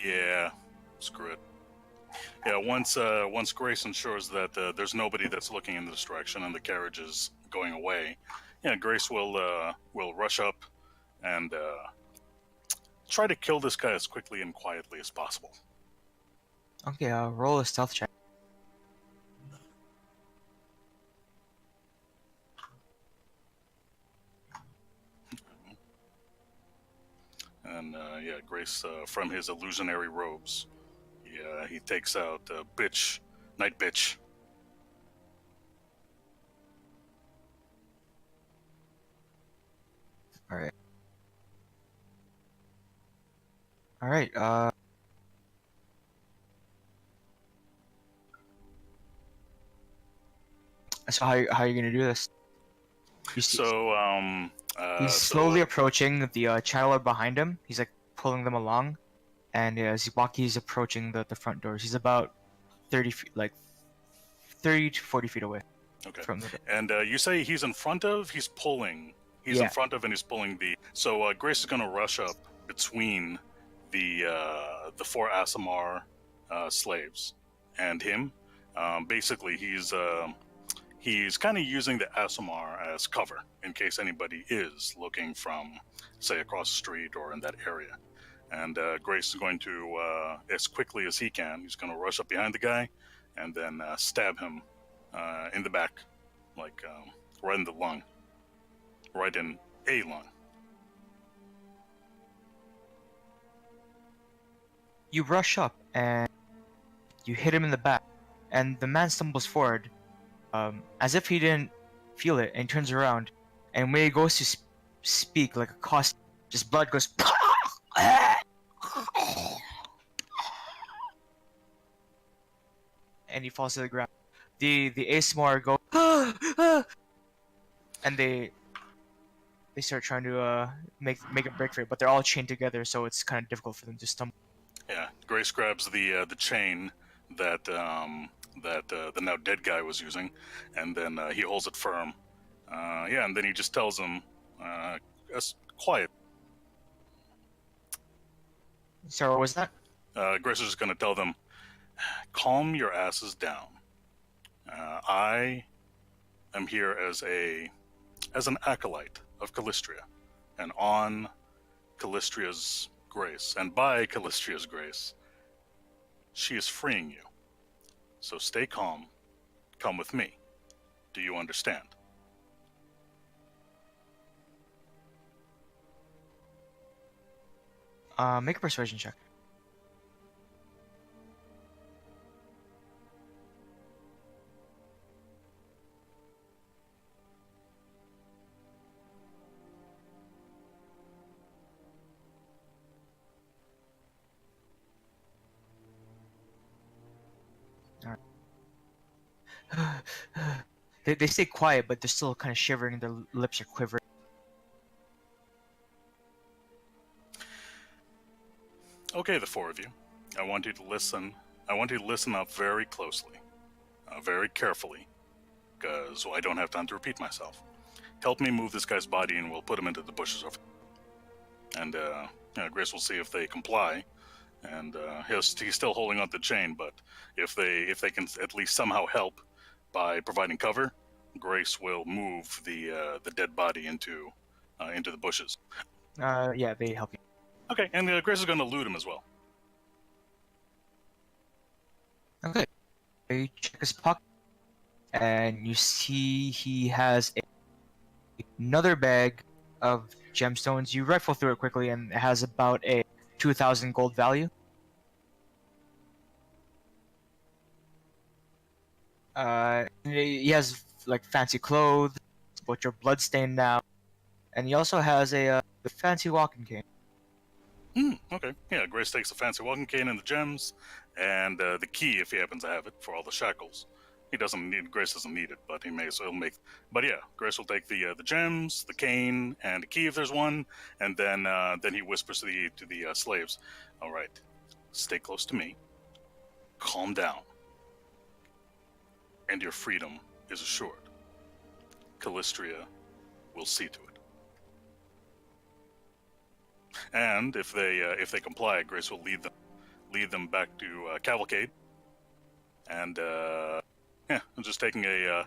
Yeah, screw it. Yeah, once Grace ensures that there's nobody that's looking in this direction and the carriage is going away, yeah, Grace will rush up and try to kill this guy as quickly and quietly as possible. Okay, roll a stealth check. And yeah, Grace, from his illusionary robes, he takes out bitch, night bitch. All right. All right. So how are you gonna do this? You see, he's slowly so approaching the channeler behind him. He's like pulling them along, and as he's approaching the front doors. He's about 30 feet, like 30 to 40 feet away okay. from the. And you say he's in front of, he's pulling. He's in Yeah. front of and he's pulling the. So Grace is going to rush up between the 4 Asimar slaves and him. Basically, he's kind of using the Asimar as cover in case anybody is looking from, say, across the street or in that area. And Grace is going to, as quickly as he can, he's going to rush up behind the guy and then stab him in the back, like right in the lung, right in a lung. You rush up and you hit him in the back, and the man stumbles forward, as if he didn't feel it, and turns around, and when he goes to speak like a cost, just blood goes. And he falls to the ground. The Asimar go and they start trying to make a break for it, but they're all chained together, so it's kind of difficult for them to stumble. Yeah, Grace grabs the chain that the now dead guy was using, and then he holds it firm. Yeah, and then he just tells him, quiet. So what was that? Grace is just going to tell them, calm your asses down. I am here as an acolyte of Callistria, and on Callistria's grace, and by Callistria's grace, she is freeing you. So stay calm. Come with me. Do you understand? Make a persuasion check. They stay quiet, but they're still kind of shivering. Their lips are quivering. Okay, the 4 of you. I want you to listen. I want you to listen up very closely. very carefully, because I don't have time to repeat myself. Help me move this guy's body, and we'll put him into the bushes. And Grace will see if they comply. And he's still holding on to the chain, but if they can at least somehow help by providing cover, Grace will move the dead body into the bushes. Yeah, they help you. Okay, and Grace is going to loot him as well. Okay. You check his pocket, and you see he has another bag of gemstones. You rifle through it quickly, and it has about a 2,000 gold value. He has like fancy clothes, but you're bloodstained now, and he also has a fancy walking cane. Okay. Yeah, Grace takes the fancy walking cane and the gems, and the key if he happens to have it for all the shackles. Grace doesn't need it, but he may as well make. But yeah, Grace will take the gems, the cane, and the key if there's one, and then he whispers to the slaves, "All right, stay close to me, calm down, and your freedom is assured. Callistria will see to it." And if they comply, Grace will lead them back to Cavalcade, and I'm just taking a.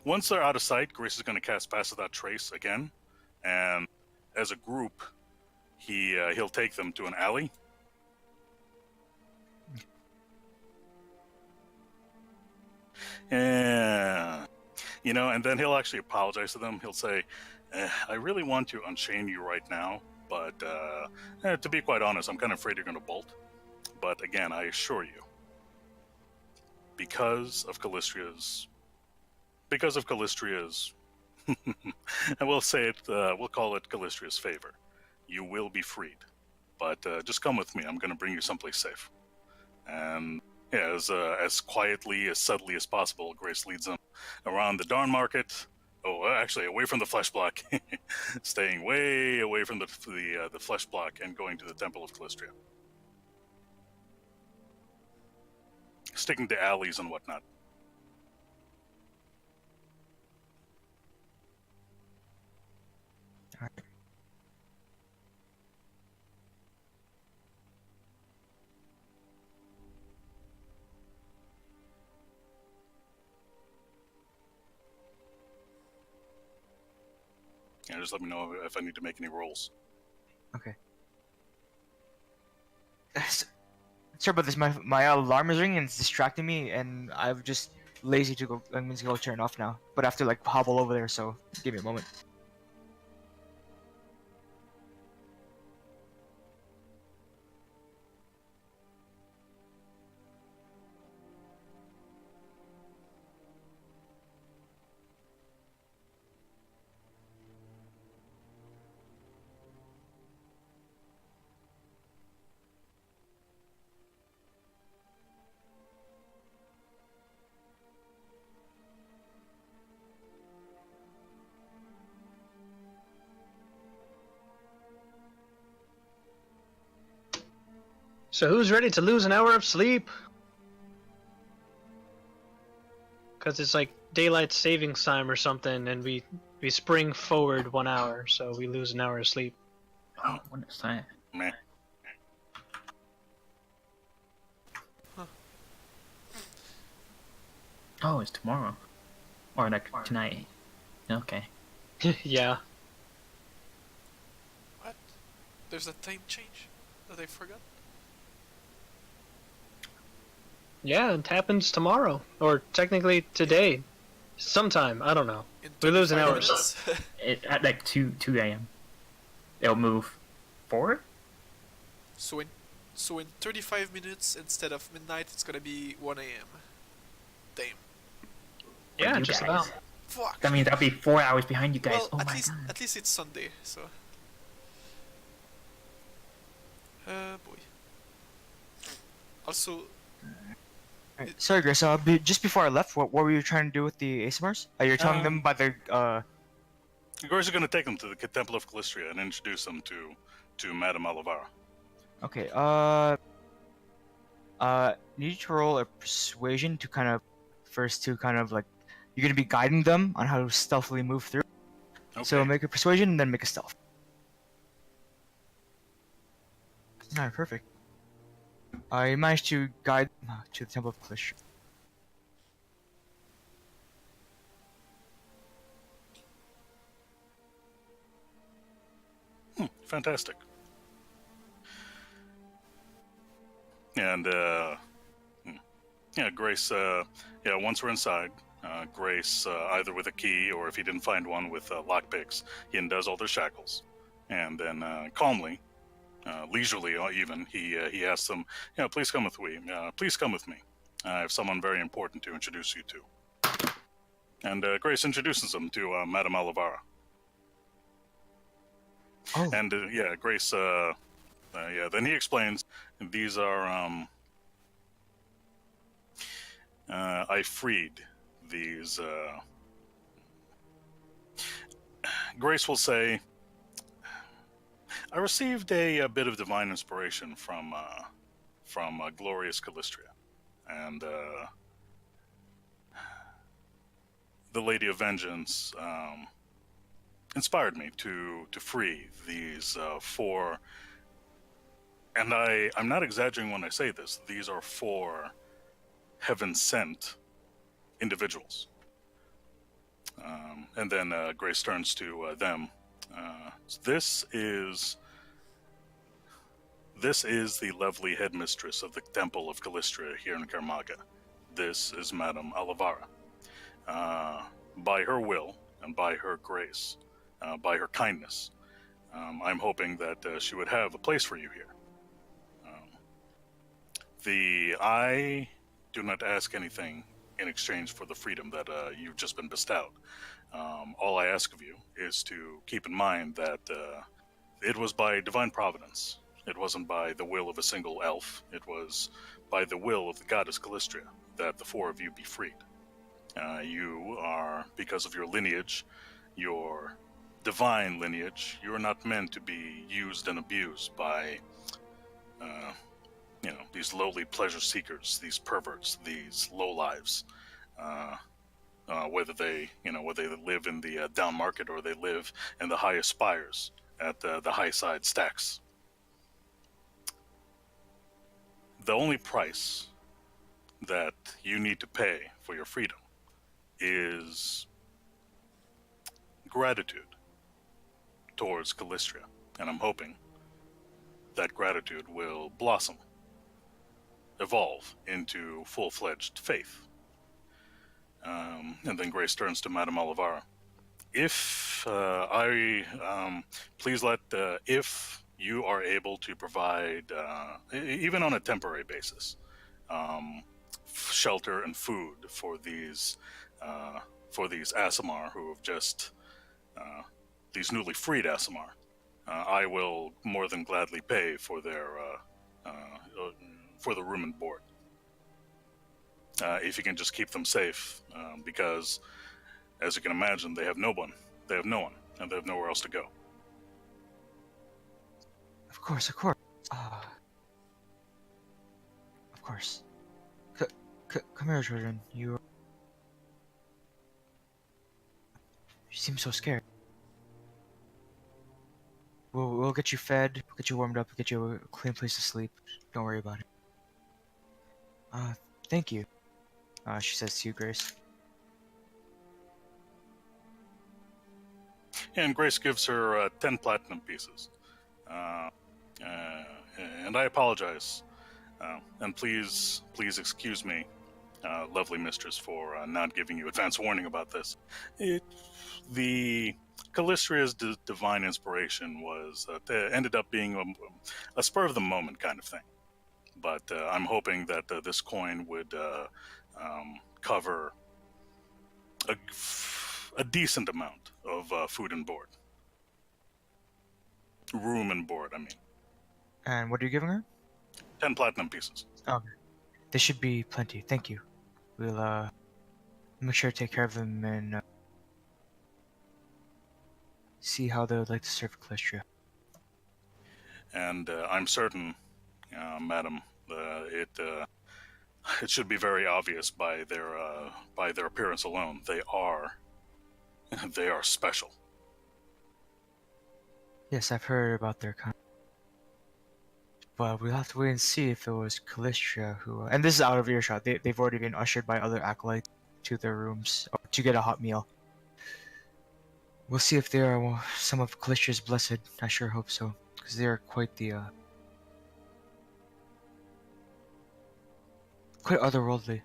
Once they're out of sight, Grace is going to cast Pass Without Trace again, and as a group, he'll take them to an alley. Yeah, and then he'll actually apologize to them. He'll say, "I really want to unchain you right now, but to be quite honest, I'm kind of afraid you're going to bolt. But again, I assure you, because of Callistria's, and we'll say it, we'll call it Callistria's favor, you will be freed. But just come with me. I'm going to bring you someplace safe." And yeah, as quietly, as subtly as possible, Grace leads them around the Darn Market. Oh, actually, away from the flesh block, staying way away from the flesh block, and going to the Temple of Callistria, sticking to alleys and whatnot. All right. Yeah, just let me know if I need to make any rolls. Okay. Sorry about this. My alarm is ringing and it's distracting me, and I'm just lazy to go. I'm going to go turn it off now. But I have to like hobble over there, so give me a moment. So who's ready to lose an hour of sleep? Because it's like daylight savings time or something, and we spring forward 1 hour, so we lose an hour of sleep. Oh, what is that? Meh. Oh, it's tomorrow. Or like tonight. Okay. Yeah. What? There's a time change that I forgot? Yeah, it happens tomorrow. Or technically today. Sometime, I don't know. In We lose an 25 hour. minutes? At like 2 a.m. It'll move forward? So in 35 minutes instead of midnight, it's gonna be 1 a.m. Damn. Yeah, you just guys. about. Fuck. That means I'll be 4 hours behind you guys. Well, Oh at my least god. it's Sunday, so. Boy. Also, Alright. Sorry, Grace. Just before I left, what were you trying to do with the ASMRs? You're telling them by their Grace is going to take them to the Temple of Callistria and introduce them to Madame Olivara. Okay. need you to roll a persuasion to kind of like you're gonna be guiding them on how to stealthily move through. Okay. So make a persuasion and then make a stealth. Alright, perfect. You managed to guide them to the Temple of Calistria. Fantastic. And yeah, Grace. Yeah, once we're inside, Grace either with a key or if he didn't find one with lockpicks, he undoes all their shackles, and then calmly, leisurely, even he asks them, "Yeah, please come with me. Please come with me. I have someone very important to introduce you to." And Grace introduces them to Madame Olivara. Oh, And yeah, Grace. Yeah, then he explains these are. I freed these. Grace will say, I received a bit of divine inspiration from glorious Calistria, and the Lady of Vengeance inspired me to free these four. And I'm not exaggerating when I say this. These are four heaven-sent individuals. And then Grace turns to them. This is the lovely headmistress of the Temple of Calistria here in Karmaga. This is Madame Olivara. By her will and by her grace, by her kindness, I'm hoping that she would have a place for you here. I do not ask anything in exchange for the freedom that you've just been bestowed. All I ask of you is to keep in mind that it was by divine providence. It wasn't by the will of a single elf. It was by the will of the goddess Calistria that the four of you be freed. You are, because of your lineage, your divine lineage, you are not meant to be used and abused by these lowly pleasure seekers, these perverts, these lowlives, whether they live in the down market or they live in the highest spires at the high side stacks. The only price that you need to pay for your freedom is gratitude towards Calistria, and I'm hoping that gratitude will blossom, evolve into full-fledged faith. And then Grace turns to Madame Olivara. If please let, if you are able to provide, even on a temporary basis, shelter and food for these Asimar who have just, these newly freed Asimar, I will more than gladly pay for their for the room and board. If you can just keep them safe, because, as you can imagine, they have no one, and they have nowhere else to go. of course, of course. Of course. Come here, children. You seem so scared. We'll get you fed, we'll get you warmed up, we'll get you a clean place to sleep. Don't worry about it. Thank you. She says to you, Grace. And Grace gives her 10 platinum pieces. And I apologize. And please excuse me, lovely mistress, for not giving you advance warning about this. The Calistria's divine inspiration was ended up being a spur of the moment kind of thing. But I'm hoping that this coin would cover a decent amount of food and board. Room and board, I mean. And what are you giving her? 10 platinum pieces. Okay. This should be plenty. Thank you. We'll make sure to take care of them and see how they would like to serve Calistria. And I'm certain, madam, It should be very obvious by their appearance alone. They are special. Yes, I've heard about their kind. But we'll have to wait and see if it was Calistria who. And this is out of earshot. They've already been ushered by other acolytes to their rooms to get a hot meal. We'll see if they are some of Calistria's blessed. I sure hope so, because they are quite the quite otherworldly.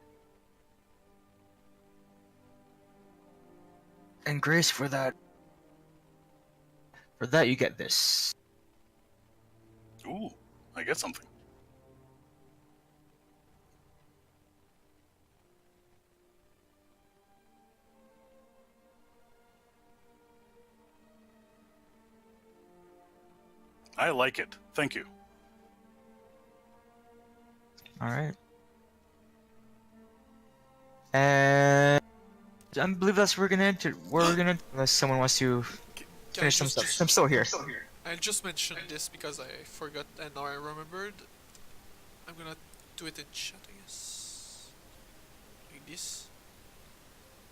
And Grace, for that you get this. Ooh, I get something. I like it. Thank you. All right. And I believe that's where we're gonna enter. Unless someone wants to Can I finish some just stuff. I'm still here. I'll just mention this because I forgot and now I remembered. I'm gonna do it in chat, I guess. Like this.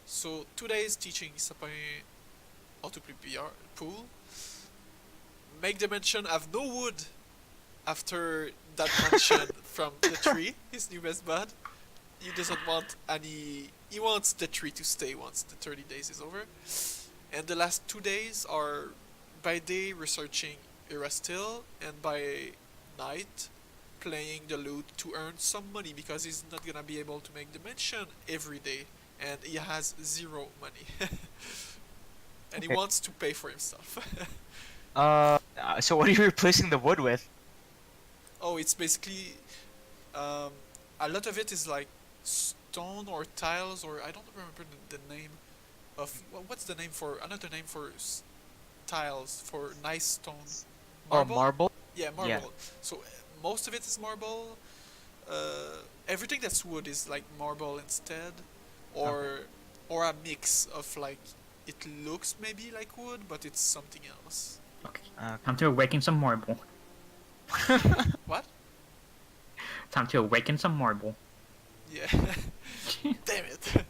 So today's teaching is about how to play PR pool. Make the mansion have no wood after that mansion from the tree, his new best bud. He doesn't want any. He wants the tree to stay once the 30 days is over. And the last 2 days are by day researching Erastil, and by night playing the lute to earn some money because he's not gonna be able to make the mansion every day, and he has zero money. And he Okay. wants to pay for himself. So what are you replacing the wood with? Oh, it's basically a lot of it is like stone or tiles, or I don't remember the name of what's the name for another name for tiles for nice stone. Oh, marble. Yeah, marble. Yeah. So most of it is marble. Everything that's wood is like marble instead, or a mix of like it looks maybe like wood, but it's something else. Okay. Time to awaken some marble. What? Time to awaken some marble. Yeah. Damn it.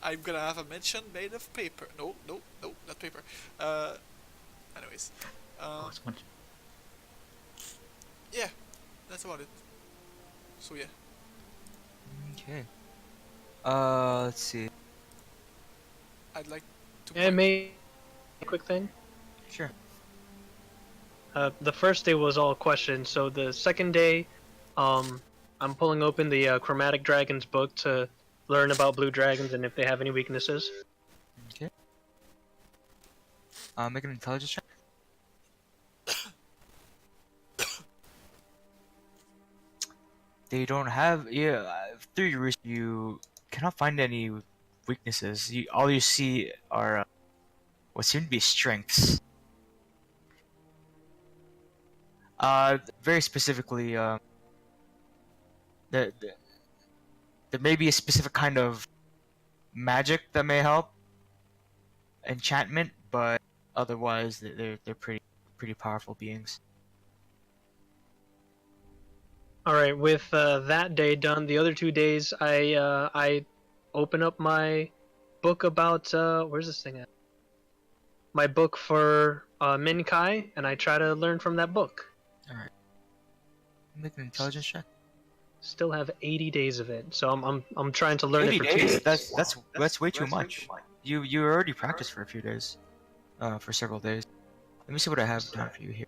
I'm gonna have a mention made of paper. No, not paper. Anyways. Oh, so much. Yeah, that's about it. So yeah. Okay. Let's see. I'd like to And may a quick thing. Sure. The first day was all questions, so the second day, I'm pulling open the Chromatic Dragons book to learn about blue dragons and if they have any weaknesses. Okay. Make an intelligence check. They don't have. Yeah, through your research, you cannot find any weaknesses. All you see are what seem to be strengths. Very specifically, there may be a specific kind of magic that may help, enchantment, but otherwise they're pretty powerful beings. All right, with that day done, the other 2 days I open up my book about where's this thing at? My book for Minkai, and I try to learn from that book. All right. Make an intelligence check. Still have 80 days of it, so I'm trying to learn 80 it for 2 days. days. That's way too much. You already practiced for a few days, for several days. Let me see what I have done for you here.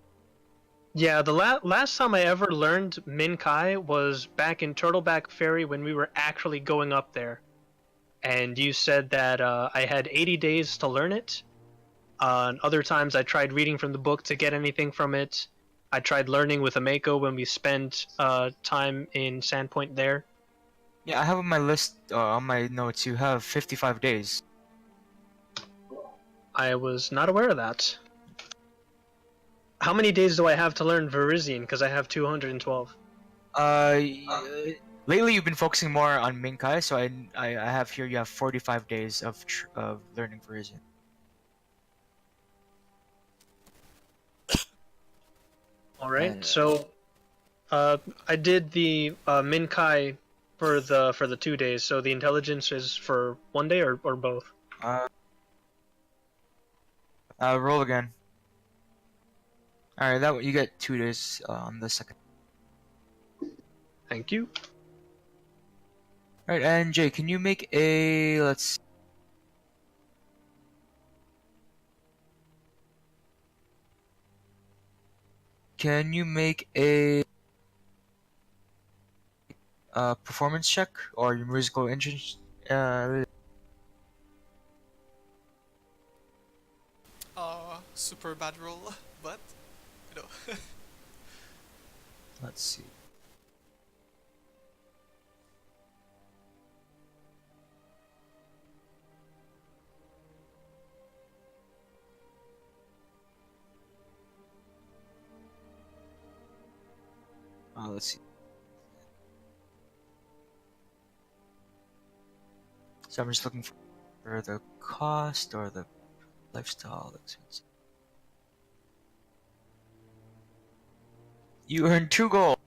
Yeah, the last time I ever learned Minkai was back in Turtleback Ferry when we were actually going up there. And you said that I had 80 days to learn it. And other times I tried reading from the book to get anything from it. I tried learning with Ameko when we spent time in Sandpoint there. Yeah, I have on my list, on my notes, you have 55 days. I was not aware of that. How many days do I have to learn Verizian? Because I have 212. Lately you've been focusing more on Minkai, so I have here you have 45 days of learning Verizian. Alright, so I did the Minkai for the 2 days. So the intelligence is for one day or both. Roll again. All right, that you get 2 days on the second. Thank you. All right, and Jay, can you make a let's. Can you make a performance check or your musical interest? Super bad roll, but you know. Let's see. Let's see. So I'm just looking for the cost or the lifestyle expense. You earned 2 gold.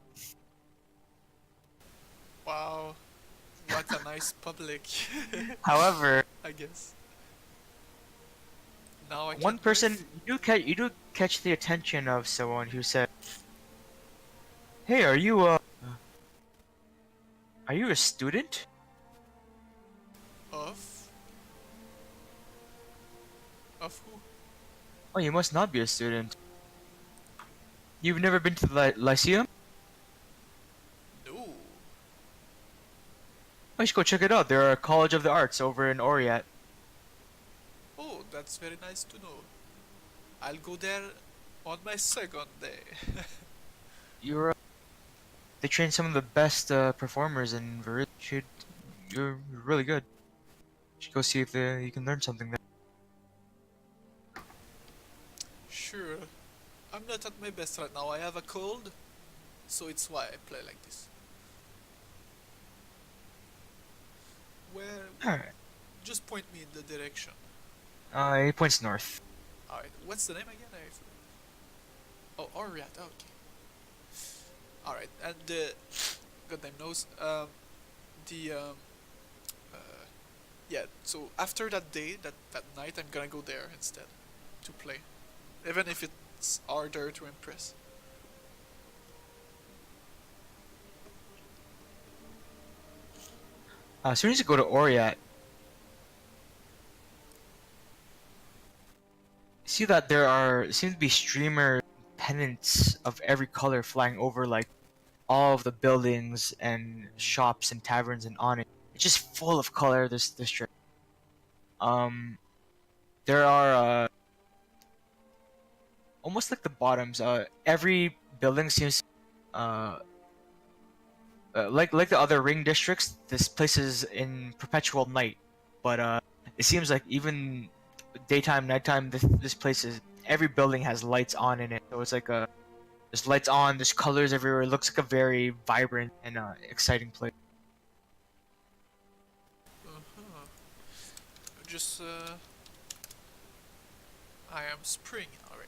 Wow, what a nice public. However, I guess. Now I one can person move. you do catch the attention of someone who said, "Hey, are you a student?" Of? Of who? Oh, you must not be a student. You've never been to the Lyceum? No. Oh, you should go check it out. There are a College of the Arts over in Oriat. Oh, that's very nice to know. I'll go there on my second day. You're they train some of the best performers in Varid. You're really good. You should go see if you can learn something there. Sure. I'm not at my best right now. I have a cold, so it's why I play like this. Where? Alright. Just point me in the direction. He points north. Alright, what's the name again? I forgot. Oh, Oriat, okay. Alright, and goddamn knows, the, uh, yeah, so after that day, that night, I'm gonna go there instead to play. Even if it's harder to impress. As soon as you go to Oriat, see that seem to be streamer pennants of every color flying over like all of the buildings and shops and taverns and on it. It's just full of color. This district. There are almost like the bottoms. Every building seems like the other ring districts. This place is in perpetual night, but it seems like even daytime, nighttime. This place is every building has lights on in it. So it's like there's lights on. There's colors everywhere. It looks like a very vibrant and exciting place. Uh-huh. Just, I am spring, alright.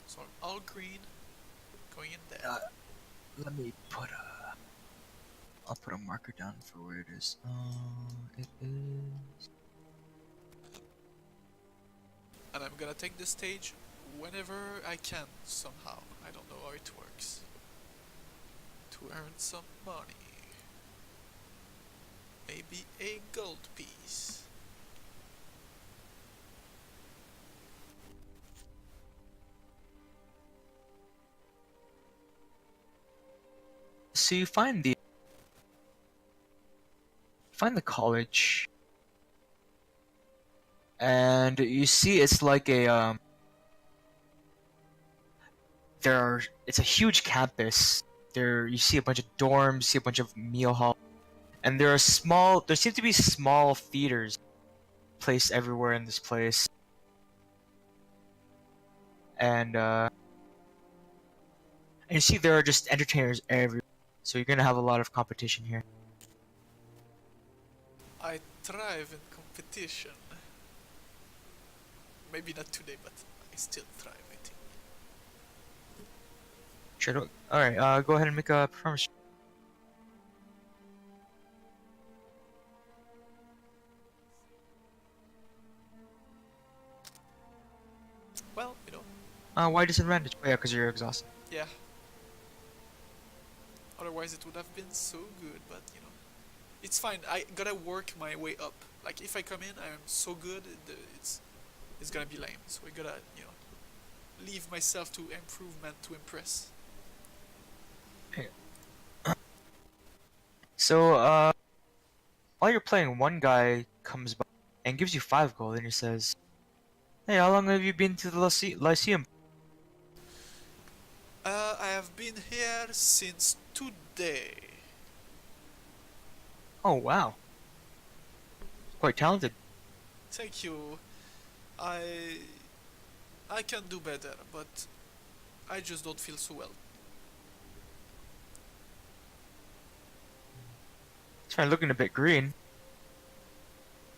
So I'm all green, going in there. Let me put a. I'll put a marker down for where it is. It is. And I'm gonna take the stage whenever I can, somehow. I don't know how it works. To earn some money. Maybe a gold piece. So you find the college, and you see it's like a it's a huge campus. There you see a bunch of dorms, see a bunch of meal halls, and there seem to be small theaters placed everywhere in this place. And you see there are just entertainers everywhere. So you're gonna have a lot of competition here. I thrive in competition. Maybe not today, but I still thrive, I think. Sure. Alright, go ahead and make a performance. Well, you know, Why disadvantage? Oh, yeah, because you're exhausted. yeah. Otherwise, it would have been so good, but you know, it's fine. I gotta work my way up. Like if I come in, I am so good, it's gonna be lame. So I gotta, you know, leave myself to improvement to impress. So, while you're playing, one guy comes by and gives you 5 gold, and he says, "Hey, how long have you been to the Lyceum?" I have been here since today. Oh, wow. Quite talented. Thank you. I I can do better, but I just don't feel so well. It's fine, looking a bit green.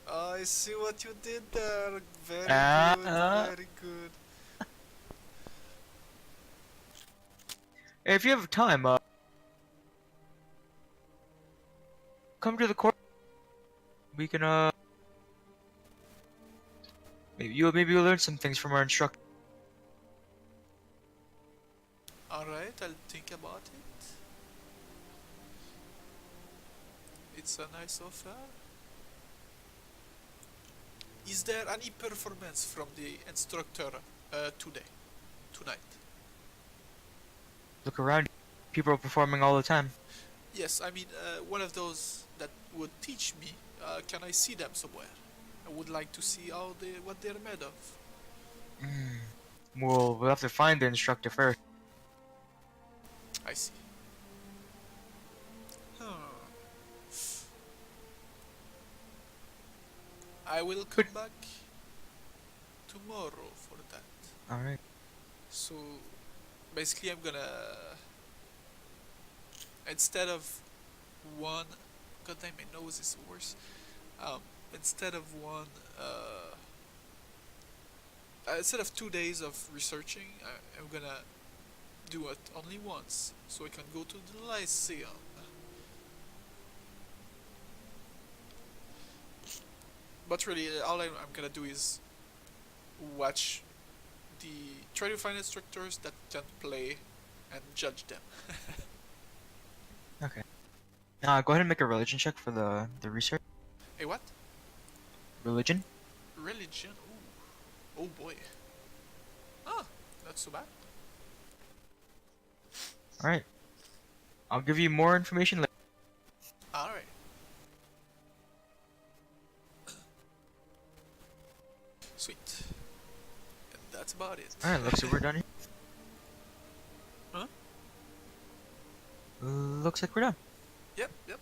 I see what you did there. Very Ah, good, very good. If you have time, come to the court. We can, maybe you'll learn some things from our instructor. Alright, I'll think about it. It's a nice offer. Is there any performance from the instructor today? Tonight? Look around. People are performing all the time. Yes, I mean, one of those that would teach me. Can I see them somewhere? I would like to see what they're made of. Well, we'll have to find the instructor first. I see. Huh. I will come back tomorrow for that. Alright. So basically, I'm gonna instead of one. God damn, my nose is worse. Instead of one, instead of 2 days of researching, I'm gonna do it only once, so I can go to the Lyceum. But really, all I'm gonna do is watch try to find instructors that can play and judge them. Okay. Go ahead and make a religion check for the research. Hey, what? Religion? Religion? Ooh. Oh boy. Ah, not so bad. Alright. I'll give you more information later. Alright. Sweet. And that's about it. Alright, looks like we're done here. Huh? Looks like we're done. Yep, yep.